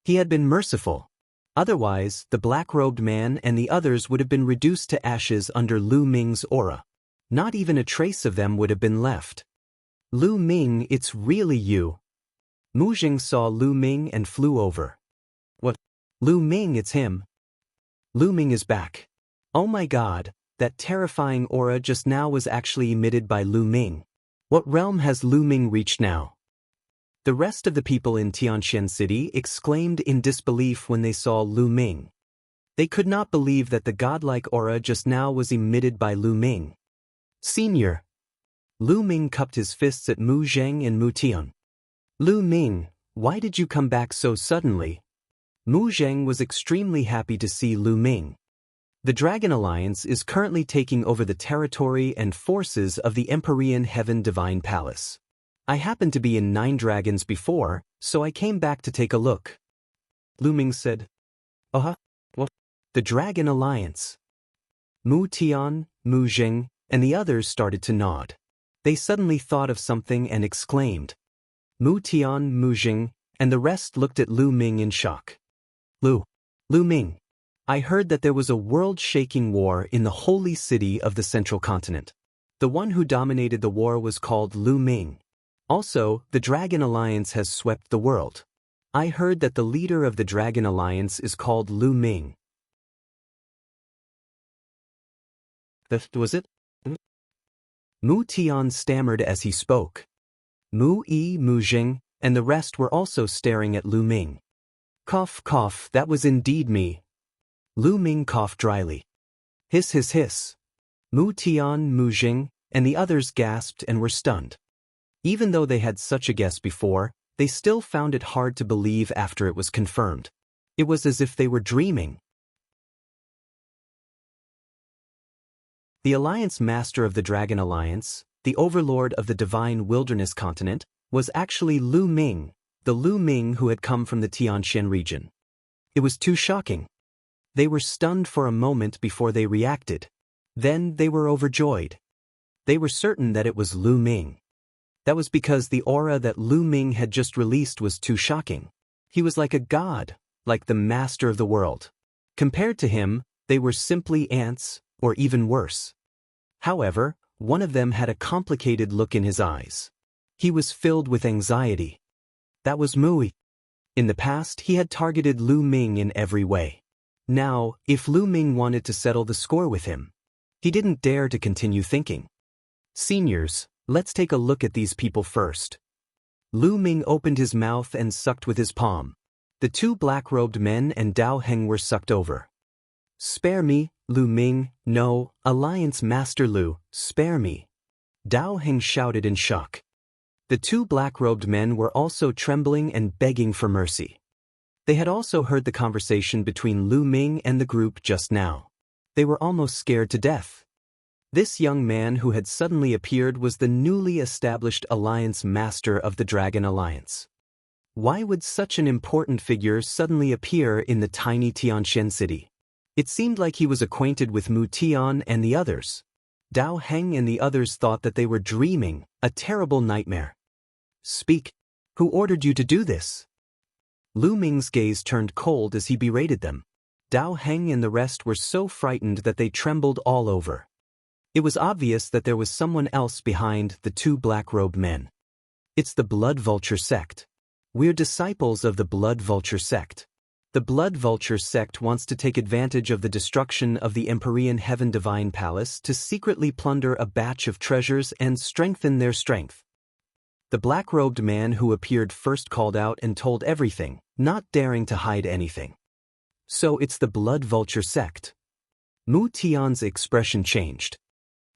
He had been merciful. Otherwise, the black-robed man and the others would have been reduced to ashes under Lu Ming's aura. Not even a trace of them would have been left. "Lu Ming, it's really you." Mu Jing saw Lu Ming and flew over. "What? Lu Ming, it's him." "Lu Ming is back. Oh my god, that terrifying aura just now was actually emitted by Lu Ming. What realm has Lu Ming reached now?" The rest of the people in Tianxian City exclaimed in disbelief when they saw Lu Ming. They could not believe that the godlike aura just now was emitted by Lu Ming. Senior. Lu Ming cupped his fists at Mu Zheng and Mu Tian. Lu Ming, why did you come back so suddenly? Mu Zheng was extremely happy to see Lu Ming. The Dragon Alliance is currently taking over the territory and forces of the Empyrean Heaven Divine Palace. I happened to be in 9 Dragons before, so I came back to take a look. Lu Ming said. What? The Dragon Alliance. Mu Tian, Mu Zheng, and the others started to nod. They suddenly thought of something and exclaimed. Mu Tian, Mu Zheng, and the rest looked at Lu Ming in shock. Lu Ming. I heard that there was a world-shaking war in the holy city of the Central Continent. The one who dominated the war was called Lu Ming. Also, the Dragon Alliance has swept the world. I heard that the leader of the Dragon Alliance is called Lu Ming. That was it? Mu Tian stammered as he spoke. Mu Zheng, and the rest were also staring at Lu Ming. Cough, cough, that was indeed me. Lu Ming coughed dryly. Hiss, hiss, hiss. Mu Tian, Mu Zheng, and the others gasped and were stunned. Even though they had such a guess before, they still found it hard to believe after it was confirmed. It was as if they were dreaming. The Alliance Master of the Dragon Alliance, the Overlord of the Divine Wilderness Continent, was actually Lu Ming, the Lu Ming who had come from the Tianxian region. It was too shocking. They were stunned for a moment before they reacted. Then they were overjoyed. They were certain that it was Lu Ming. That was because the aura that Lu Ming had just released was too shocking. He was like a god, like the master of the world. Compared to him, they were simply ants, or even worse. However, one of them had a complicated look in his eyes. He was filled with anxiety. That was Mui. In the past, he had targeted Lu Ming in every way. Now, if Lu Ming wanted to settle the score with him, he didn't dare to continue thinking. Seniors, let's take a look at these people first. Lu Ming opened his mouth and sucked with his palm. The 2 black-robed men and Dao Heng were sucked over. Spare me, Lu Ming, no, Alliance Master Lu, spare me. Dao Heng shouted in shock. The 2 black-robed men were also trembling and begging for mercy. They had also heard the conversation between Lu Ming and the group just now. They were almost scared to death. This young man who had suddenly appeared was the newly established Alliance Master of the Dragon Alliance. Why would such an important figure suddenly appear in the tiny Tianxian city? It seemed like he was acquainted with Mu Tian and the others. Dao Heng and the others thought that they were dreaming, a terrible nightmare. Speak. Who ordered you to do this? Lu Ming's gaze turned cold as he berated them. Dao Heng and the rest were so frightened that they trembled all over. It was obvious that there was someone else behind the 2 black-robed men. It's the Blood Vulture sect. We're disciples of the Blood Vulture sect. The Blood Vulture sect wants to take advantage of the destruction of the Empyrean Heaven Divine Palace to secretly plunder a batch of treasures and strengthen their strength. The black-robed man who appeared first called out and told everything, not daring to hide anything. So it's the Blood Vulture sect. Mu Tian's expression changed.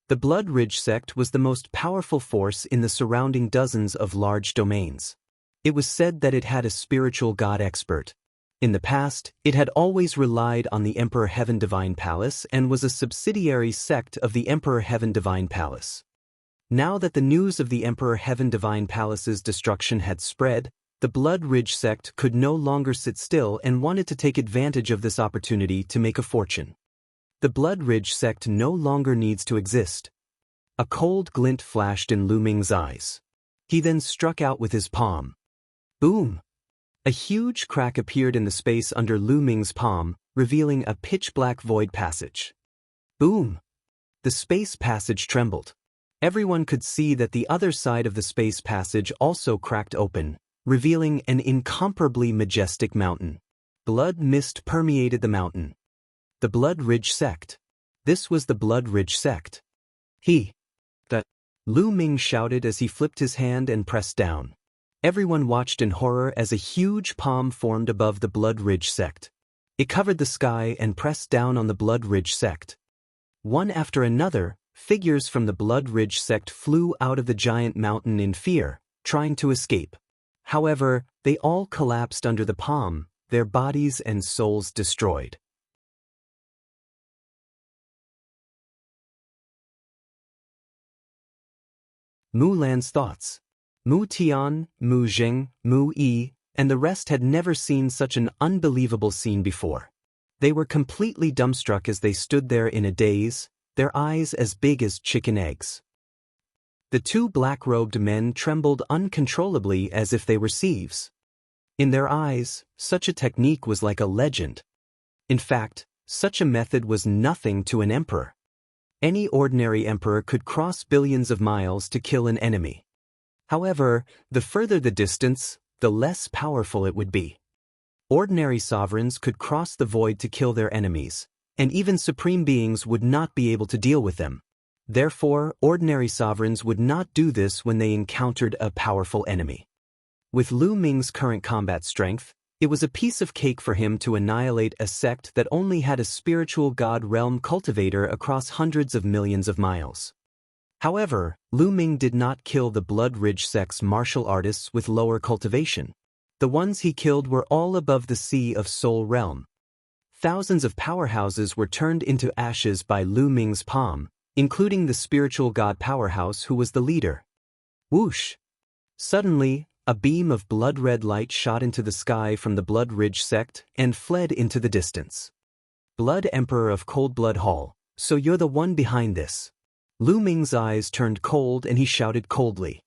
The Blood Ridge sect was the most powerful force in the surrounding dozens of large domains. It was said that it had a spiritual god expert. In the past, it had always relied on the Emperor Heaven Divine Palace and was a subsidiary sect of the Emperor Heaven Divine Palace. Now that the news of the Emperor Heaven Divine Palace's destruction had spread, the Blood Ridge sect could no longer sit still and wanted to take advantage of this opportunity to make a fortune. The Blood Ridge sect no longer needs to exist. A cold glint flashed in Lu Ming's eyes. He then struck out with his palm. Boom! A huge crack appeared in the space under Lu Ming's palm, revealing a pitch-black void passage. Boom! The space passage trembled. Everyone could see that the other side of the space passage also cracked open, revealing an incomparably majestic mountain. Blood mist permeated the mountain. The Blood Ridge sect. This was the Blood Ridge sect. That Lu Ming shouted as he flipped his hand and pressed down. Everyone watched in horror as a huge palm formed above the Blood Ridge sect. It covered the sky and pressed down on the Blood Ridge sect. One after another, Figures from the Blood Ridge sect flew out of the giant mountain in fear, trying to escape. However, they all collapsed under the palm, their bodies and souls destroyed. Mu Lan's thoughts. Mu Tian, Mu Jing, Mu Yi, and the rest had never seen such an unbelievable scene before. They were completely dumbstruck as they stood there in a daze, their eyes as big as chicken eggs. The two black-robed men trembled uncontrollably as if they were sieves. In their eyes, such a technique was like a legend. In fact, such a method was nothing to an emperor. Any ordinary emperor could cross billions of miles to kill an enemy. However, the further the distance, the less powerful it would be. Ordinary sovereigns could cross the void to kill their enemies, and even supreme beings would not be able to deal with them. Therefore, ordinary sovereigns would not do this when they encountered a powerful enemy. With Lu Ming's current combat strength, it was a piece of cake for him to annihilate a sect that only had a spiritual god realm cultivator across hundreds of millions of miles. However, Lu Ming did not kill the Blood Ridge sect's martial artists with lower cultivation. The ones he killed were all above the Sea of Soul realm. Thousands of powerhouses were turned into ashes by Lu Ming's palm, including the spiritual god powerhouse who was the leader. Whoosh! Suddenly, a beam of blood-red light shot into the sky from the Blood Ridge sect and fled into the distance. Blood Emperor of Cold Blood Hall, so you're the one behind this. Lu Ming's eyes turned cold and he shouted coldly.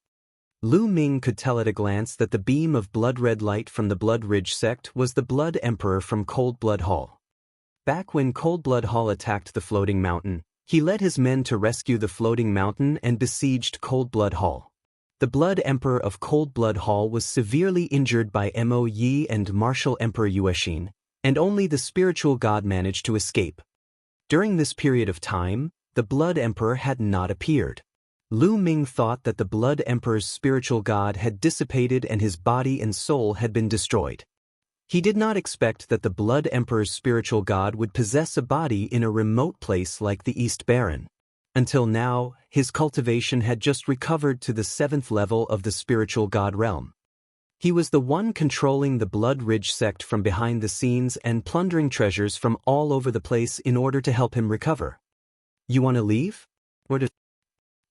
Lu Ming could tell at a glance that the beam of blood-red light from the Blood Ridge sect was the Blood Emperor from Cold Blood Hall. Back when Cold Blood Hall attacked the floating mountain, he led his men to rescue the floating mountain and besieged Cold Blood Hall. The Blood Emperor of Cold Blood Hall was severely injured by Mo Yi and Martial Emperor Yuexin, and only the spiritual god managed to escape. During this period of time, the Blood Emperor had not appeared. Lu Ming thought that the Blood Emperor's spiritual god had dissipated and his body and soul had been destroyed. He did not expect that the Blood Emperor's spiritual god would possess a body in a remote place like the East Baron. Until now, his cultivation had just recovered to the 7th level of the spiritual god realm. He was the one controlling the Blood Ridge sect from behind the scenes and plundering treasures from all over the place in order to help him recover. You want to leave? Or to...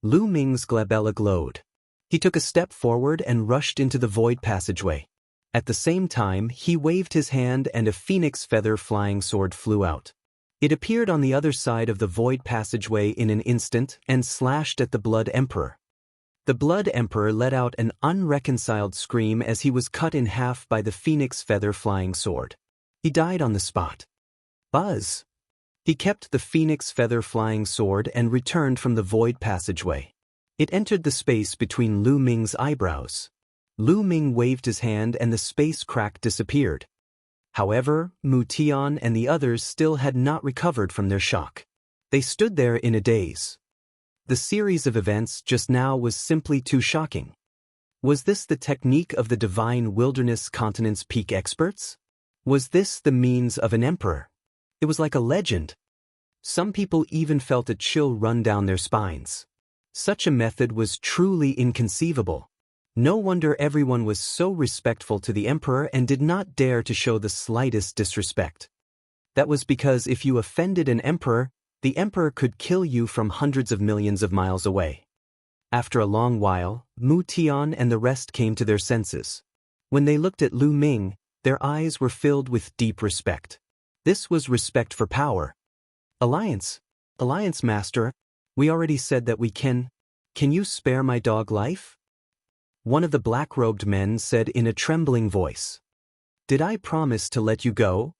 Lu Ming's glabella glowed. He took a step forward and rushed into the void passageway. At the same time, he waved his hand and a phoenix feather flying sword flew out. It appeared on the other side of the void passageway in an instant and slashed at the Blood Emperor. The Blood Emperor let out an unreconciled scream as he was cut in half by the phoenix feather flying sword. He died on the spot. Buzz! He kept the phoenix feather flying sword and returned from the void passageway. It entered the space between Lu Ming's eyebrows. Lu Ming waved his hand and the space crack disappeared. However, Mu Tian and the others still had not recovered from their shock. They stood there in a daze. The series of events just now was simply too shocking. Was this the technique of the divine wilderness continent's peak experts? Was this the means of an emperor? It was like a legend. Some people even felt a chill run down their spines. Such a method was truly inconceivable. No wonder everyone was so respectful to the emperor and did not dare to show the slightest disrespect. That was because if you offended an emperor, the emperor could kill you from hundreds of millions of miles away. After a long while, Mu Tian and the rest came to their senses. When they looked at Lu Ming, their eyes were filled with deep respect. This was respect for power. Alliance master, we already said that we can you spare my dog life? One of the black-robed men said in a trembling voice. Did I promise to let you go?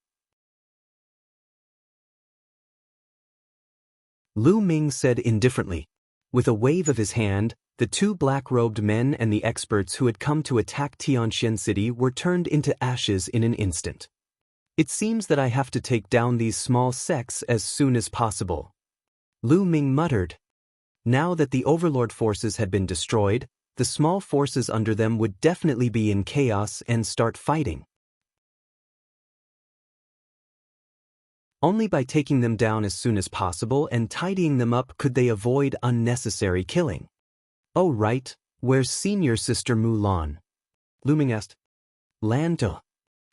Lu Ming said indifferently. With a wave of his hand, the two black-robed men and the experts who had come to attack Tianxian City were turned into ashes in an instant. It seems that I have to take down these small sects as soon as possible. Lu Ming muttered. Now that the overlord forces had been destroyed, the small forces under them would definitely be in chaos and start fighting. Only by taking them down as soon as possible and tidying them up could they avoid unnecessary killing. "Oh right, where's senior sister Mulan?" Lu Ming asked. "Lando."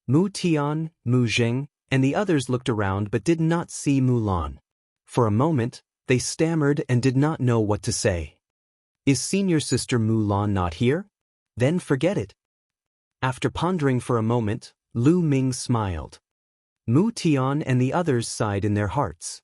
Mu Tian, Mu Jing, and the others looked around but did not see Mulan. For a moment, they stammered and did not know what to say. "Is senior sister Mulan not here? Then forget it." After pondering for a moment, Lu Ming smiled. Mu Tian and the others sighed in their hearts.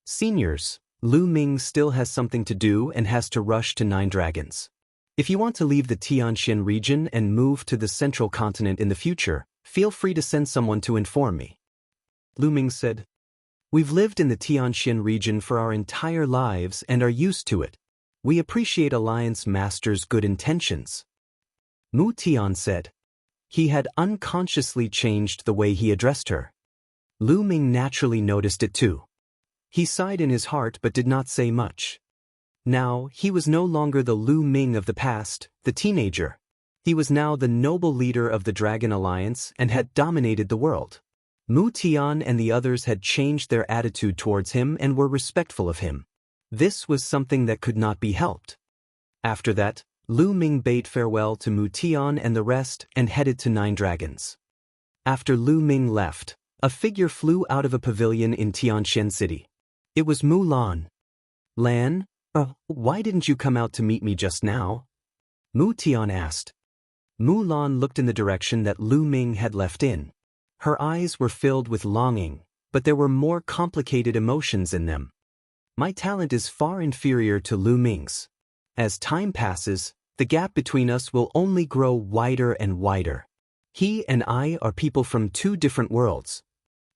"Seniors, Lu Ming still has something to do and has to rush to Nine Dragons. If you want to leave the Tianxian region and move to the central continent in the future, feel free to send someone to inform me." Lu Ming said. "We've lived in the Tianxian region for our entire lives and are used to it. We appreciate Alliance Master's good intentions." Mu Tian said. He had unconsciously changed the way he addressed her. Lu Ming naturally noticed it too. He sighed in his heart but did not say much. Now, he was no longer the Lu Ming of the past, the teenager. He was now the noble leader of the Dragon Alliance and had dominated the world. Mu Tian and the others had changed their attitude towards him and were respectful of him. This was something that could not be helped. After that, Lu Ming bade farewell to Mu Tian and the rest and headed to Nine Dragons. After Lu Ming left, a figure flew out of a pavilion in Tianxian City. It was Mulan. "Lan, why didn't you come out to meet me just now?" Mu Tian asked. Mulan looked in the direction that Lu Ming had left in. Her eyes were filled with longing, but there were more complicated emotions in them. "My talent is far inferior to Lu Ming's. As time passes, the gap between us will only grow wider and wider. He and I are people from two different worlds."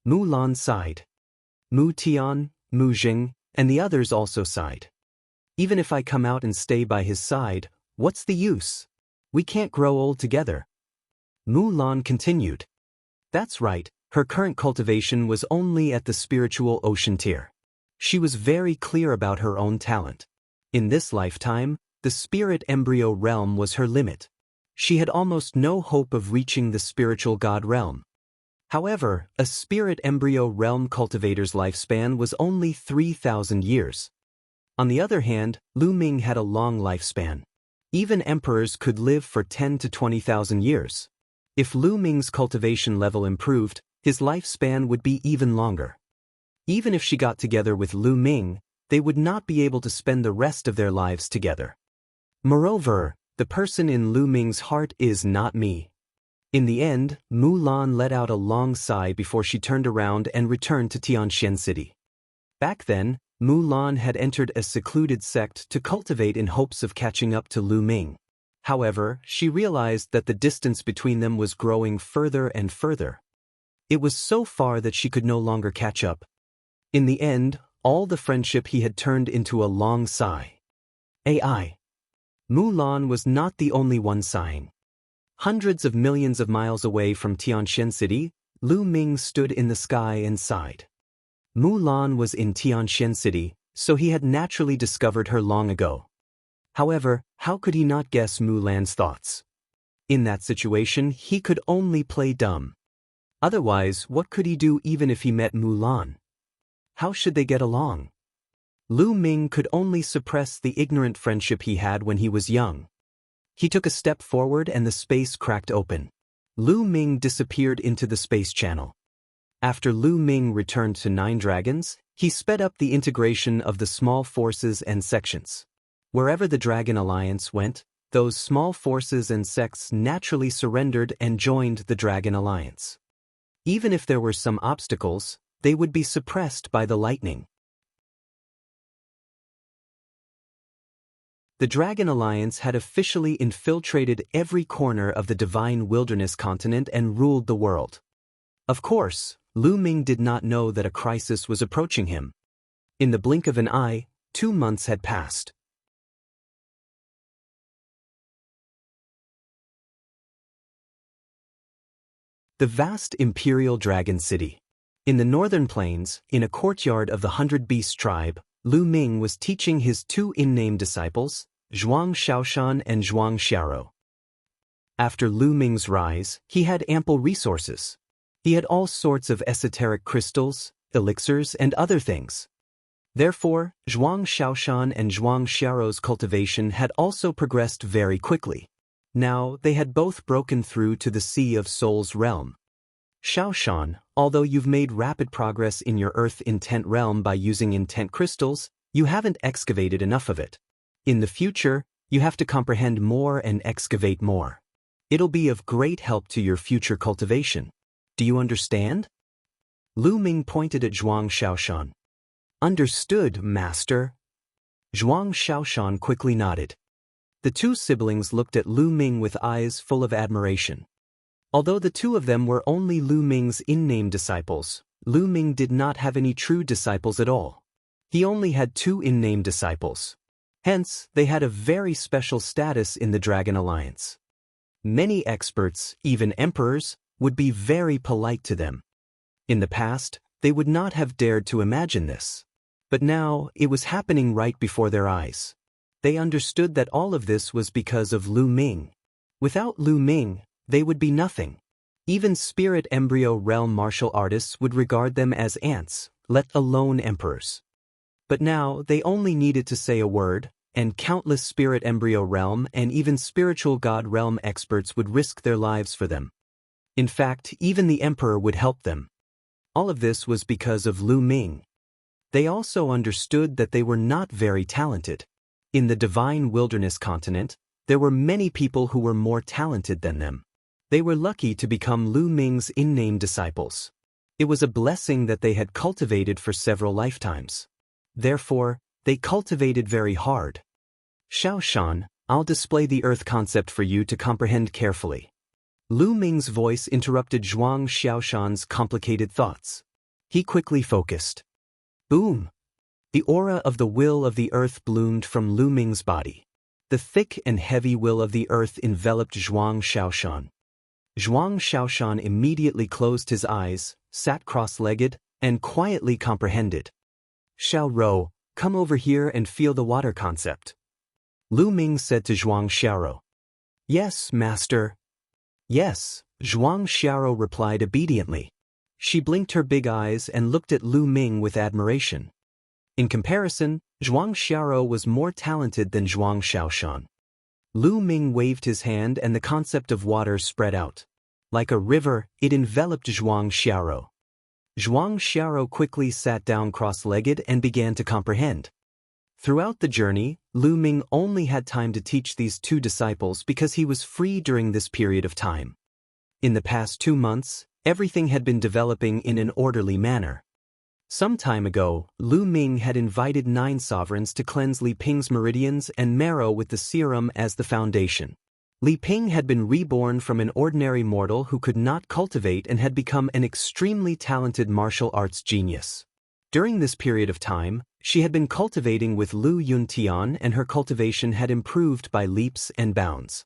Mulan sighed. Mu Tian, Mu Jing, and the others also sighed. "Even if I come out and stay by his side, what's the use? We can't grow old together." Mulan continued. That's right, her current cultivation was only at the spiritual ocean tier. She was very clear about her own talent. In this lifetime, the spirit embryo realm was her limit. She had almost no hope of reaching the spiritual god realm. However, a spirit embryo realm cultivator's lifespan was only 3,000 years. On the other hand, Lu Ming had a long lifespan. Even emperors could live for 10 to 20,000 years. If Lu Ming's cultivation level improved, his lifespan would be even longer. Even if she got together with Lu Ming, they would not be able to spend the rest of their lives together. Moreover, the person in Lu Ming's heart is not me. In the end, Mulan let out a long sigh before she turned around and returned to Tianxian City. Back then, Mulan had entered a secluded sect to cultivate in hopes of catching up to Lu Ming. However, she realized that the distance between them was growing further and further. It was so far that she could no longer catch up. In the end, all the friendship he had turned into a long sigh. AI. Mulan was not the only one sighing. Hundreds of millions of miles away from Tianxian City, Lu Ming stood in the sky and sighed. Mulan was in Tianxian City, so he had naturally discovered her long ago. However, how could he not guess Mulan's thoughts? In that situation, he could only play dumb. Otherwise, what could he do even if he met Mulan? How should they get along? Lu Ming could only suppress the ignorant friendship he had when he was young. He took a step forward and the space cracked open. Lu Ming disappeared into the space channel. After Lu Ming returned to Nine Dragons, he sped up the integration of the small forces and sections. Wherever the Dragon Alliance went, those small forces and sects naturally surrendered and joined the Dragon Alliance. Even if there were some obstacles, they would be suppressed by the lightning. The Dragon Alliance had officially infiltrated every corner of the Divine Wilderness continent and ruled the world. Of course, Lu Ming did not know that a crisis was approaching him. In the blink of an eye, 2 months had passed. The vast Imperial Dragon City. In the northern plains, in a courtyard of the 100 Beast tribe, Lu Ming was teaching his 2 in-name disciples, Zhuang Shaoshan and Zhuang Xiaro. After Lu Ming's rise, he had ample resources. He had all sorts of esoteric crystals, elixirs, and other things. Therefore, Zhuang Xiaoshan and Zhuang Xiaorou's cultivation had also progressed very quickly. Now, they had both broken through to the Sea of Soul's realm. Xiaoshan, although you've made rapid progress in your Earth Intent realm by using intent crystals, you haven't excavated enough of it. In the future, you have to comprehend more and excavate more. It'll be of great help to your future cultivation. Do you understand? Lu Ming pointed at Zhuang Xiaoshan. Understood, master. Zhuang Xiaoshan quickly nodded. The two siblings looked at Lu Ming with eyes full of admiration. Although the two of them were only Lu Ming's in-name disciples, Lu Ming did not have any true disciples at all. He only had two in-name disciples. Hence, they had a very special status in the Dragon Alliance. Many experts, even emperors, would be very polite to them. In the past, they would not have dared to imagine this. But now, it was happening right before their eyes. They understood that all of this was because of Lu Ming. Without Lu Ming, they would be nothing. Even spirit embryo realm martial artists would regard them as ants, let alone emperors. But now, they only needed to say a word, and countless spirit embryo realm and even spiritual god realm experts would risk their lives for them. In fact, even the emperor would help them. All of this was because of Lu Ming. They also understood that they were not very talented. In the Divine Wilderness continent, there were many people who were more talented than them. They were lucky to become Lu Ming's in-name disciples. It was a blessing that they had cultivated for several lifetimes. Therefore, they cultivated very hard. Xiaoshan, I'll display the earth concept for you to comprehend carefully. Lu Ming's voice interrupted Zhuang Xiaoshan's complicated thoughts. He quickly focused. Boom! The aura of the will of the earth bloomed from Lu Ming's body. The thick and heavy will of the earth enveloped Zhuang Xiaoshan. Zhuang Xiaoshan immediately closed his eyes, sat cross-legged, and quietly comprehended. Xiao Rou, come over here and feel the water concept. Lu Ming said to Zhuang Xiaorou. Yes, master. Yes, Zhuang Xiaorou replied obediently. She blinked her big eyes and looked at Lu Ming with admiration. In comparison, Zhuang Xiaorou was more talented than Zhuang Xiaoshan. Lu Ming waved his hand and the concept of water spread out. Like a river, it enveloped Zhuang Xiaorou. Zhuang Xiaorou quickly sat down cross-legged and began to comprehend. Throughout the journey, Lu Ming only had time to teach these two disciples because he was free during this period of time. In the past 2 months, everything had been developing in an orderly manner. Some time ago, Lu Ming had invited 9 sovereigns to cleanse Li Ping's meridians and marrow with the serum as the foundation. Li Ping had been reborn from an ordinary mortal who could not cultivate and had become an extremely talented martial arts genius. During this period of time, she had been cultivating with Lu Yuntian and her cultivation had improved by leaps and bounds.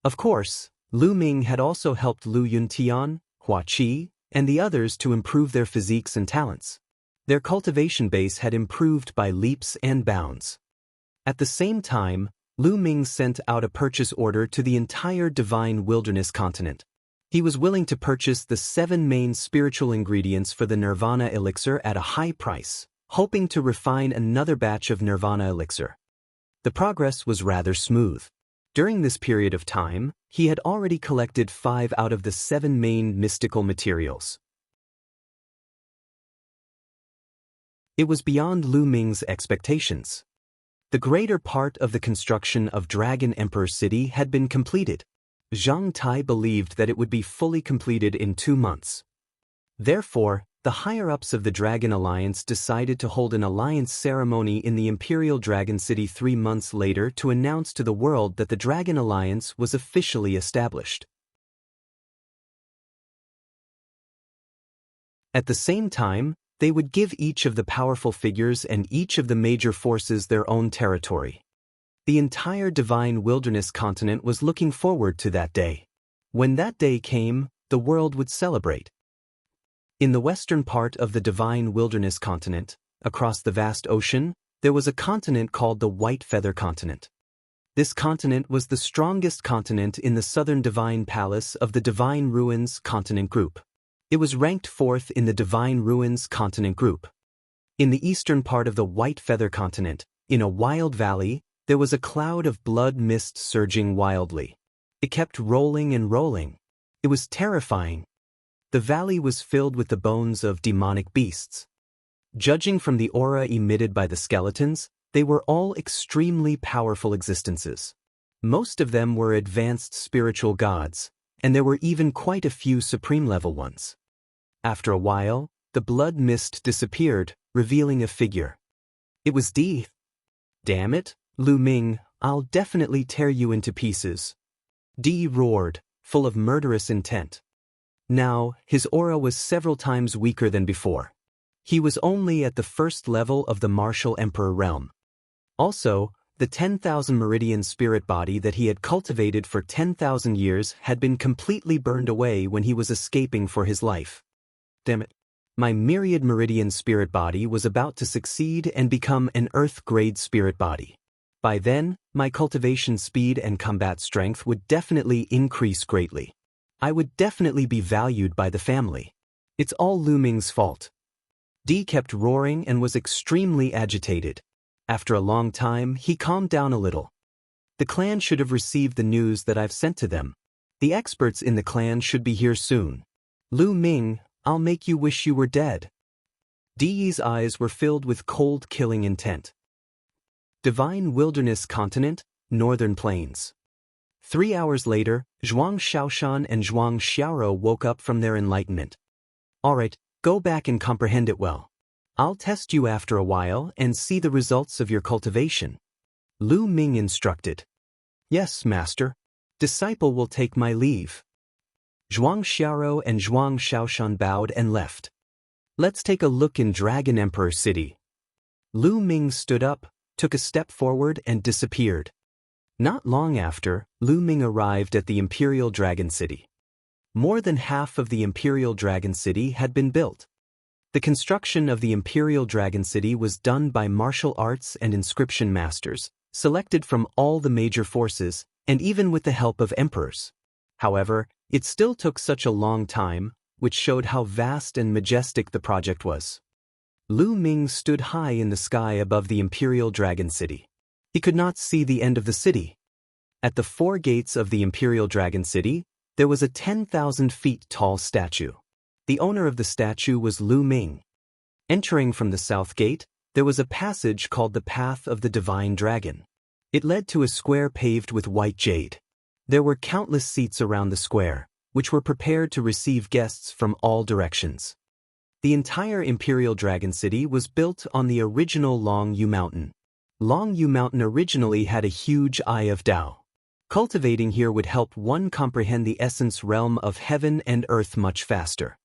Of course, Lu Ming had also helped Lu Yuntian, Hua Qi, and the others to improve their physiques and talents. Their cultivation base had improved by leaps and bounds. At the same time, Lu Ming sent out a purchase order to the entire Divine Wilderness continent. He was willing to purchase the 7 main spiritual ingredients for the Nirvana elixir at a high price, hoping to refine another batch of Nirvana elixir. The progress was rather smooth. During this period of time, he had already collected 5 out of the 7 main mystical materials. It was beyond Lu Ming's expectations. The greater part of the construction of Dragon Emperor City had been completed. Zhang Tai believed that it would be fully completed in 2 months. Therefore, the higher-ups of the Dragon Alliance decided to hold an alliance ceremony in the Imperial Dragon City 3 months later to announce to the world that the Dragon Alliance was officially established. At the same time, they would give each of the powerful figures and each of the major forces their own territory. The entire Divine Wilderness continent was looking forward to that day. When that day came, the world would celebrate. In the western part of the Divine Wilderness continent, across the vast ocean, there was a continent called the White Feather Continent. This continent was the strongest continent in the southern Divine Palace of the Divine Ruins continent group. It was ranked 4th in the Divine Ruins continent group. In the eastern part of the White Feather continent, in a wild valley, there was a cloud of blood mist surging wildly. It kept rolling and rolling. It was terrifying. The valley was filled with the bones of demonic beasts. Judging from the aura emitted by the skeletons, they were all extremely powerful existences. Most of them were advanced spiritual gods, and there were even quite a few supreme-level ones. After a while, the blood mist disappeared, revealing a figure. It was Di. "Damn it, Lu Ming, I'll definitely tear you into pieces." Di roared, full of murderous intent. Now, his aura was several times weaker than before. He was only at the first level of the Martial Emperor realm. Also, the 10,000 meridian spirit body that he had cultivated for 10,000 years had been completely burned away when he was escaping for his life. Damn it. My myriad meridian spirit body was about to succeed and become an Earth-grade spirit body. By then, my cultivation speed and combat strength would definitely increase greatly. I would definitely be valued by the family. It's all Lu Ming's fault. Di kept roaring and was extremely agitated. After a long time, he calmed down a little. The clan should have received the news that I've sent to them. The experts in the clan should be here soon. Lu Ming, I'll make you wish you were dead. Di's eyes were filled with cold, killing intent. Divine Wilderness Continent, Northern Plains. 3 hours later, Zhuang Xiaoshan and Zhuang Xiaoro woke up from their enlightenment. Alright, go back and comprehend it well. I'll test you after a while and see the results of your cultivation. Lu Ming instructed. Yes, master. Disciple will take my leave. Zhuang Xiaoro and Zhuang Xiaoshan bowed and left. Let's take a look in Dragon Emperor City. Lu Ming stood up, took a step forward and disappeared. Not long after, Lu Ming arrived at the Imperial Dragon City. More than half of the Imperial Dragon City had been built. The construction of the Imperial Dragon City was done by martial arts and inscription masters, selected from all the major forces, and even with the help of emperors. However, it still took such a long time, which showed how vast and majestic the project was. Lu Ming stood high in the sky above the Imperial Dragon City. He could not see the end of the city. At the 4 gates of the Imperial Dragon City, there was a 10,000 feet tall statue. The owner of the statue was Lu Ming. Entering from the south gate, there was a passage called the Path of the Divine Dragon. It led to a square paved with white jade. There were countless seats around the square, which were prepared to receive guests from all directions. The entire Imperial Dragon City was built on the original Long Yu Mountain. Long Yu Mountain originally had a huge Eye of Tao. Cultivating here would help one comprehend the essence realm of heaven and earth much faster.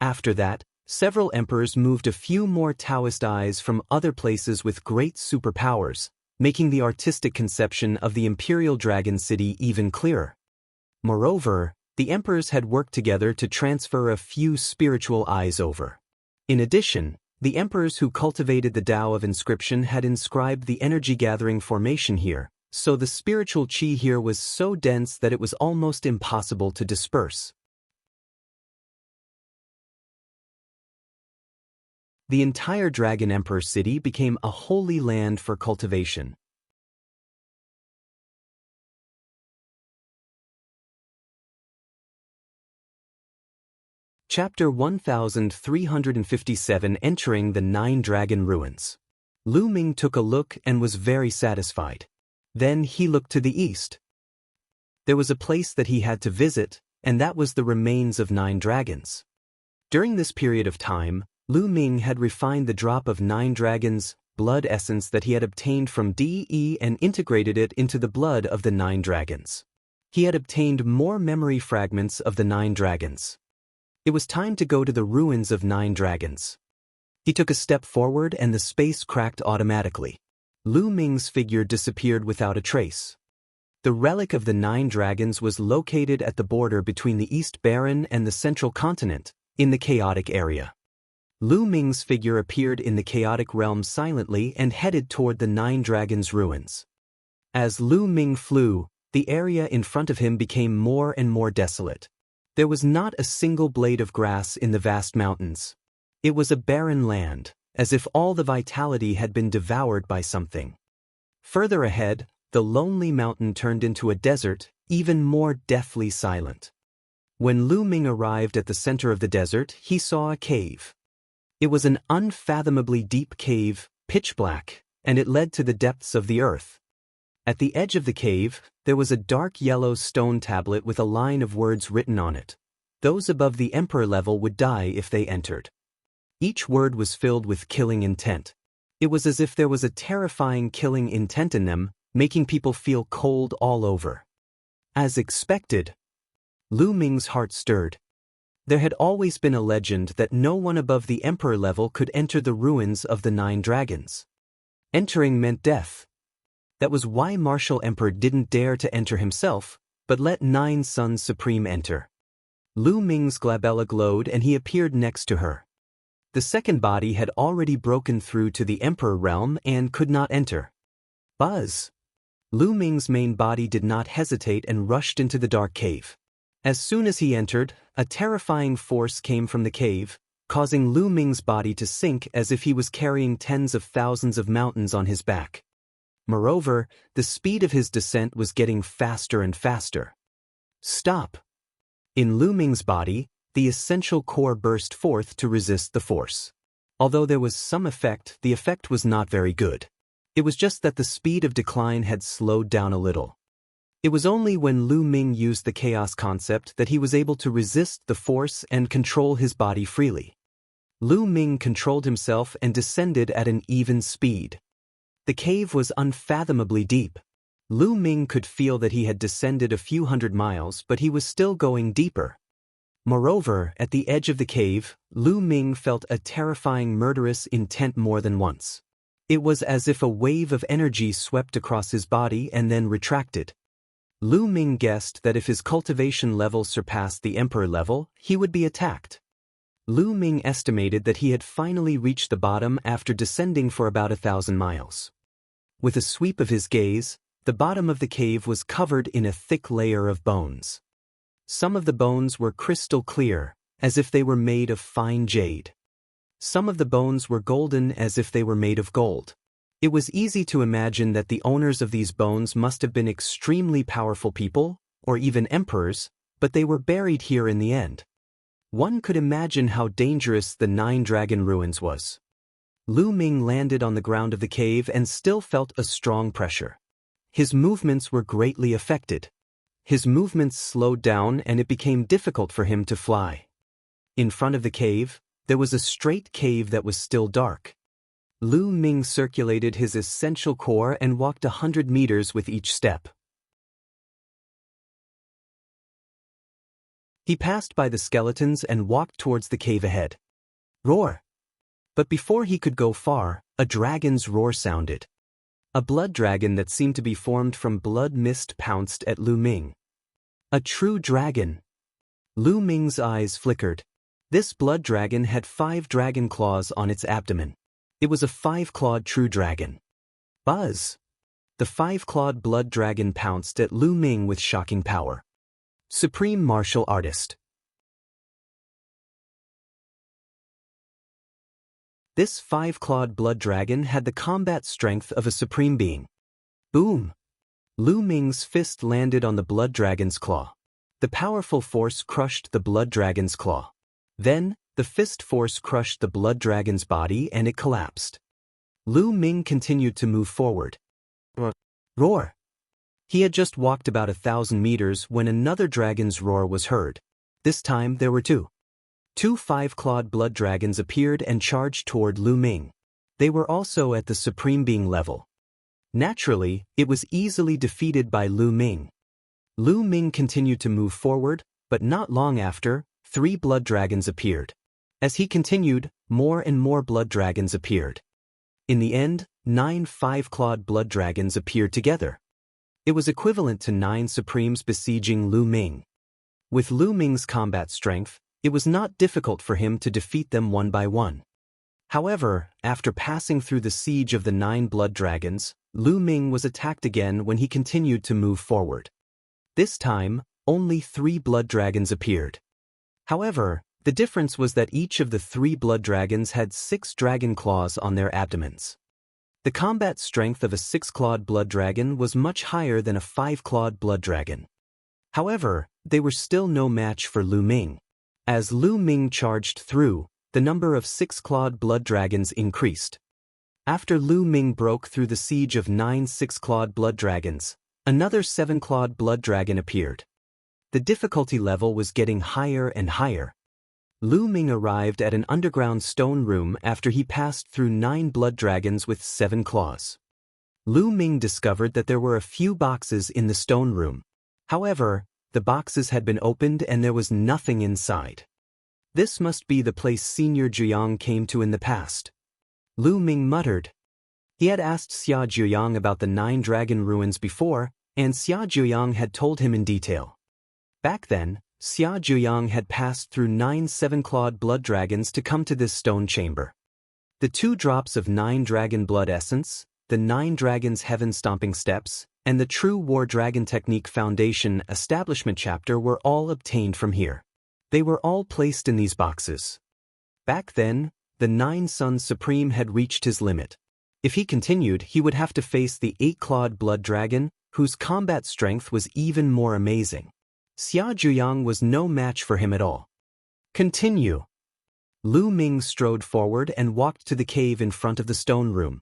After that, several emperors moved a few more Taoist eyes from other places with great superpowers, making the artistic conception of the Imperial Dragon City even clearer. Moreover, the emperors had worked together to transfer a few spiritual eyes over. In addition, the emperors who cultivated the Tao of inscription had inscribed the energy-gathering formation here, so the spiritual qi here was so dense that it was almost impossible to disperse. The entire Dragon Emperor City became a holy land for cultivation. Chapter 1357 Entering the 9 Dragon Ruins. Lu Ming took a look and was very satisfied. Then he looked to the east. There was a place that he had to visit, and that was the remains of 9 dragons. During this period of time, Lu Ming had refined the drop of 9 dragons' blood essence that he had obtained from DE and integrated it into the blood of the 9 dragons. He had obtained more memory fragments of the 9 dragons. It was time to go to the ruins of 9 dragons. He took a step forward and the space cracked automatically. Lu Ming's figure disappeared without a trace. The relic of the 9 dragons was located at the border between the East Baron and the Central Continent, in the chaotic area. Lu Ming's figure appeared in the chaotic realm silently and headed toward the 9 dragons' ruins. As Lu Ming flew, the area in front of him became more and more desolate. There was not a single blade of grass in the vast mountains. It was a barren land, as if all the vitality had been devoured by something. Further ahead, the lonely mountain turned into a desert, even more deathly silent. When Lu Ming arrived at the center of the desert, he saw a cave. It was an unfathomably deep cave, pitch black, and it led to the depths of the earth. At the edge of the cave, there was a dark yellow stone tablet with a line of words written on it. Those above the emperor level would die if they entered. Each word was filled with killing intent. It was as if there was a terrifying killing intent in them, making people feel cold all over. As expected, Lu Ming's heart stirred. There had always been a legend that no one above the emperor level could enter the ruins of the 9 dragons. Entering meant death. That was why Martial Emperor didn't dare to enter himself, but let 9 Sons Supreme enter. Lu Ming's glabella glowed and he appeared next to her. The second body had already broken through to the Emperor realm and could not enter. Buzz! Lu Ming's main body did not hesitate and rushed into the dark cave. As soon as he entered, a terrifying force came from the cave, causing Lu Ming's body to sink as if he was carrying tens of thousands of mountains on his back. Moreover, the speed of his descent was getting faster and faster. Stop! In Lu Ming's body, the essential core burst forth to resist the force. Although there was some effect, the effect was not very good. It was just that the speed of decline had slowed down a little. It was only when Lu Ming used the chaos concept that he was able to resist the force and control his body freely. Lu Ming controlled himself and descended at an even speed. The cave was unfathomably deep. Lu Ming could feel that he had descended a few hundred miles, but he was still going deeper. Moreover, at the edge of the cave, Lu Ming felt a terrifying murderous intent more than once. It was as if a wave of energy swept across his body and then retracted. Lu Ming guessed that if his cultivation level surpassed the emperor level, he would be attacked. Lu Ming estimated that he had finally reached the bottom after descending for about 1,000 miles. With a sweep of his gaze, the bottom of the cave was covered in a thick layer of bones. Some of the bones were crystal clear, as if they were made of fine jade. Some of the bones were golden as if they were made of gold. It was easy to imagine that the owners of these bones must have been extremely powerful people, or even emperors, but they were buried here in the end. One could imagine how dangerous the 9 dragon ruins was. Lu Ming landed on the ground of the cave and still felt a strong pressure. His movements were greatly affected. His movements slowed down and it became difficult for him to fly. In front of the cave, there was a straight cave that was still dark. Lu Ming circulated his essential core and walked 100 meters with each step. He passed by the skeletons and walked towards the cave ahead. Roar! But before he could go far, a dragon's roar sounded. A blood dragon that seemed to be formed from blood mist pounced at Lu Ming. A true dragon! Lu Ming's eyes flickered. This blood dragon had 5 dragon claws on its abdomen. It was a 5-clawed true dragon. Buzz! The 5-clawed blood dragon pounced at Lu Ming with shocking power. Supreme Martial Artist. This 5-clawed blood dragon had the combat strength of a supreme being. Boom! Lu Ming's fist landed on the blood dragon's claw. The powerful force crushed the blood dragon's claw. Then, the fist force crushed the blood dragon's body and it collapsed. Lu Ming continued to move forward. Roar! He had just walked about 1,000 meters when another dragon's roar was heard. This time there were 2. 2 5-clawed blood dragons appeared and charged toward Lu Ming. They were also at the Supreme Being level. Naturally, it was easily defeated by Lu Ming. Lu Ming continued to move forward, but not long after, 3 blood dragons appeared. As he continued, more and more blood dragons appeared. In the end, 9 5-clawed blood dragons appeared together. It was equivalent to 9 Supremes besieging Lu Ming. With Lu Ming's combat strength, it was not difficult for him to defeat them one by one. However, after passing through the siege of the 9 blood dragons, Lu Ming was attacked again when he continued to move forward. This time, only 3 blood dragons appeared. However, the difference was that each of the 3 blood dragons had 6 dragon claws on their abdomens. The combat strength of a 6-clawed blood dragon was much higher than a 5-clawed blood dragon. However, they were still no match for Lu Ming. As Lu Ming charged through, the number of 6-clawed blood dragons increased. After Lu Ming broke through the siege of 9 6-clawed blood dragons, another 7-clawed blood dragon appeared. The difficulty level was getting higher and higher. Lu Ming arrived at an underground stone room after he passed through 9 blood dragons with 7 claws. Lu Ming discovered that there were a few boxes in the stone room. However, the boxes had been opened and there was nothing inside. This must be the place Senior Jiang came to in the past. Lu Ming muttered. He had asked Xia Jiang about the 9 dragon ruins before, and Xia Jiang had told him in detail. Back then, Xia Jiang had passed through 9 7-clawed blood dragons to come to this stone chamber. The 2 drops of 9 dragon blood essence, the 9 dragons heaven stomping steps, and the True War Dragon Technique Foundation Establishment Chapter were all obtained from here. They were all placed in these boxes. Back then, the 9 Suns Supreme had reached his limit. If he continued, he would have to face the 8-clawed blood dragon, whose combat strength was even more amazing. Xia Jiang was no match for him at all. Continue. Lu Ming strode forward and walked to the cave in front of the stone room.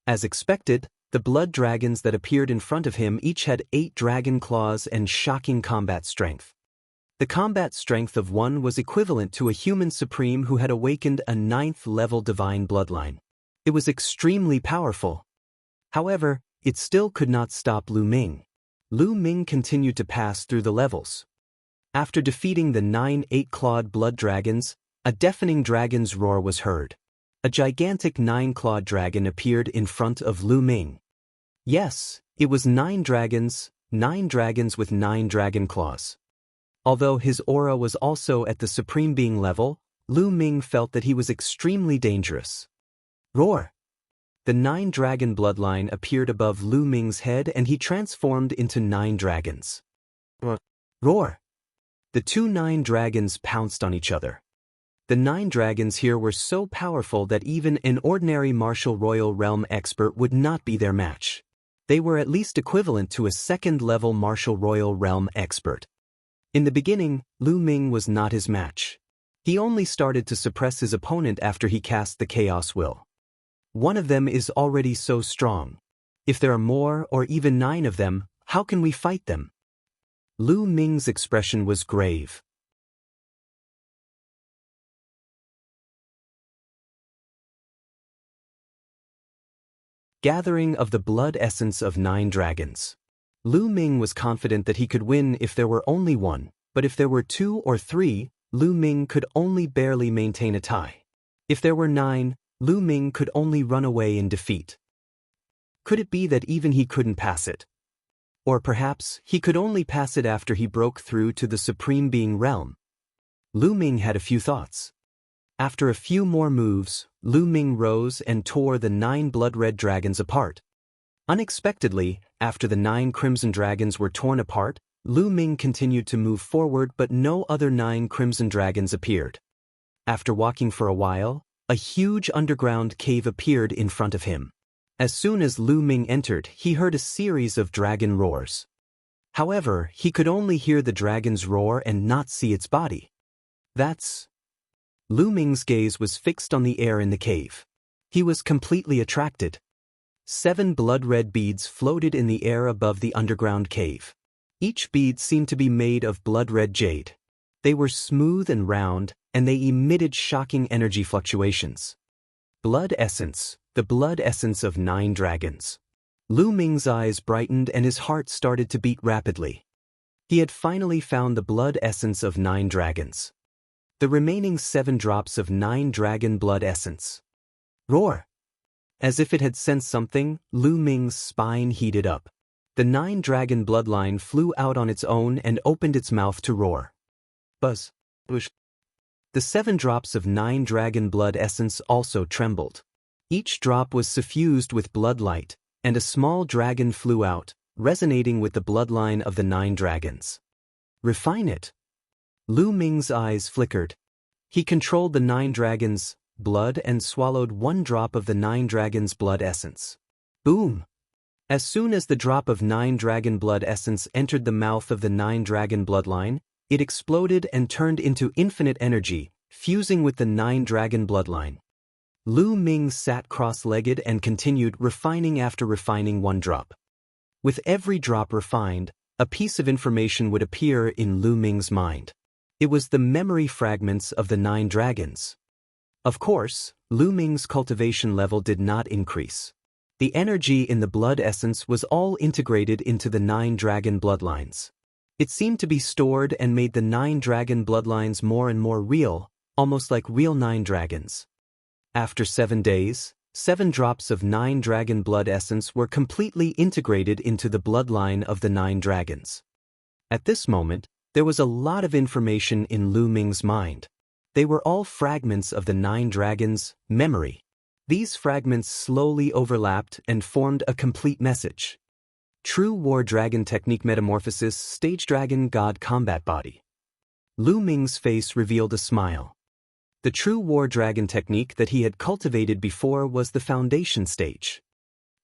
As expected, the blood dragons that appeared in front of him each had 8 dragon claws and shocking combat strength. The combat strength of one was equivalent to a human supreme who had awakened a 9th-level divine bloodline. It was extremely powerful. However, it still could not stop Lu Ming. Lu Ming continued to pass through the levels. After defeating the 9 8-clawed blood dragons, a deafening dragon's roar was heard. A gigantic 9-clawed dragon appeared in front of Lu Ming. Yes, it was 9 dragons with 9 dragon claws. Although his aura was also at the Supreme Being level, Lu Ming felt that he was extremely dangerous. Roar! The 9 dragon bloodline appeared above Lu Ming's head and he transformed into 9 dragons. Roar! The 2 9 dragons pounced on each other. The 9 dragons here were so powerful that even an ordinary martial royal realm expert would not be their match. They were at least equivalent to a 2nd-level martial royal realm expert. In the beginning, Lu Ming was not his match. He only started to suppress his opponent after he cast the Chaos Will. One of them is already so strong. If there are more or even 9 of them, how can we fight them? Lu Ming's expression was grave. Gathering of the blood essence of 9 dragons. Lu Ming was confident that he could win if there were only 1, but if there were 2 or 3, Lu Ming could only barely maintain a tie. If there were 9, Lu Ming could only run away in defeat. Could it be that even he couldn't pass it? Or perhaps he could only pass it after he broke through to the Supreme Being realm? Lu Ming had a few thoughts. After a few more moves, Lu Ming rose and tore the 9 blood-red dragons apart. Unexpectedly, after the 9 crimson dragons were torn apart, Lu Ming continued to move forward but no other 9 crimson dragons appeared. After walking for a while, a huge underground cave appeared in front of him. As soon as Lu Ming entered, he heard a series of dragon roars. However, he could only hear the dragon's roar and not see its body. Lu Ming's gaze was fixed on the air in the cave. He was completely attracted. 7 blood-red beads floated in the air above the underground cave. Each bead seemed to be made of blood-red jade. They were smooth and round, and they emitted shocking energy fluctuations. Blood essence, the blood essence of 9 dragons. Lu Ming's eyes brightened and his heart started to beat rapidly. He had finally found the blood essence of 9 dragons. The remaining 7 drops of 9 dragon blood essence. Roar! As if it had sensed something, Lu Ming's spine heated up. The 9 dragon bloodline flew out on its own and opened its mouth to roar. Buzz. Whoosh. The 7 drops of 9 dragon blood essence also trembled. Each drop was suffused with blood light, and a small dragon flew out, resonating with the bloodline of the 9 dragons. Refine it. Lu Ming's eyes flickered. He controlled the 9 dragons' blood and swallowed 1 drop of the 9 dragons' blood essence. Boom! As soon as the drop of 9 dragon blood essence entered the mouth of the 9 dragon bloodline, it exploded and turned into infinite energy, fusing with the 9 dragon bloodline. Lu Ming sat cross-legged and continued refining after refining 1 drop. With every drop refined, a piece of information would appear in Lu Ming's mind. It was the memory fragments of the 9 dragons. Of course, Lu Ming's cultivation level did not increase. The energy in the blood essence was all integrated into the 9 dragon bloodlines. It seemed to be stored and made the 9 dragon bloodlines more and more real, almost like real 9 dragons. After 7 days, 7 drops of 9 dragon blood essence were completely integrated into the bloodline of the 9 dragons. At this moment, there was a lot of information in Lu Ming's mind. They were all fragments of the 9 dragons' memory. These fragments slowly overlapped and formed a complete message. True War Dragon Technique Metamorphosis Stage Dragon God Combat Body. Lu Ming's face revealed a smile. The True War Dragon technique that he had cultivated before was the Foundation stage.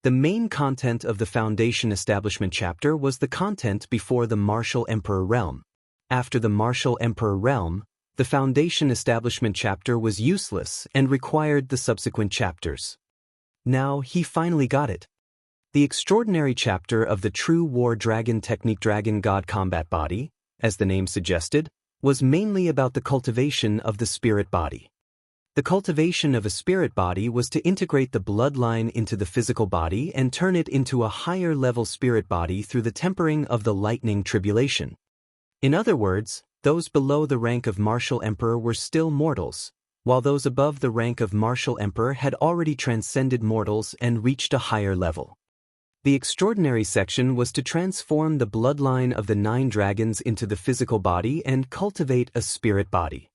The main content of the Foundation Establishment chapter was the content before the Martial Emperor realm. After the Martial Emperor realm, the Foundation Establishment chapter was useless and required the subsequent chapters. Now he finally got it. The extraordinary chapter of the True War Dragon Technique Dragon God Combat Body, as the name suggested, was mainly about the cultivation of the spirit body. The cultivation of a spirit body was to integrate the bloodline into the physical body and turn it into a higher-level spirit body through the tempering of the lightning tribulation. In other words, those below the rank of Martial Emperor were still mortals, while those above the rank of Martial Emperor had already transcended mortals and reached a higher level. The extraordinary section was to transform the bloodline of the 9 dragons into the physical body and cultivate a spirit body.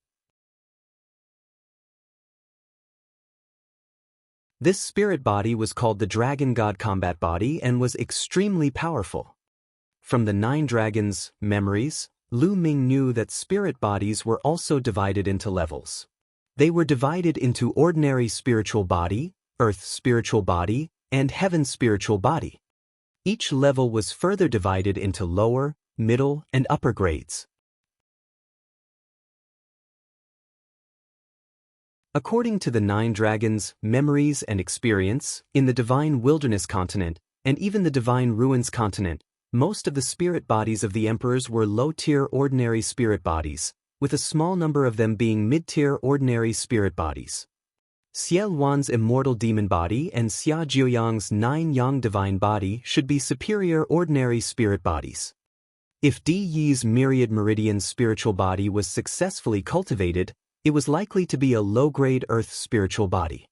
This spirit body was called the Dragon God Combat Body and was extremely powerful. From the 9 dragons' memories, Lu Ming knew that spirit bodies were also divided into levels. They were divided into ordinary spiritual body, earth spiritual body, and heaven spiritual body. Each level was further divided into lower, middle, and upper grades. According to the 9 dragons' memories and experience, in the Divine Wilderness continent, and even the Divine Ruins continent, most of the spirit bodies of the emperors were low-tier ordinary spirit bodies, with a small number of them being mid-tier ordinary spirit bodies. Xie Wan's immortal demon body and Xia Jiuyang's 9 yang divine body should be superior ordinary spirit bodies. If Di Yi's myriad meridian spiritual body was successfully cultivated, it was likely to be a low-grade earth spiritual body.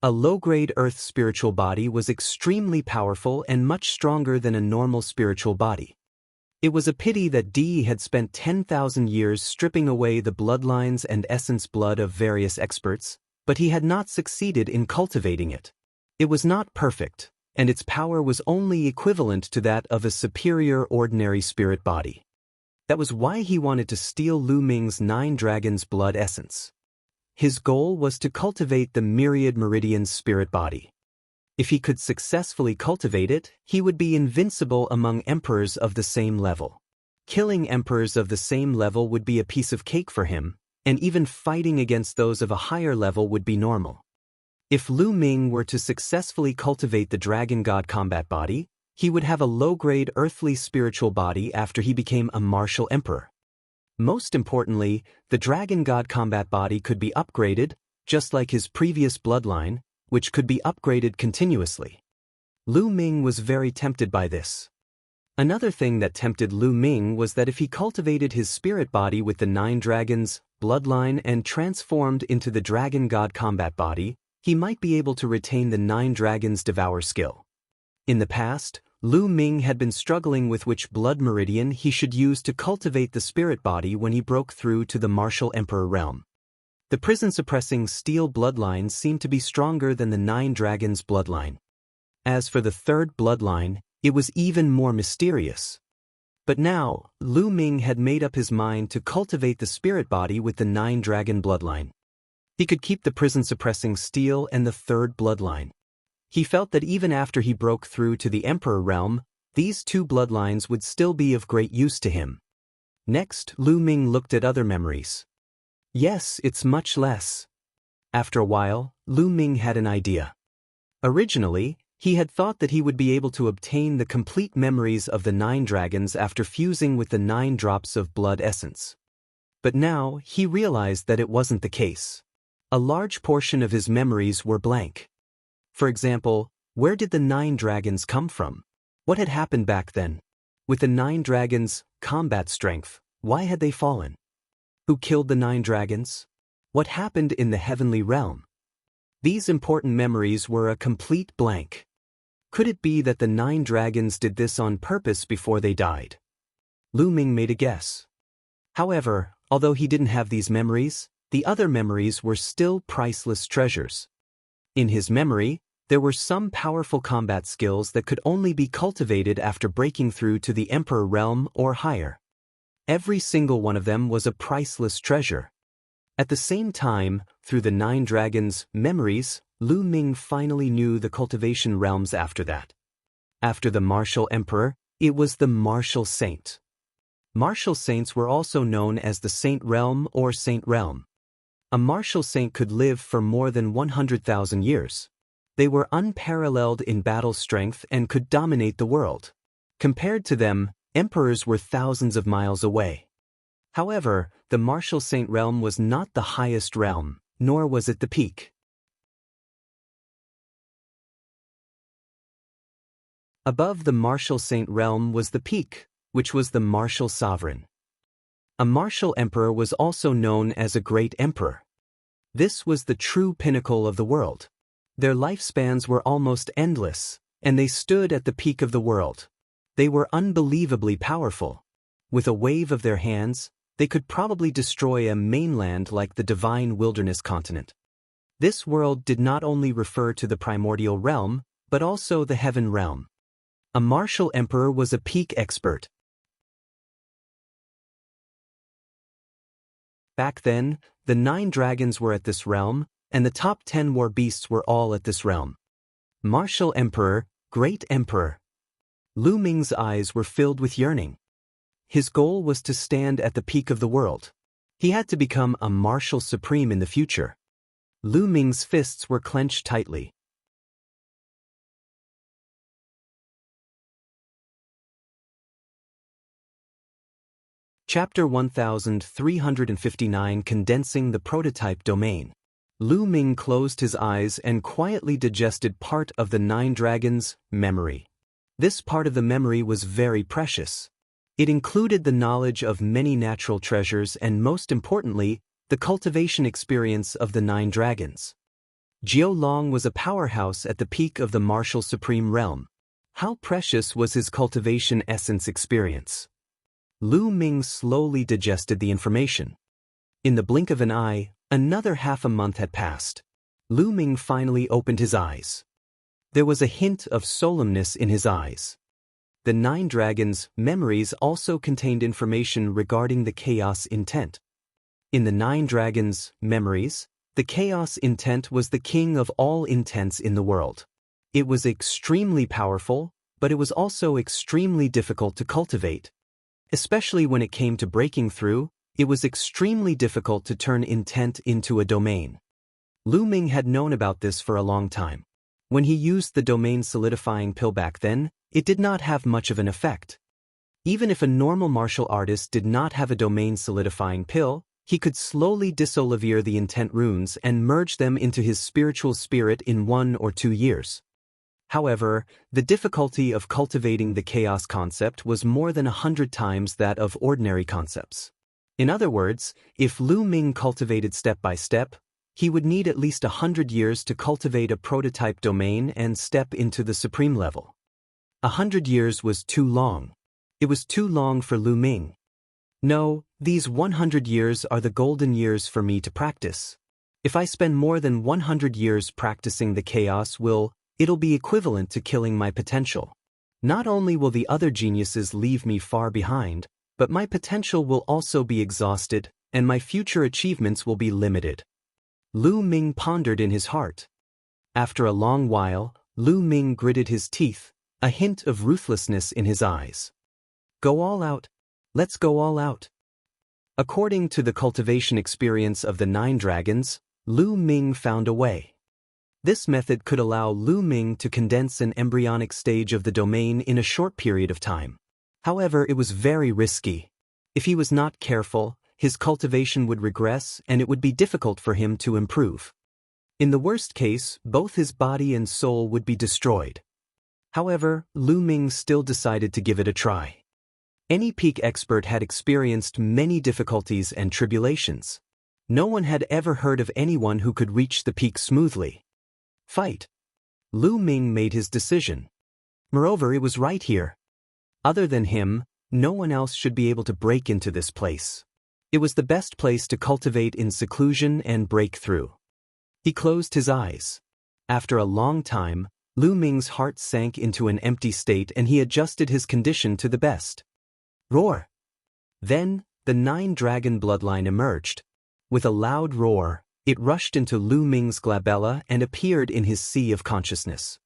A low-grade earth spiritual body was extremely powerful and much stronger than a normal spiritual body. It was a pity that Di had spent 10,000 years stripping away the bloodlines and essence blood of various experts, but he had not succeeded in cultivating it. It was not perfect, and its power was only equivalent to that of a superior ordinary spirit body. That was why he wanted to steal Lu Ming's 9 dragons' blood essence. His goal was to cultivate the myriad meridian spirit body. If he could successfully cultivate it, he would be invincible among emperors of the same level. Killing emperors of the same level would be a piece of cake for him, and even fighting against those of a higher level would be normal. If Lu Ming were to successfully cultivate the Dragon God Combat Body, he would have a low-grade earthly spiritual body after he became a martial emperor. Most importantly, the Dragon God Combat Body could be upgraded, just like his previous bloodline, which could be upgraded continuously. Lu Ming was very tempted by this. Another thing that tempted Lu Ming was that if he cultivated his spirit body with the 9 dragons' bloodline and transformed into the Dragon God Combat Body, he might be able to retain the 9 dragons' devour skill. In the past, Lu Ming had been struggling with which blood meridian he should use to cultivate the spirit body when he broke through to the Martial Emperor realm. The prison-suppressing steel bloodline seemed to be stronger than the 9 dragons' bloodline. As for the 3rd bloodline, it was even more mysterious. But now, Lu Ming had made up his mind to cultivate the spirit body with the 9-dragon bloodline. He could keep the prison-suppressing steel and the 3rd bloodline. He felt that even after he broke through to the Emperor realm, these 2 bloodlines would still be of great use to him. Next, Lu Ming looked at other memories. Yes, it's much less. After a while, Lu Ming had an idea. Originally, he had thought that he would be able to obtain the complete memories of the 9 dragons after fusing with the 9 drops of blood essence. But now, he realized that it wasn't the case. A large portion of his memories were blank. For example, where did the 9 dragons come from? What had happened back then? With the 9 dragons' combat strength, why had they fallen? Who killed the 9 dragons? What happened in the heavenly realm? These important memories were a complete blank. Could it be that the 9 dragons did this on purpose before they died? Lu Ming made a guess. However, although he didn't have these memories, the other memories were still priceless treasures. In his memory, there were some powerful combat skills that could only be cultivated after breaking through to the Emperor realm or higher. Every single one of them was a priceless treasure. At the same time, through the 9 dragons' memories, Lu Ming finally knew the cultivation realms after that. After the martial emperor, it was the martial saint. Martial saints were also known as the saint realm or saint realm. A martial saint could live for more than 100,000 years. They were unparalleled in battle strength and could dominate the world. Compared to them, emperors were thousands of miles away. However, the martial saint realm was not the highest realm, nor was it the peak. Above the martial saint realm was the peak, which was the martial sovereign. A martial emperor was also known as a great emperor. This was the true pinnacle of the world. Their lifespans were almost endless, and they stood at the peak of the world. They were unbelievably powerful. With a wave of their hands, they could probably destroy a mainland like the divine wilderness continent. This world did not only refer to the primordial realm, but also the heaven realm. A martial emperor was a peak expert. Back then, the 9 dragons were at this realm, and the top 10 war beasts were all at this realm. Martial emperor, great emperor. Lu Ming's eyes were filled with yearning. His goal was to stand at the peak of the world. He had to become a martial supreme in the future. Lu Ming's fists were clenched tightly. Chapter 1359 Condensing the Prototype Domain. Lu Ming closed his eyes and quietly digested part of the 9 dragons' memory. This part of the memory was very precious. It included the knowledge of many natural treasures and, most importantly, the cultivation experience of the 9 dragons. Jiao Long was a powerhouse at the peak of the martial supreme realm. How precious was his cultivation essence experience? Lu Ming slowly digested the information. In the blink of an eye, another half a month had passed. Lu Ming finally opened his eyes. There was a hint of solemnness in his eyes. The 9 dragons' memories also contained information regarding the chaos intent. In the 9 dragons' memories, the chaos intent was the king of all intents in the world. It was extremely powerful, but it was also extremely difficult to cultivate. Especially when it came to breaking through, it was extremely difficult to turn intent into a domain. Lu Ming had known about this for a long time. When he used the domain solidifying pill back then, it did not have much of an effect. Even if a normal martial artist did not have a domain solidifying pill, he could slowly disolivere the intent runes and merge them into his spiritual spirit in 1 or 2 years. However, the difficulty of cultivating the chaos concept was more than 100 times that of ordinary concepts. In other words, if Lu Ming cultivated step by step, he would need at least 100 years to cultivate a prototype domain and step into the supreme level. 100 years was too long. It was too long for Lu Ming. No, these 100 years are the golden years for me to practice. If I spend more than 100 years practicing the chaos it'll be equivalent to killing my potential. Not only will the other geniuses leave me far behind, but my potential will also be exhausted, and my future achievements will be limited. Lu Ming pondered in his heart. After a long while, Lu Ming gritted his teeth, a hint of ruthlessness in his eyes. Go all out. Let's go all out. According to the cultivation experience of the 9 dragons, Lu Ming found a way. This method could allow Lu Ming to condense an embryonic stage of the domain in a short period of time. However, it was very risky. If he was not careful, his cultivation would regress and it would be difficult for him to improve. In the worst case, both his body and soul would be destroyed. However, Lu Ming still decided to give it a try. Any peak expert had experienced many difficulties and tribulations. No one had ever heard of anyone who could reach the peak smoothly. Fight. Lu Ming made his decision. Moreover, it was right here. Other than him, no one else should be able to break into this place. It was the best place to cultivate in seclusion and break through. He closed his eyes. After a long time, Lu Ming's heart sank into an empty state and he adjusted his condition to the best. Roar! Then, the 9-dragon bloodline emerged. With a loud roar, it rushed into Lu Ming's glabella and appeared in his sea of consciousness.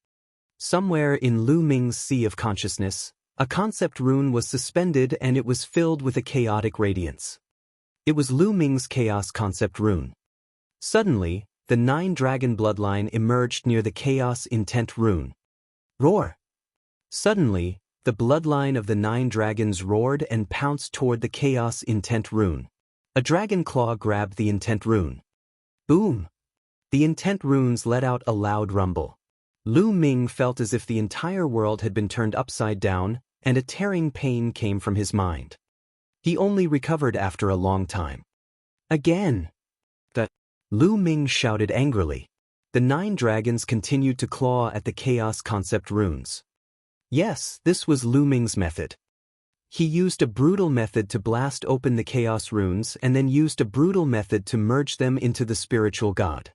Somewhere in Lu Ming's sea of consciousness, a concept rune was suspended and it was filled with a chaotic radiance. It was Lu Ming's chaos concept rune. Suddenly, the 9-dragon bloodline emerged near the chaos intent rune. Roar! Suddenly, the bloodline of the 9 dragons roared and pounced toward the chaos intent rune. A dragon claw grabbed the intent rune. Boom! The intent runes let out a loud rumble. Lu Ming felt as if the entire world had been turned upside down, and a tearing pain came from his mind. He only recovered after a long time. Again! Lu Ming shouted angrily. The 9 dragons continued to claw at the chaos concept runes. Yes, this was Lu Ming's method. He used a brutal method to blast open the chaos runes and then used a brutal method to merge them into the spiritual god.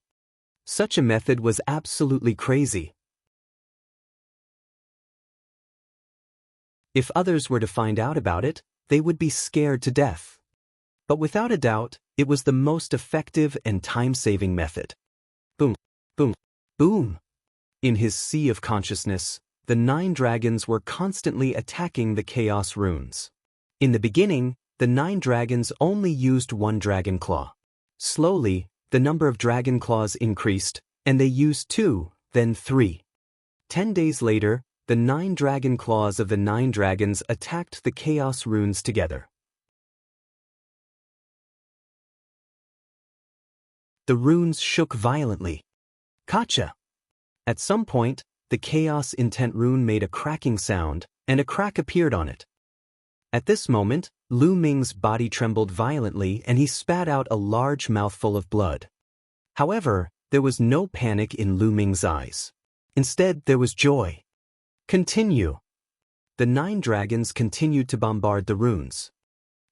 Such a method was absolutely crazy. If others were to find out about it, they would be scared to death. But without a doubt, it was the most effective and time-saving method. Boom, boom, boom. In his sea of consciousness, the 9 dragons were constantly attacking the chaos runes. In the beginning, the 9 dragons only used 1 dragon claw. Slowly, the number of dragon claws increased, and they used 2, then 3. 10 days later, the 9 dragon claws of the 9 dragons attacked the chaos runes together. The runes shook violently. Kacha! At some point, the chaos intent rune made a cracking sound, and a crack appeared on it. At this moment, Lu Ming's body trembled violently and he spat out a large mouthful of blood. However, there was no panic in Lu Ming's eyes. Instead, there was joy. Continue. The 9 dragons continued to bombard the runes.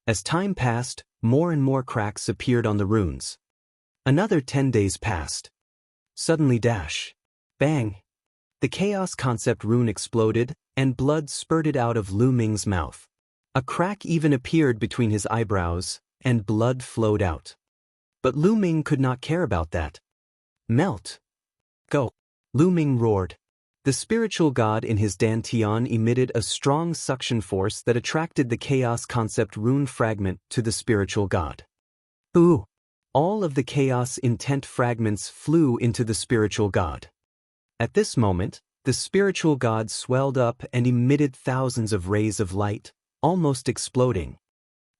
As time passed, more and more cracks appeared on the runes. Another 10 days passed. Suddenly bang! The chaos concept rune exploded, and blood spurted out of Lu Ming's mouth. A crack even appeared between his eyebrows, and blood flowed out. But Lu Ming could not care about that. Melt! Go! Lu Ming roared. The spiritual god in his dantian emitted a strong suction force that attracted the chaos concept rune fragment to the spiritual god. Ooh! All of the chaos intent fragments flew into the spiritual god. At this moment, the spiritual god swelled up and emitted thousands of rays of light, almost exploding.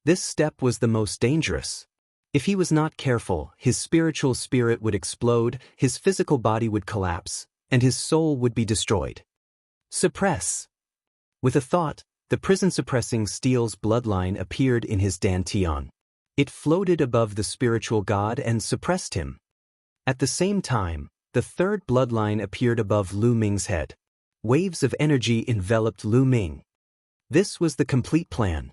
This step was the most dangerous. If he was not careful, his spiritual spirit would explode, his physical body would collapse, and his soul would be destroyed. Suppress! With a thought, the prison-suppressing steel's bloodline appeared in his dantian. It floated above the spiritual god and suppressed him. At the same time, the 3rd bloodline appeared above Lu Ming's head. Waves of energy enveloped Lu Ming. This was the complete plan.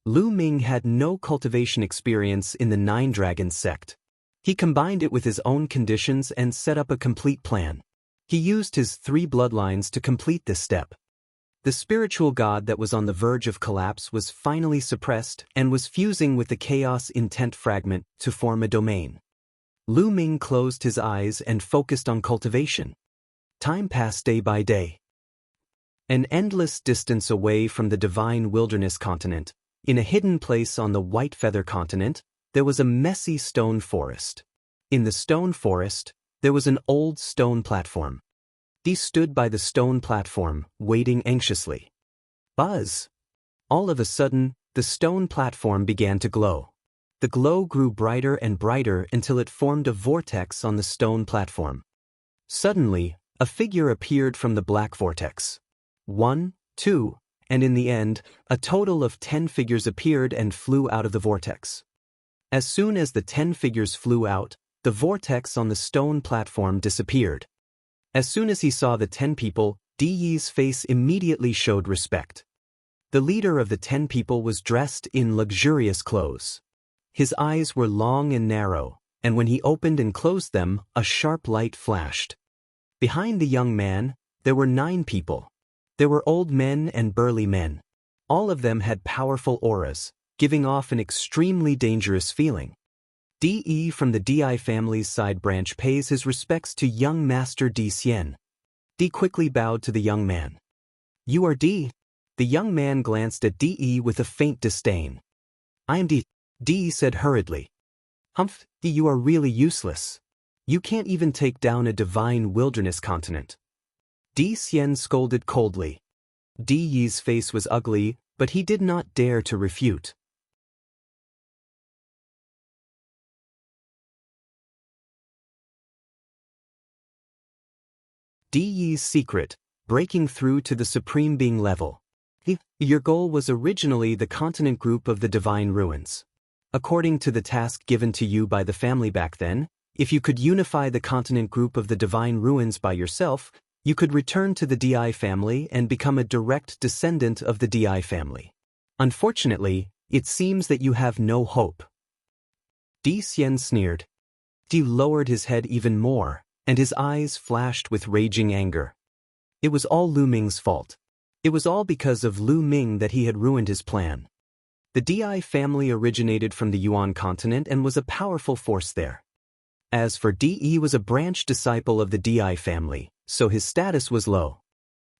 Lu Ming had no cultivation experience in the 9 Dragon sect. He combined it with his own conditions and set up a complete plan. He used his 3 bloodlines to complete this step. The spiritual god that was on the verge of collapse was finally suppressed and was fusing with the chaos intent fragment to form a domain. Lu Ming closed his eyes and focused on cultivation. Time passed day by day. An endless distance away from the divine wilderness continent, in a hidden place on the White Feather continent, there was a messy stone forest. In the stone forest, there was an old stone platform. Dee stood by the stone platform, waiting anxiously. Buzz! All of a sudden, the stone platform began to glow. The glow grew brighter and brighter until it formed a vortex on the stone platform. Suddenly, a figure appeared from the black vortex. 1, 2, and in the end, a total of 10 figures appeared and flew out of the vortex. As soon as the 10 figures flew out, the vortex on the stone platform disappeared. As soon as he saw the 10 people, Di Yi's face immediately showed respect. The leader of the 10 people was dressed in luxurious clothes. His eyes were long and narrow, and when he opened and closed them, a sharp light flashed. Behind the young man, there were 9 people. There were old men and burly men. All of them had powerful auras, giving off an extremely dangerous feeling. Di from the Di family's side branch pays his respects to young master Di Xian. Di quickly bowed to the young man. "You are Di?" The young man glanced at Di with a faint disdain. "I am Di," Di said hurriedly. "Humph, Di, you are really useless. You can't even take down a divine wilderness continent." Di Xian scolded coldly. Di Yi's face was ugly, but he did not dare to refute. Di Yi's secret, breaking through to the Supreme Being level. Your goal was originally the continent group of the Divine Ruins. According to the task given to you by the family back then, if you could unify the continent group of the Divine Ruins by yourself, you could return to the Di family and become a direct descendant of the Di family. Unfortunately, it seems that you have no hope. Di Xian sneered. Di lowered his head even more, and his eyes flashed with raging anger. It was all Lu Ming's fault. It was all because of Lu Ming that he had ruined his plan. The Di family originated from the Yuan continent and was a powerful force there. As for Di was a branch disciple of the Di family, so his status was low.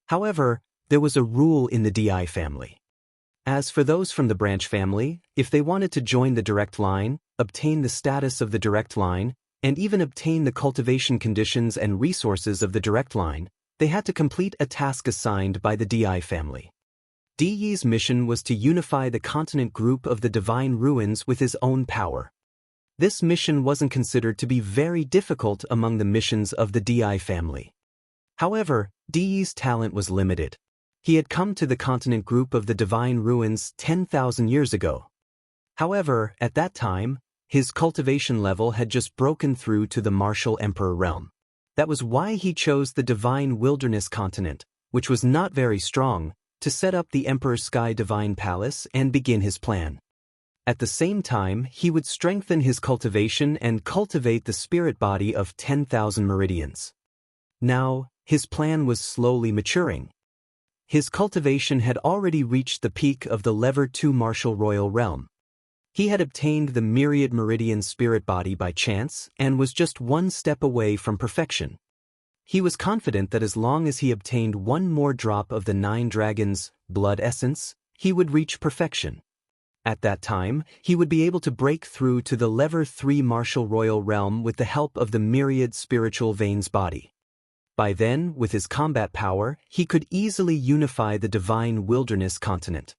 However, there was a rule in the Di family. As for those from the branch family, if they wanted to join the direct line, obtain the status of the direct line, and even obtain the cultivation conditions and resources of the direct line, they had to complete a task assigned by the Di family. Di Yi's mission was to unify the continent group of the Divine Ruins with his own power. This mission wasn't considered to be very difficult among the missions of the Di family. However, Di Yi's talent was limited. He had come to the continent group of the Divine Ruins 10,000 years ago. However, at that time, his cultivation level had just broken through to the Martial Emperor realm. That was why he chose the Divine Wilderness continent, which was not very strong, to set up the Emperor's Sky Divine Palace and begin his plan. At the same time, he would strengthen his cultivation and cultivate the spirit body of 10,000 meridians. Now, his plan was slowly maturing. His cultivation had already reached the peak of the Lever 2 Martial Royal Realm. He had obtained the Myriad Meridian spirit body by chance and was just one step away from perfection. He was confident that as long as he obtained one more drop of the 9 dragons' blood essence, he would reach perfection. At that time, he would be able to break through to the Lever 3 Martial Royal Realm with the help of the Myriad Spiritual Veins body. By then, with his combat power, he could easily unify the Divine Wilderness continent.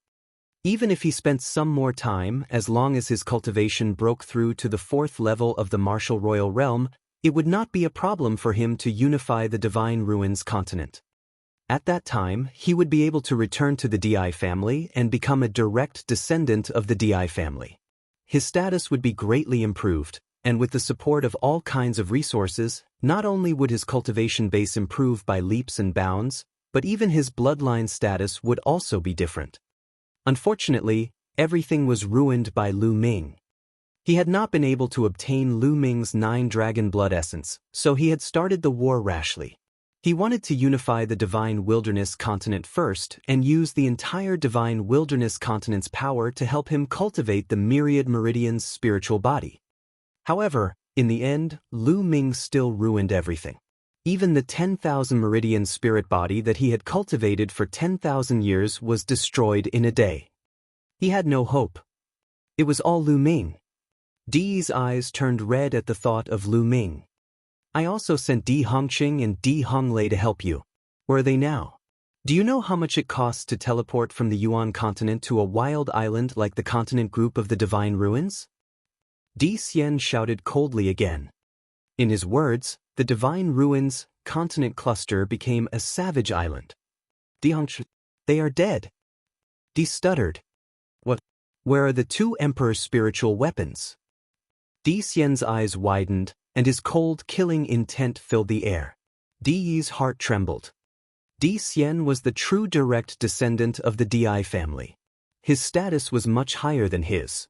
Even if he spent some more time, as long as his cultivation broke through to the 4th level of the Martial Royal Realm, it would not be a problem for him to unify the Divine Ruins continent. At that time, he would be able to return to the Di family and become a direct descendant of the Di family. His status would be greatly improved, and with the support of all kinds of resources, not only would his cultivation base improve by leaps and bounds, but even his bloodline status would also be different. Unfortunately, everything was ruined by Lu Ming. He had not been able to obtain Lu Ming's 9 dragon blood essence, so he had started the war rashly. He wanted to unify the Divine Wilderness continent first and use the entire Divine Wilderness continent's power to help him cultivate the myriad meridian's spiritual body. However, in the end, Lu Ming still ruined everything. Even the 10,000 meridian spirit body that he had cultivated for 10,000 years was destroyed in a day. He had no hope. It was all Lu Ming. Di's eyes turned red at the thought of Lu Ming. I also sent Di Hongqing and Di Honglei to help you. Where are they now? Do you know how much it costs to teleport from the Yuan continent to a wild island like the continent group of the Divine Ruins? Di Xian shouted coldly again. In his words, the Divine Ruins continent cluster became a savage island. Di Hongqing, they are dead. Di stuttered. What? Where are the two Emperor's spiritual weapons? Di Xian's eyes widened, and his cold, killing intent filled the air. Di Yi's heart trembled. Di Xian was the true direct descendant of the Di family. His status was much higher than his.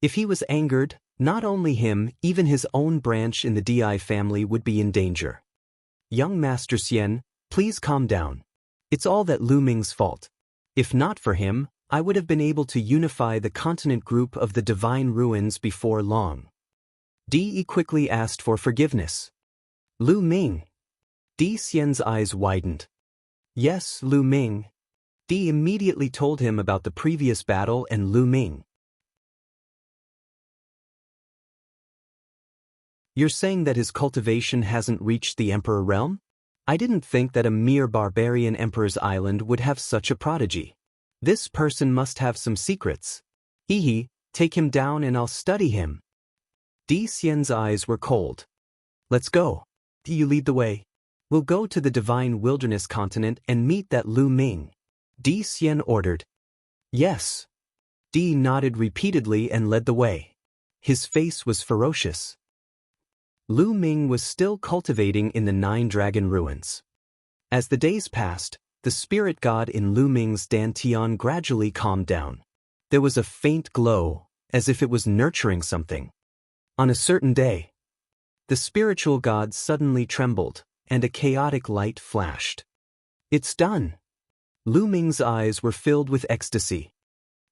If he was angered, not only him, even his own branch in the Di family would be in danger. Young Master Xian, please calm down. It's all that Lu Ming's fault. If not for him, I would have been able to unify the continent group of the Divine Ruins before long. Di quickly asked for forgiveness. Lu Ming. Di Xian's eyes widened. Yes, Lu Ming. Di immediately told him about the previous battle and Lu Ming. You're saying that his cultivation hasn't reached the Emperor realm? I didn't think that a mere barbarian Emperor's island would have such a prodigy. This person must have some secrets. Hee, take him down and I'll study him. Di Xian's eyes were cold. Let's go. Do you lead the way? We'll go to the Divine Wilderness continent and meet that Lu Ming. Di Xian ordered. Yes. Di nodded repeatedly and led the way. His face was ferocious. Lu Ming was still cultivating in the 9 Dragon Ruins. As the days passed, the spirit god in Lu Ming's dantian gradually calmed down. There was a faint glow, as if it was nurturing something. On a certain day, the spiritual god suddenly trembled, and a chaotic light flashed. It's done! Lu Ming's eyes were filled with ecstasy.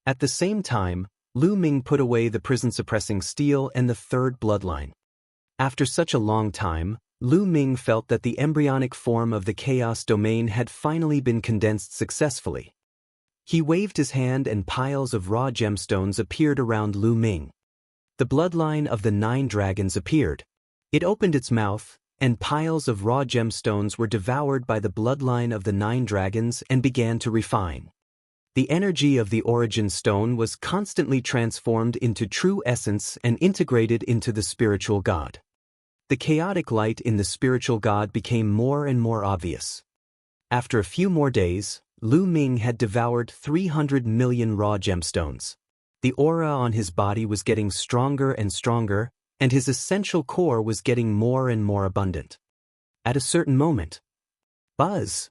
At the same time, Lu Ming put away the prison-suppressing steel and the third bloodline. After such a long time, Lu Ming felt that the embryonic form of the chaos domain had finally been condensed successfully. He waved his hand and piles of raw gemstones appeared around Lu Ming. The bloodline of the 9 dragons appeared. It opened its mouth, and piles of raw gemstones were devoured by the bloodline of the 9 dragons and began to refine. The energy of the origin stone was constantly transformed into true essence and integrated into the spiritual god. The chaotic light in the spiritual god became more and more obvious. After a few more days, Lu Ming had devoured 300 million raw gemstones. The aura on his body was getting stronger and stronger, and his essential core was getting more and more abundant. At a certain moment, buzz!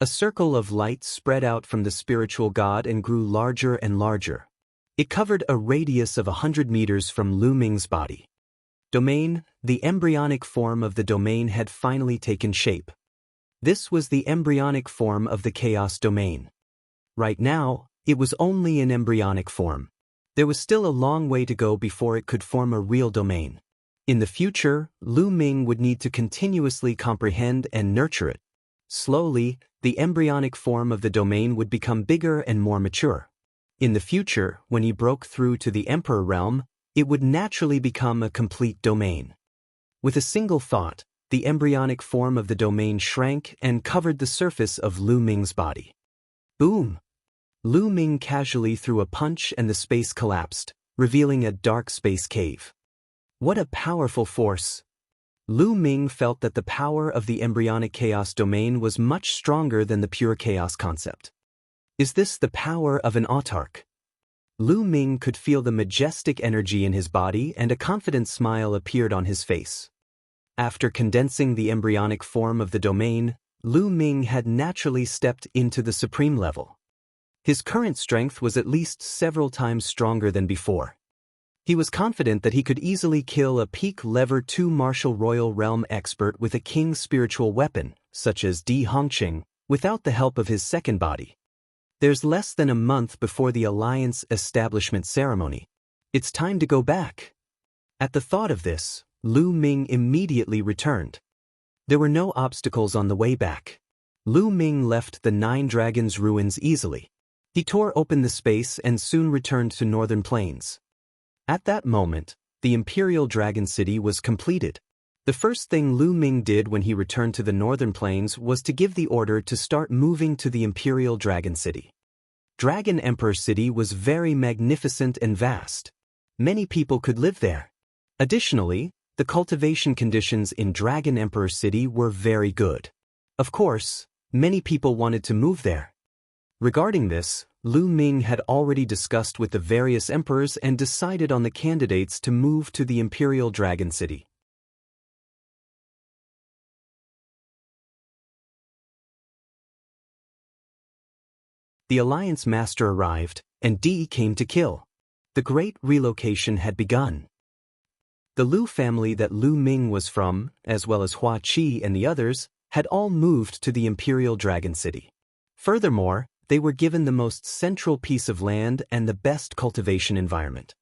A circle of light spread out from the spiritual god and grew larger and larger. It covered a radius of 100 meters from Lu Ming's body. Domain, the embryonic form of the domain had finally taken shape. This was the embryonic form of the chaos domain. Right now, it was only in embryonic form. There was still a long way to go before it could form a real domain. In the future, Lu Ming would need to continuously comprehend and nurture it. Slowly, the embryonic form of the domain would become bigger and more mature. In the future, when he broke through to the Emperor realm, it would naturally become a complete domain. With a single thought, the embryonic form of the domain shrank and covered the surface of Lu Ming's body. Boom! Lu Ming casually threw a punch and the space collapsed, revealing a dark space cave. What a powerful force! Lu Ming felt that the power of the embryonic chaos domain was much stronger than the pure chaos concept. Is this the power of an autarch? Lu Ming could feel the majestic energy in his body and a confident smile appeared on his face. After condensing the embryonic form of the domain, Lu Ming had naturally stepped into the supreme level. His current strength was at least several times stronger than before. He was confident that he could easily kill a peak level 2 martial royal realm expert with a king's spiritual weapon, such as Di Hongqing, without the help of his second body. There's less than a month before the alliance establishment ceremony. It's time to go back. At the thought of this, Lu Ming immediately returned. There were no obstacles on the way back. Lu Ming left the Nine Dragons ruins easily. He tore open the space and soon returned to Northern Plains. At that moment, the Imperial Dragon City was completed. The first thing Lu Ming did when he returned to the Northern Plains was to give the order to start moving to the Imperial Dragon City. Dragon Emperor City was very magnificent and vast. Many people could live there. Additionally, the cultivation conditions in Dragon Emperor City were very good. Of course, many people wanted to move there. Regarding this, Lu Ming had already discussed with the various emperors and decided on the candidates to move to the Imperial Dragon City. The Alliance Master arrived, and Di came to kill. The great relocation had begun. The Lu family that Lu Ming was from, as well as Hua Qi and the others, had all moved to the Imperial Dragon City. Furthermore, they were given the most central piece of land and the best cultivation environment.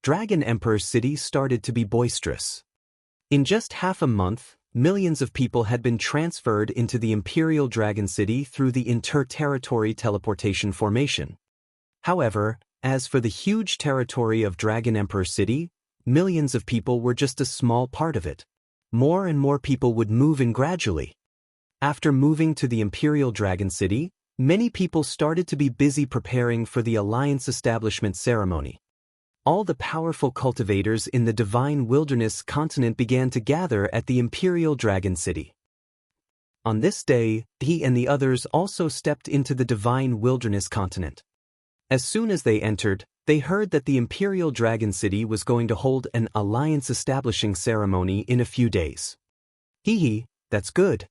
Dragon Emperor City started to be boisterous. In just half a month, millions of people had been transferred into the Imperial Dragon City through the inter-territory teleportation formation. However, as for the huge territory of Dragon Emperor City, millions of people were just a small part of it. More and more people would move in gradually. After moving to the Imperial Dragon City, many people started to be busy preparing for the Alliance Establishment ceremony. All the powerful cultivators in the Divine Wilderness continent began to gather at the Imperial Dragon City. On this day, he and the others also stepped into the Divine Wilderness continent. As soon as they entered, they heard that the Imperial Dragon City was going to hold an alliance establishing ceremony in a few days. Hee, that's good.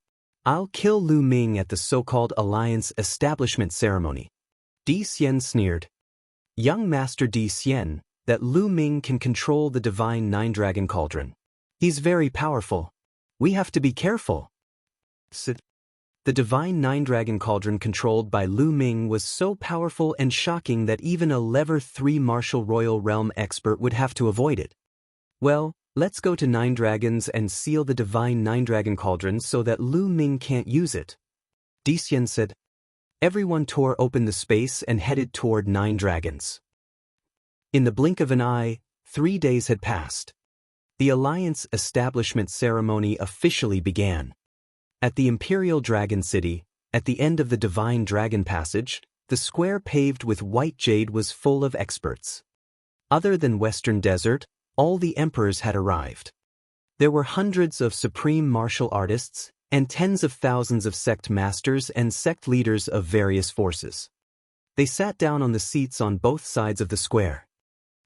I'll kill Lu Ming at the so-called alliance establishment ceremony. Di Xian sneered. Young Master Di Xian, that Lu Ming can control the divine Nine-Dragon Cauldron. He's very powerful. We have to be careful. The divine Nine-Dragon Cauldron controlled by Lu Ming was so powerful and shocking that even a level 3 martial royal realm expert would have to avoid it. Well, let's go to Nine Dragons and seal the divine Nine-Dragon Cauldron so that Lu Ming can't use it. Di Xian said. Everyone tore open the space and headed toward Nine Dragons. In the blink of an eye, 3 days had passed. The alliance establishment ceremony officially began. At the Imperial Dragon City, at the end of the Divine Dragon Passage, the square paved with white jade was full of experts. Other than Western Desert, all the emperors had arrived. There were hundreds of supreme martial artists and tens of thousands of sect masters and sect leaders of various forces. They sat down on the seats on both sides of the square.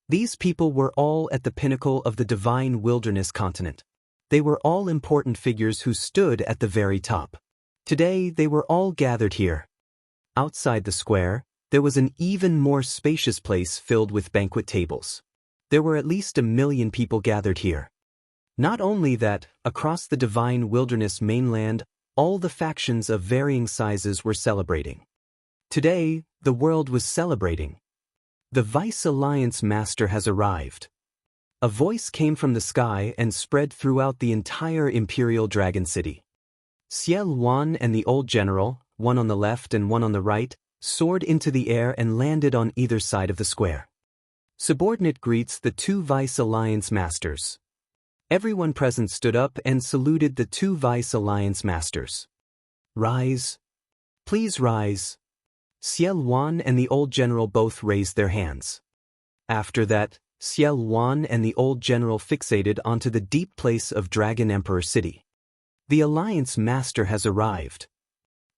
These people were all at the pinnacle of the Divine Wilderness continent. They were all important figures who stood at the very top. Today, they were all gathered here. Outside the square, there was an even more spacious place filled with banquet tables. There were at least 1 million people gathered here. Not only that, across the Divine Wilderness mainland, all the factions of varying sizes were celebrating. Today, the world was celebrating. The Vice Alliance Master has arrived. A voice came from the sky and spread throughout the entire Imperial Dragon City. Xie Luan and the old general, one on the left and one on the right, soared into the air and landed on either side of the square. Subordinate greets the 2 Vice Alliance Masters. Everyone present stood up and saluted the 2 Vice Alliance Masters. Rise. Please rise. Xie Luan and the old general both raised their hands. After that, Xie Luan and the old general fixated onto the deep place of Dragon Emperor City. The Alliance Master has arrived.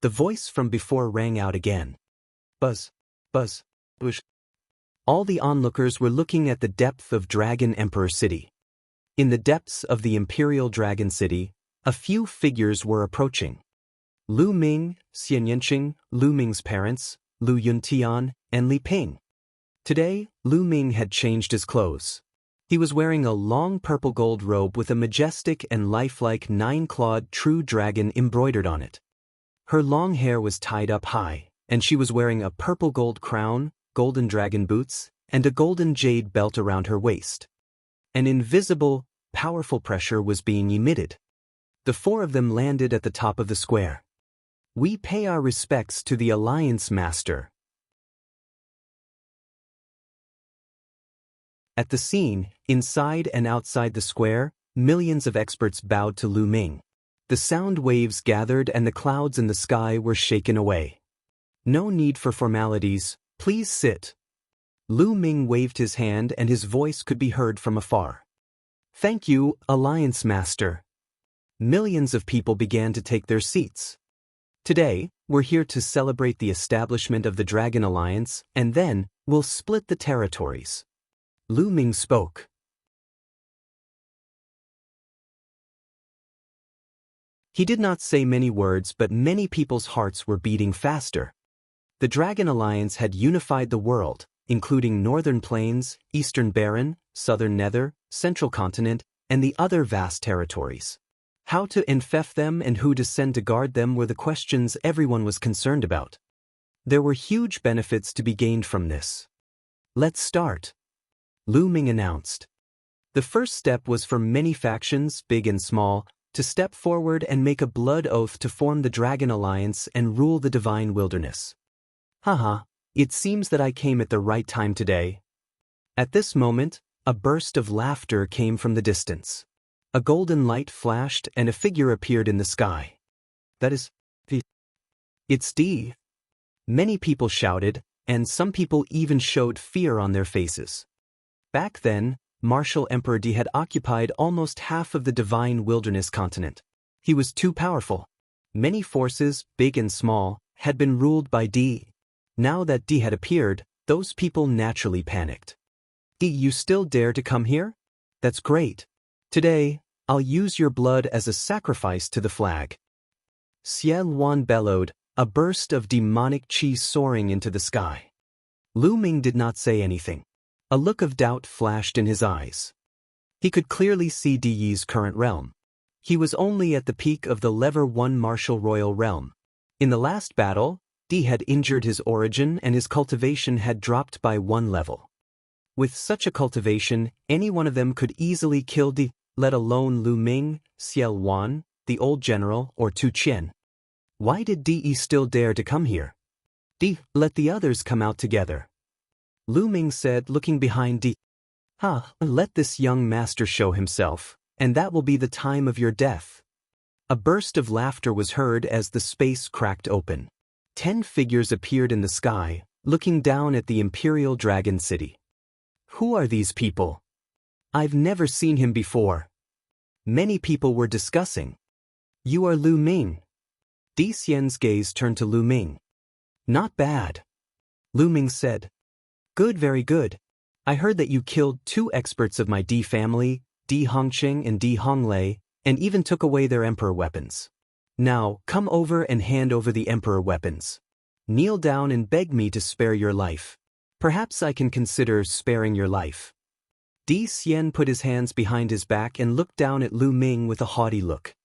The voice from before rang out again. Buzz, buzz, bush. All the onlookers were looking at the depth of Dragon Emperor City. In the depths of the Imperial Dragon City, a few figures were approaching. Lu Ming, Xian Yanqing, Lu Ming's parents, Lu Yuntian, and Li Ping. Today, Lu Ming had changed his clothes. He was wearing a long purple gold robe with a majestic and lifelike 9-clawed true dragon embroidered on it. Her long hair was tied up high, and she was wearing a purple gold crown, golden dragon boots, and a golden jade belt around her waist. An invisible, powerful pressure was being emitted. The four of them landed at the top of the square. "We pay our respects to the Alliance Master." At the scene, inside and outside the square, millions of experts bowed to Lu Ming. The sound waves gathered and the clouds in the sky were shaken away. "No need for formalities, please sit." Lu Ming waved his hand and his voice could be heard from afar. "Thank you, Alliance Master." Millions of people began to take their seats. "Today, we're here to celebrate the establishment of the Dragon Alliance, and then, we'll split the territories." Lu Ming spoke. He did not say many words, but many people's hearts were beating faster. The Dragon Alliance had unified the world, including Northern Plains, Eastern Barren, Southern Nether, Central Continent, and the other vast territories. How to infect them and who to send to guard them were the questions everyone was concerned about. There were huge benefits to be gained from this. "Let's start," Lu Ming announced. The first step was for many factions, big and small, to step forward and make a blood oath to form the Dragon Alliance and rule the Divine Wilderness. "Haha, it seems that I came at the right time today." At this moment, a burst of laughter came from the distance. A golden light flashed and a figure appeared in the sky. "That is... it's D." Many people shouted, and some people even showed fear on their faces. Back then, Martial Emperor D had occupied almost half of the Divine Wilderness continent. He was too powerful. Many forces, big and small, had been ruled by D. Now that D had appeared, those people naturally panicked. "D, you still dare to come here? That's great. Today, I'll use your blood as a sacrifice to the flag." Xie Luan bellowed, a burst of demonic chi soaring into the sky. Lu Ming did not say anything. A look of doubt flashed in his eyes. He could clearly see Di Yi's current realm. He was only at the peak of the Level 1 martial royal realm. In the last battle, Di had injured his origin and his cultivation had dropped by 1 level. With such a cultivation, any one of them could easily kill Di, let alone Lu Ming, Xie Luan, the old general, or Tu Qian. Why did Di still dare to come here? "Di, let the others come out together," Lu Ming said, looking behind Di. Let this young master show himself, and that will be the time of your death." A burst of laughter was heard as the space cracked open. 10 figures appeared in the sky, looking down at the Imperial Dragon City. "Who are these people? I've never seen him before." Many people were discussing. "You are Lu Ming." Di Xian's gaze turned to Lu Ming. "Not bad," Lu Ming said. "Good, very good. I heard that you killed 2 experts of my Di family, Di Hongqing and Di Honglei, and even took away their emperor weapons. Now, come over and hand over the emperor weapons. Kneel down and beg me to spare your life. Perhaps I can consider sparing your life." Di Xian put his hands behind his back and looked down at Lu Ming with a haughty look.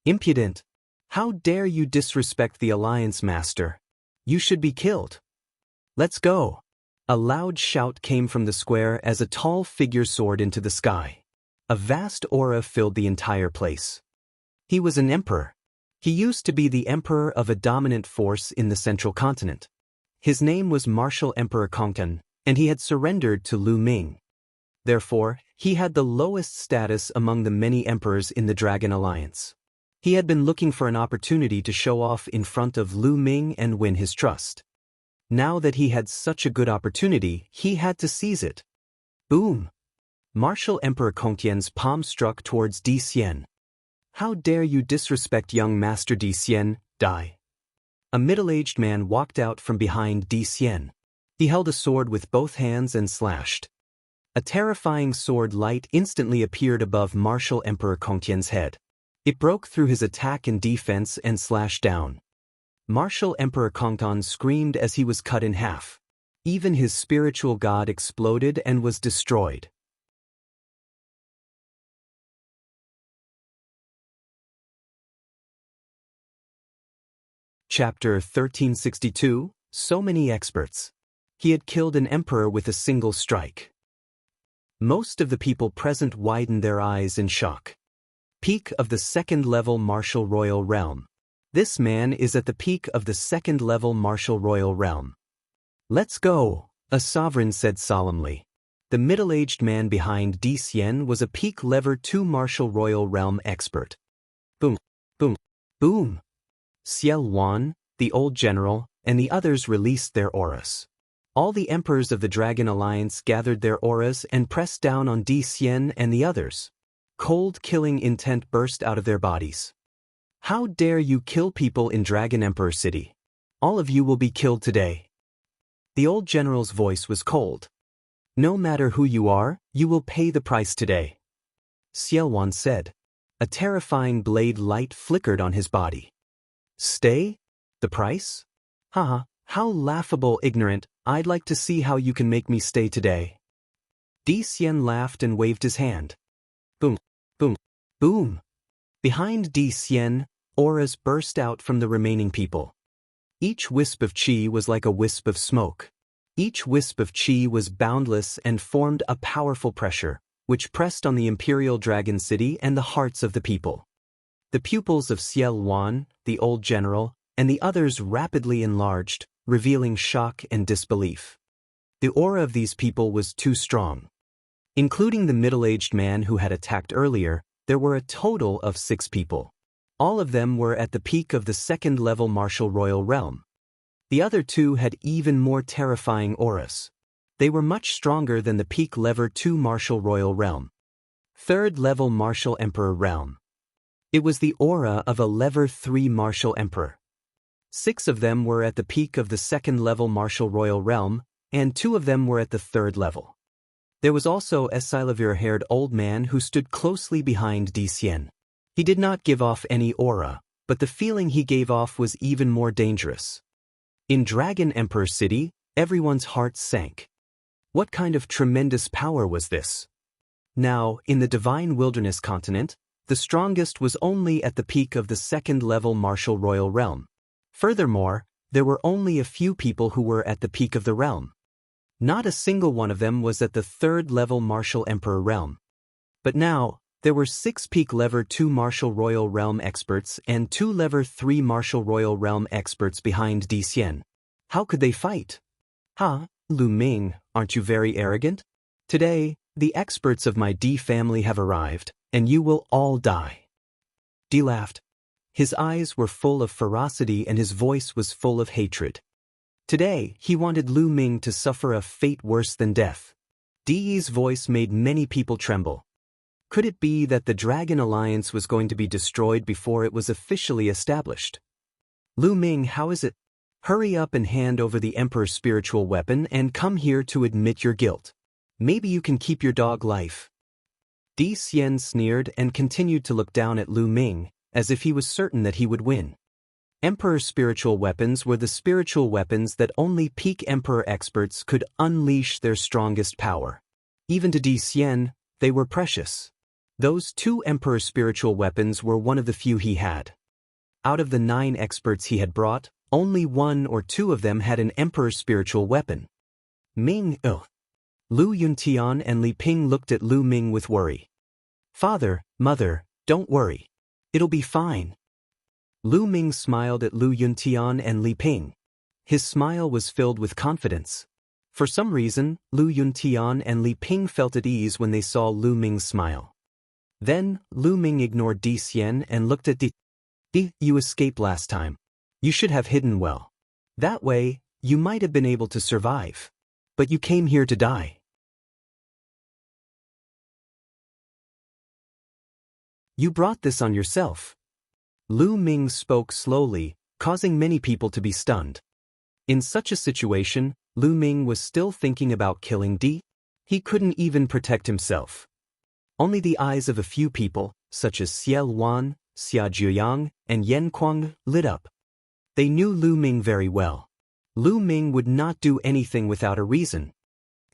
"Impudent! How dare you disrespect the Alliance Master? You should be killed. Let's go." A loud shout came from the square as a tall figure soared into the sky. A vast aura filled the entire place. He was an emperor. He used to be the emperor of a dominant force in the central continent. His name was Martial Emperor Kongtan, and he had surrendered to Lu Ming. Therefore, he had the lowest status among the many emperors in the Dragon Alliance. He had been looking for an opportunity to show off in front of Lu Ming and win his trust. Now that he had such a good opportunity, he had to seize it. Boom! Martial Emperor Kongtian's palm struck towards Di Xian. "How dare you disrespect young Master Di Xian, die!" A middle-aged man walked out from behind Di Xian. He held a sword with both hands and slashed. A terrifying sword light instantly appeared above Martial Emperor Kongtian's head. It broke through his attack and defense and slashed down. Martial Emperor Kongtan screamed as he was cut in half. Even his spiritual god exploded and was destroyed. Chapter 1362, So Many Experts. He had killed an emperor with a single strike. Most of the people present widened their eyes in shock. Peak of the second-level martial royal realm. This man is at the peak of the second-level martial royal realm. Let's go, a sovereign said solemnly. The middle-aged man behind Di Xian was a peak level 2 martial royal realm expert. Boom, boom, boom. Xie Wan, the old general, and the others released their auras. All the emperors of the Dragon Alliance gathered their auras and pressed down on Di Xian and the others. Cold killing intent burst out of their bodies. How dare you kill people in Dragon Emperor City? All of you will be killed today. The old general's voice was cold. No matter who you are, you will pay the price today. Xie Wan said. A terrifying blade light flickered on his body. Stay? The price? Haha, how laughable, ignorant. I'd like to see how you can make me stay today. Di Xian laughed and waved his hand. Boom, boom, boom. Behind Di Xian, auras burst out from the remaining people. Each wisp of qi was like a wisp of smoke. Each wisp of qi was boundless and formed a powerful pressure, which pressed on the Imperial Dragon City and the hearts of the people. The pupils of Xie Wan, the old general, and the others rapidly enlarged, revealing shock and disbelief. The aura of these people was too strong. Including the middle-aged man who had attacked earlier, there were a total of 6 people. All of them were at the peak of the second-level martial royal realm. The other 2 had even more terrifying auras. They were much stronger than the peak level 2 martial royal realm. Third-level martial emperor realm. It was the aura of a level 3 martial emperor. 6 of them were at the peak of the second-level martial royal realm, and 2 of them were at the 3rd level. There was also a silver-haired old man who stood closely behind Di Xian. He did not give off any aura, but the feeling he gave off was even more dangerous. In Dragon Emperor City, everyone's hearts sank. What kind of tremendous power was this? Now, in the Divine Wilderness continent, the strongest was only at the peak of the second-level martial royal realm. Furthermore, there were only a few people who were at the peak of the realm. Not a single one of them was at the 3rd-level martial emperor realm. But now, there were 6 peak level 2 martial royal realm experts and 2 level 3 martial royal realm experts behind Di Xian. How could they fight? Lu Ming, aren't you very arrogant? Today, the experts of my Di family have arrived, and you will all die. Di laughed. His eyes were full of ferocity and his voice was full of hatred. Today, he wanted Lu Ming to suffer a fate worse than death. Di's voice made many people tremble. Could it be that the Dragon Alliance was going to be destroyed before it was officially established? Lu Ming, how is it? Hurry up and hand over the Emperor's spiritual weapon and come here to admit your guilt. Maybe you can keep your dog life. Di Xian sneered and continued to look down at Lu Ming, as if he was certain that he would win. Emperor's spiritual weapons were the spiritual weapons that only peak Emperor experts could unleash their strongest power. Even to Di Xian, they were precious. Those 2 Emperor spiritual weapons were one of the few he had. Out of the 9 experts he had brought, only 1 or 2 of them had an Emperor spiritual weapon. Lu Yuntian and Li Ping looked at Lu Ming with worry. Father, mother, don't worry. It'll be fine. Lu Ming smiled at Lu Yuntian and Li Ping. His smile was filled with confidence. For some reason, Lu Yuntian and Li Ping felt at ease when they saw Lu Ming's smile. Then, Lu Ming ignored Di Xian and looked at Di. You escaped last time. You should have hidden well. That way, you might have been able to survive. But you came here to die. You brought this on yourself. Lu Ming spoke slowly, causing many people to be stunned. In such a situation, Lu Ming was still thinking about killing Di. He couldn't even protect himself. Only the eyes of a few people, such as Xie Wan, Xia Jiuyang, and Yan Kuang, lit up. They knew Lu Ming very well. Lu Ming would not do anything without a reason.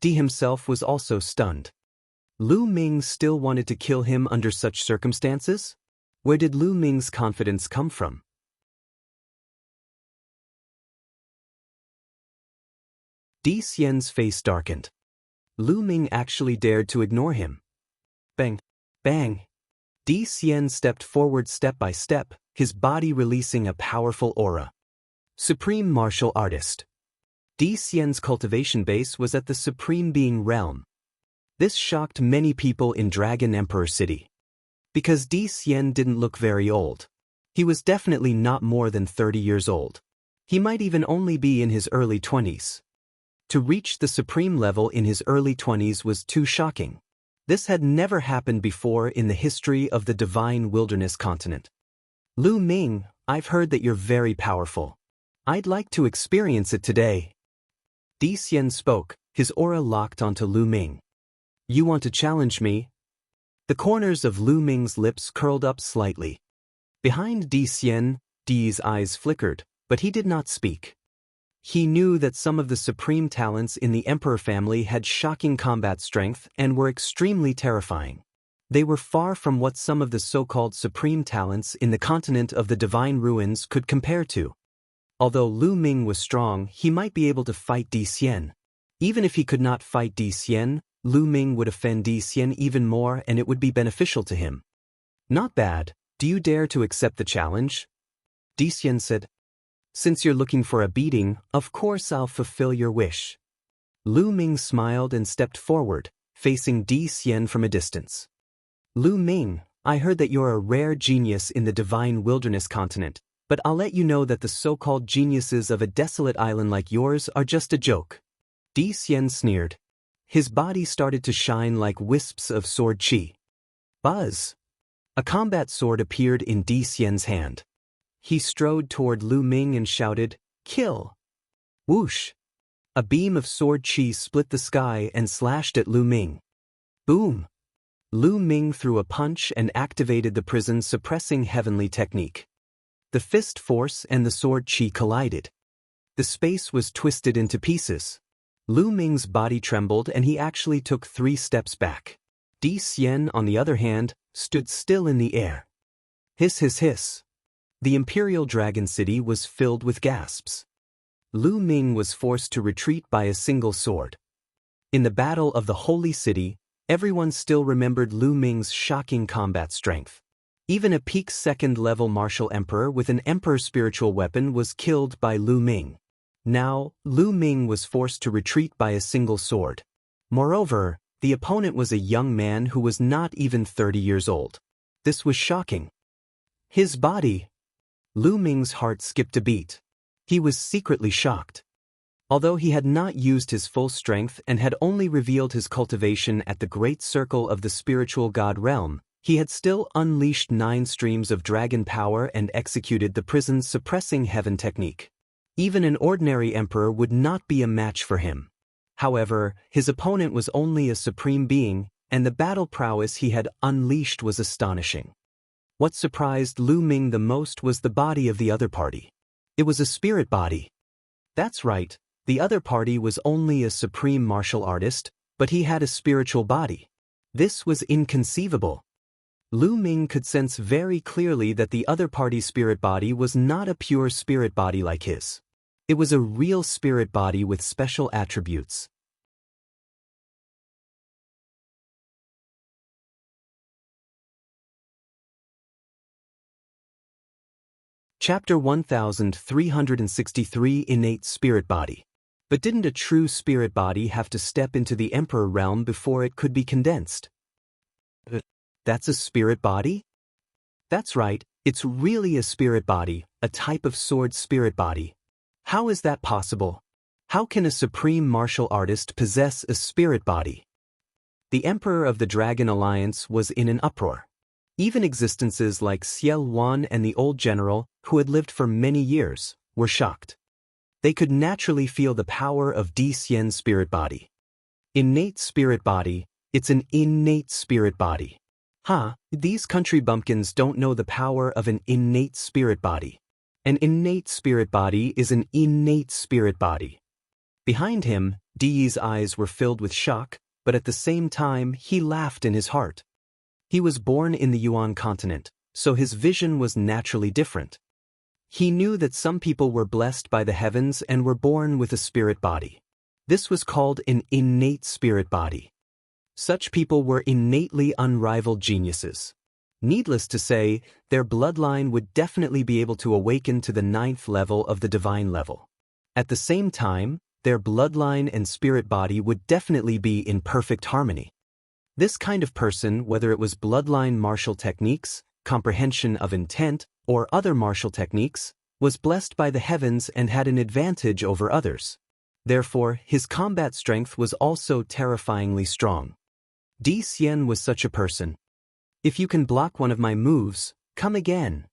Di himself was also stunned. Lu Ming still wanted to kill him under such circumstances? Where did Lu Ming's confidence come from? Di Xian's face darkened. Lu Ming actually dared to ignore him. Bang! Bang! Di Xian stepped forward step by step, his body releasing a powerful aura. Supreme Martial Artist. Di Xian's cultivation base was at the Supreme Being realm. This shocked many people in Dragon Emperor City. Because Di Xian didn't look very old. He was definitely not more than 30 years old. He might even only be in his early 20s. To reach the supreme level in his early 20s was too shocking. This had never happened before in the history of the Divine Wilderness continent. Lu Ming, I've heard that you're very powerful. I'd like to experience it today. Di Xian spoke, his aura locked onto Lu Ming. You want to challenge me? The corners of Lu Ming's lips curled up slightly. Behind Di Xian, Di's eyes flickered, but he did not speak. He knew that some of the supreme talents in the Emperor family had shocking combat strength and were extremely terrifying. They were far from what some of the so-called supreme talents in the continent of the Divine Ruins could compare to. Although Lu Ming was strong, he might be able to fight Di Xian. Even if he could not fight Di Xian, Lu Ming would offend Di Xian even more and it would be beneficial to him. Not bad. Do you dare to accept the challenge? Di Xian said. Since you're looking for a beating, of course I'll fulfill your wish. Lu Ming smiled and stepped forward, facing Di Xian from a distance. Lu Ming, I heard that you're a rare genius in the Divine Wilderness continent, but I'll let you know that the so-called geniuses of a desolate island like yours are just a joke. Di Xian sneered. His body started to shine like wisps of sword chi. Buzz! A combat sword appeared in Di Xian's hand. He strode toward Lu Ming and shouted, Kill! Whoosh! A beam of sword chi split the sky and slashed at Lu Ming. Boom! Lu Ming threw a punch and activated the prison-suppressing heavenly technique. The fist force and the sword chi collided. The space was twisted into pieces. Lu Ming's body trembled and he actually took 3 steps back. Di Xian, on the other hand, stood still in the air. Hiss hiss hiss. The Imperial Dragon City was filled with gasps. Lu Ming was forced to retreat by a single sword. In the Battle of the Holy City, everyone still remembered Lu Ming's shocking combat strength. Even a peak second-level martial emperor with an emperor spiritual weapon was killed by Lu Ming. Now, Lu Ming was forced to retreat by a single sword. Moreover, the opponent was a young man who was not even 30 years old. This was shocking. His body. Lu Ming's heart skipped a beat. He was secretly shocked. Although he had not used his full strength and had only revealed his cultivation at the great circle of the spiritual god realm, he had still unleashed 9 streams of dragon power and executed the prison's suppressing heaven technique. Even an ordinary emperor would not be a match for him. However, his opponent was only a supreme being, and the battle prowess he had unleashed was astonishing. What surprised Lu Ming the most was the body of the other party. It was a spirit body. That's right, the other party was only a supreme martial artist, but he had a spiritual body. This was inconceivable. Lu Ming could sense very clearly that the other party's spirit body was not a pure spirit body like his. It was a real spirit body with special attributes. Chapter 1363 Innate Spirit Body. But didn't a true spirit body have to step into the Emperor realm before it could be condensed? That's a spirit body? That's right, it's really a spirit body, a type of sword spirit body. How is that possible? How can a supreme martial artist possess a spirit body? The Emperor of the Dragon Alliance was in an uproar. Even existences like Xiel Wan and the old general, who had lived for many years, were shocked. They could naturally feel the power of Di Xian's spirit body. Innate spirit body, it's an innate spirit body. These country bumpkins don't know the power of an innate spirit body. An innate spirit body is an innate spirit body. Behind him, Di's eyes were filled with shock, but at the same time he laughed in his heart. He was born in the Yuan continent, so his vision was naturally different. He knew that some people were blessed by the heavens and were born with a spirit body. This was called an innate spirit body. Such people were innately unrivaled geniuses. Needless to say, their bloodline would definitely be able to awaken to the 9th level of the divine level. At the same time, their bloodline and spirit body would definitely be in perfect harmony. This kind of person, whether it was bloodline martial techniques, comprehension of intent, or other martial techniques, was blessed by the heavens and had an advantage over others. Therefore, his combat strength was also terrifyingly strong. Di Xian was such a person. If you can block one of my moves, come again.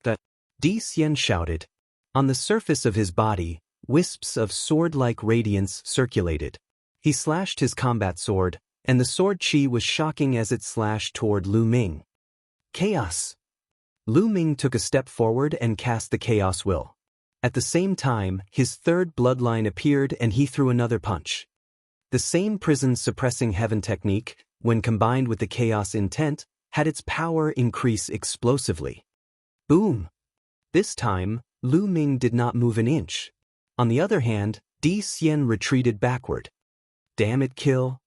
Di Xian shouted. On the surface of his body, wisps of sword-like radiance circulated. He slashed his combat sword, and the sword chi was shocking as it slashed toward Lu Ming. Chaos! Lu Ming took a step forward and cast the Chaos Will. At the same time, his third bloodline appeared and he threw another punch. The same prison-suppressing heaven technique, when combined with the Chaos Intent, had its power increase explosively. Boom! This time, Lu Ming did not move an inch. On the other hand, Di Xian retreated backward. Damn it, kill!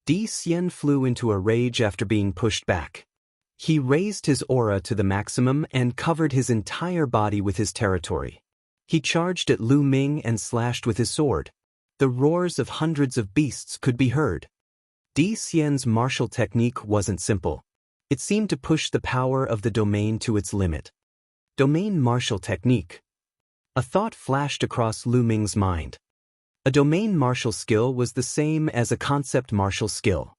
Di Xian flew into a rage after being pushed back. He raised his aura to the maximum and covered his entire body with his territory. He charged at Lu Ming and slashed with his sword. The roars of hundreds of beasts could be heard. Di Xian's martial technique wasn't simple. It seemed to push the power of the domain to its limit. Domain martial technique. A thought flashed across Lu Ming's mind. A domain martial skill was the same as a concept martial skill.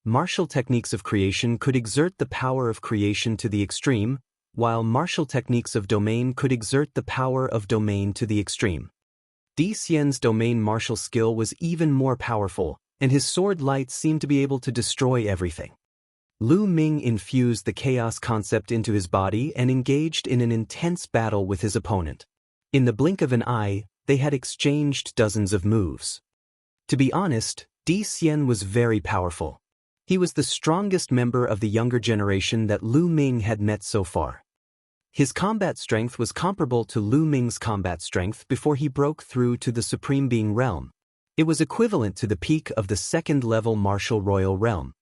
Martial techniques of creation could exert the power of creation to the extreme, while martial techniques of domain could exert the power of domain to the extreme. Di Xian's domain martial skill was even more powerful, and his sword light seemed to be able to destroy everything. Lu Ming infused the chaos concept into his body and engaged in an intense battle with his opponent. In the blink of an eye, they had exchanged dozens of moves. To be honest, Di Xian was very powerful. He was the strongest member of the younger generation that Lu Ming had met so far. His combat strength was comparable to Lu Ming's combat strength before he broke through to the Supreme Being realm. It was equivalent to the peak of the second-level martial royal realm.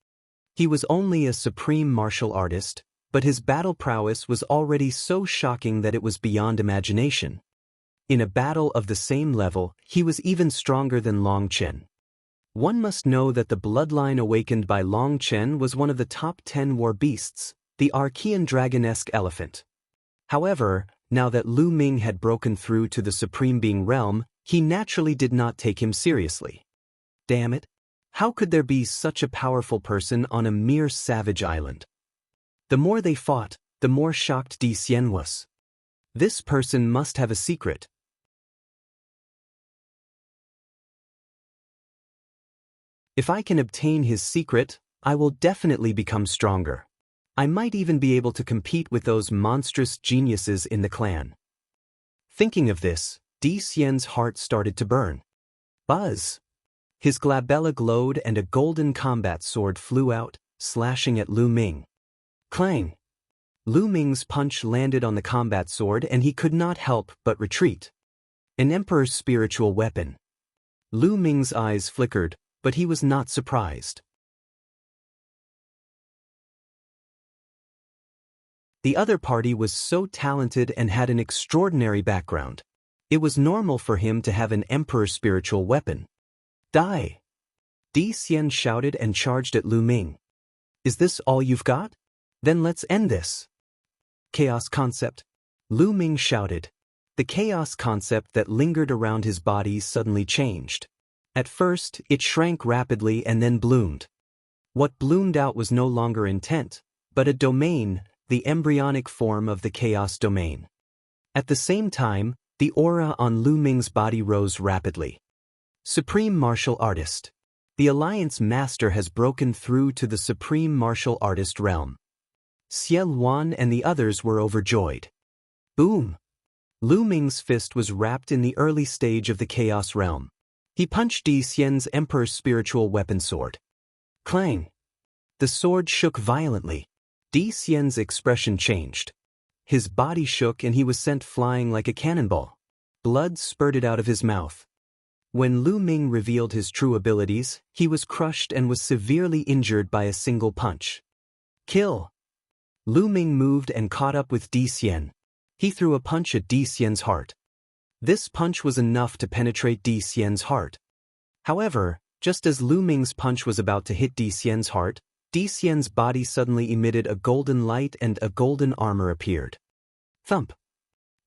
He was only a supreme martial artist, but his battle prowess was already so shocking that it was beyond imagination. In a battle of the same level, he was even stronger than Long Chen. One must know that the bloodline awakened by Long Chen was one of the top 10 war beasts, the Archean dragon-esque elephant. However, now that Lu Ming had broken through to the Supreme Being realm, he naturally did not take him seriously. Damn it! How could there be such a powerful person on a mere savage island? The more they fought, the more shocked Di Xian was. This person must have a secret. If I can obtain his secret, I will definitely become stronger. I might even be able to compete with those monstrous geniuses in the clan. Thinking of this, Di Xian's heart started to burn. Buzz! His glabella glowed and a golden combat sword flew out, slashing at Lu Ming. Clang! Lu Ming's punch landed on the combat sword and he could not help but retreat. An emperor's spiritual weapon. Lu Ming's eyes flickered, but he was not surprised. The other party was so talented and had an extraordinary background. It was normal for him to have an emperor's spiritual weapon. Die! Di Xian shouted and charged at Lu Ming. Is this all you've got? Then let's end this. Chaos concept. Lu Ming shouted. The chaos concept that lingered around his body suddenly changed. At first, it shrank rapidly and then bloomed. What bloomed out was no longer intent, but a domain, the embryonic form of the chaos domain. At the same time, the aura on Lu Ming's body rose rapidly. Supreme Martial Artist. The Alliance Master has broken through to the Supreme Martial Artist realm. Xie Luan and the others were overjoyed. Boom! Lu Ming's fist was wrapped in the early stage of the Chaos realm. He punched Di Xian's Emperor's spiritual weapon sword. Clang! The sword shook violently. Di Xian's expression changed. His body shook and he was sent flying like a cannonball. Blood spurted out of his mouth. When Lu Ming revealed his true abilities, he was crushed and was severely injured by a single punch. Kill! Lu Ming moved and caught up with Di Xian. He threw a punch at Di Xian's heart. This punch was enough to penetrate Di Xian's heart. However, just as Lu Ming's punch was about to hit Di Xian's heart, Di Xian's body suddenly emitted a golden light and a golden armor appeared. Thump!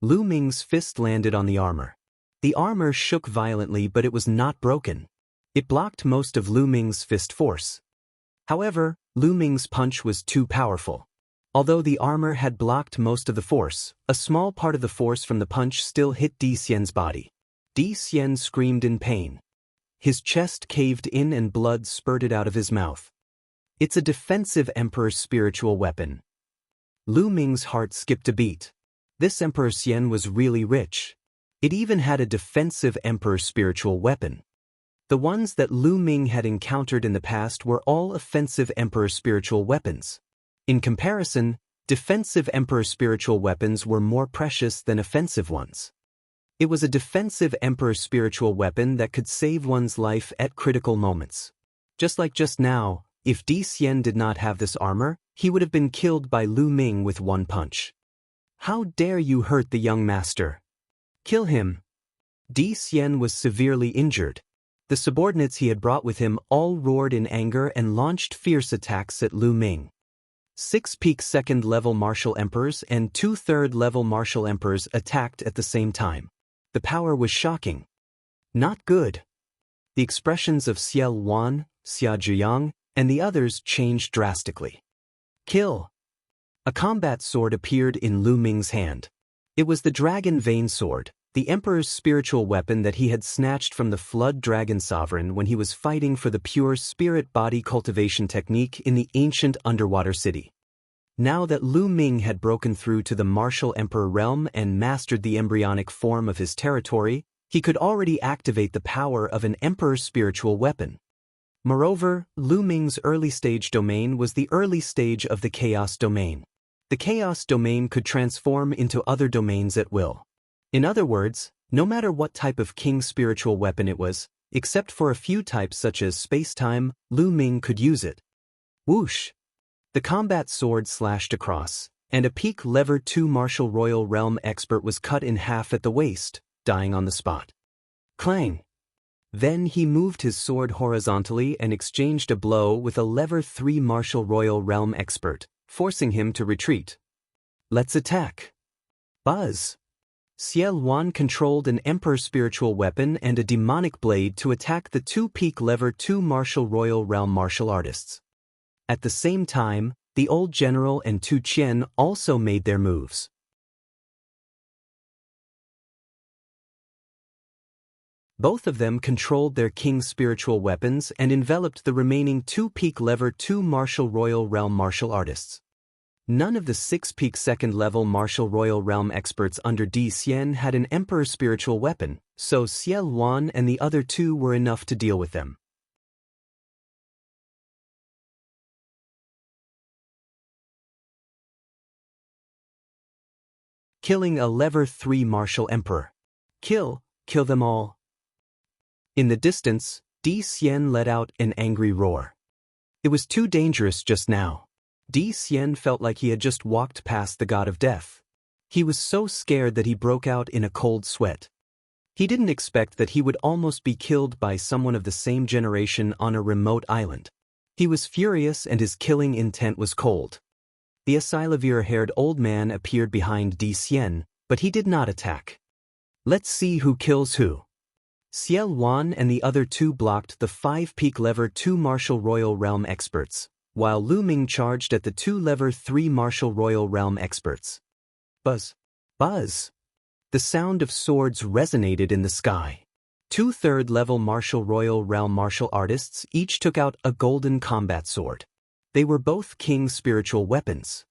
Lu Ming's fist landed on the armor. The armor shook violently, but it was not broken. It blocked most of Lu Ming's fist force. However, Lu Ming's punch was too powerful. Although the armor had blocked most of the force, a small part of the force from the punch still hit Di Xian's body. Di Xian screamed in pain. His chest caved in and blood spurted out of his mouth. It's a defensive Emperor's spiritual weapon. Lu Ming's heart skipped a beat. This Emperor Xian was really rich. It even had a defensive Emperor's spiritual weapon. The ones that Lu Ming had encountered in the past were all offensive Emperor spiritual weapons. In comparison, defensive Emperor spiritual weapons were more precious than offensive ones. It was a defensive Emperor spiritual weapon that could save one's life at critical moments. Just like just now, if Di Xian did not have this armor, he would have been killed by Lu Ming with one punch. How dare you hurt the young master? Kill him! Di Xian was severely injured. The subordinates he had brought with him all roared in anger and launched fierce attacks at Lu Ming. 6 peak second-level martial emperors and 2 third-level martial emperors attacked at the same time. The power was shocking. Not good. The expressions of Xie Wan, Xia Zhiyang, and the others changed drastically. Kill! A combat sword appeared in Lu Ming's hand. It was the Dragon Vein Sword, the Emperor's spiritual weapon that he had snatched from the Flood Dragon Sovereign when he was fighting for the pure spirit body cultivation technique in the ancient underwater city. Now that Lu Ming had broken through to the martial emperor realm and mastered the embryonic form of his territory, he could already activate the power of an emperor's spiritual weapon. Moreover, Lu Ming's early stage domain was the early stage of the chaos domain. The chaos domain could transform into other domains at will. In other words, no matter what type of king spiritual weapon it was, except for a few types such as space-time, Lu Ming could use it. Whoosh! The combat sword slashed across, and a peak lever 2 martial royal realm expert was cut in half at the waist, dying on the spot. Clang! Then he moved his sword horizontally and exchanged a blow with a lever 3 martial royal realm expert, forcing him to retreat. Let's attack! Buzz! Xie Wan controlled an emperor spiritual weapon and a demonic blade to attack the 2 peak lever 2 martial royal realm martial artists. At the same time, the old general and Tu Qian also made their moves. Both of them controlled their king's spiritual weapons and enveloped the remaining 2 peak lever 2 martial royal realm martial artists. None of the 6 peak second-level martial royal realm experts under Di Xian had an emperor spiritual weapon, so Xie Wan and the other 2 were enough to deal with them. Killing a lever 3 martial emperor. Kill them all. In the distance, Di Xian let out an angry roar. It was too dangerous just now. Di Xian felt like he had just walked past the god of death. He was so scared that he broke out in a cold sweat. He didn't expect that he would almost be killed by someone of the same generation on a remote island. He was furious and his killing intent was cold. The Asilavir-haired old man appeared behind Di Xian, but he did not attack. Let's see who kills who. Xie Wan and the other 2 blocked the 5 peak lever 2 martial royal realm experts, while Lu Ming charged at the 2 lever 3 martial royal realm experts. Buzz! Buzz! The sound of swords resonated in the sky. 2 third-level martial royal realm martial artists each took out a golden combat sword. They were both king's spiritual weapons.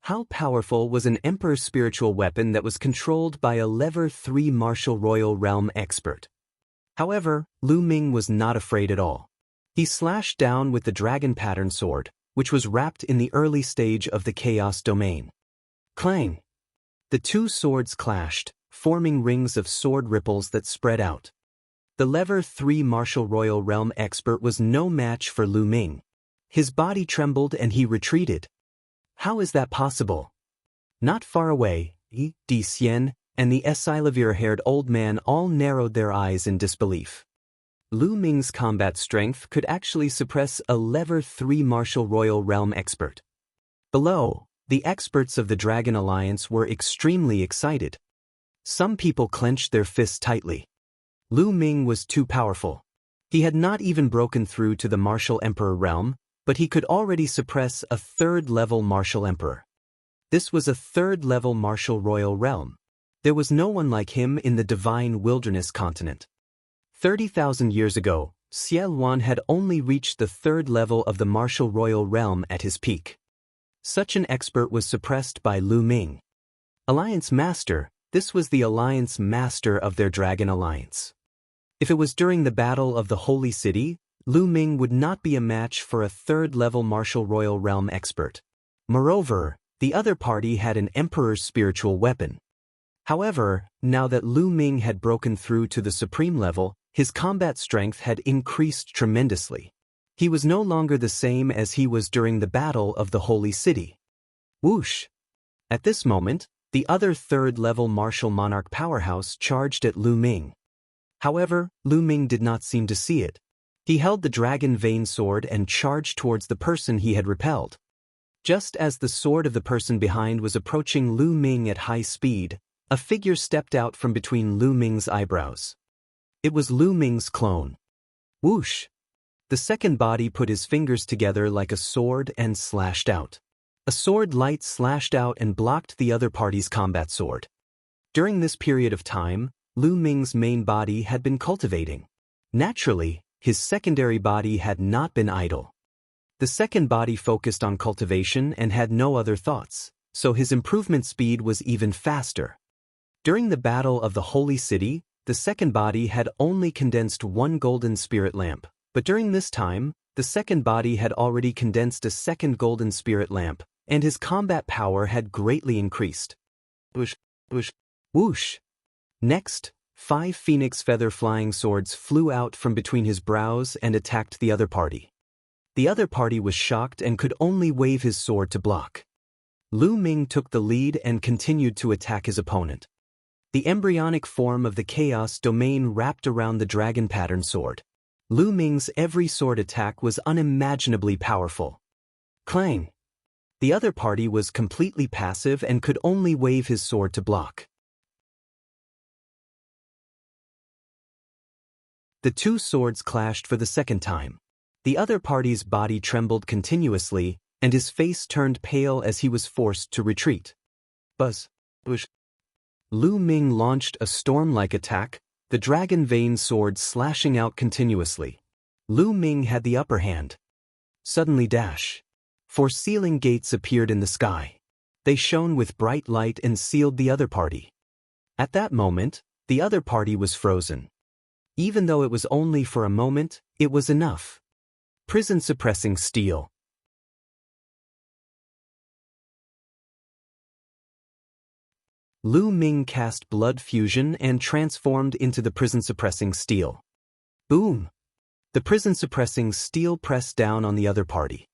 How powerful was an emperor's spiritual weapon that was controlled by a lever 3 martial royal realm expert? However, Lu Ming was not afraid at all. He slashed down with the dragon pattern sword, which was wrapped in the early stage of the chaos domain. Clang! The 2 swords clashed, forming rings of sword ripples that spread out. The Level 3 Martial Royal Realm expert was no match for Lu Ming. His body trembled and he retreated. How is that possible? Not far away, Yi, Di Xian, and the Esilavir-haired old man all narrowed their eyes in disbelief. Lu Ming's combat strength could actually suppress a Level 3 Martial Royal Realm expert. Below, the experts of the Dragon Alliance were extremely excited. Some people clenched their fists tightly. Lu Ming was too powerful. He had not even broken through to the Martial Emperor realm, but he could already suppress a third-level Martial Emperor. This was a third-level Martial Royal Realm. There was no one like him in the Divine Wilderness continent. 30,000 years ago, Xie Luan had only reached the third level of the Martial Royal Realm at his peak. Such an expert was suppressed by Lu Ming. Alliance Master, this was the Alliance Master of their Dragon Alliance. If it was during the Battle of the Holy City, Lu Ming would not be a match for a third-level Martial Royal Realm expert. Moreover, the other party had an Emperor's spiritual weapon. However, now that Lu Ming had broken through to the supreme level, his combat strength had increased tremendously. He was no longer the same as he was during the Battle of the Holy City. Whoosh! At this moment, the other third-level Martial Monarch powerhouse charged at Lu Ming. However, Lu Ming did not seem to see it. He held the Dragon Vein Sword and charged towards the person he had repelled. Just as the sword of the person behind was approaching Lu Ming at high speed, a figure stepped out from between Lu Ming's eyebrows. It was Lu Ming's clone. Whoosh! The second body put his fingers together like a sword and slashed out. A sword light slashed out and blocked the other party's combat sword. During this period of time, Lu Ming's main body had been cultivating. Naturally, his secondary body had not been idle. The second body focused on cultivation and had no other thoughts, so his improvement speed was even faster. During the Battle of the Holy City, the second body had only condensed one golden spirit lamp, but during this time, the second body had already condensed a second golden spirit lamp, and his combat power had greatly increased. Whoosh, whoosh, whoosh. Next, 5 phoenix feather flying swords flew out from between his brows and attacked the other party. The other party was shocked and could only wave his sword to block. Lu Ming took the lead and continued to attack his opponent. The embryonic form of the chaos domain wrapped around the dragon pattern sword. Lu Ming's every sword attack was unimaginably powerful. Clang! The other party was completely passive and could only wave his sword to block. The two swords clashed for the second time. The other party's body trembled continuously, and his face turned pale as he was forced to retreat. Buzz! Whoosh! Lu Ming launched a storm-like attack, the dragon vein sword slashing out continuously. Lu Ming had the upper hand. Suddenly dash! 4 sealing gates appeared in the sky. They shone with bright light and sealed the other party. At that moment, the other party was frozen. Even though it was only for a moment, it was enough. Prison-suppressing steel. Lu Ming cast blood fusion and transformed into the prison-suppressing steel. Boom! The prison-suppressing steel pressed down on the other party.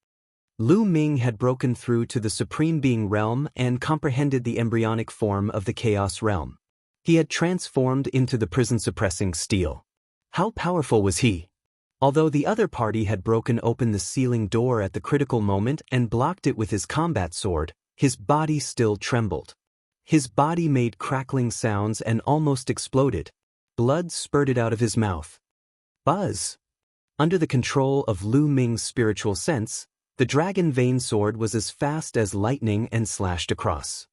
Lu Ming had broken through to the Supreme Being realm and comprehended the embryonic form of the Chaos realm. He had transformed into the prison-suppressing steel. How powerful was he? Although the other party had broken open the sealing door at the critical moment and blocked it with his combat sword, his body still trembled. His body made crackling sounds and almost exploded. Blood spurted out of his mouth. Buzz! Under the control of Lu Ming's spiritual sense, the dragon vein sword was as fast as lightning and slashed across.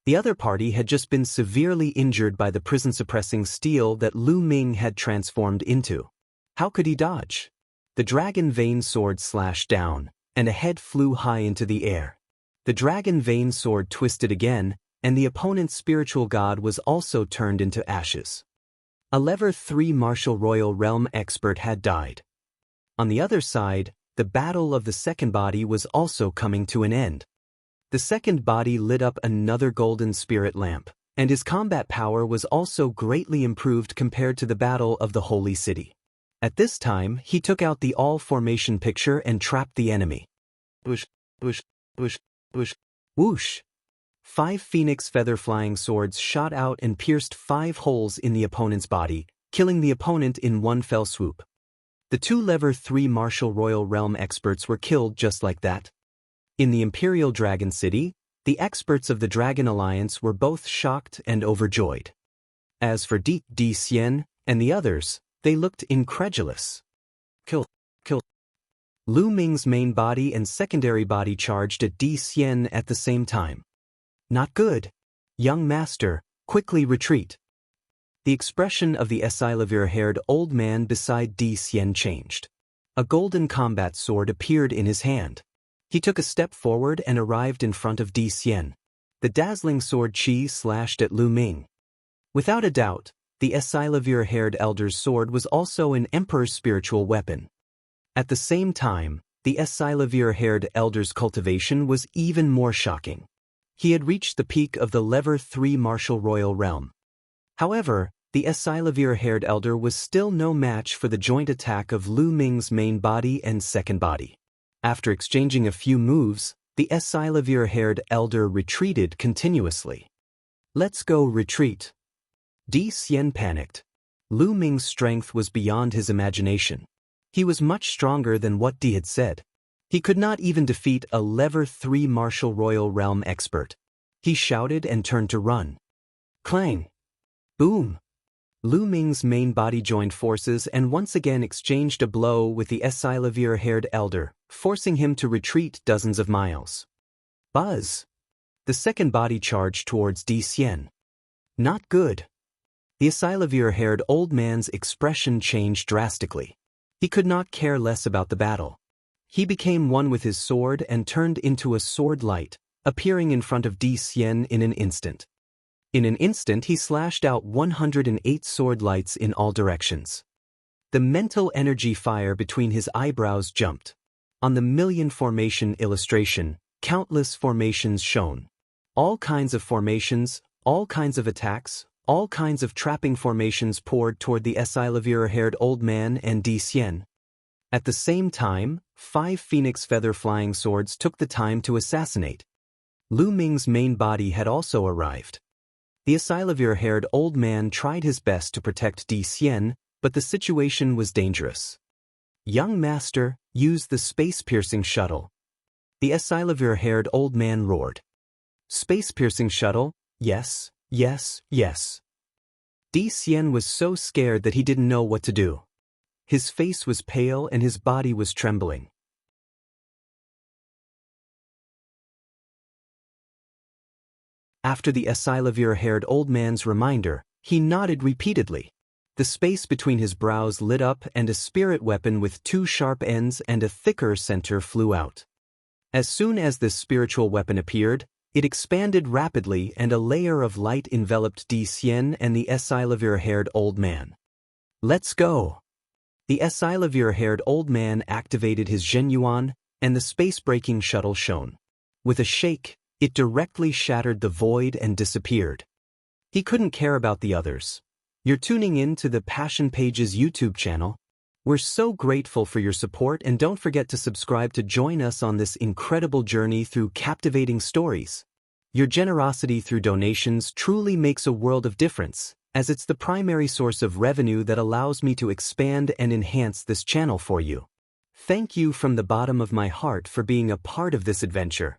The other party had just been severely injured by the prison-suppressing steel that Lu Ming had transformed into. How could he dodge? The dragon vein sword slashed down, and a head flew high into the air. The dragon vein sword twisted again, and the opponent's spiritual god was also turned into ashes. A Level 3 Martial Royal Realm expert had died. On the other side, the battle of the second body was also coming to an end. The second body lit up another golden spirit lamp, and his combat power was also greatly improved compared to the Battle of the Holy City. At this time, he took out the all-formation picture and trapped the enemy. Whoosh, whoosh, whoosh, whoosh, whoosh. 5 phoenix feather-flying swords shot out and pierced 5 holes in the opponent's body, killing the opponent in one fell swoop. The 2 Level 3 Martial Royal Realm experts were killed just like that. In the Imperial Dragon City, the experts of the Dragon Alliance were both shocked and overjoyed. As for Di Xian and the others, they looked incredulous. Kill. Lu Ming's main body and secondary body charged at Di Xian at the same time. Not good. Young master, quickly retreat. The expression of the Esilavir-haired old man beside Di Xian changed. A golden combat sword appeared in his hand. He took a step forward and arrived in front of Di Xian. The dazzling sword Qi slashed at Lu Ming. Without a doubt, the Esilavir-haired elder's sword was also an emperor's spiritual weapon. At the same time, the Esilavir-haired elder's cultivation was even more shocking. He had reached the peak of the Level 3 Martial Royal Realm. However, the Esilavir-haired elder was still no match for the joint attack of Lu Ming's main body and second body. After exchanging a few moves, the Esilavir-haired elder retreated continuously. Let's go retreat. Di Xian panicked. Lu Ming's strength was beyond his imagination. He was much stronger than what Di had said. He could not even defeat a Level 3 Martial Royal Realm expert. He shouted and turned to run. Clang! Boom! Lu Ming's main body joined forces and once again exchanged a blow with the Esilavir-haired elder, forcing him to retreat dozens of miles. Buzz! The second body charged towards Di Xian. Not good. The Esilavir-haired old man's expression changed drastically. He could not care less about the battle. He became one with his sword and turned into a sword light, appearing in front of Di Xian in an instant. In an instant he slashed out 108 sword lights in all directions. The mental energy fire between his eyebrows jumped. On the million formation illustration, countless formations shone. All kinds of formations, all kinds of attacks, all kinds of trapping formations poured toward the Esilavir-haired old man and Di Xian. At the same time, 5 phoenix feather flying swords took the time to assassinate. Lu Ming's main body had also arrived. The Esilavir-haired old man tried his best to protect Di Xian, but the situation was dangerous. Young master, use the space-piercing shuttle. The Esilavir-haired old man roared. Space-piercing shuttle? Yes, yes, yes. Di Xian was so scared that he didn't know what to do. His face was pale and his body was trembling. After the Esilavir-haired old man's reminder, he nodded repeatedly. The space between his brows lit up and a spirit weapon with 2 sharp ends and a thicker center flew out. As soon as this spiritual weapon appeared, it expanded rapidly and a layer of light enveloped Di Xian and the Esilavir-haired old man. Let's go! The Esilavir-haired old man activated his Zhenyuan, and the space-breaking shuttle shone. With a shake, it directly shattered the void and disappeared. He couldn't care about the others. You're tuning in to the Passion Pages YouTube channel. We're so grateful for your support and don't forget to subscribe to join us on this incredible journey through captivating stories. Your generosity through donations truly makes a world of difference, as it's the primary source of revenue that allows me to expand and enhance this channel for you. Thank you from the bottom of my heart for being a part of this adventure.